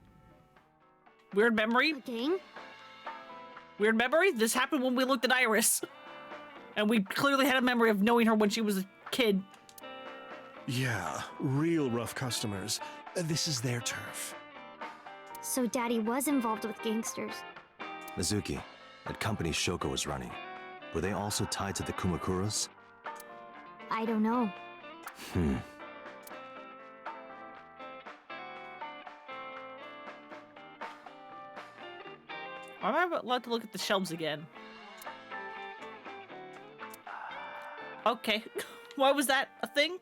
Weird memory? Gang? Weird memory? This happened when we looked at Iris. And we clearly had a memory of knowing her when she was a kid. Yeah, real rough customers. This is their turf. So Daddy was involved with gangsters. Mizuki, that company Shoko was running, were they also tied to the Kumakuras? I don't know. Am I allowed to look at the shelves again? Okay. Why was that a thing?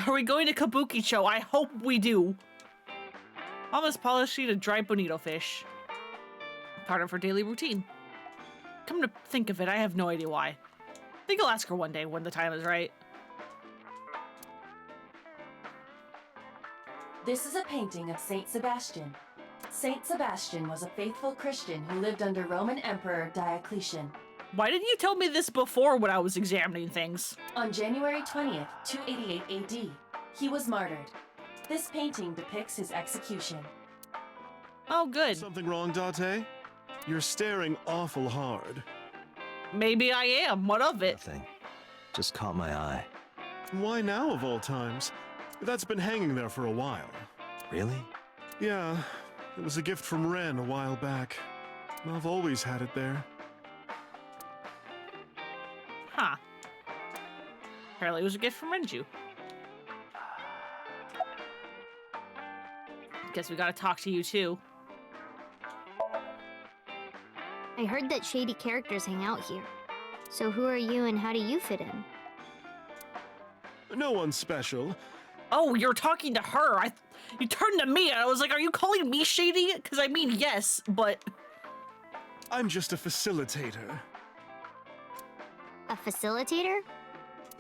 Are we going to Kabukicho? I hope we do. Mama's polishing a dry bonito fish. Part of her daily routine. Come to think of it, I have no idea why. I think I'll ask her one day when the time is right. This is a painting of Saint Sebastian. Saint Sebastian was a faithful Christian who lived under Roman Emperor Diocletian. Why didn't you tell me this before when I was examining things? On January 20th, 288 AD, he was martyred. This painting depicts his execution. Oh, good. Something wrong, Date? You're staring awful hard. Maybe I am. What of it? Nothing. Just caught my eye. Why now, of all times? That's been hanging there for a while. Really? Yeah, it was a gift from Ren a while back. I've always had it there. Huh. Apparently it was a gift from Renju. Guess we gotta talk to you too. I heard that shady characters hang out here. So who are you and how do you fit in? No one special. Oh, you're talking to her. You turned to me and I was like, are you calling me shady? Because I mean, yes, but... I'm just a facilitator. A facilitator?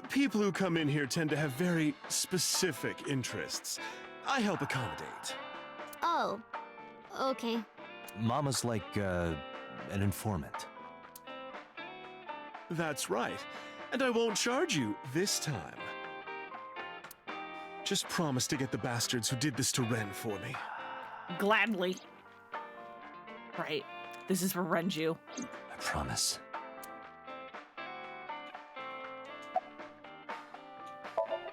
People who come in here tend to have very specific interests. I help accommodate. Oh, okay. Mama's like, an informant. That's right. And I won't charge you this time. Just promise to get the bastards who did this to Ren for me. Gladly. Right. This is for Renju. I promise.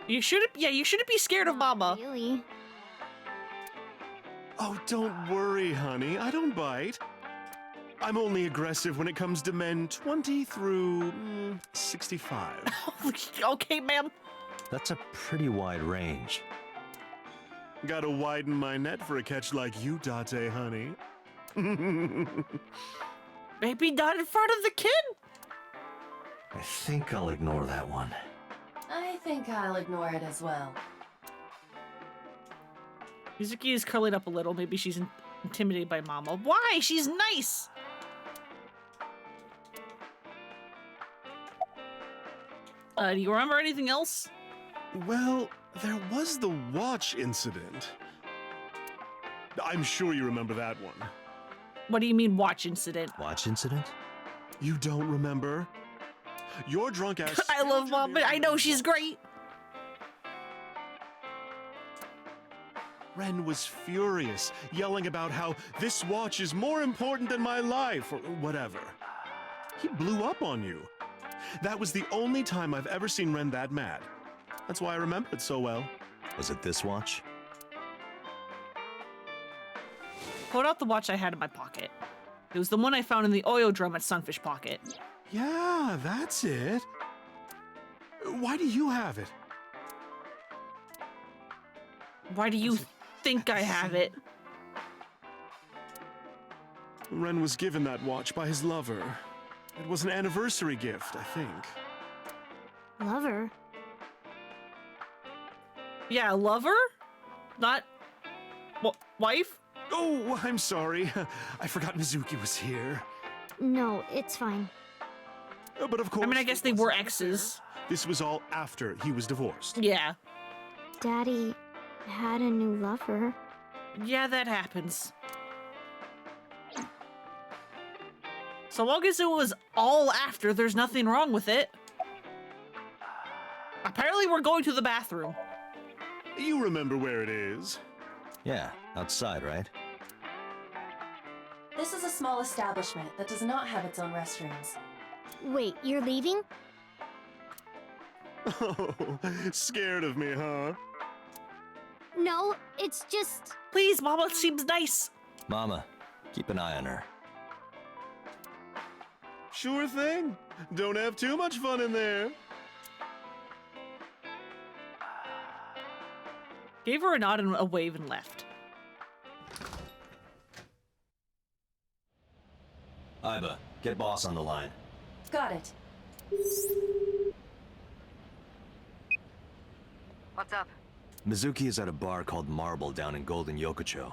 You shouldn't be scared of Mama. Really? Oh, don't worry, honey. I don't bite. I'm only aggressive when it comes to men 20 through 65. Okay, ma'am. That's a pretty wide range. Gotta widen my net for a catch like you, Date, honey. Maybe not in front of the kid. I think I'll ignore that one. I think I'll ignore it as well. Mizuki is curling up a little. Maybe she's intimidated by Mama. Why? She's nice. Do you remember anything else? Well, there was the watch incident. I'm sure you remember that one. What do you mean, watch incident? Watch incident? You don't remember? Your drunk ass. I love Mom, but I know she's great. Ren was furious, yelling about how this watch is more important than my life, or whatever. He blew up on you. That was the only time I've ever seen Ren that mad. That's why I remember it so well. Was it this watch? Pulled out the watch I had in my pocket. It was the one I found in the oil drum at Sunfish Pocket. Yeah, that's it. Why do you have it? Why do you think I have it? Ren was given that watch by his lover. It was an anniversary gift, I think. Lover? Yeah, lover? Not... wife? Oh, I'm sorry. I forgot Mizuki was here. No, it's fine. But of course... I mean, I guess they were exes. This was all after he was divorced. Yeah. Daddy had a new lover. Yeah, that happens. So long as it was all after, there's nothing wrong with it. Apparently we're going to the bathroom. You remember where it is? Yeah, outside, right? This is a small establishment that does not have its own restrooms. Wait, you're leaving? Oh, scared of me, huh? No, it's just... Please, Mama, seems nice. Mama, keep an eye on her. Sure thing. Don't have too much fun in there. Gave her a nod and a wave and left. Iba, get boss on the line. Got it. What's up? Mizuki is at a bar called Marble down in Golden Yokocho.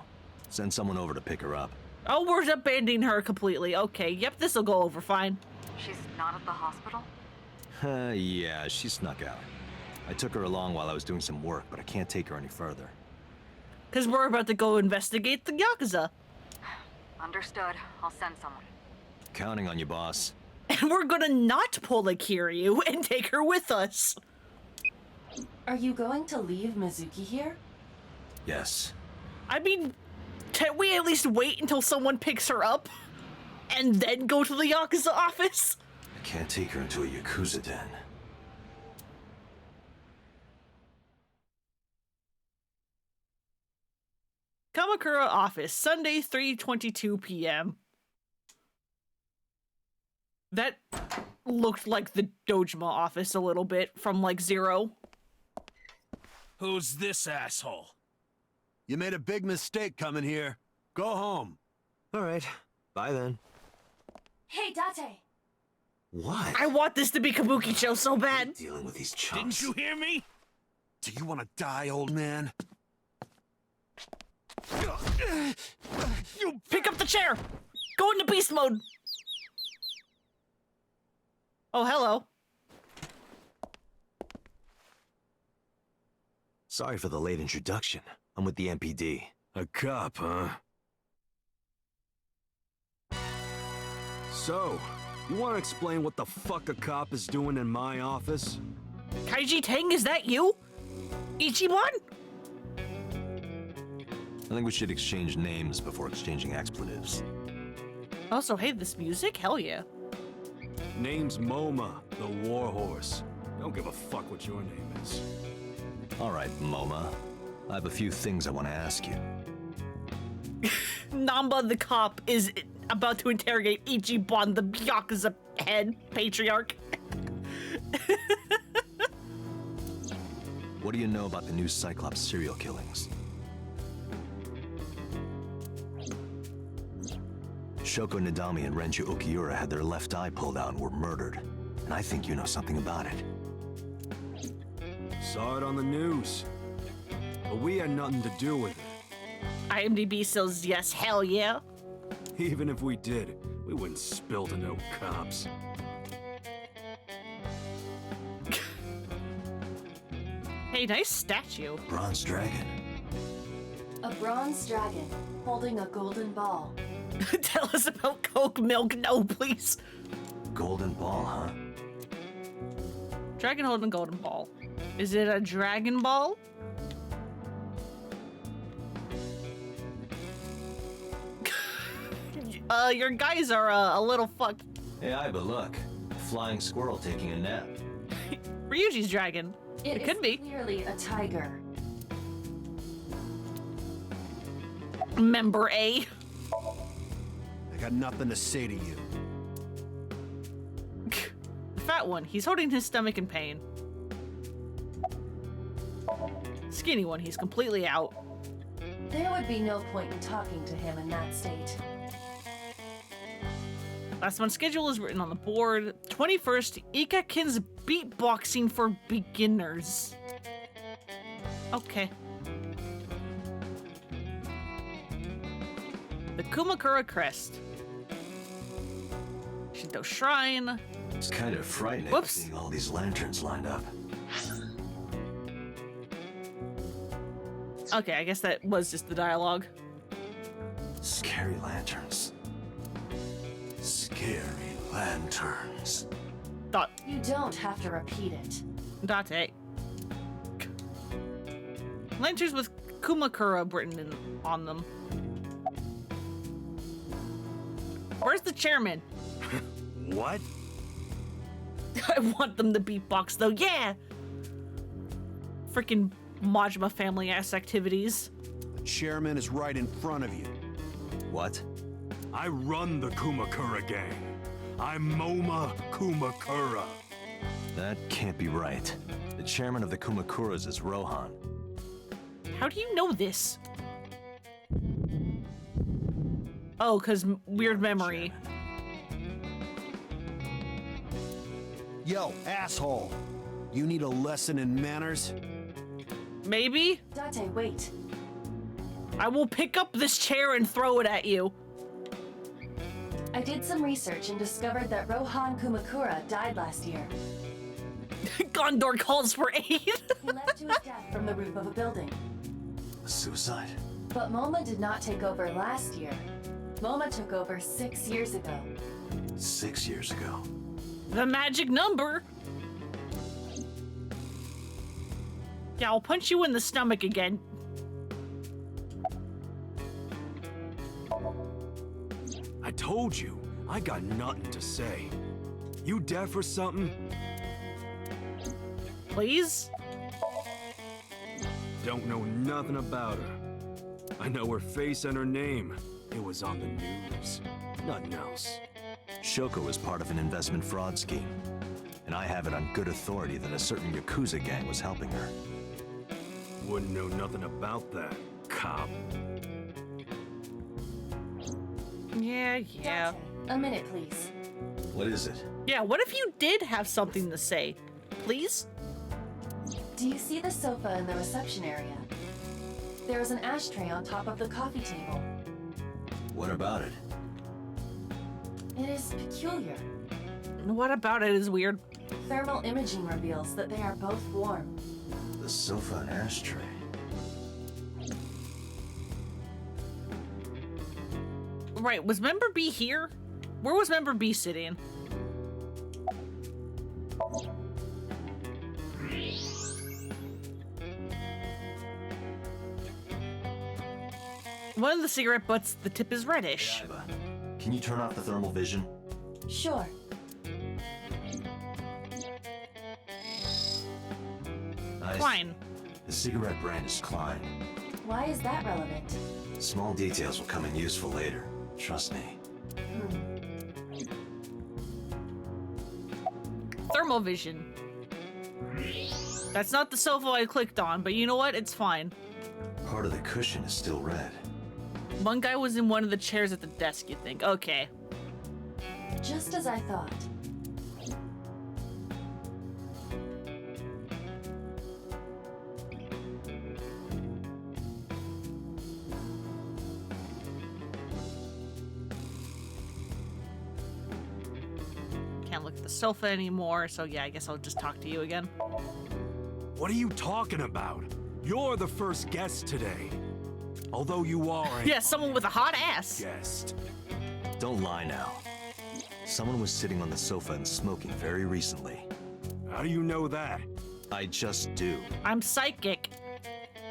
Send someone over to pick her up. Oh, we're abandoning her completely. Okay, yep, this'll go over fine. She's not at the hospital? Yeah, she snuck out. I took her along while I was doing some work, but I can't take her any further. Because we're about to go investigate the Yakuza. Understood. I'll send someone. Counting on you, boss. And we're gonna not pull a Kiryu and take her with us. Are you going to leave Mizuki here? Yes. I mean, can't we at least wait until someone picks her up? And then go to the Yakuza office? I can't take her into a Yakuza den. Kamakura office, Sunday, 3:22 p.m. That looked like the Dojima office a little bit from like Zero. Who's this asshole? You made a big mistake coming here. Go home. All right. Bye then. Hey, Date! What? I want this to be Kabukicho so bad. Dealing with these chumps. Didn't you hear me? Do you want to die, old man? You pick up the chair. Go into beast mode. Oh, hello. Sorry for the late introduction. I'm with the MPD. A cop, huh? So, you want to explain what the fuck a cop is doing in my office? Kaiji Tang, is that you? Ichiban? I think we should exchange names before exchanging expletives. Also, hey, this music? Hell yeah. Name's Moma, the warhorse. Don't give a fuck what your name is. All right, Moma. I have a few things I want to ask you. Namba the cop is about to interrogate Ichiban, the Yakuza head patriarch. What do you know about the new Cyclops serial killings? Shoko Nadami and Renju Okiura had their left eye pulled out and were murdered. And I think you know something about it. Saw it on the news. But we had nothing to do with it. IMDb says yes, hell yeah. Even if we did, we wouldn't spill to no cops. Hey, nice statue. Bronze dragon. A bronze dragon holding a golden ball. Tell us about Coke Milk, no, please. Golden ball, huh? Dragon holding golden ball. Is it a Dragon Ball? Your guys are a little fucked. Hey, Iba, look. A flying squirrel taking a nap. Ryuji's dragon. It could be. Clearly a tiger. Member A. I got nothing to say to you. The fat one, he's holding his stomach in pain. Skinny one, he's completely out. There would be no point in talking to him in that state. Last month's schedule is written on the board. 21st, Ikakin's beatboxing for beginners. Okay. The Kumakura Crest. Shinto Shrine. It's kind of frightening seeing all these lanterns lined up. Okay, I guess that was just the dialogue. Scary lanterns. Scary lanterns. You don't have to repeat it. Date. Lanterns with Kumakura written on them. Where's the chairman? What? I want them to beatbox though, yeah! Freaking Majima family ass activities. The chairman is right in front of you. What? I run the Kumakura gang. I'm Moma Kumakura. That can't be right. The chairman of the Kumakuras is Rohan. How do you know this? Oh, cause weird memory. Yo, asshole. You need a lesson in manners? Maybe? Date, wait. I will pick up this chair and throw it at you. I did some research and discovered that Rohan Kumakura died last year. Gondor calls for aid. He left to his death from the roof of a building. Suicide? But Moma did not take over last year. Moma took over 6 years ago. 6 years ago. The magic number. Yeah, I'll punch you in the stomach again. I told you, I got nothing to say. You deaf or something? Please? Don't know nothing about her. I know her face and her name. It was on the news. Nothing else. Shoko was part of an investment fraud scheme, and I have it on good authority that a certain Yakuza gang was helping her. Wouldn't know nothing about that, cop. Yeah. A minute, please. What is it? Yeah, what if you did have something to say? Please? Do you see the sofa in the reception area? There is an ashtray on top of the coffee table. What about it? It is peculiar. What about it is weird? Thermal imaging reveals that they are both warm. The sofa and ashtray. Right, was Member B here? Where was Member B sitting? One of the cigarette butts, the tip is reddish. Hey, Iva, can you turn off the thermal vision? Sure. Nice. Fine. The cigarette brand is Klein. Why is that relevant? Small details will come in useful later. Trust me. Thermal vision. That's not the sofa I clicked on, but you know what? It's fine. Part of the cushion is still red. One guy was in one of the chairs at the desk, you think? Okay. Just as I thought. Can't look at the sofa anymore, so yeah, I guess I'll just talk to you again. What are you talking about? You're the first guest today. Although you are yeah, someone with a hot ass. Guest. Don't lie now. Someone was sitting on the sofa and smoking very recently. How do you know that? I just do. I'm psychic.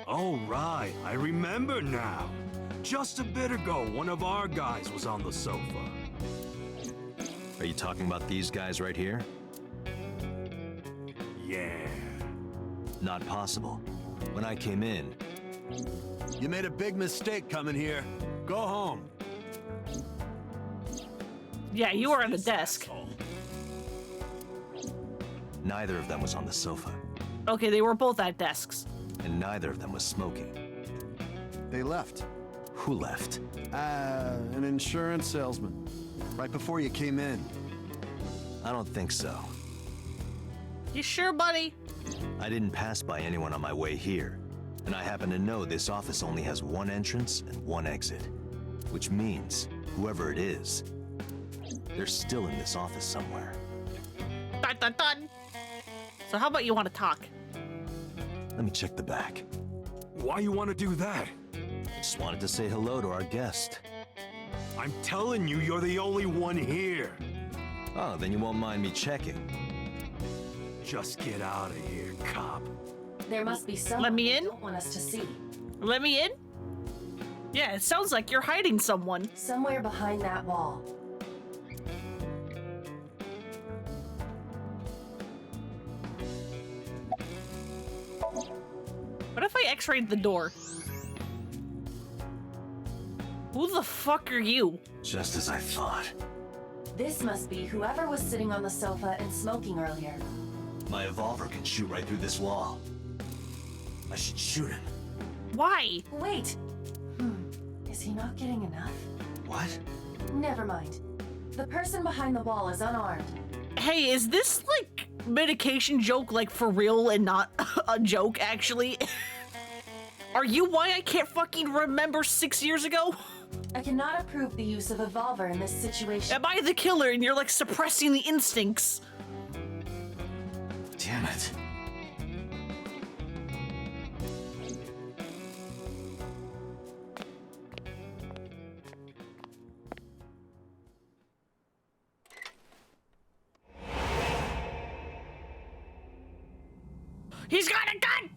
Oh, right. I remember now. Just a bit ago, one of our guys was on the sofa. Are you talking about these guys right here? Yeah. Not possible. When I came in... You made a big mistake coming here. Go home. Yeah, you were on a desk. Neither of them was on the sofa. Okay, they were both at desks. And neither of them was smoking. They left. Who left? An insurance salesman. Right before you came in. I don't think so. You sure, buddy? I didn't pass by anyone on my way here. And I happen to know this office only has one entrance and one exit. Which means, whoever it is, they're still in this office somewhere. Dun dun dun! So how about you want to talk? Let me check the back. Why you want to do that? I just wanted to say hello to our guest. I'm telling you, you're the only one here. Oh, then you won't mind me checking. Just get out of here, cop. There must be someone Let me in? you don't want us to see. Let me in? Yeah, it sounds like you're hiding someone. Somewhere behind that wall. What if I x-rayed the door? Who the fuck are you? Just as I thought. This must be whoever was sitting on the sofa and smoking earlier. My evolver can shoot right through this wall. I should shoot him. Why? Wait. Is he not getting enough? What? Never mind. The person behind the wall is unarmed. Hey, is this like medication joke like for real and not a joke actually? Are you why I can't fucking remember 6 years ago? I cannot approve the use of Evolver in this situation. Am I the killer and you're like suppressing the instincts? Damn it. He's got a gun!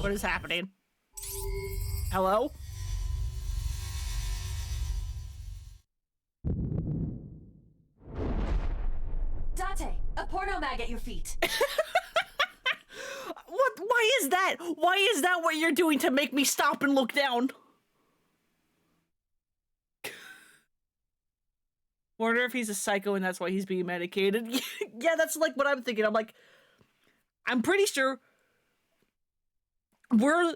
What is happening? Hello? Date, a porno mag at your feet. What? Why is that? Why is that what you're doing to make me stop and look down? Wonder if he's a psycho and that's why he's being medicated. Yeah, that's like what I'm thinking. I'm like, I'm pretty sure we're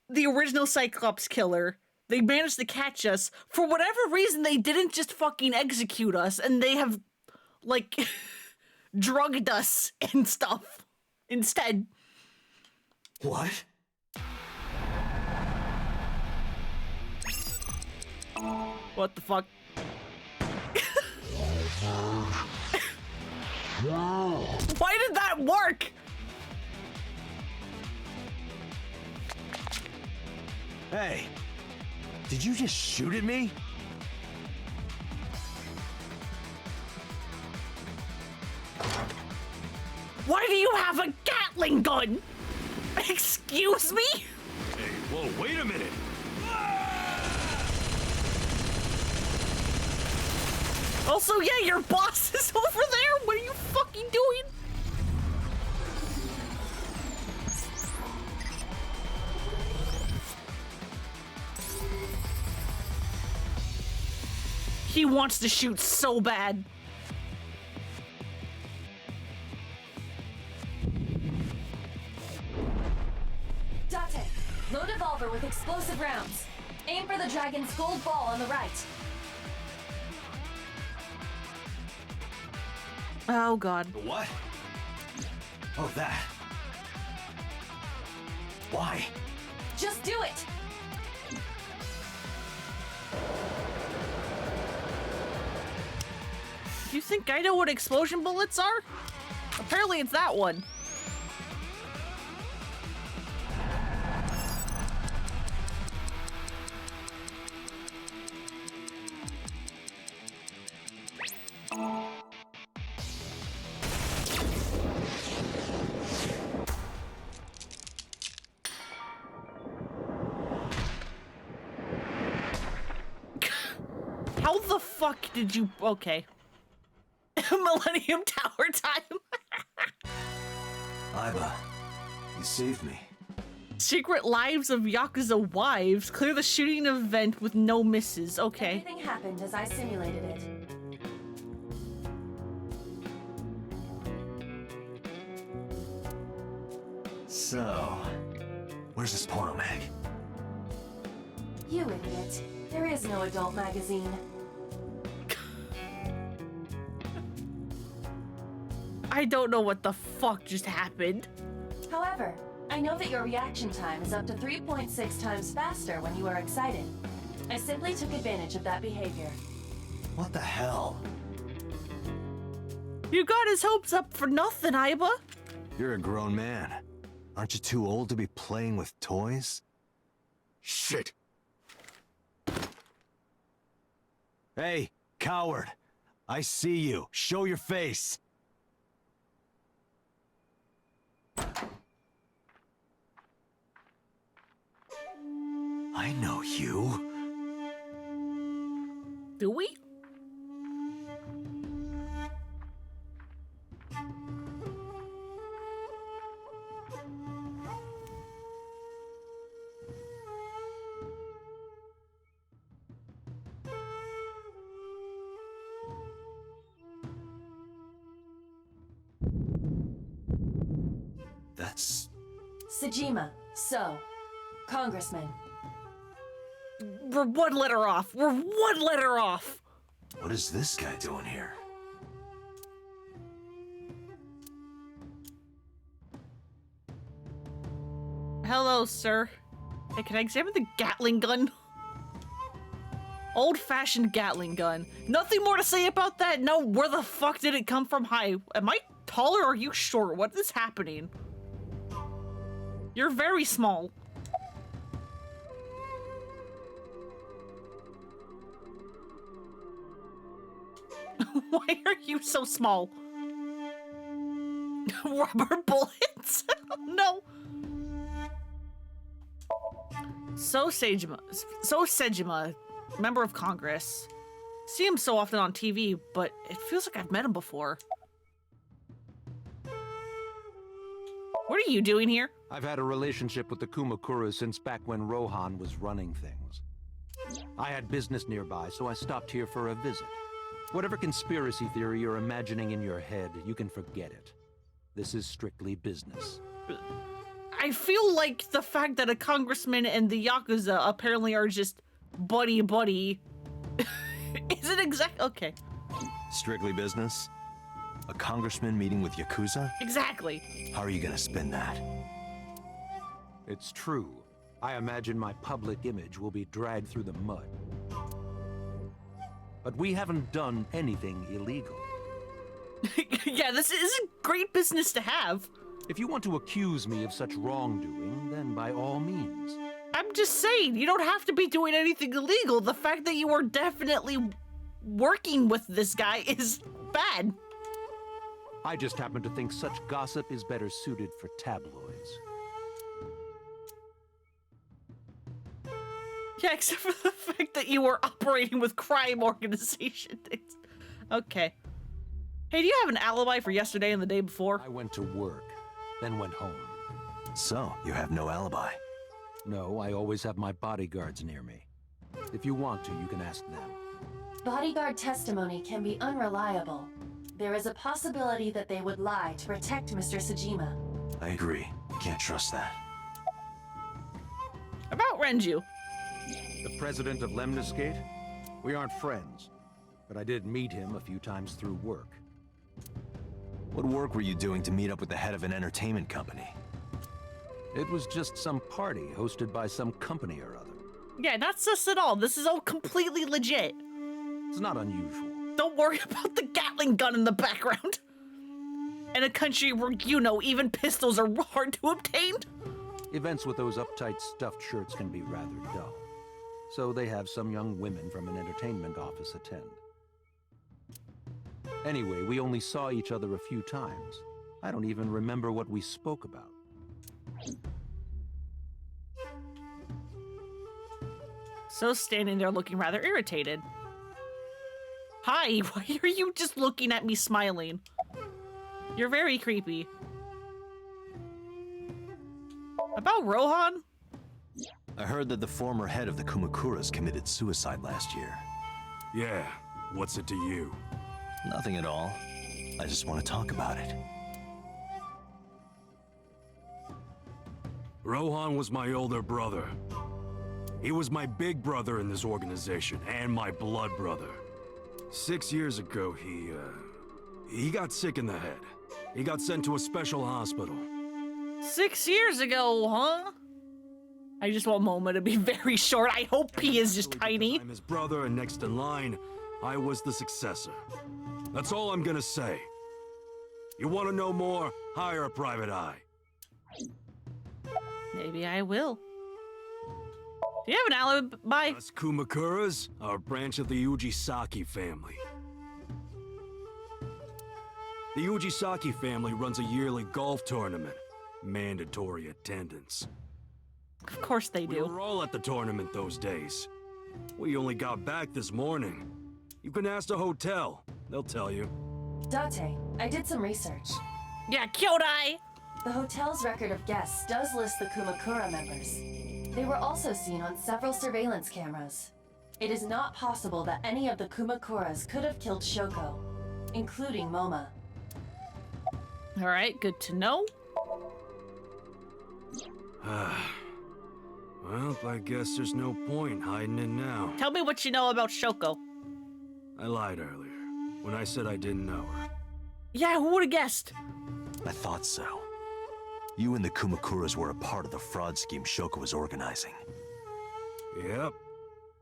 the original Cyclops killer. They managed to catch us. For whatever reason, they didn't just fucking execute us, and they have, like, drugged us and stuff instead. What? What the fuck? Why did that work? Hey, did you just shoot at me? Why do you have a Gatling gun? Excuse me? Hey, whoa, wait a minute. Also, yeah, your boss is over there. What are you fucking doing? He wants to shoot so bad. Date, load Evolver with explosive rounds. Aim for the dragon's gold ball on the right. Oh god. What? Oh, that. Why? Just do it! You think I know what explosion bullets are? Apparently it's that one. How the fuck did you... Okay. Millennium Tower time. Aiba, you saved me. Secret Lives of Yakuza Wives. Clear the shooting event with no misses. Okay. Everything happened as I simulated it. So, where's this porno mag? You idiot. There is no adult magazine. I don't know what the fuck just happened. However, I know that your reaction time is up to 3.6 times faster when you are excited. I simply took advantage of that behavior. What the hell? You got his hopes up for nothing, Aiba. You're a grown man. Aren't you too old to be playing with toys? Shit! Hey, coward! I see you. Show your face! I know you. Do we? That's... Sejima. So, Congressman. We're one letter off. We're one letter off. What is this guy doing here? Hello, sir. Hey, can I examine the Gatling gun? Old-fashioned Gatling gun. Nothing more to say about that? No, where the fuck did it come from? Hi, am I taller or are you short? What is happening? You're very small. Why are you so small? Rubber bullets? No. So Sejima, member of Congress. See him so often on TV, but it feels like I've met him before. What are you doing here? I've had a relationship with the Kumakura since back when Rohan was running things. I had business nearby, so I stopped here for a visit. Whatever conspiracy theory you're imagining in your head, you can forget it. This is strictly business. I feel like the fact that a congressman and the Yakuza apparently are just buddy-buddy isn't okay. Strictly business? A congressman meeting with Yakuza? Exactly. How are you gonna spin that? It's true. I imagine my public image will be dragged through the mud. But we haven't done anything illegal. Yeah, this is a great business to have. If you want to accuse me of such wrongdoing, then by all means. I'm just saying, you don't have to be doing anything illegal. The fact that you are definitely working with this guy is bad. I just happen to think such gossip is better suited for tabloids. Yeah, except for the fact that you were operating with crime organizations. Okay. Hey, do you have an alibi for yesterday and the day before? I went to work, then went home. So, you have no alibi? No, I always have my bodyguards near me. If you want to, you can ask them. Bodyguard testimony can be unreliable. There is a possibility that they would lie to protect Mr. Sejima. I agree. Can't trust that. About Renju. The president of Lemniscate? We aren't friends, but I did meet him a few times through work. What work were you doing to meet up with the head of an entertainment company? It was just some party hosted by some company or other. Yeah, not sus at all. This is all completely legit. It's not unusual. Don't worry about the Gatling gun in the background. In a country where, you know, even pistols are hard to obtain. Events with those uptight stuffed shirts can be rather dull. So they have some young women from an entertainment office attend. Anyway, we only saw each other a few times. I don't even remember what we spoke about. So standing there looking rather irritated. Hi, why are you just looking at me smiling? You're very creepy. About Rohan? I heard that the former head of the Kumakuras committed suicide last year. Yeah, what's it to you? Nothing at all. I just want to talk about it. Rohan was my older brother. He was my big brother in this organization, and my blood brother. 6 years ago, he got sick in the head. He got sent to a special hospital. 6 years ago, huh? I just want Moma to be very short. I hope he is just tiny. I'm his brother, and next in line, I was the successor. That's all I'm gonna say. You want to know more? Hire a private eye. Maybe I will. Do you have an alibi? Us Kumakuras are a branch of the Ujisaki family. The Ujisaki family runs a yearly golf tournament. Mandatory attendance. Of course they do. We were all at the tournament those days. We only got back this morning. You can ask the hotel. They'll tell you. Date, I did some research. Yeah, Kyodai! The hotel's record of guests does list the Kumakura members. They were also seen on several surveillance cameras. It is not possible that any of the Kumakuras could have killed Shoko, including Moma. Alright, good to know. Well, I guess there's no point hiding it now. Tell me what you know about Shoko. I lied earlier, when I said I didn't know her. Yeah, who would've guessed? I thought so. You and the Kumakuras were a part of the fraud scheme Shoko was organizing. Yep.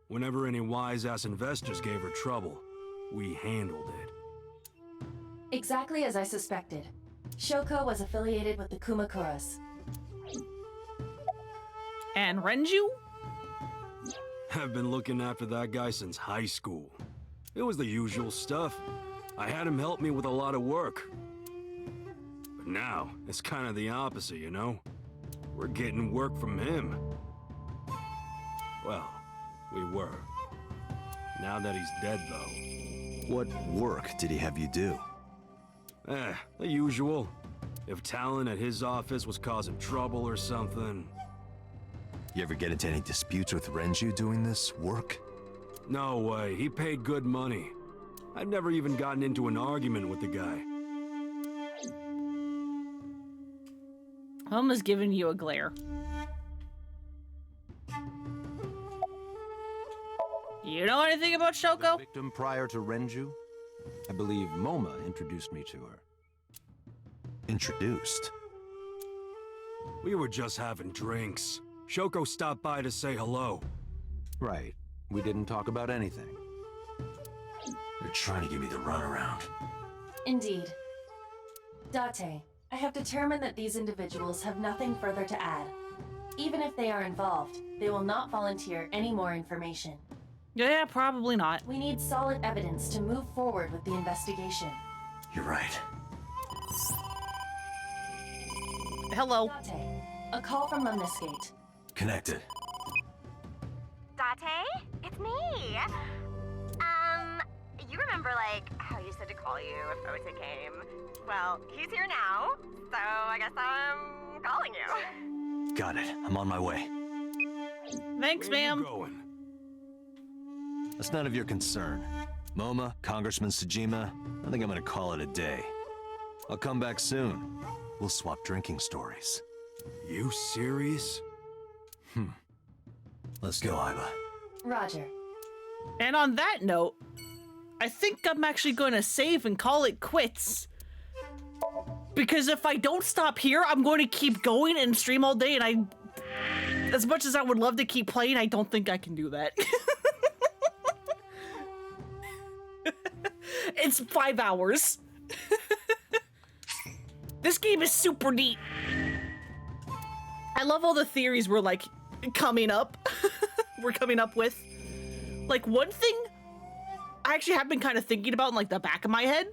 Whenever any wise-ass investors gave her trouble, we handled it. Exactly as I suspected. Shoko was affiliated with the Kumakuras. And Renju? I've been looking after that guy since high school. It was the usual stuff. I had him help me with a lot of work. But now, it's kind of the opposite, you know? We're getting work from him. Well, we were. Now that he's dead, though. What work did he have you do? The usual. If Talon at his office was causing trouble or something. You ever get into any disputes with Renju doing this work? No way, he paid good money. I've never even gotten into an argument with the guy. Moma's giving you a glare. You know anything about Shoko? Victim prior to Renju? I believe Moma introduced me to her. Introduced? We were just having drinks. Shoko stopped by to say hello. Right. We didn't talk about anything. They're trying to give me the runaround. Indeed. Date, I have determined that these individuals have nothing further to add. Even if they are involved, they will not volunteer any more information. Yeah, probably not. We need solid evidence to move forward with the investigation. You're right. Hello. Date, a call from Lemniscate. Connected. Date? It's me! You remember, like, how you said to call you if Ota came? Well, he's here now, so I guess I'm calling you. Got it. I'm on my way. Thanks, ma'am. That's none of your concern. Moma, Congressman Tsujima, I think I'm gonna call it a day. I'll come back soon. We'll swap drinking stories. You serious? Let's go, Iba. Roger. And on that note, I think I'm actually going to save and call it quits. Because if I don't stop here, I'm going to keep going and stream all day, and as much as I would love to keep playing, I don't think I can do that. It's 5 hours. This game is super neat. I love all the theories we're like coming up. We're coming up with. Like, one thing I actually have been kind of thinking about in like the back of my head.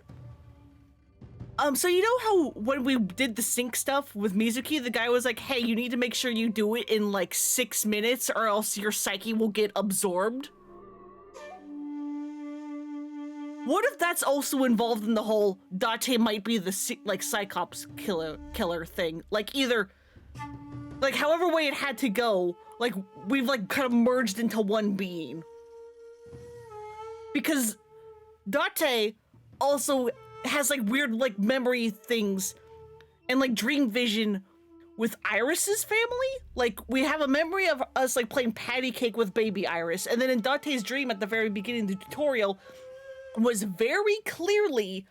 So you know how when we did the sync stuff with Mizuki, the guy was like, hey, you need to make sure you do it in like 6 minutes or else your psyche will get absorbed? What if that's also involved in the whole Date might be the like Cyclops killer thing? Like either Like, however way it had to go, like, we've, like, kind of merged into one being. Because Date also has, like, weird, like, memory things and, like, dream vision with Iris's family. Like, we have a memory of us, like, playing patty cake with baby Iris, and then in Date's dream at the very beginning of the tutorial was very clearly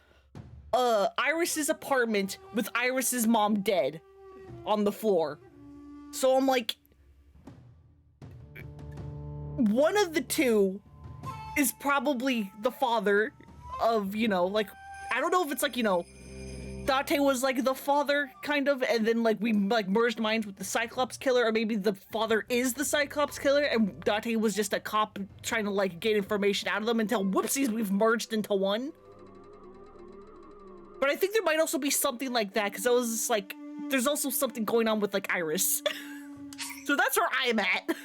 Iris's apartment with Iris's mom dead on the floor. So I'm like, one of the two is probably the father of, you know, like, I don't know if it's like, you know, Date was like the father, kind of, and then like we like merged minds with the Cyclops killer, or maybe the father is the Cyclops killer and Date was just a cop trying to like get information out of them until whoopsies, we've merged into one. But I think there might also be something like that, because I was just like, there's also something going on with like Iris. So that's where I'm at.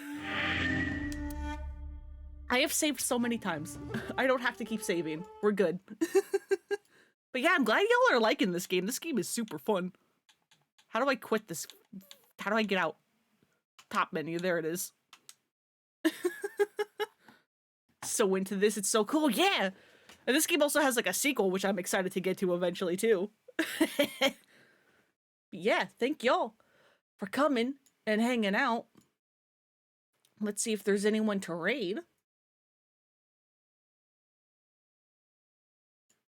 I have saved so many times. I don't have to keep saving. We're good. But yeah, I'm glad y'all are liking this game. This game is super fun. How do I quit this? How do I get out? Top menu, there it is. So into this, it's so cool, yeah! And this game also has like a sequel, which I'm excited to get to eventually too. Yeah, thank y'all for coming and hanging out. Let's see if there's anyone to raid.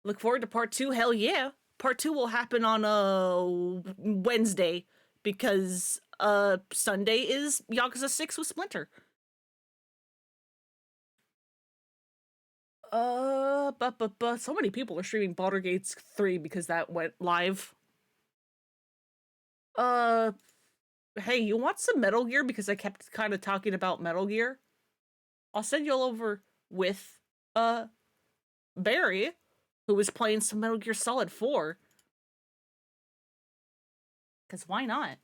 Look forward to part 2. Hell yeah. Part 2 will happen on Wednesday because Sunday is Yakuza 6 with Splinter. So many people are streaming Baldur's Gate 3 because that went live. Hey, you want some Metal Gear? Because I kept kind of talking about Metal Gear. I'll send you all over with Barry, who was playing some Metal Gear Solid 4. Because why not?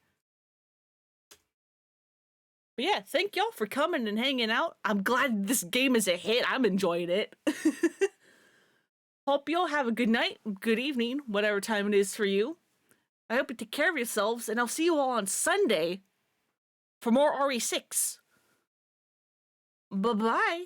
But yeah, thank y'all for coming and hanging out. I'm glad this game is a hit. I'm enjoying it. Hope y'all have a good night, good evening, whatever time it is for you. I hope you take care of yourselves, and I'll see you all on Sunday for more RE6. Bye-bye.